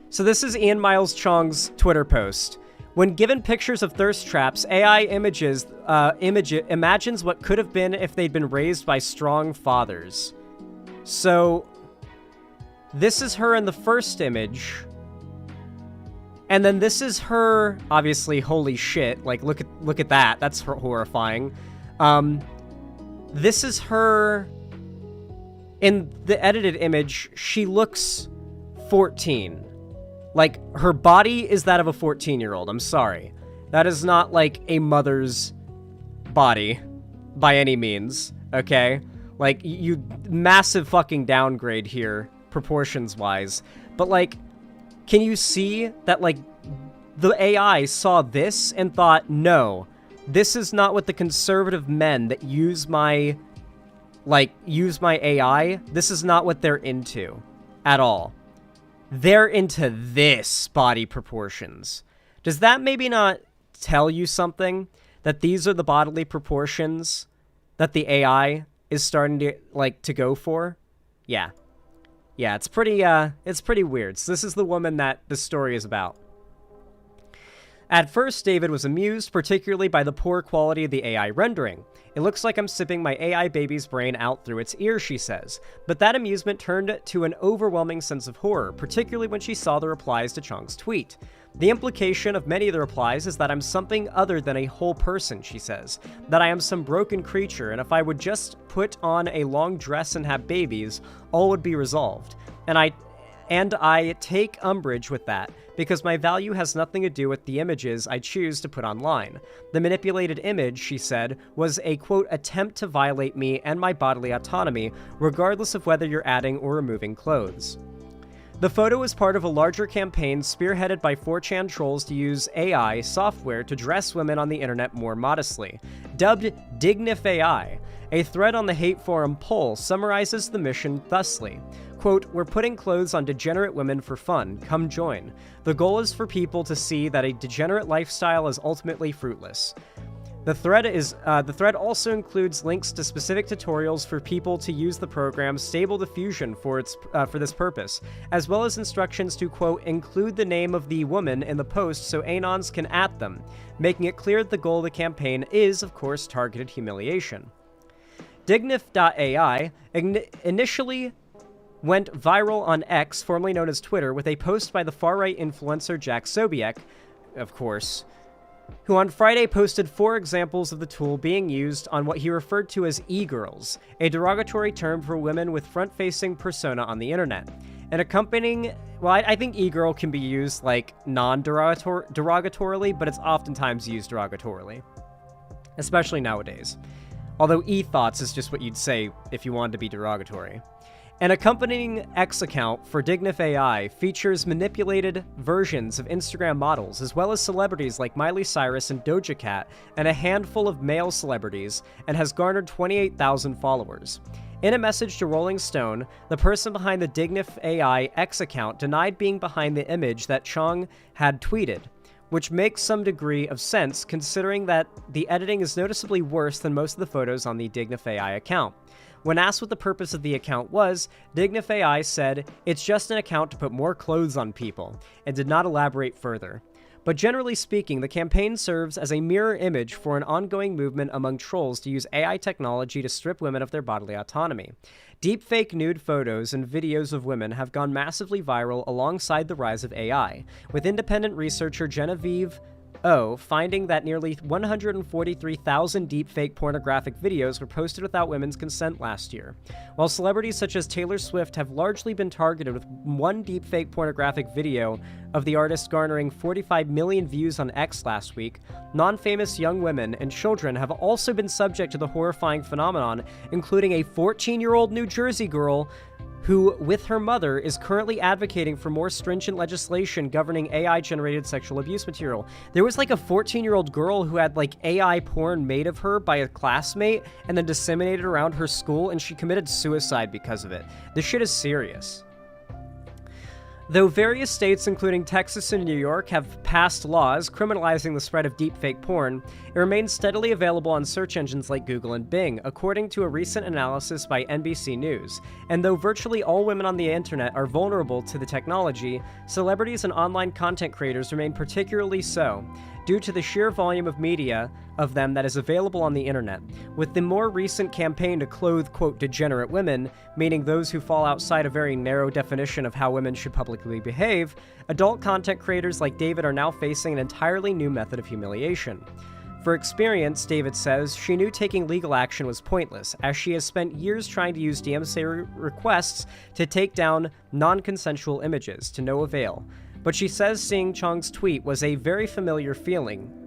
So this is Ian Miles Chong's Twitter post. When given pictures of thirst traps, AI imagines what could have been if they'd been raised by strong fathers. So this is her in the first image. And then this is her, obviously, holy shit. Like, look at that. That's horrifying. This is her... In the edited image, she looks 14. Like, her body is that of a 14-year-old. I'm sorry. That is not, like, a mother's body by any means, okay? Like, you massive fucking downgrade here, proportions-wise. But, like, can you see that, like, the AI saw this and thought, no, this is not what the conservative men that use my AI, this is not what they're into at all. They're into this body proportions. Does that maybe not tell you something? That these are the bodily proportions that the AI is starting to, like, to go for? Yeah. Yeah, it's pretty weird. So this is the woman that the story is about. At first, David was amused, particularly by the poor quality of the AI rendering. It looks like I'm sipping my AI baby's brain out through its ear, she says. But that amusement turned to an overwhelming sense of horror, particularly when she saw the replies to Chong's tweet. The implication of many of the replies is that I'm something other than a whole person, she says. That I am some broken creature, and if I would just put on a long dress and have babies, all would be resolved. And I take umbrage with that, because my value has nothing to do with the images I choose to put online. The manipulated image, she said, was a, quote, attempt to violate me and my bodily autonomy, regardless of whether you're adding or removing clothes. The photo is part of a larger campaign spearheaded by 4chan trolls to use AI software to dress women on the internet more modestly. Dubbed DignifAI, a thread on the hate forum Poll summarizes the mission thusly. Quote, we're putting clothes on degenerate women for fun. Come join. The goal is for people to see that a degenerate lifestyle is ultimately fruitless. The thread also includes links to specific tutorials for people to use the program Stable Diffusion for this purpose, as well as instructions to, quote, include the name of the woman in the post so anons can @ them, making it clear that the goal of the campaign is, of course, targeted humiliation. Dignif.ai initially went viral on X, formerly known as Twitter, with a post by the far-right influencer Jack Sobiech, of course, who on Friday posted 4 examples of the tool being used on what he referred to as e-girls, a derogatory term for women with front-facing persona on the internet. And accompanying, well, I think e-girl can be used like non-derogatorily, but it's oftentimes used derogatorily, especially nowadays. Although e-thoughts is just what you'd say if you wanted to be derogatory. An accompanying X account for DignifAI features manipulated versions of Instagram models, as well as celebrities like Miley Cyrus and Doja Cat, and a handful of male celebrities, and has garnered 28,000 followers. In a message to Rolling Stone, the person behind the DignifAI X account denied being behind the image that Chong had tweeted, which makes some degree of sense considering that the editing is noticeably worse than most of the photos on the DignifAI account. When asked what the purpose of the account was, DignifAI said, it's just an account to put more clothes on people, and did not elaborate further. But generally speaking, the campaign serves as a mirror image for an ongoing movement among trolls to use AI technology to strip women of their bodily autonomy. Deepfake nude photos and videos of women have gone massively viral alongside the rise of AI, with independent researcher Genevieve finding that nearly 143,000 deepfake pornographic videos were posted without women's consent last year. While celebrities such as Taylor Swift have largely been targeted, with one deepfake pornographic video of the artist garnering 45 million views on X last week, non-famous young women and children have also been subject to the horrifying phenomenon, including a 14-year-old New Jersey girl who, with her mother, is currently advocating for more stringent legislation governing AI-generated sexual abuse material. There was like a 14-year-old girl who had like AI porn made of her by a classmate and then disseminated around her school, and she committed suicide because of it. This shit is serious. Though various states, including Texas and New York, have passed laws criminalizing the spread of deepfake porn, it remains steadily available on search engines like Google and Bing, according to a recent analysis by NBC News. And though virtually all women on the internet are vulnerable to the technology, celebrities and online content creators remain particularly so, due to the sheer volume of media of them that is available on the internet. With the more recent campaign to clothe, quote, degenerate women, meaning those who fall outside a very narrow definition of how women should publicly behave, adult content creators like David are now facing an entirely new method of humiliation. For experience, David says, she knew taking legal action was pointless, as she has spent years trying to use DMCA requests to take down non-consensual images, to no avail. But she says seeing Chong's tweet was a very familiar feeling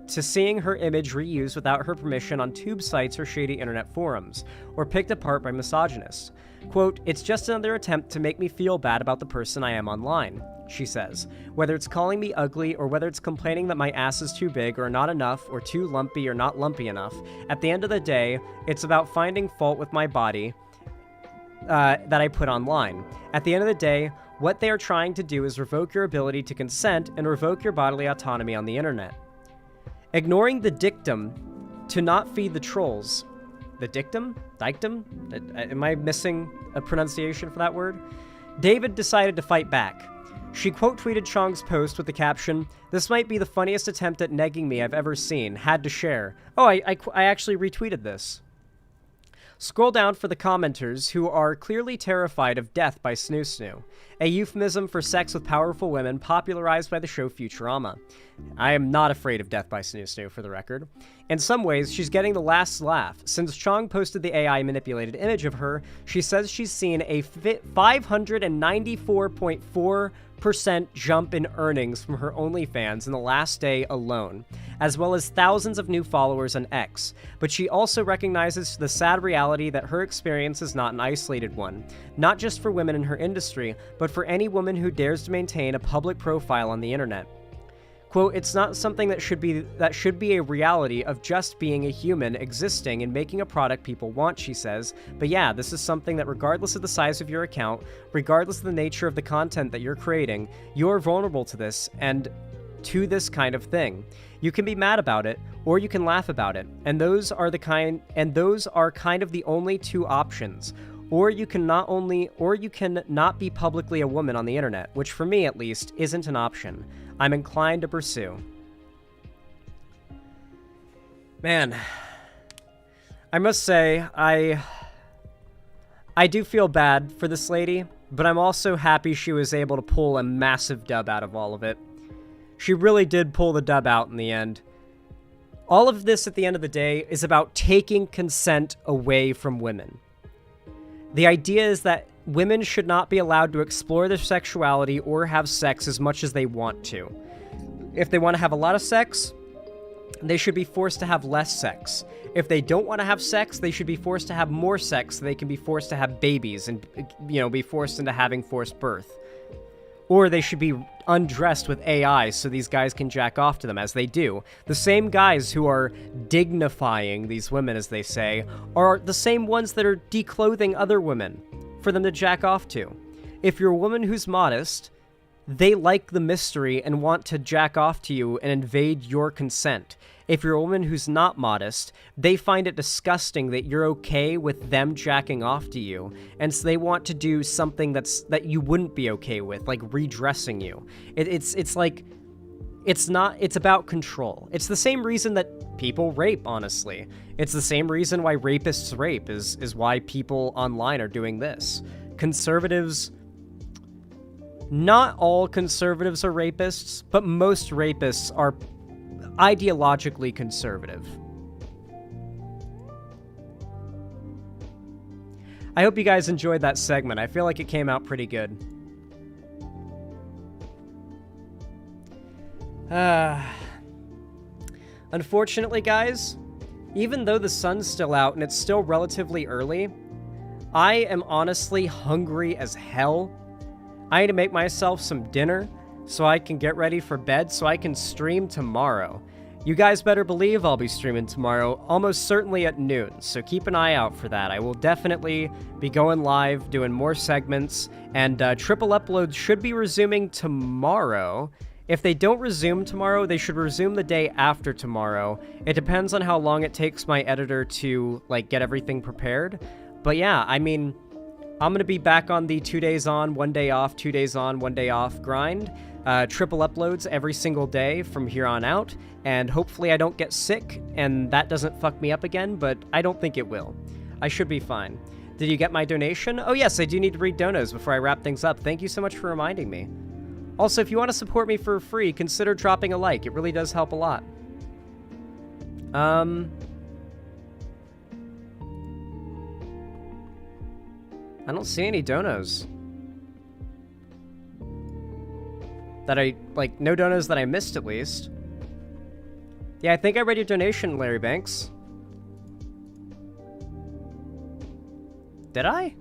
to seeing her image reused without her permission on tube sites or shady internet forums, or picked apart by misogynists. Quote, it's just another attempt to make me feel bad about the person I am online, she says. Whether it's calling me ugly, or whether it's complaining that my ass is too big or not enough, or too lumpy or not lumpy enough, at the end of the day, it's about finding fault with my body that I put online. At the end of the day, what they are trying to do is revoke your ability to consent and revoke your bodily autonomy on the internet. Ignoring the dictum to not feed the trolls. The dictum? Dictum? Am I missing a pronunciation for that word? David decided to fight back. She quote tweeted Chong's post with the caption, "This might be the funniest attempt at negging me I've ever seen. Had to share." Oh, I actually retweeted this. Scroll down for the commenters who are clearly terrified of death by Snoo Snoo, a euphemism for sex with powerful women popularized by the show Futurama. I am not afraid of death by Snoo Snoo, for the record. In some ways, she's getting the last laugh. Since Chong posted the AI-manipulated image of her, she says she's seen a 594.4% jump in earnings from her OnlyFans in the last day alone, as well as thousands of new followers on X. But she also recognizes the sad reality that her experience is not an isolated one, not just for women in her industry, but for any woman who dares to maintain a public profile on the internet. Quote, "It's not something that should be a reality of just being a human existing and making a product people want," she says. "But yeah, this is something that regardless of the size of your account, regardless of the nature of the content that you're creating, you're vulnerable to this and to this kind of thing. You can be mad about it, or you can laugh about it, and those are kind of the only two options. Or you can not be publicly a woman on the internet, which for me at least isn't an option. I'm inclined to pursue." Man, I must say, I do feel bad for this lady, but I'm also happy she was able to pull a massive dub out of all of it. She really did pull the dub out in the end. All of this, at the end of the day, is about taking consent away from women. The idea is that women should not be allowed to explore their sexuality or have sex as much as they want to. If they want to have a lot of sex, they should be forced to have less sex. If they don't want to have sex, they should be forced to have more sex so they can be forced to have babies and, be forced into having forced birth. Or they should be undressed with AI so these guys can jack off to them, as they do. The same guys who are dignifying these women, as they say, are the same ones that are declothing other women for them to jack off to. If you're a woman who's modest, they like the mystery and want to jack off to you and invade your consent. If you're a woman who's not modest, they find it disgusting that you're okay with them jacking off to you, and so they want to do something that you wouldn't be okay with, like redressing you. It's about control. It's the same reason that people rape, honestly. It's the same reason why rapists rape, is why people online are doing this. Conservatives... Not all conservatives are rapists, but most rapists are ideologically conservative. I hope you guys enjoyed that segment. I feel like it came out pretty good. Unfortunately, guys, even though the sun's still out and it's still relatively early, I am honestly hungry as hell. I need to make myself some dinner so I can get ready for bed so I can stream tomorrow. You guys better believe I'll be streaming tomorrow, almost certainly at noon, so keep an eye out for that. I will definitely be going live, doing more segments, and triple uploads should be resuming tomorrow. If they don't resume tomorrow, they should resume the day after tomorrow. It depends on how long it takes my editor to, get everything prepared. But yeah, I mean... I'm going to be back on the 2 days on, 1 day off, 2 days on, 1 day off grind. Triple uploads every single day from here on out, and hopefully I don't get sick and that doesn't fuck me up again, but I don't think it will. I should be fine. Did you get my donation? Oh yes, I do need to read donos before I wrap things up. Thank you so much for reminding me. Also, if you want to support me for free, consider dropping a like. It really does help a lot. I don't see any donos. No donos that I missed, at least. Yeah, I think I read your donation, Larry Banks. Did I?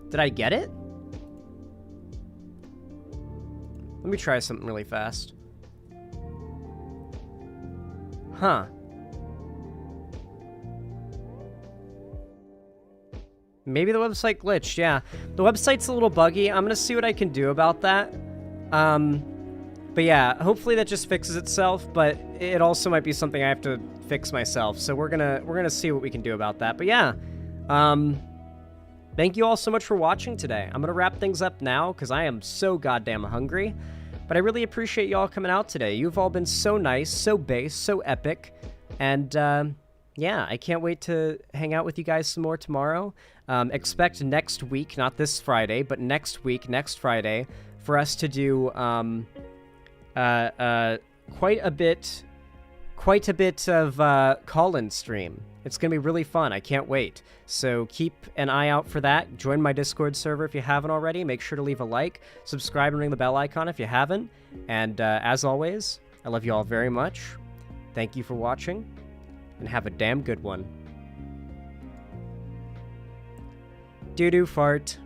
Did I get it? Let me try something really fast. Huh. Maybe the website glitched, yeah. The website's a little buggy. I'm gonna see what I can do about that. But yeah, hopefully that just fixes itself, but it also might be something I have to fix myself. So we're gonna see what we can do about that. But yeah, thank you all so much for watching today. I'm gonna wrap things up now because I am so goddamn hungry. But I really appreciate y'all coming out today. You've all been so nice, so base, so epic. And yeah, I can't wait to hang out with you guys some more tomorrow. Expect next week, not this Friday, but next week, next Friday, for us to do quite a bit of call-in stream. It's going to be really fun. I can't wait. So keep an eye out for that. Join my Discord server if you haven't already. Make sure to leave a like, subscribe, and ring the bell icon if you haven't. And as always, I love you all very much. Thank you for watching, and have a damn good one. Doo-doo fart.